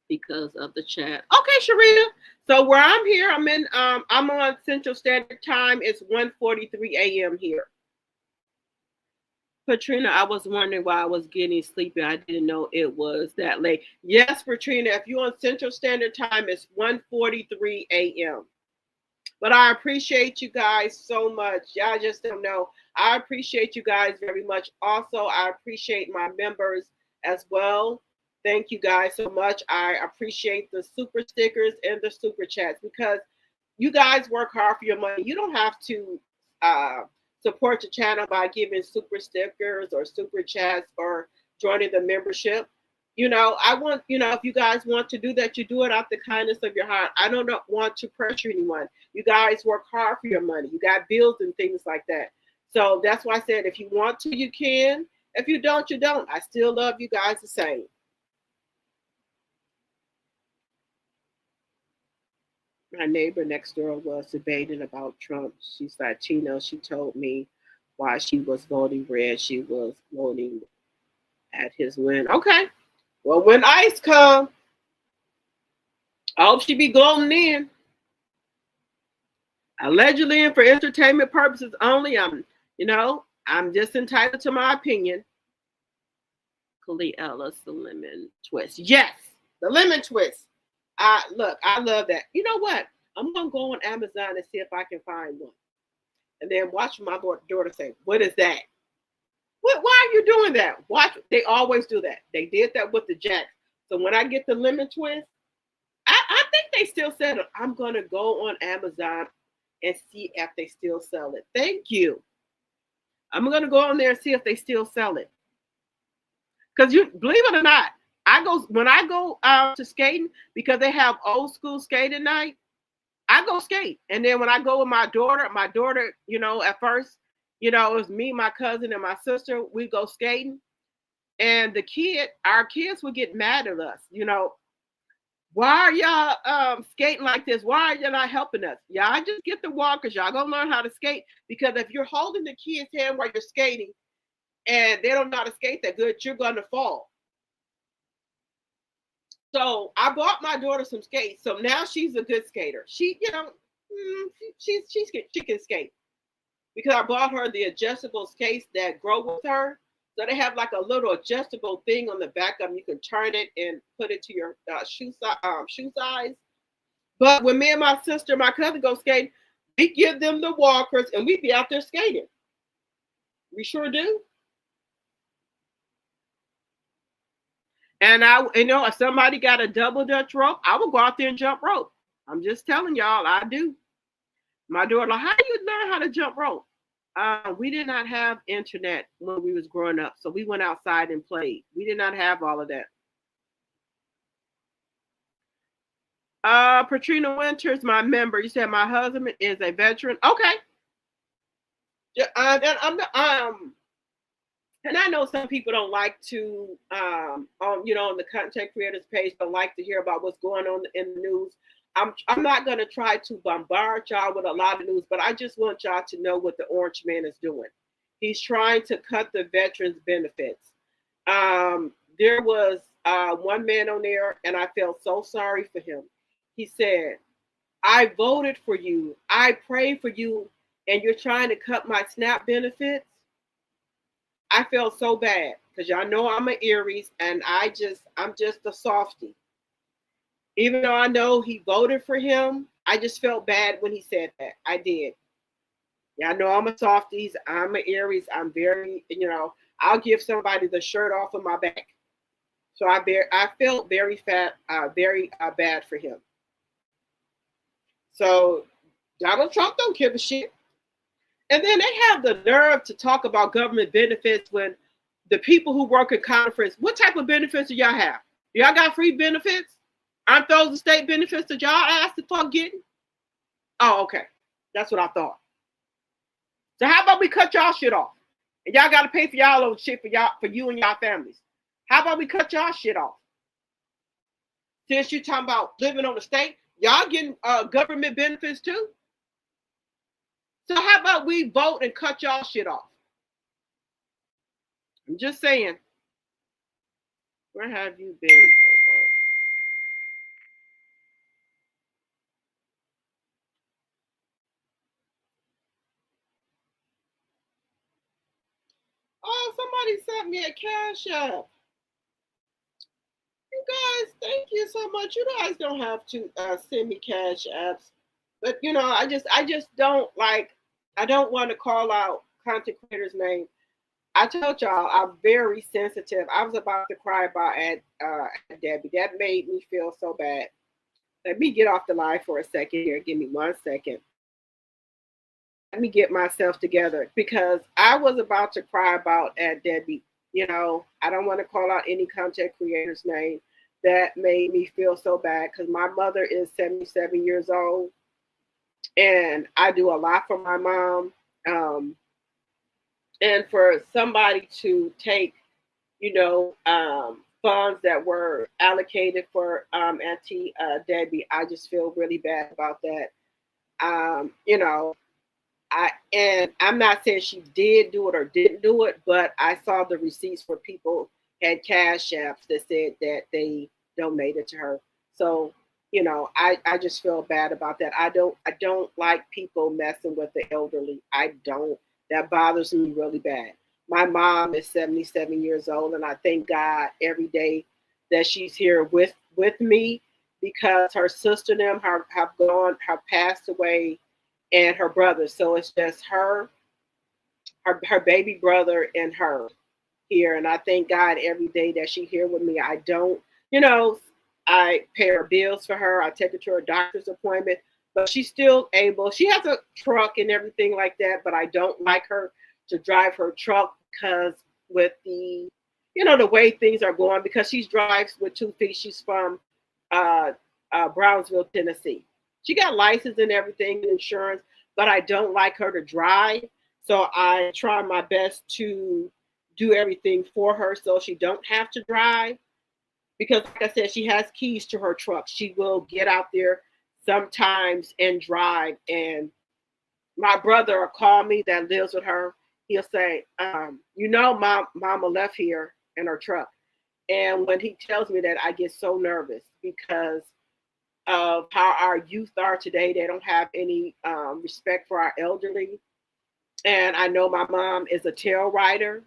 because of the chat. Okay, Sharita. So where I'm here, I'm on Central Standard Time. It's 1:43 a.m. here. Patrina, I was wondering why I was getting sleepy. I didn't know it was that late. Yes, Patrina, if you're on Central Standard Time, it's 1:43 a.m. But I appreciate you guys so much. Y'all just don't know. I appreciate you guys very much. Also, I appreciate my members as well. Thank you guys so much. I appreciate the super stickers and the super chats because you guys work hard for your money. You don't have to support the channel by giving super stickers or super chats or joining the membership. I want, if you guys want to do that, you do it out the kindness of your heart. I don't want to pressure anyone. You guys work hard for your money. You got bills and things like that. So that's why I said, if you want to, you can. If you don't, you don't. I still love you guys the same. My neighbor next door was debating about Trump. She's Latino. She told me why she was voting red. She was voting at his win. Okay. Well, when ICE come, I hope she be gloating in. Allegedly and for entertainment purposes only. I'm just entitled to my opinion. Kali Ellis, the lemon twist. Yes, the lemon twist. Look, I love that. You know what? I'm gonna go on Amazon and see if I can find one, and then watch my daughter say, "What is that? Why are you doing that?" Watch. They always do that. They did that with the Jacks. So when I get the lemon twist, I think they still sell it. I'm gonna go on Amazon and see if they still sell it. Thank you. I'm gonna go on there and see if they still sell it. Because you believe it or not, when I go to skating because they have old school skating night. I go skate, and then when I go with my daughter, at first, it was me, my cousin, and my sister. We go skating, and our kids would get mad at us. Why are y'all skating like this? Why are y'all not helping us? Y'all just get the walkers. Y'all gonna learn how to skate because if you're holding the kid's hand while you're skating, and they don't know how to skate that good, you're gonna fall. So I bought my daughter some skates. So now she's a good skater. She, she can skate because I bought her the adjustable skates that grow with her. So they have like a little adjustable thing on the back of them. You can turn it and put it to your shoe size. But when me and my sister, my cousin go skating, we give them the walkers and we be out there skating. We sure do. And if somebody got a double Dutch rope, I will go out there and jump rope. I'm just telling y'all, I do. My daughter, like, how do you learn how to jump rope? We did not have internet when we was growing up, so we went outside and played. We did not have all of that. Patrina Winters, my member. You said my husband is a veteran. Okay. Yeah, and I know some people don't like to, on the content creators page, don't like to hear about what's going on in the news. I'm not going to try to bombard y'all with a lot of news, but I just want y'all to know what the Orange Man is doing. He's trying to cut the veterans' benefits. There was one man on there, and I felt so sorry for him. He said, I voted for you. I prayed for you, and you're trying to cut my SNAP benefits. I felt so bad because y'all know I'm an Aries, and I'm just a softie. Even though I know he voted for him, I just felt bad when he said that. I did. Y'all know I'm a softie. I'm an Aries. I'm very, I'll give somebody the shirt off of my back. So I felt very bad for him. So Donald Trump don't give a shit. And then they have the nerve to talk about government benefits when the people who work in conference, what type of benefits do y'all have? Y'all got free benefits? Aren't those the state benefits that y'all asked for getting? Oh, okay. That's what I thought. So how about we cut y'all shit off? And y'all got to pay for y'all own shit for you and y'all families. How about we cut y'all shit off? Since you talking about living on the state, y'all getting government benefits too? So how about we vote and cut y'all shit off? I'm just saying. Where have you been? Oh, somebody sent me a cash app. You guys, thank you so much. You guys don't have to send me cash apps, but I just don't like. I don't want to call out content creators' name. I told y'all I'm very sensitive. I was about to cry about Aunt Debbie. That made me feel so bad. Let me get off the line for a second here. Give me 1 second. Let me get myself together because I was about to cry about Aunt Debbie. I don't want to call out any content creator's name. That made me feel so bad because my mother is 77 years old and I do a lot for my mom. And for somebody to take, funds that were allocated for Auntie Debbie, I just feel really bad about that. I'm not saying she did do it or didn't do it, but I saw the receipts where people had cash apps that said that they donated to her. So, I just feel bad about that. I don't like people messing with the elderly. I don't. That bothers me really bad. My mom is 77 years old, and I thank God every day that she's here with me because her sister and them have passed away, and her brother. So it's just her baby brother, and her here. And I thank God every day that she's here with me. I don't, I pay her bills for her. I take her to her doctor's appointment. But she's still able. She has a truck and everything like that, but I don't like her to drive her truck because with the, the way things are going, because she drives with 2 feet. She's from Brownsville, Tennessee. She got license and everything, insurance, but I don't like her to drive. So I try my best to do everything for her so she don't have to drive. Because like I said, she has keys to her truck. She will get out there sometimes and drive. And my brother will call me that lives with her. He'll say, Mama left here in her truck. And when he tells me that, I get so nervous because of how our youth are today. They don't have any respect for our elderly. And I know my mom is a tail rider.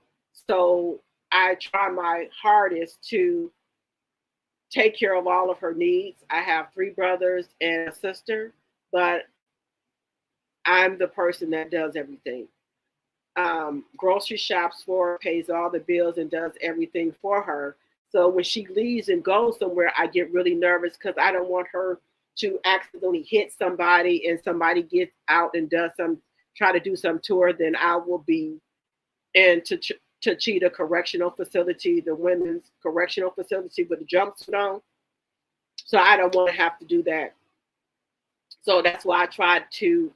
So I try my hardest to take care of all of her needs. I have three brothers and a sister, but I'm the person that does everything. Grocery shops for her, pays all the bills, and does everything for her. So when she leaves and goes somewhere, I get really nervous because I don't want her to accidentally hit somebody and somebody gets out and does some, try to do some to her, then I will be in Cheetah Correctional Facility, the women's correctional facility with the jumpsuit on. So I don't want to have to do that. So that's why I tried to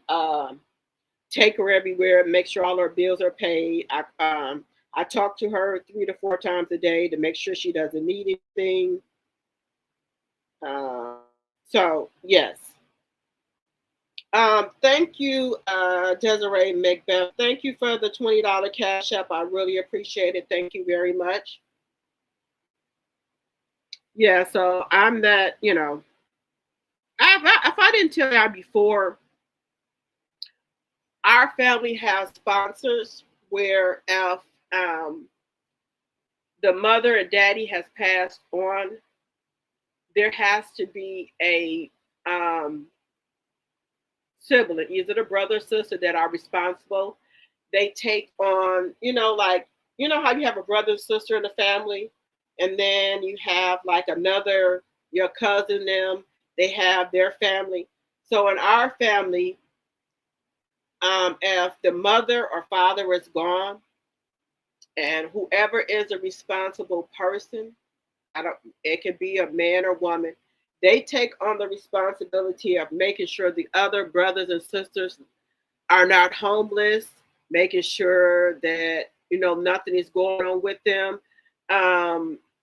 take her everywhere, make sure all her bills are paid. I talk to her 3 to 4 times a day to make sure she doesn't need anything. So yes. Thank you, Desiree Macbeth. Thank you for the $20 cash app. I really appreciate it. Thank you very much. Yeah, so I'm that, you know, if I didn't tell you before, our family has sponsors where if the mother and daddy has passed on, there has to be a sibling, either the brother or sister that are responsible. They take on, you know, like, you know how you have a brother or sister in the family, and then you have like another, your cousin, them, they have their family. So in our family, if the mother or father is gone, and whoever is a responsible person, it could be a man or woman, they take on the responsibility of making sure the other brothers and sisters are not homeless, making sure that, you know, nothing is going on with them,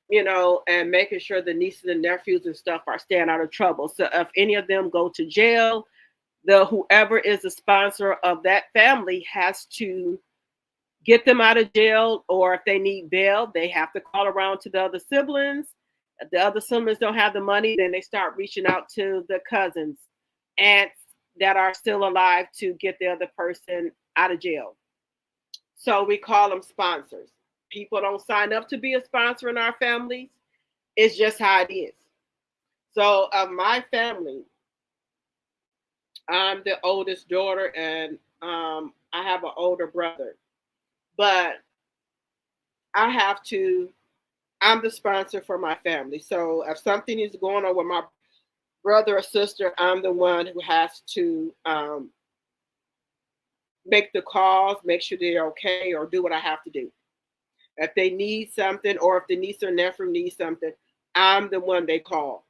you know, and making sure the nieces and nephews and stuff are staying out of trouble. So if any of them go to jail, the whoever is the sponsor of that family has to get them out of jail, or if they need bail, they have to call around to the other siblings. If the other siblings don't have the money, then they start reaching out to the cousins, aunts that are still alive to get the other person out of jail. So we call them sponsors. People don't sign up to be a sponsor in our families. It's just how it is. So of my family, I'm the oldest daughter, and I have an older brother. But I have to, I'm the sponsor for my family. So if something is going on with my brother or sister, I'm the one who has to make the calls, make sure they're okay, or do what I have to do. If they need something, or if the niece or nephew needs something, I'm the one they call.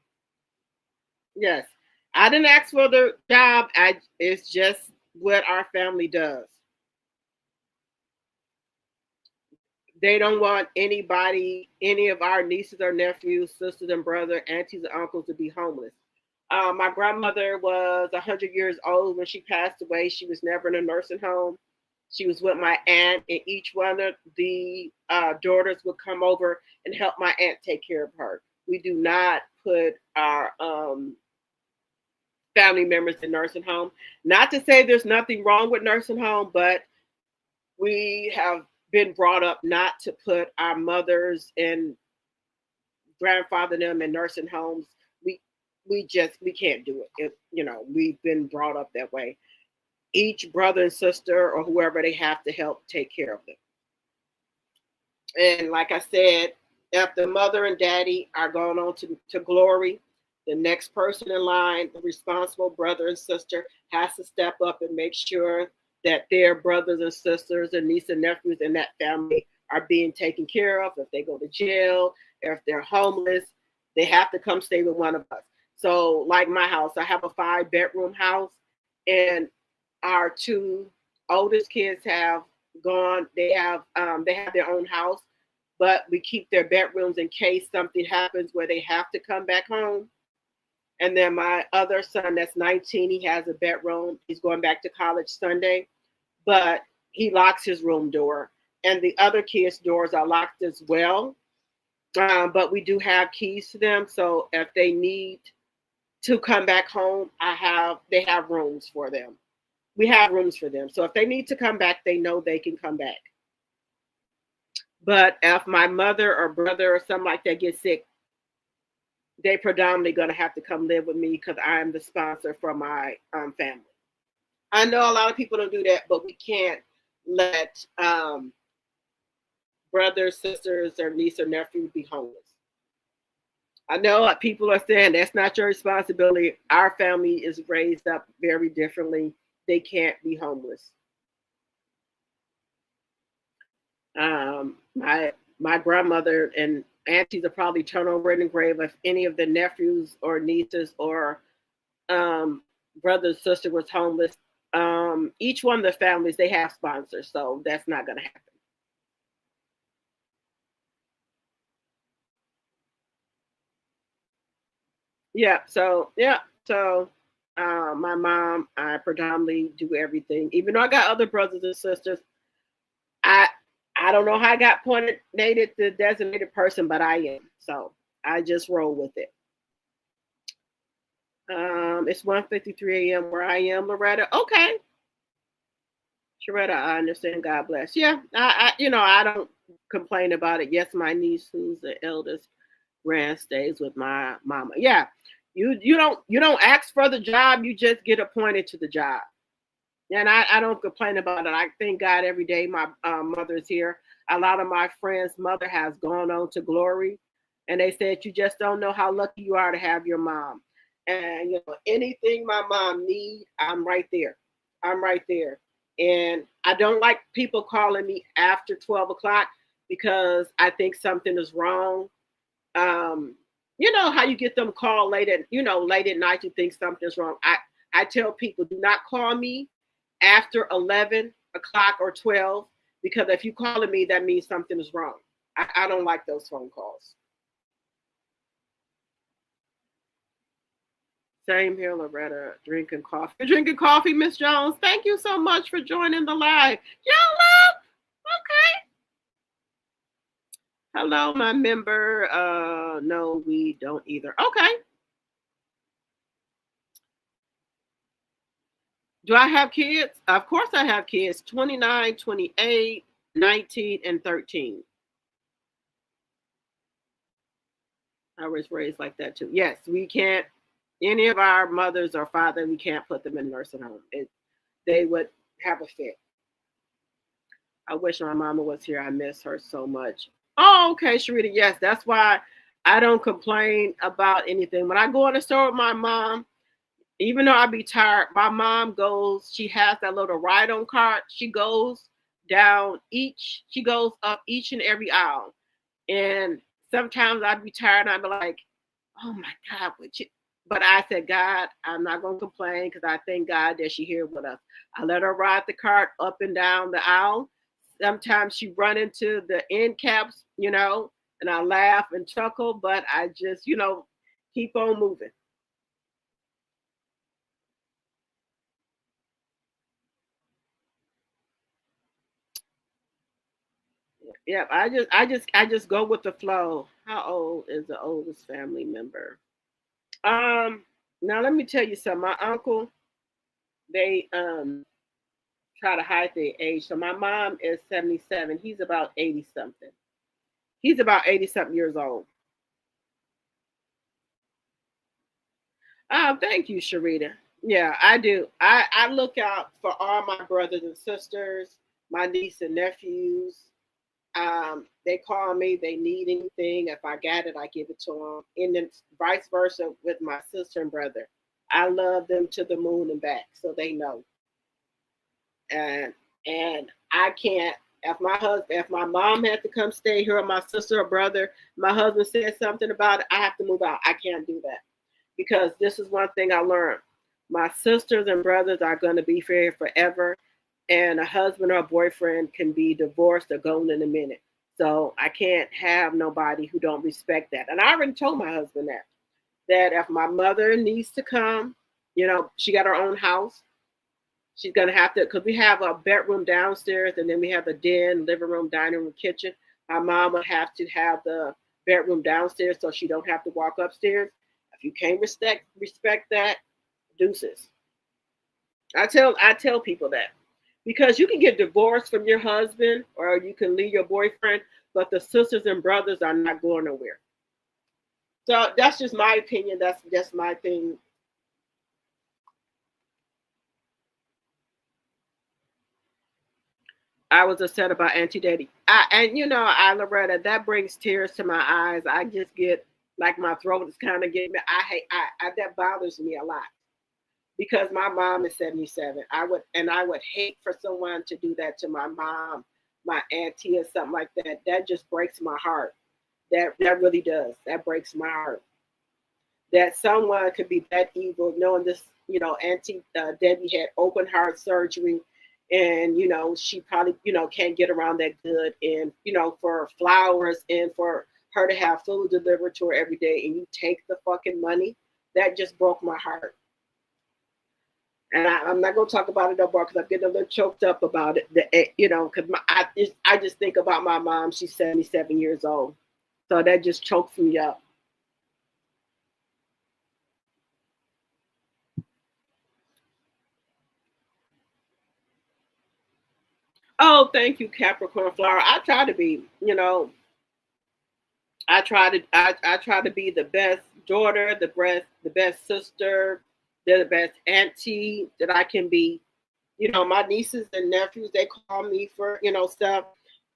Yes. I didn't ask for the job. It's just what our family does. They don't want anybody, any of our nieces or nephews, sisters and brothers, aunties and uncles to be homeless. My grandmother was 100 years old when she passed away. She was never in a nursing home. She was with my aunt, and each one of the daughters would come over and help my aunt take care of her. We do not put our family members in nursing home. Not to say there's nothing wrong with nursing home, but we have been brought up not to put our mothers and grandfather them in nursing homes. We can't do it. You know, we've been brought up that way. Each brother and sister or whoever, they have to help take care of them. And like I said, if the mother and daddy are going on to glory, the next person in line, the responsible brother and sister, has to step up and make sure that their brothers and sisters and nieces and nephews in that family are being taken care of. If they go to jail, or if they're homeless, they have to come stay with one of us. So like my house, I have a 5-bedroom house, and our 2 oldest kids have gone. They have their own house, but we keep their bedrooms in case something happens where they have to come back home. And then my other son, that's 19, he has a bedroom. He's going back to college Sunday, but he locks his room door. And the other kids' doors are locked as well. But we do have keys to them. So if they need to come back home, they have rooms for them. We have rooms for them. So if they need to come back, they know they can come back. But if my mother or brother or something like that gets sick, they predominantly going to have to come live with me because I'm the sponsor for my family. I know a lot of people don't do that, but we can't let brothers, sisters, or niece or nephew be homeless. I know people are saying that's not your responsibility. Our family is raised up very differently. They can't be homeless. My grandmother and aunties will probably turn over in the grave if any of the nephews or nieces or brother sister was homeless. Each one of the families, they have sponsors, so that's not going to happen. So my mom, I predominantly do everything. Even though I got other brothers and sisters, I I don't know how I got pointed the designated person, but I am. So I just roll with it. It's 1:53 a.m. where I am, Loretta. Okay. Sharetta, I understand. God bless. Yeah, I don't complain about it. Yes, my niece, who's the eldest grand, stays with my mama. Yeah, you don't ask for the job. You just get appointed to the job. And I don't complain about it. I thank God every day my mother's here. A lot of my friends' mother has gone on to glory, and they said you just don't know how lucky you are to have your mom. And anything my mom needs, I'm right there. I'm right there. And I don't like people calling me after 12 o'clock because I think something is wrong. Um, you know how you get them call late at night, you think something's wrong. I tell people, do not call me after 11 o'clock or 12 because if you calling me, that means something is wrong. I don't like those phone calls. Same here, Loretta. Drinking coffee. You're drinking coffee, Miss Jones. Thank you so much for joining the live. Y'all love. Okay. Hello, my member. No, we don't either. Okay. Do I have kids? Of course I have kids. 29, 28, 19, and 13. I was raised like that too. Yes, we can't, any of our mothers or father, we can't put them in nursing home. They would have a fit. I wish my mama was here. I miss her so much. Oh, okay, Sharita. Yes, that's why I don't complain about anything. When I go in the store with my mom, even though I be tired, my mom goes, she has that little ride on cart. She goes up each and every aisle. And sometimes I'd be tired and I'd be like, oh my God, but I said, God, I'm not going to complain because I thank God that she here with us. I let her ride the cart up and down the aisle. Sometimes she run into the end caps, and I laugh and chuckle, but I just, keep on moving. Yeah, I just go with the flow. How old is the oldest family member? Now let me tell you something. My uncle, they try to hide their age. So my mom is 77. He's about 80 something. He's about 80 something years old. Thank you, Sharita. Yeah, I do. I look out for all my brothers and sisters, my niece and nephews. They call me, they need anything. If I got it, I give it to them. And then vice versa with my sister and brother. I love them to the moon and back, so they know. And I can't. If my mom had to come stay here, or my sister or brother, my husband said something about it, I have to move out. I can't do that because this is one thing I learned. My sisters and brothers are going to be here forever, and a husband or a boyfriend can be divorced or gone in a minute. So I can't have nobody who don't respect that. And I already told my husband that if my mother needs to come, she got her own house. She's gonna have to, because we have a bedroom downstairs, and then we have a den, living room, dining room, kitchen. My mom would have to have the bedroom downstairs so she don't have to walk upstairs. If you can't respect that, deuces. I tell people that because you can get divorced from your husband or you can leave your boyfriend, but the sisters and brothers are not going nowhere. So that's just my opinion. That's just my thing. I was upset about Auntie Debbie. And I Loretta, that brings tears to my eyes. I just get like my throat is kind of getting me. I hate that bothers me a lot because my mom is 77. I would hate for someone to do that to my mom, my auntie, or something like that. That just breaks my heart. That really does. That breaks my heart. That someone could be that evil, knowing this. Auntie Debbie had open heart surgery, and she probably can't get around that good, and for flowers and for her to have food delivered to her every day, and you take the fucking money. That just broke my heart. And I'm not gonna talk about it no more because I'm getting a little choked up about it. Because I just think about my mom. She's 77 years old, so that just chokes me up. Oh, thank you, Capricorn Flower. I try to be, I try to be the best daughter, the best sister, the best auntie that I can be. My nieces and nephews, they call me for, stuff,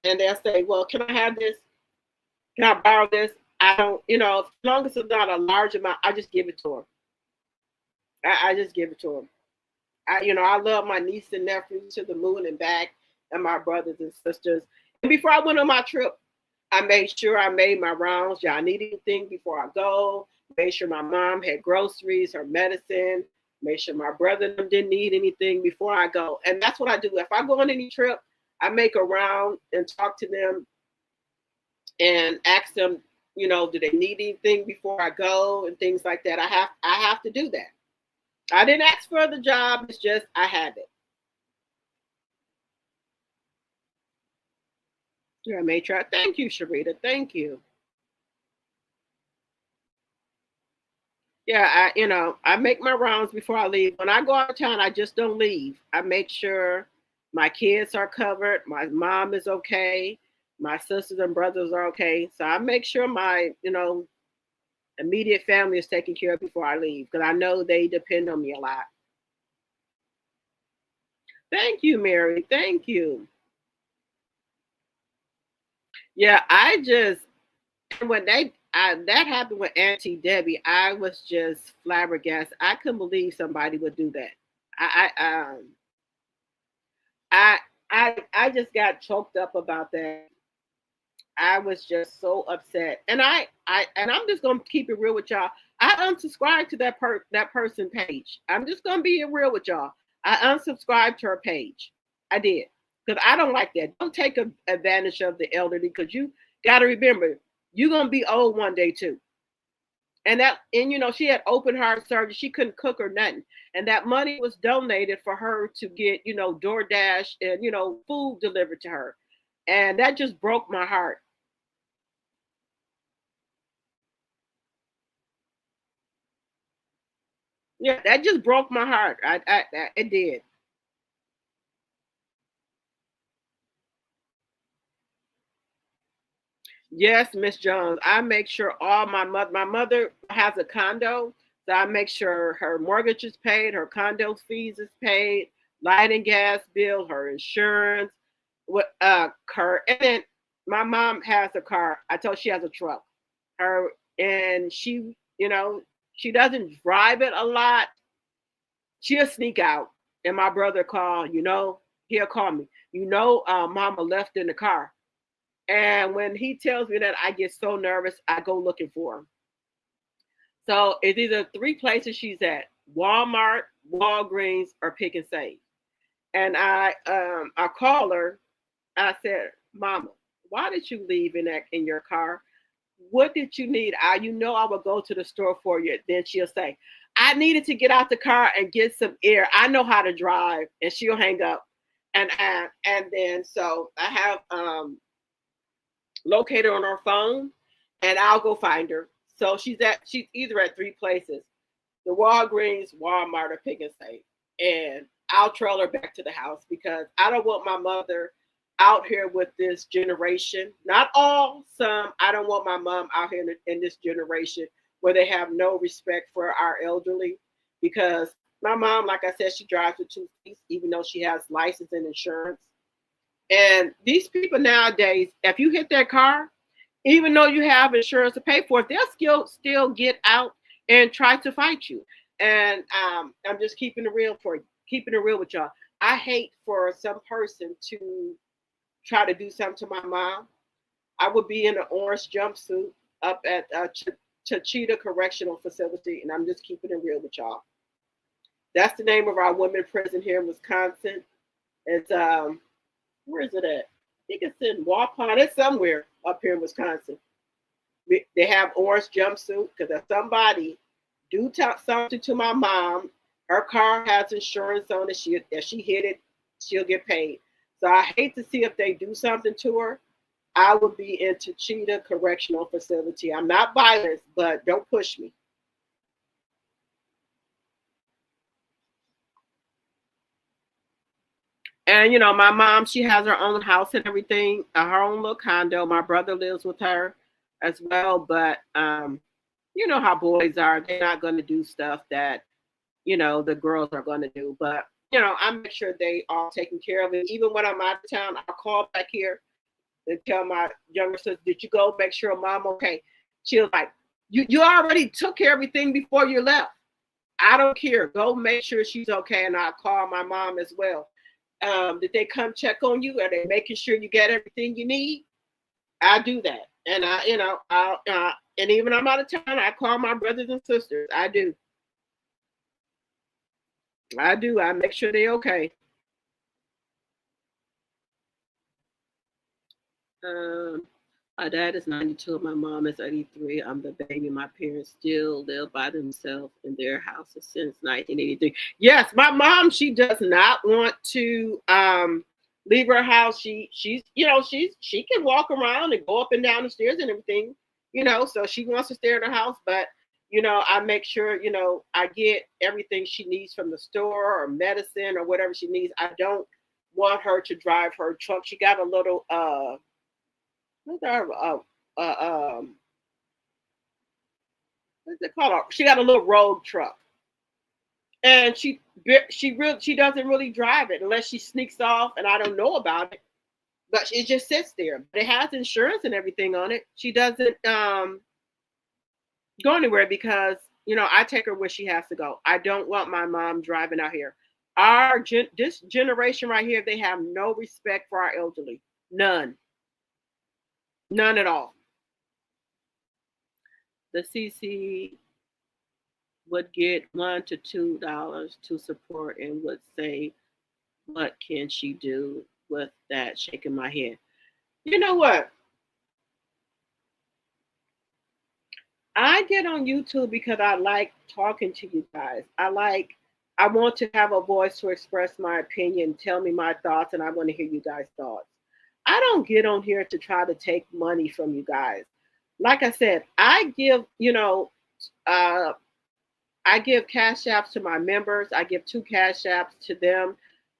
and they'll say, "Well, can I have this? Can I borrow this?" I don't, as long as it's not a large amount, I just give it to them. I just give it to them. I love my niece and nephews to the moon and back, and my brothers and sisters. And before I went on my trip, I made sure I made my rounds. Y'all need anything before I go? Made sure my mom had groceries, her medicine. Made sure my brother and them didn't need anything before I go. And that's what I do. If I go on any trip, I make a round and talk to them and ask them, do they need anything before I go and things like that. I have to do that. I didn't ask for the job. It's just I have it. Yeah, I may try. Thank you, Sharita. Thank you. Yeah, I make my rounds before I leave. When I go out of town, I just don't leave. I make sure my kids are covered, my mom is okay, my sisters and brothers are okay. So I make sure my, immediate family is taken care of before I leave because I know they depend on me a lot. Thank you, Mary. Thank you. Yeah, I just when that happened with Auntie Debbie, I was just flabbergasted. I couldn't believe somebody would do that. I I just got choked up about that. I was just so upset, and I'm just gonna keep it real with y'all. I unsubscribed to that person page. I'm just gonna be real with y'all. I unsubscribed to her page. I did because I don't like that. Don't take advantage of the elderly because you got to remember you're gonna be old one day too. And she had open heart surgery. She couldn't cook or nothing, and that money was donated for her to get DoorDash and food delivered to her, and that just broke my heart. Yeah, that just broke my heart. It did. Yes, Miss Jones. I make sure all my mother has a condo, so I make sure her mortgage is paid, her condo fees is paid, light and gas bill, her insurance, what car, and then my mom has a car. I told she has a truck. Her and she doesn't drive it a lot. She'll sneak out, and my brother he'll call me. Mama left in the car. And when he tells me that, I get so nervous, I go looking for him. So it's either three places she's at: Walmart, Walgreens, or Pick and Save. And I call her. I said, "Mama, why did you leave in your car? What did you need? I will go to the store for you." Then she'll say, "I needed to get out the car and get some air. I know how to drive," and she'll hang up. And then so I have located on her phone, and I'll go find her. So she's either at three places: the Walgreens, Walmart, or Pick and Save. And I'll trail her back to the house because I don't want my mother out here with this generation. Not all, some. I don't want my mom out here in this generation where they have no respect for our elderly. Because my mom, like I said, she drives with 2 feet, even though she has license and insurance. And these people nowadays, if you hit their car, even though you have insurance to pay for it, they'll still get out and try to fight you. And I'm just keeping it real keeping it real with y'all. I hate for some person to try to do something to my mom. I would be in an orange jumpsuit up at Cheetah Correctional Facility, and I'm just keeping it real with y'all. That's the name of our women's prison here in Wisconsin. It's where is it at? I think it's in Waupun. It's somewhere up here in Wisconsin. They have orange jumpsuit because if somebody do something to my mom, her car has insurance on it. If she hit it, she'll get paid. So I hate to see if they do something to her. I would be into Cheetah Correctional Facility. I'm not biased, but don't push me. And you know, my mom, she has her own house and everything, her own little condo. My brother lives with her as well, but you know how boys are. They're not going to do stuff that, you know, the girls are going to do. But you know, I make sure they are taken care of. And even when I'm out of town, I'll call back here and tell my younger sister, "Did you go make sure mom okay?" She was like, "You already took care of everything before you left. I don't care. Go make sure she's okay." And I'll call my mom as well. Did they come check on you? Are they making sure you get everything you need? I do that, and and even I'm out of town, I call my brothers and sisters. I do. I make sure they're okay. Um, my dad is 92. My mom is 83. I'm the baby. My parents still live by themselves in their house since 1983. Yes, my mom, she does not want to leave her house. She can walk around and go up and down the stairs and everything, you know, so she wants to stay in her house, but you know, I make sure, you know, I get everything she needs from the store or medicine or whatever she needs. I don't want her to drive her truck. She got a little what's that? What's it called? She got a little road truck, and she doesn't really drive it unless she sneaks off, and I don't know about it. But it just sits there. But it has insurance and everything on it. She doesn't go anywhere because you know I take her where she has to go. I don't want my mom driving out here. This generation right here, they have no respect for our elderly. None. None at all. The CC would get $1 to $2 to support and would say, "What can she do with that?" Shaking my head. You know what? I get on YouTube because I like talking to you guys. I want to have a voice to express my opinion, tell me my thoughts, and I want to hear you guys' thoughts. I don't get on here to try to take money from you guys. Like I said, uh, I give cash apps to my members. I give 2 cash apps to them,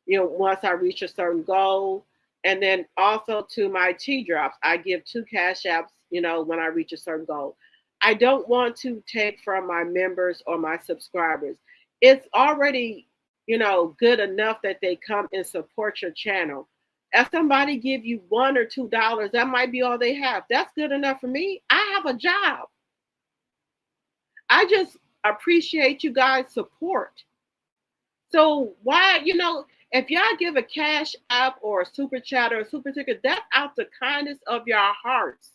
you know, once I reach a certain goal. And then also to my T drops, I give 2 cash apps, you know, when I reach a certain goal. I don't want to take from my members or my subscribers. It's already, you know, good enough that they come and support your channel. If somebody give you $1 or $2, that might be all they have. That's good enough for me. I have a job. I just appreciate you guys' support. So why, you know, if y'all give a cash app or a super chat or a super ticket, that's out the kindness of your hearts.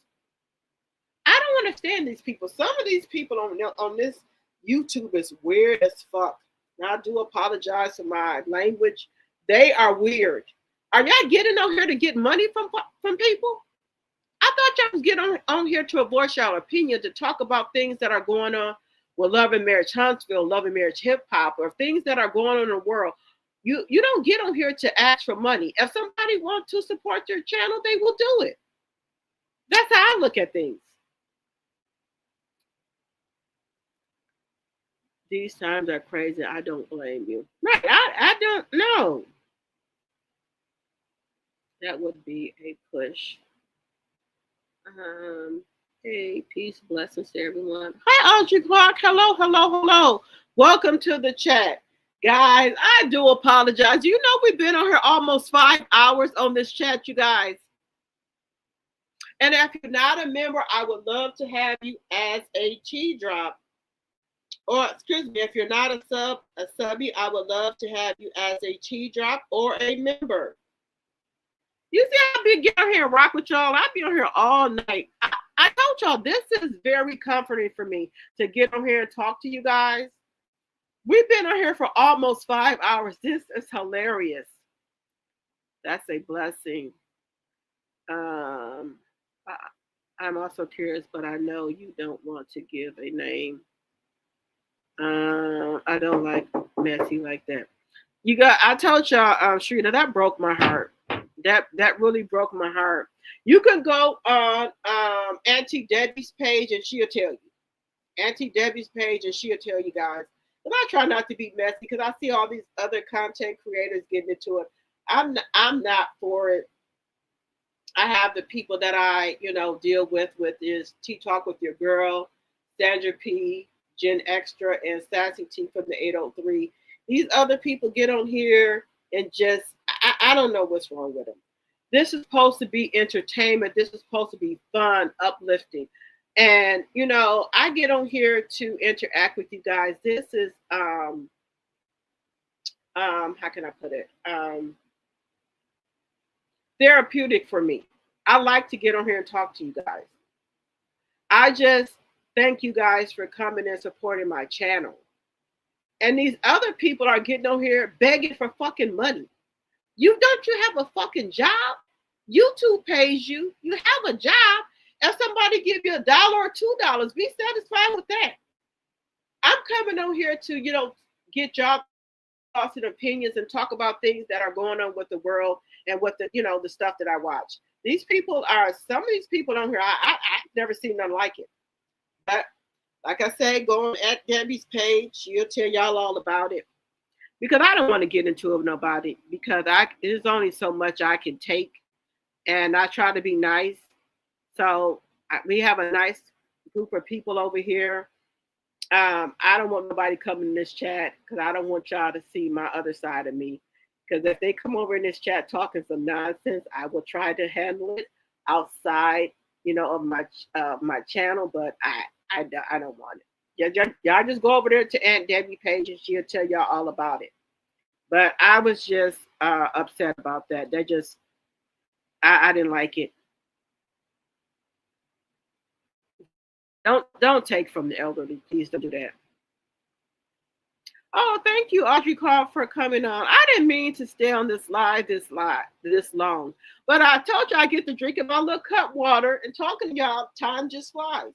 I don't understand these people. Some of these people on this YouTube is weird as fuck. Now, I do apologize for my language. They are weird. Are y'all getting on here to get money from people? I thought y'all was getting on here to voice y'all opinion, to talk about things that are going on with Love and Marriage Huntsville, Love and Marriage Hip Hop, or things that are going on in the world. You don't get on here to ask for money. If somebody wants to support your channel, they will do it. That's how I look at things. These times are crazy. I don't blame you. Right. I don't know. That would be a push. Um, hey, peace, blessings to everyone. Hi, Audrey Clark. Hello, hello, hello. Welcome to the chat. Guys, I do apologize. You know we've been on here almost 5 hours on this chat, you guys. And if you're not a member, I would love to have you as a T drop. Or excuse me, if you're not a subby, I would love to have you as a T drop or a member. You see, I've been getting on here and rock with y'all. I've been on here all night. I told y'all this is very comforting for me to get on here and talk to you guys. We've been on here for almost 5 hours. This is hilarious. That's a blessing. I'm also curious, but I know you don't want to give a name. I don't like messy like that. I told y'all, Sharita, that broke my heart. That really broke my heart. You can go on Auntie Debbie's page and she'll tell you. Auntie Debbie's page and she'll tell you guys. And I try not to be messy because I see all these other content creators getting into it. I'm not for it. I have the people that I deal with is Tea Talk with Your Girl, Sandra P, Jen Extra, and Sassy T from the 803. These other people get on here and just I don't know what's wrong with them. This is supposed to be entertainment. This is supposed to be fun, uplifting. And I get on here to interact with you guys. This is how can I put it? Therapeutic for me. I like to get on here and talk to you guys. I just thank you guys for coming and supporting my channel. And these other people are getting on here begging for fucking money. You have a fucking job? YouTube pays you. You have a job. If somebody give you $1 or $2, be satisfied with that. I'm coming on here to, get y'all thoughts and opinions and talk about things that are going on with the world and with the stuff that I watch. Some of these people on here, I've never seen nothing like it. But like I say, go on at Debbie's page. She'll tell y'all all about it. Because I don't want to get into it with nobody because there's only so much I can take. And I try to be nice. So we have a nice group of people over here. I don't want nobody coming in this chat because I don't want y'all to see my other side of me. Because if they come over in this chat talking some nonsense, I will try to handle it outside, of my channel. But I don't want it. Y'all just go over there to Aunt Debbie page and she'll tell y'all all about it. But I was just upset about that. I didn't like it. Don't take from the elderly. Please don't do that. Oh, thank you, Audrey Clark, for coming on. I didn't mean to stay on this live this long. But I told you I get to drinking my little cup water and talking to y'all. Time just flies.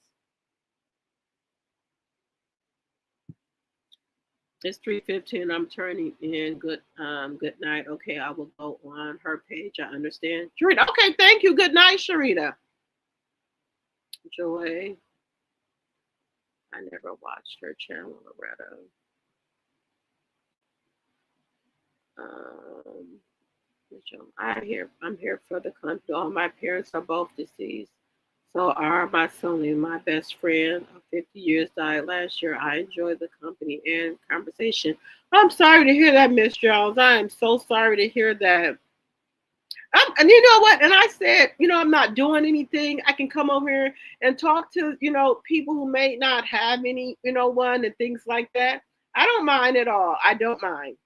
It's 3:15. I'm turning in. Good night. Okay, I will go on her page. I understand. Sharita. Okay, thank you. Good night, Sharita. Joy. I never watched her channel, Loretta. I'm here for the country. All my parents are both deceased. So are my son and my best friend of 50 years died last year. I enjoy the company and conversation. I'm sorry to hear that, Miss Jones. I am so sorry to hear that. And you know what? And I said, I'm not doing anything. I can come over here and talk to, people who may not have any, one and things like that. I don't mind at all. I don't mind.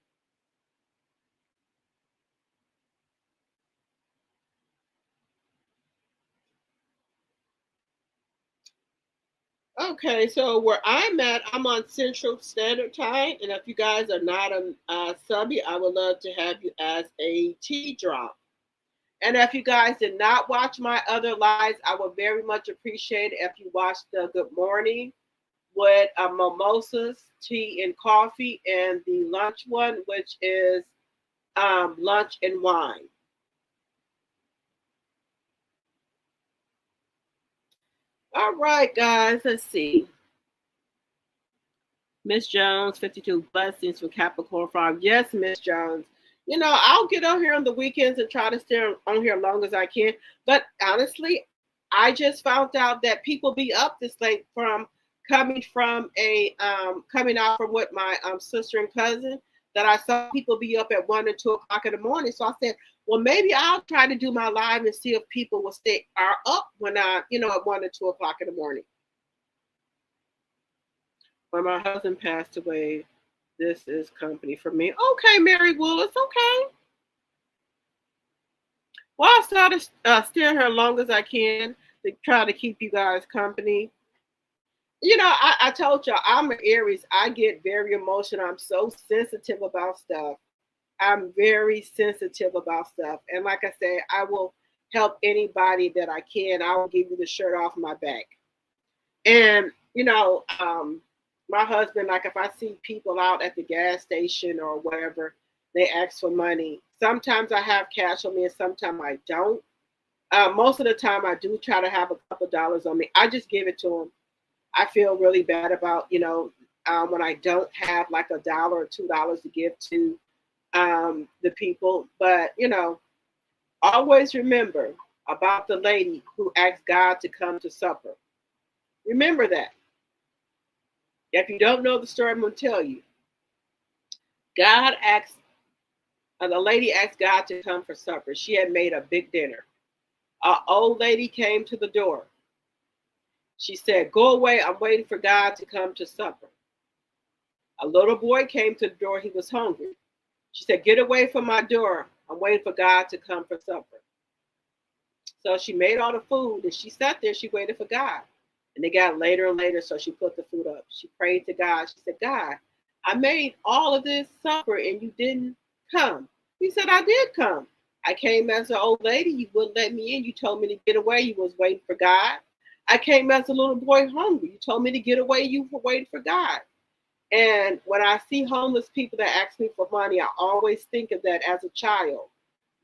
Okay, so where I'm at, I'm on Central Standard Time, and if you guys are not a subby, I would love to have you as a T drop. And if you guys did not watch my other lives, I would very much appreciate it if you watched the Good Morning with mimosas, tea, and coffee, and the lunch one, which is lunch and wine. All right, guys, let's see. Miss Jones, 52 blessings from Capricorn Farm. Yes, Miss Jones. You know, I'll get on here on the weekends and try to stay on here as long as I can. But honestly, I just found out that people be up this late from coming out from with my sister and cousin, that I saw people be up at 1 and 2 o'clock in the morning. So I said, well, maybe I'll try to do my live and see if people will are up when at 1 and 2 o'clock in the morning. When my husband passed away, this is company for me. Okay, Mary Willis, okay. Well, I'll try to stay here as long as I can to try to keep you guys company. You know, I told y'all I'm an Aries. I get very emotional. I'm so sensitive about stuff. I'm very sensitive about stuff. And like I said, I will help anybody that I can. I will give you the shirt off my back. And, my husband, like if I see people out at the gas station or wherever, they ask for money. Sometimes I have cash on me and sometimes I don't. Most of the time I do try to have a couple dollars on me. I just give it to them. I feel really bad about, when I don't have like $1 or $2 to give to the people. But, always remember about the lady who asked God to come to supper. Remember that. If you don't know the story, I'm going to tell you. The lady asked God to come for supper. She had made a big dinner. An old lady came to the door. She said, go away. I'm waiting for God to come to supper. A little boy came to the door. He was hungry. She said, get away from my door. I'm waiting for God to come for supper. So she made all the food and she sat there. She waited for God. And it got later and later, so she put the food up. She prayed to God. She said, God, I made all of this supper and you didn't come. He said, I did come. I came as an old lady. You wouldn't let me in. You told me to get away. You was waiting for God. I came as a little boy hungry. You told me to get away. You were waiting for God. And when I see homeless people that ask me for money, I always think of that as a child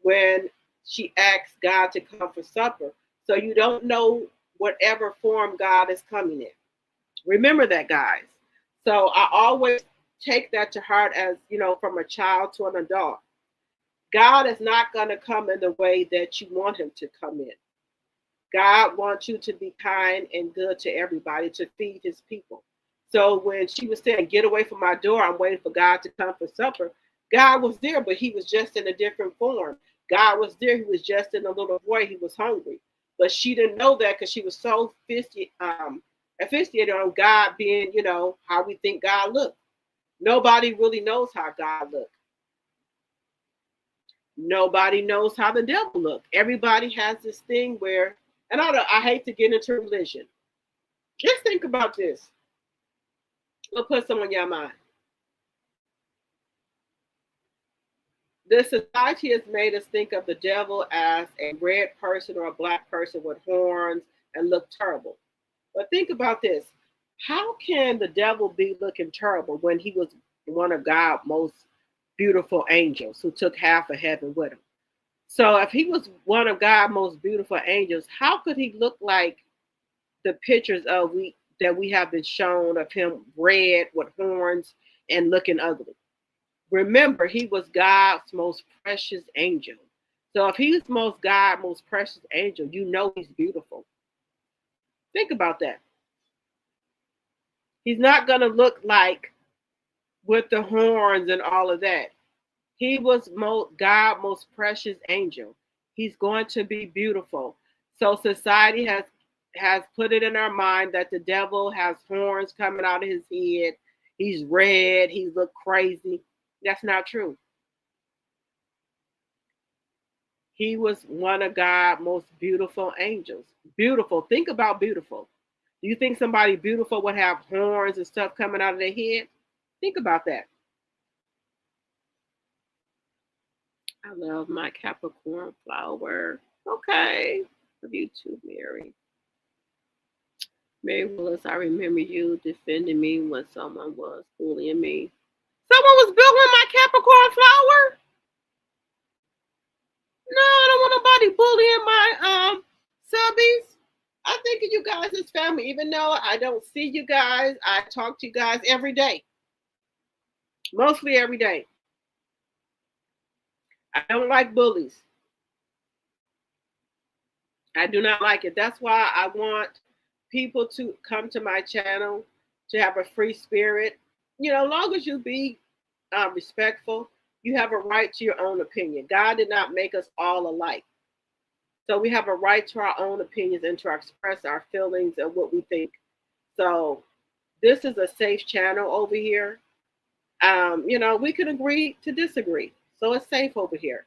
when she asked God to come for supper. So you don't know whatever form God is coming in. Remember that, guys. So I always take that to heart as, from a child to an adult. God is not going to come in the way that you want him to come in. God wants you to be kind and good to everybody, to feed his people. So when she was saying, get away from my door, I'm waiting for God to come for supper, God was there, but he was just in a different form. God was there. He was just in a little boy. He was hungry. But she didn't know that because she was so aficionated on God being, how we think God looked. Nobody really knows how God looked. Nobody knows how the devil looked. Everybody has this thing where, and I hate to get into religion. Just think about this. We'll put some on your mind. The society has made us think of the devil as a red person or a black person with horns and look terrible. But think about this. How can the devil be looking terrible when he was one of God's most beautiful angels who took half of heaven with him? So if he was one of God's most beautiful angels, how could he look like the pictures that we have been shown of him red with horns and looking ugly? Remember, he was God's most precious angel. So if he's God's most precious angel, he's beautiful. Think about that. He's not going to look like with the horns and all of that. He was God's most precious angel. He's going to be beautiful. So society has put it in our mind that the devil has horns coming out of his head. He's red. He look crazy. That's not true. He was one of God's most beautiful angels. Beautiful. Think about beautiful. Do you think somebody beautiful would have horns and stuff coming out of their head? Think about that. I love my Capricorn flower. Okay. Love you too, Mary. Mary Willis, I remember you defending me when someone was bullying me. Someone was bullying my Capricorn flower? No, I don't want nobody bullying my subbies. I think of you guys as is family. Even though I don't see you guys, I talk to you guys every day. Mostly every day. I don't like bullies. I do not like it. That's why I want people to come to my channel to have a free spirit. You know, as long as you be respectful, you have a right to your own opinion. God did not make us all alike. So we have a right to our own opinions and to express our feelings and what we think. So this is a safe channel over here. You know, we can agree to disagree. So it's safe over here.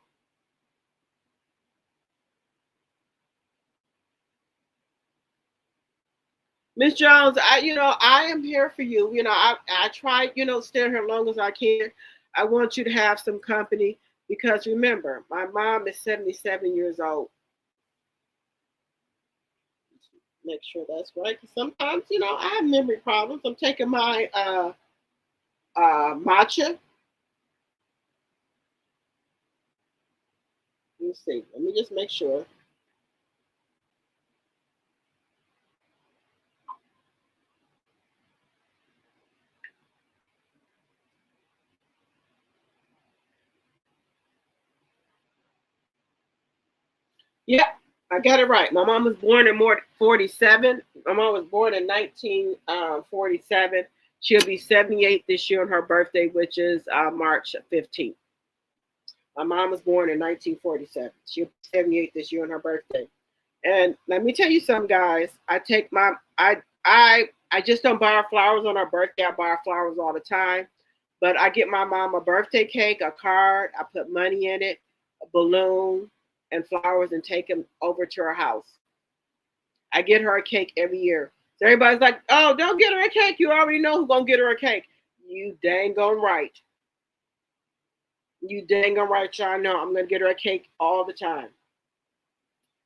Miss Jones, I am here for you. You know, I try, stay here as long as I can. I want you to have some company because remember, my mom is 77 years old. Make sure that's right. Because sometimes, I have memory problems. I'm taking my matcha. Let me see. Let me just make sure. Yeah, I got it right. My mom was born in 47. My mom was born in 1947. She'll be 78 this year on her birthday, which is March 15th. My mom was born in 1947. She'll be 78 this year on her birthday. And let me tell you something, guys. I just don't buy her flowers on her birthday. I buy her flowers all the time. But I get my mom a birthday cake, a card. I put money in it, a balloon, and flowers, and take them over to her house. I get her a cake every year. So everybody's like, "Oh, don't get her a cake. You already know who's gonna get her a cake." You dang on right. You dang on right, y'all know I'm gonna get her a cake all the time.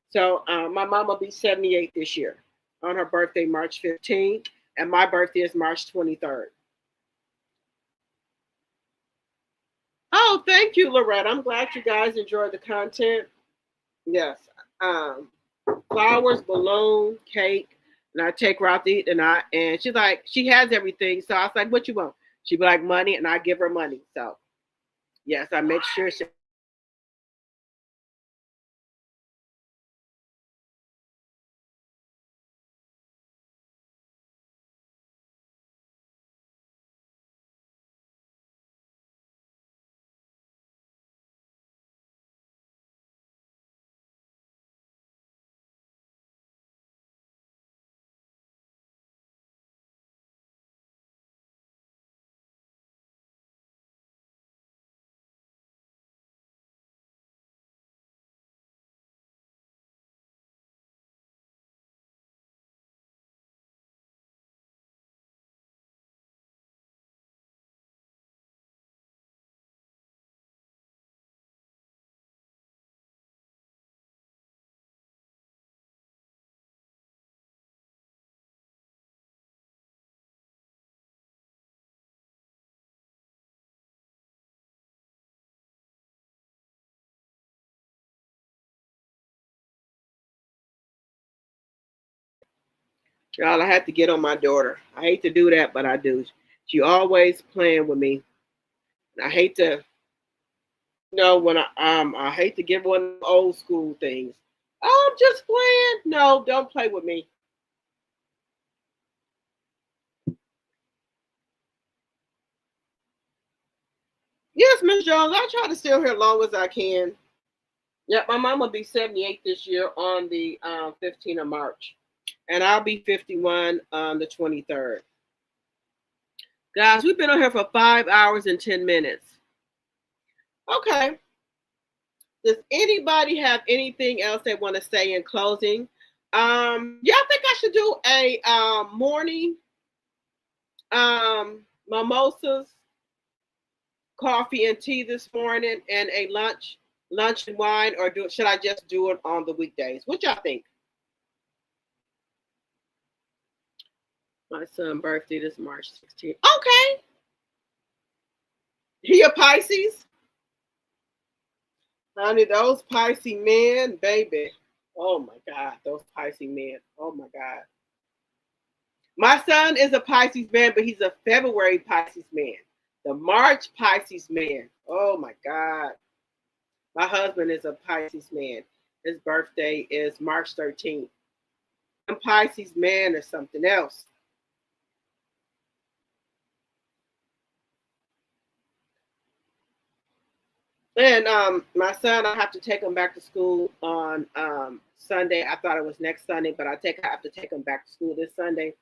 So my mom will be 78 this year on her birthday, March 15th, and my birthday is March 23rd. Oh, thank you, Loretta. I'm glad you guys enjoyed the content. Yes. Um, Flowers, balloon, cake, and I take her out to eat, and she's like, she has everything. So I was like, "What you want?" She'd be like, "Money," and I give her money. So yes, I make sure she. Y'all, I had to get on my daughter. I hate to do that, but I do. She always playing with me. I hate to, when I hate to give one of the old school things. Oh, I'm just playing. No, don't play with me. Yes, Miss Jones, I try to stay here as long as I can. Yep, my mom will be 78 this year on the 15th of March. And I'll be 51 on the 23rd. Guys, we've been on here for 5 hours and 10 minutes. Okay. Does anybody have anything else they want to say in closing? Yeah, I think I should do a morning mimosas, coffee and tea this morning, and a lunch and wine, or should I just do it on the weekdays? What y'all think? My son's birthday is March 16th. Okay. He a Pisces? Honey, those Pisces men, baby. Oh my God, those Pisces men. Oh my God. My son is a Pisces man, but he's a February Pisces man. The March Pisces man. Oh my God. My husband is a Pisces man. His birthday is March 13th. And Pisces man is something else. And my son, I have to take him back to school on Sunday. I thought it was next Sunday, but I have to take him back to school this Sunday.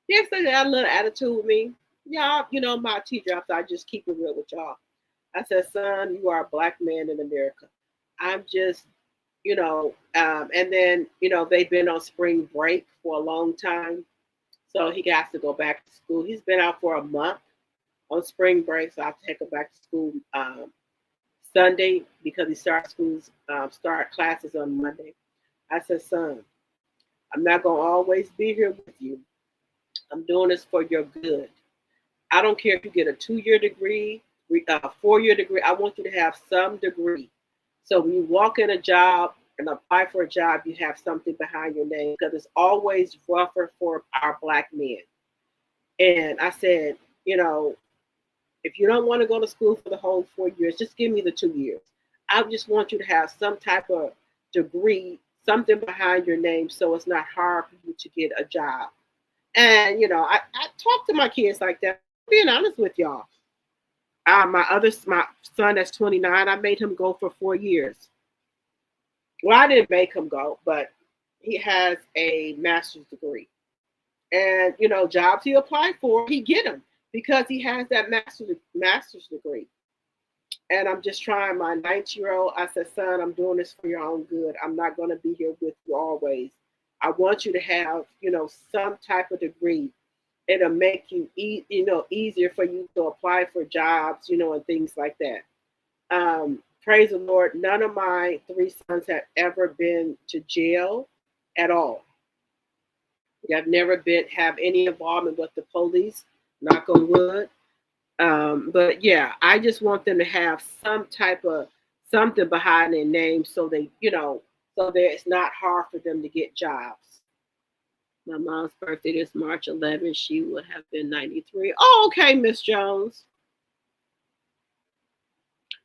Yesterday, I had a little attitude with me. Y'all, my teacher, after I just keep it real with y'all. I said, son, you are a black man in America. I'm just, and then, they've been on spring break for a long time. So he has to go back to school. He's been out for a month on spring break. So I have to take him back to school Sunday because he start classes on Monday. I said, son, I'm not going to always be here with you. I'm doing this for your good. I don't care if you get a 2-year degree, a 4-year degree. I want you to have some degree. So when you walk in a job and apply for a job, you have something behind your name because it's always rougher for our black men. And I said, if you don't want to go to school for the whole 4 years, just give me the 2 years. I just want you to have some type of degree, something behind your name so it's not hard for you to get a job. And, I talk to my kids like that, being honest with y'all. My son that's 29, I made him go for 4 years. Well, I didn't make him go, but he has a master's degree. And, jobs he applied for, he get them because he has that master's degree. And I'm just trying my 9-year-old. I said, son, I'm doing this for your own good. I'm not going to be here with you always. I want you to have, some type of degree. It'll make you, easier for you to apply for jobs, and things like that. Praise the Lord. None of my 3 sons have ever been to jail at all. I've never have any involvement with the police, knock on wood. But yeah, I just want them to have some type of something behind their name so they, so that it's not hard for them to get jobs. My mom's birthday is March 11th. She would have been 93. Oh, okay, Miss Jones.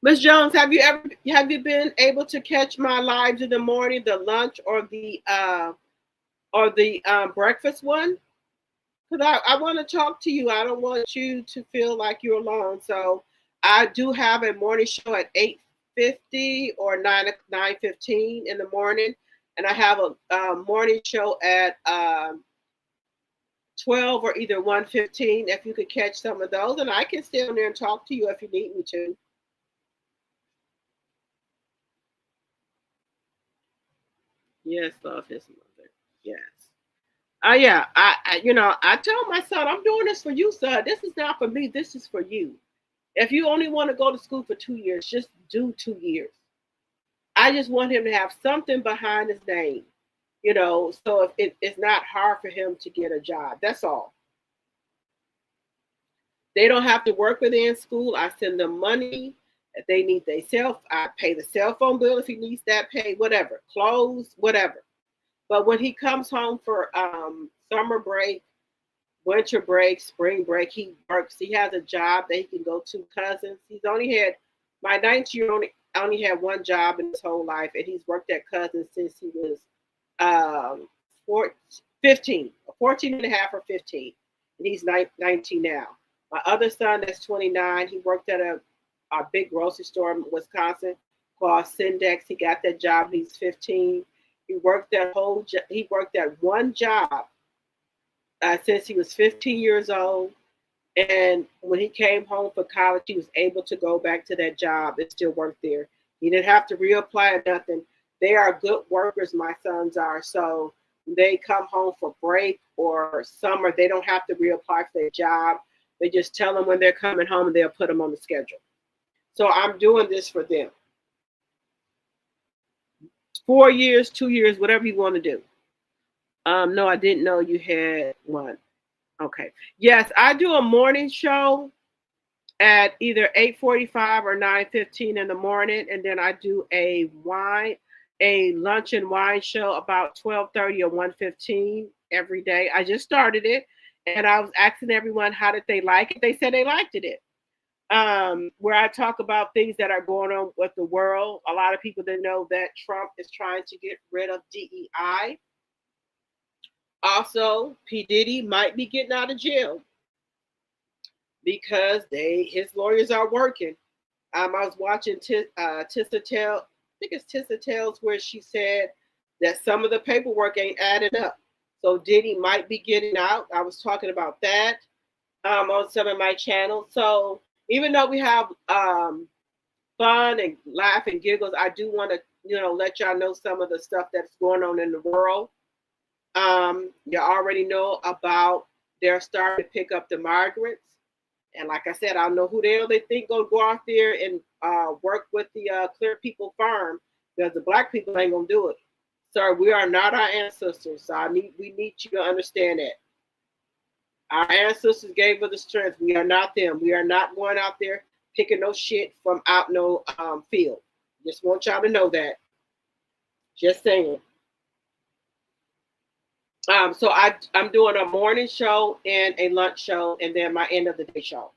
Miss Jones, have you been able to catch my lives in the morning, the lunch or the breakfast one? Because I want to talk to you. I don't want you to feel like you're alone. So I do have a morning show at 8:50 or 9:15 in the morning. And I have a morning show at 12 or either 1:15 if you could catch some of those. And I can stay on there and talk to you if you need me to. Yes, love his mother. Yes. Yeah. I tell my son, I'm doing this for you, son. This is not for me. This is for you. If you only want to go to school for 2 years, just do 2 years. I just want him to have something behind his name, so if it's not hard for him to get a job. That's all. They don't have to work within school. I send them money. If they need I pay the cell phone bill if he needs that, pay whatever, clothes, whatever. But when he comes home for summer break, winter break, spring break, he works. He has a job that he can go to cousins. My 9-year-old only had one job in his whole life, and he's worked at cousins since he was 14 and a half or 15, and he's 19 now. My other son that's 29, he worked at a big grocery store in Wisconsin called Syndex. He got that job when he's 15. He worked that one job since he was 15 years old. And when he came home for college, he was able to go back to that job and still work there. He didn't have to reapply or nothing. They are good workers, my sons are. So when they come home for break or summer, they don't have to reapply for their job. They just tell them when they're coming home and they'll put them on the schedule. So I'm doing this for them. 4 years, 2 years, whatever you want to do. No, I didn't know you had one. Okay. Yes, I do a morning show at either 8:45 or 9:15 in the morning, and then I do a lunch and wine show about 12:30 or 1:15 every day. I just started it. And I was asking everyone how did they like it. They said they liked it. Where I talk about things that are going on with the world. A lot of people that know that Trump is trying to get rid of DEI. Also, P. Diddy might be getting out of jail because his lawyers are working. I was watching Tissa Tell, I think it's Tissa Tells, where she said that some of the paperwork ain't added up. So Diddy might be getting out. I was talking about that on some of my channels. So even though we have fun and laugh and giggles, I do want to, let y'all know some of the stuff that's going on in the world. You already know about they're starting to pick up the migrants. And like I said, I don't know who the hell they think gonna go out there and work with the Clear People Farm, because the black people ain't gonna do it. Sir, we are not our ancestors. So we need you to understand that. Our ancestors gave us the strength. We are not them. We are not going out there picking no shit from out no field. Just want y'all to know that. Just saying. So I'm doing a morning show and a lunch show, and then my end of the day show.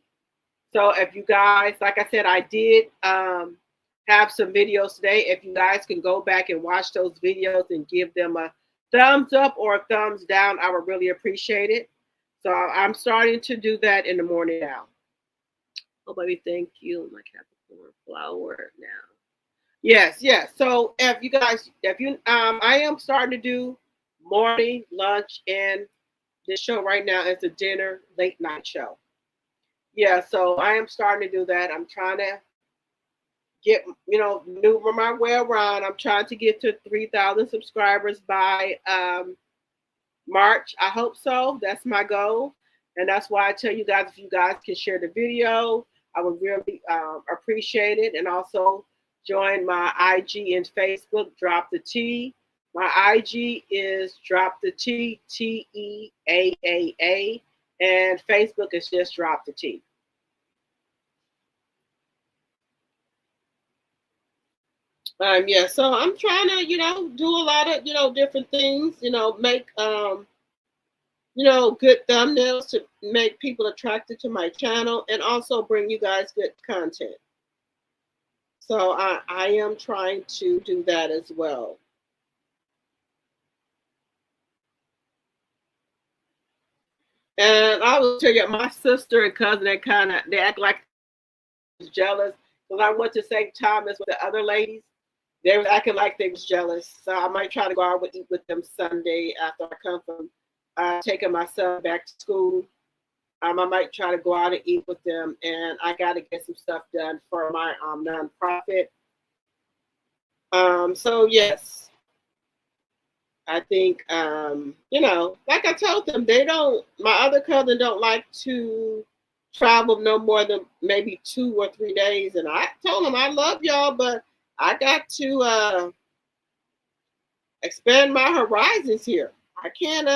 So if you guys, like I said, I did have some videos today. If you guys can go back and watch those videos and give them a thumbs up or a thumbs down, I would really appreciate it. So I'm starting to do that in the morning now. Oh, baby, thank you. My Capricorn flower now. Yes. So if I am starting to do morning, lunch, and this show right now is a dinner late night show. Yeah, so I am starting to do that. I'm trying to get, maneuver my way around. I'm trying to get to 3,000 subscribers by March. I hope so. That's my goal. And that's why I tell you guys, if you guys can share the video, I would really appreciate it. And also join my IG and Facebook, Drop the T. My IG is Drop the T, TEAAA, and Facebook is just Drop the T. Yeah, so I'm trying to, do a lot of, different things, make, good thumbnails to make people attracted to my channel, and also bring you guys good content. So I am trying to do that as well. And I will tell you, my sister and cousin, they act like jealous because I went to St. Thomas with the other ladies. They were acting like they was jealous. So I might try to go out and eat with them Sunday after I come from taking my son back to school. I might try to go out and eat with them, and I got to get some stuff done for my nonprofit. So yes, I think like I told them, my other cousin don't like to travel no more than maybe 2 or 3 days, and I told them I love y'all, but I got to expand my horizons here. I can't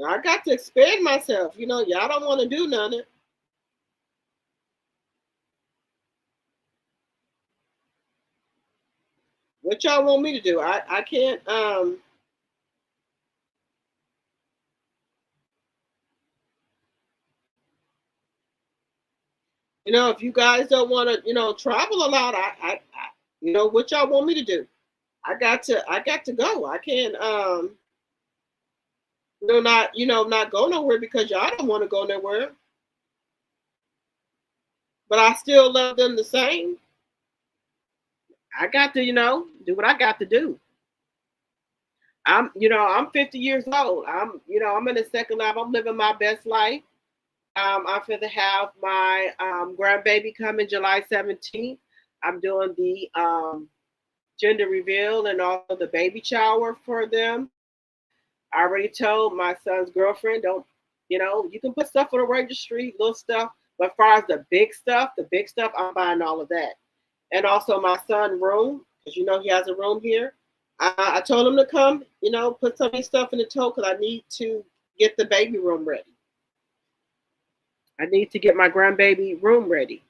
I got to expand myself. Y'all don't want to do nothing. What y'all want me to do? I can't if you guys don't want to, travel a lot, I what y'all want me to do? I got to go. I can't not go nowhere because y'all don't want to go nowhere. But I still love them the same. I got to, do what I got to do. I'm 50 years old. I'm in the second life. I'm living my best life. I'm going to have my grandbaby coming July 17th. I'm doing the gender reveal and also the baby shower for them. I already told my son's girlfriend, don't, you can put stuff on the registry, little stuff. But as far as the big stuff, I'm buying all of that. And also my son's room, because he has a room here. I told him to come, put some of his stuff in the tote because I need to get the baby room ready. I need to get my grandbaby room ready.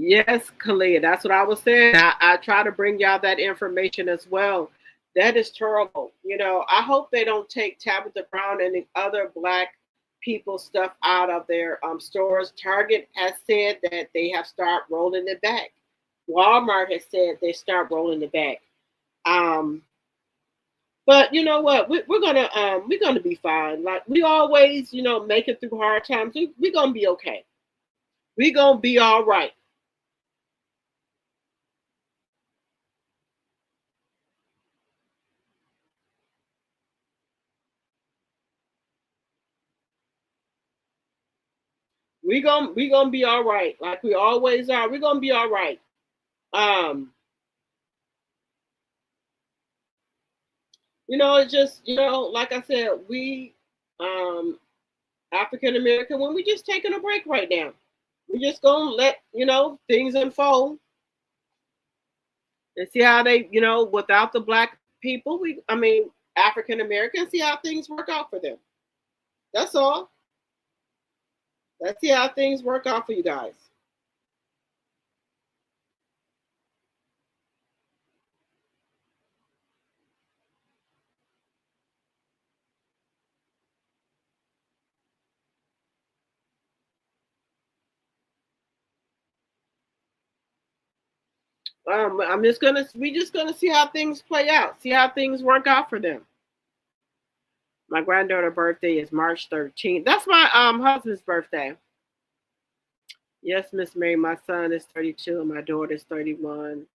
Yes, Kalia, that's what I was saying. I try to bring y'all that information as well. That is terrible. I hope they don't take Tabitha Brown and the other black people stuff out of their stores. Target has said that they have started rolling it back. Walmart has said they start rolling it back. Um, but you know what? We're gonna be fine. Like we always, make it through hard times. We're gonna be okay. We're gonna be all right. We gonna be all right, like we always are. We're gonna be all right. Um, it's just like I said, we African American, when we just taking a break right now. We just gonna let things unfold and see how they without the black people, African Americans, see how things work out for them. That's all. Let's see how things work out for you guys. We just gonna see how things play out, see how things work out for them. My granddaughter's birthday is March 13th. That's my husband's birthday. Yes, Miss Mary, my son is 32 and my daughter is 31.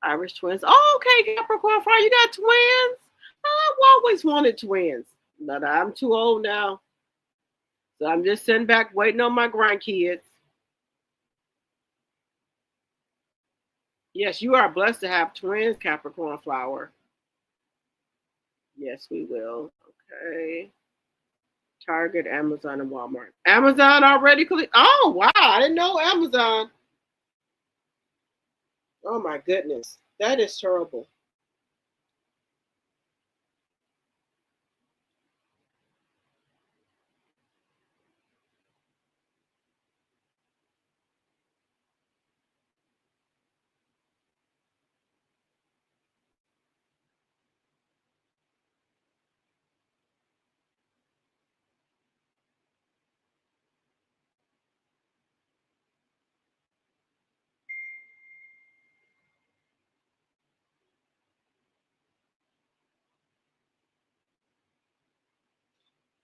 Irish twins. Oh, okay, Capricorn Fire, you got twins? I've always wanted twins, but I'm too old now. So I'm just sitting back waiting on my grandkids. Yes, you are blessed to have twins, Capricorn Flower. Yes, we will. Okay. Target, Amazon, and Walmart. Amazon already? Oh, wow. I didn't know Amazon. Oh, my goodness. That is terrible.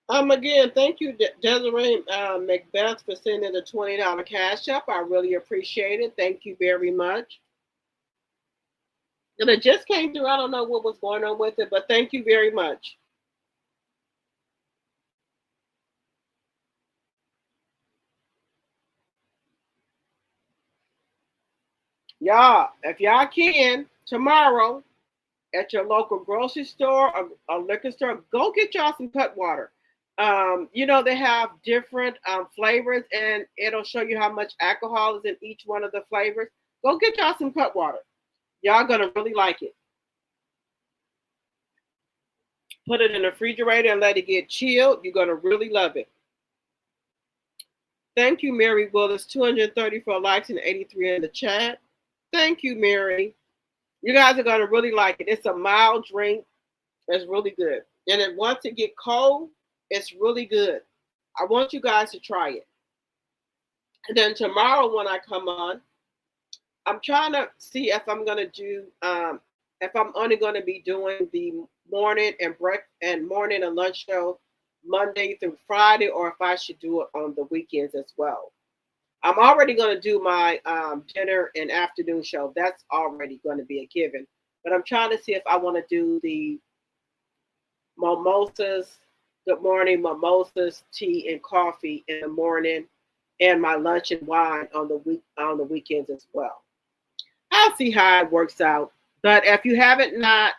Again, thank you, Desiree Macbeth, for sending the $20 cash up. I really appreciate it. Thank you very much. And it just came through. I don't know what was going on with it, but thank you very much. Y'all, if y'all can, tomorrow at your local grocery store or a liquor store, go get y'all some Cutwater. They have different flavors, and it'll show you how much alcohol is in each one of the flavors. Go get y'all some Cutwater. Y'all gonna really like it. Put it in the refrigerator and let it get chilled. You're gonna really love it. Thank you, Mary Willis. 234 likes and 83 in the chat. Thank you, Mary. You guys are gonna really like it. It's a mild drink. It's really good. And then once it get cold, it's really good. I want you guys to try it. And then tomorrow when I come on, I'm trying to see if I'm gonna do if I'm only gonna be doing the morning and morning and lunch show Monday through Friday, or if I should do it on the weekends as well. I'm already gonna do my dinner and afternoon show. That's already going to be a given. But I'm trying to see if I want to do the mimosas, good morning mimosas, tea and coffee in the morning, and my lunch and wine on the weekends as well. I'll see how it works out. But if you haven't not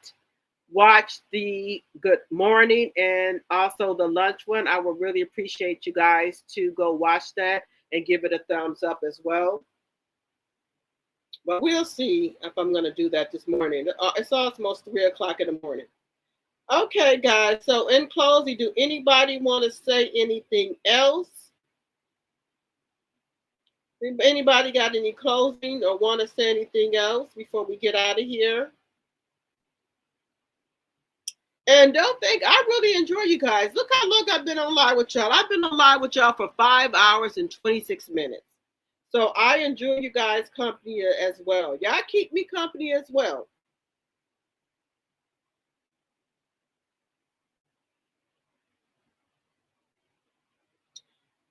watched the good morning and also the lunch one, I would really appreciate you guys to go watch that and give it a thumbs up as well. But we'll see if I'm going to do that this morning. It's almost 3 o'clock in the morning. Okay, guys. So in closing, do anybody want to say anything else? Anybody got any closing or want to say anything else before we get out of here? And don't think, I really enjoy you guys. Look how long I've been on live with y'all. I've been on live with y'all for 5 hours and 26 minutes. So I enjoy you guys' company as well. Y'all keep me company as well.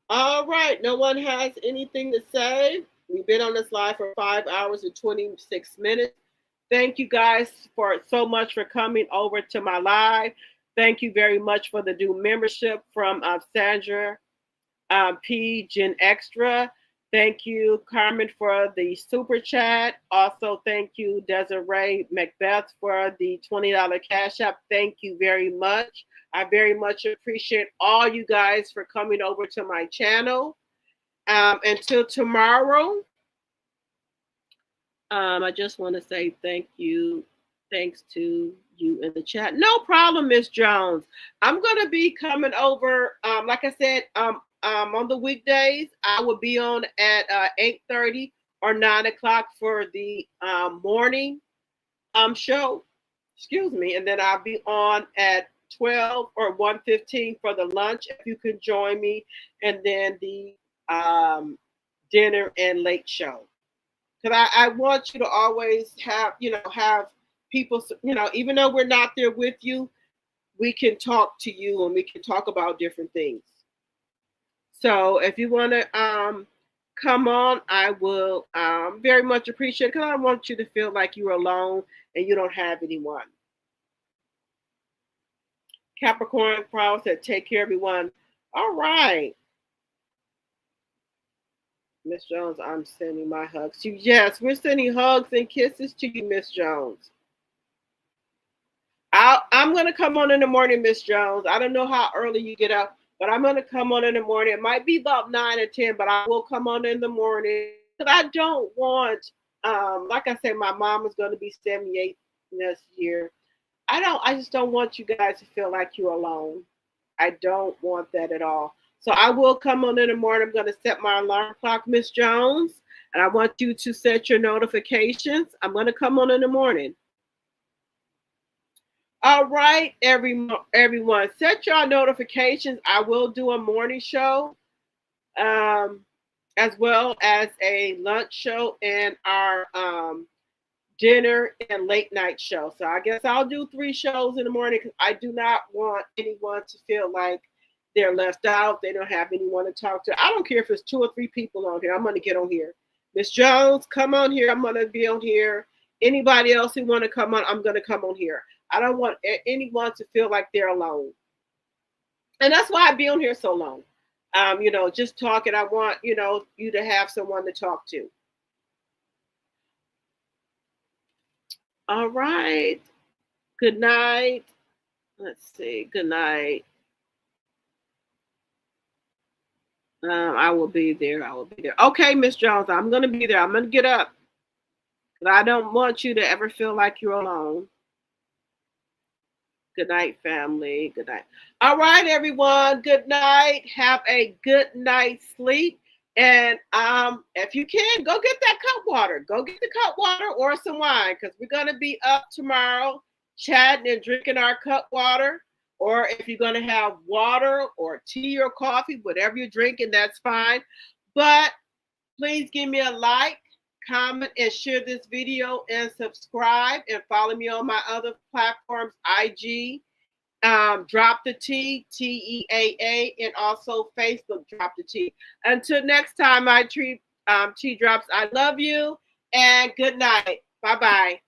All right. No one has anything to say. We've been on this live for 5 hours and 26 minutes. Thank you guys for so much for coming over to my live. Thank you very much for the new membership from Sandra P. Gen Extra. Thank you, Carmen, for the super chat. Also, thank you, Desiree Macbeth, for the $20 cash app. Thank you very much. I very much appreciate all you guys for coming over to my channel. Until tomorrow, I just want to say thank you. Thanks to you in the chat. No problem, Miss Jones. I'm going to be coming over, like I said, on the weekdays. I will be on at 8:30 or 9 o'clock for the morning show. Excuse me. And then I'll be on at 12 or 1:15 for the lunch, if you can join me. And then the dinner and late show. Because I want you to always have, have people, even though we're not there with you, we can talk to you and we can talk about different things. So if you want to come on, I will very much appreciate it, because I don't want you to feel like you're alone and you don't have anyone. Capricorn Proud said, take care, everyone. All right. Miss Jones, I'm sending my hugs to you. Yes, we're sending hugs and kisses to you, Miss Jones. I'm going to come on in the morning, Miss Jones. I don't know how early you get up, but I'm going to come on in the morning. It might be about 9 or 10, but I will come on in the morning. But I don't want, like I said, my mom is going to be 78 this year. I just don't want you guys to feel like you're alone. I don't want that at all. So I will come on in the morning. I'm going to set my alarm clock, Miss Jones, and I want you to set your notifications. I'm going to come on in the morning. All right, everyone, set your notifications. I will do a morning show, as well as a lunch show and our dinner and late night show. So I guess I'll do 3 shows in the morning, because I do not want anyone to feel like they're left out. They don't have anyone to talk to. I don't care if it's 2 or 3 people on here. I'm going to get on here. Miss Jones, come on here. I'm going to be on here. Anybody else who want to come on, I'm going to come on here. I don't want anyone to feel like they're alone. And that's why I be on here so long. Just talking. I want, you to have someone to talk to. All right. Good night. Let's see. Good night. I will be there. Okay, Miss Jones, I'm going to be there. I'm going to get up. But I don't want you to ever feel like you're alone. Good night, family. Good night. All right, everyone. Good night. Have a good night's sleep. And if you can, go get that cup water. Go get the cup water or some wine, because we're going to be up tomorrow chatting and drinking our cup water. Or if you're going to have water or tea or coffee, whatever you're drinking, that's fine. But please give me a like, comment, and share this video, and subscribe, and follow me on my other platforms, IG, Drop the T, TEAA, and also Facebook, Drop the T. Until next time, my T drops, I love you, and good night. Bye-bye.